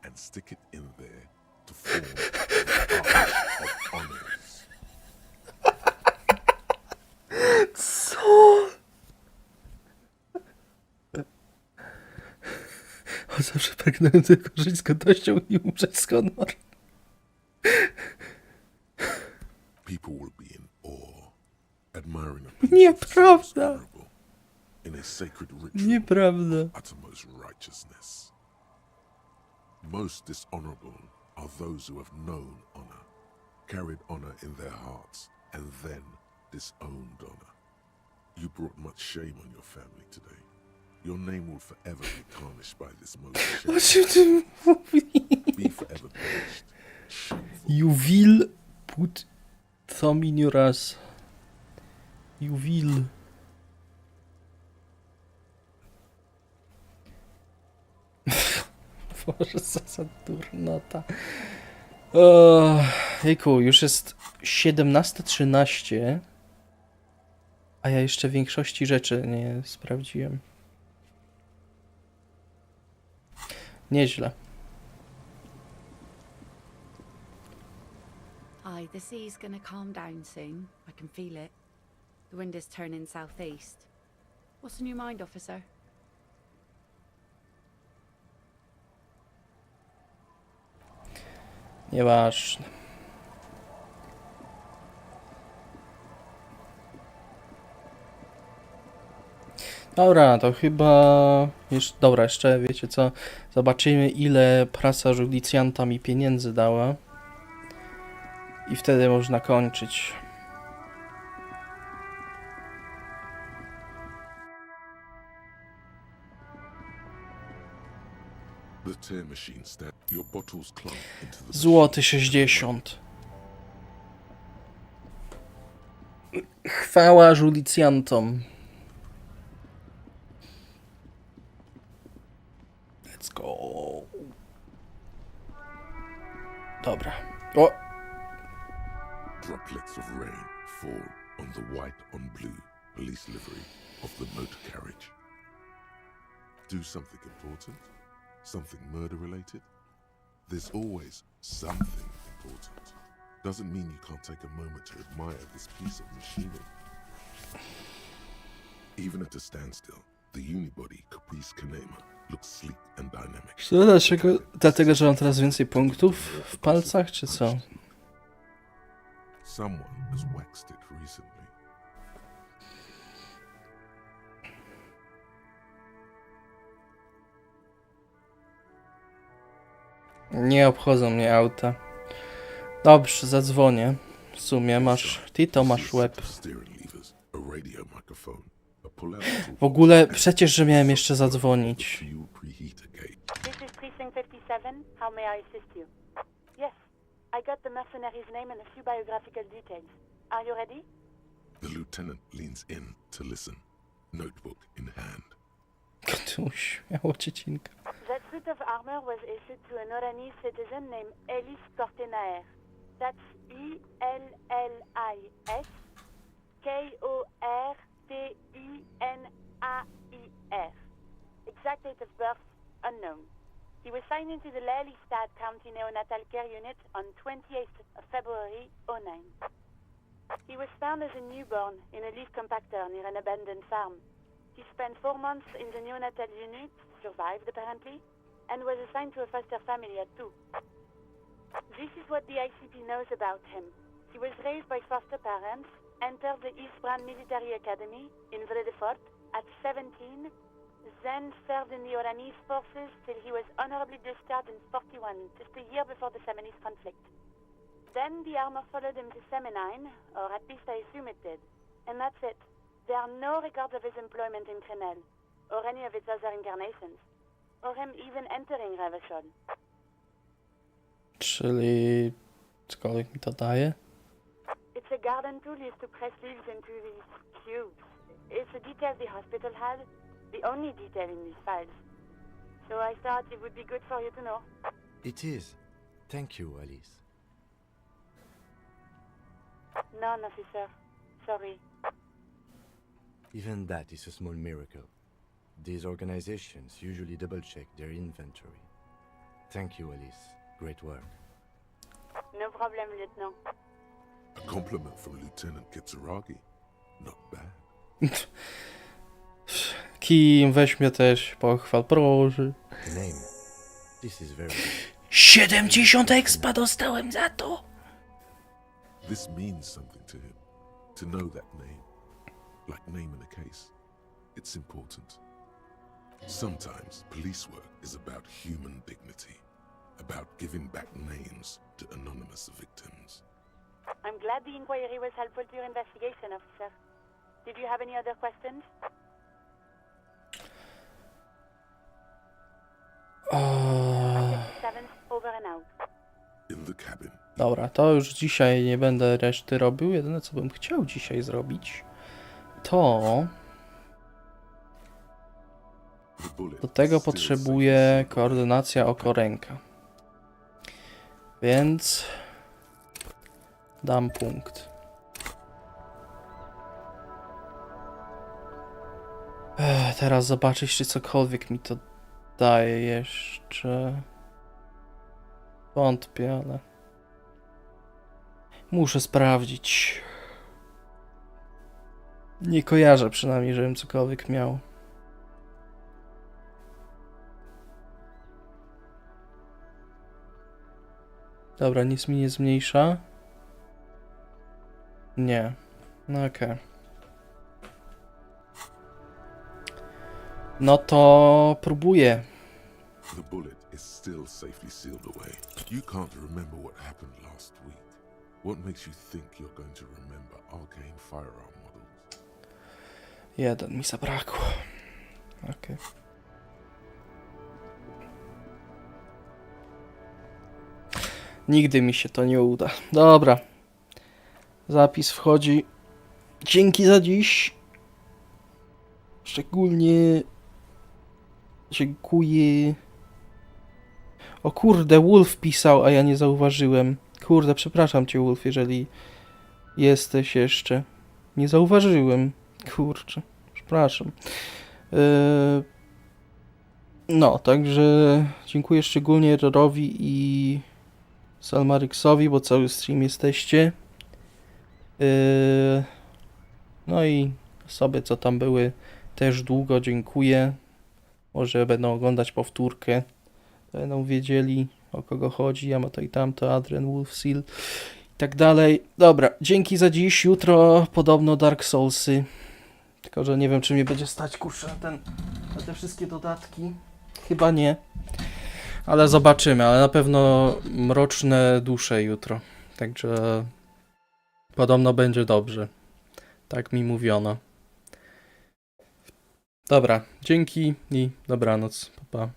and stick it in there to form the arch of honors. Co? O, zawsze pragnąłem tylko żyć z godnością i umrzeć z honorem. People will be in awe, admiring a police Nieprawda. officer honorable in a sacred ritual Nieprawda. of uttermost righteousness. Most dishonorable are those who have known honor, carried honor in their hearts, and then disowned honor. You brought much shame on your family today. Your name will forever be tarnished by this most O czym ty mówisz? Be forever punished. You will put thumb in your ass. You will. Boże, co za durnota. Jejku, już jest 17:13, a ja jeszcze większości rzeczy nie sprawdziłem. Nieźle. Aye, the sea's gonna calm down soon. I can feel it. The wind is turning southeast. What's on your mind, officer? Nieważne. Dobra, to chyba... Dobra, jeszcze wiecie co? Zobaczymy, ile prasa Żulicjanta mi pieniędzy dała. I wtedy można kończyć. Złoty 60. Chwała Żulicjantom. Let's go. Dobra. O! Droplets of rain fall on the white on blue police livery of the motor carriage. Do something important? Something murder related? There's always something important. Doesn't mean you can't take a moment to admire this piece of machinery. Even at a standstill, the unibody Caprice Kanema looks sleek and dynamic. Czy to dlatego, że mam teraz więcej punktów w palcach, czy co? Someone has waxed it recently. Nie obchodzą mnie auta. Dobrze, zadzwonię. W sumie masz... Ty to masz łeb. W ogóle przecież, że miałem jeszcze zadzwonić. This is Precinct 57. How may I assist you? Yes, I got the mercenary's name and a few biographical details. Are you ready? The lieutenant leans in to listen, notebook in hand. Tu śmiało dziecinka. That's the suit of armor was issued to an Oranese citizen named Ellis Cortenaer. That's E-L-L-I-S Kortenaer. Exact date of birth, unknown. He was signed into the Lelystad County Neonatal Care Unit on 28th of February 09. He was found as a newborn in a leaf compactor near an abandoned farm. He spent 4 months in the neonatal unit, survived apparently, and was assigned to a foster family at 2. This is what the ICP knows about him. He was raised by foster parents, entered the Eastbrand Military Academy in Vredefort at 17, then served in the Oranese forces till he was honorably discharged in 41, just a year before the Seminese conflict. Then the armor followed him to Seminine, or at least I assume it did. And that's it. There are no records of his employment in Crenel, or any of its other incarnations, or him even entering Revachol. Czyli cokolwiek mi to daje? It's a garden tool used to press leaves into these cubes. It's a detail the hospital had, the only detail in these files. So I thought it would be good for you to know. It is. Thank you, Alice. None, officer. Sorry. Even that is a small miracle. These organizations usually double-check their inventory. Thank you, Alice. Great work. No problem, Lieutenant. A compliment from Lieutenant Kitsuragi. Not bad. Kim, weź mnie też, pochwal, proszę. Name. This is very 70 expa dostałem za to! This means something to him. To know that name. Like name in a case. It's important. Sometimes police work is about human dignity. About giving back names to anonymous victims. I'm glad the inquiry was helpful to your investigation, officer. Did you have any other questions? Over and out. In the cabin. Dobra, to już dzisiaj nie będę reszty robił. Jedyne co bym chciał dzisiaj zrobić, to do tego potrzebuję koordynacja oko-ręka. Więc dam punkt. Teraz zobaczyć, czy cokolwiek mi to daje jeszcze. Wątpię, ale muszę sprawdzić. Nie kojarzę przynajmniej, żebym cokolwiek miał. Dobra, nic mi nie zmniejsza. Nie. No okej. No to próbuję. The bullet is still safely sealed away. You can't remember what happened last week. What makes you think you're going to remember arcane firearm models? Jeden mi zabrakło. Okej. Nigdy mi się to nie uda. Dobra. Zapis wchodzi. Dzięki za dziś. Szczególnie dziękuję. O kurde, Wolf pisał, a ja nie zauważyłem. Kurde, przepraszam cię, Wolf, jeżeli jesteś jeszcze. Nie zauważyłem. Kurczę, przepraszam. No, także dziękuję szczególnie Rorowi i Salmaryksowi, bo cały stream jesteście. No i osoby, co tam były, też długo dziękuję. Może będą oglądać powtórkę. Będą wiedzieli, o kogo chodzi. Amato i tamto, Adrian, Wolfseal i tak dalej. Dobra, dzięki za dziś. Jutro podobno Dark Soulsy. Tylko, że nie wiem, czy mnie będzie stać, kurczę, na te wszystkie dodatki. Chyba nie. Ale zobaczymy. Ale na pewno mroczne dusze jutro. Także podobno będzie dobrze. Tak mi mówiono. Dobra, dzięki i dobranoc. Pa, pa.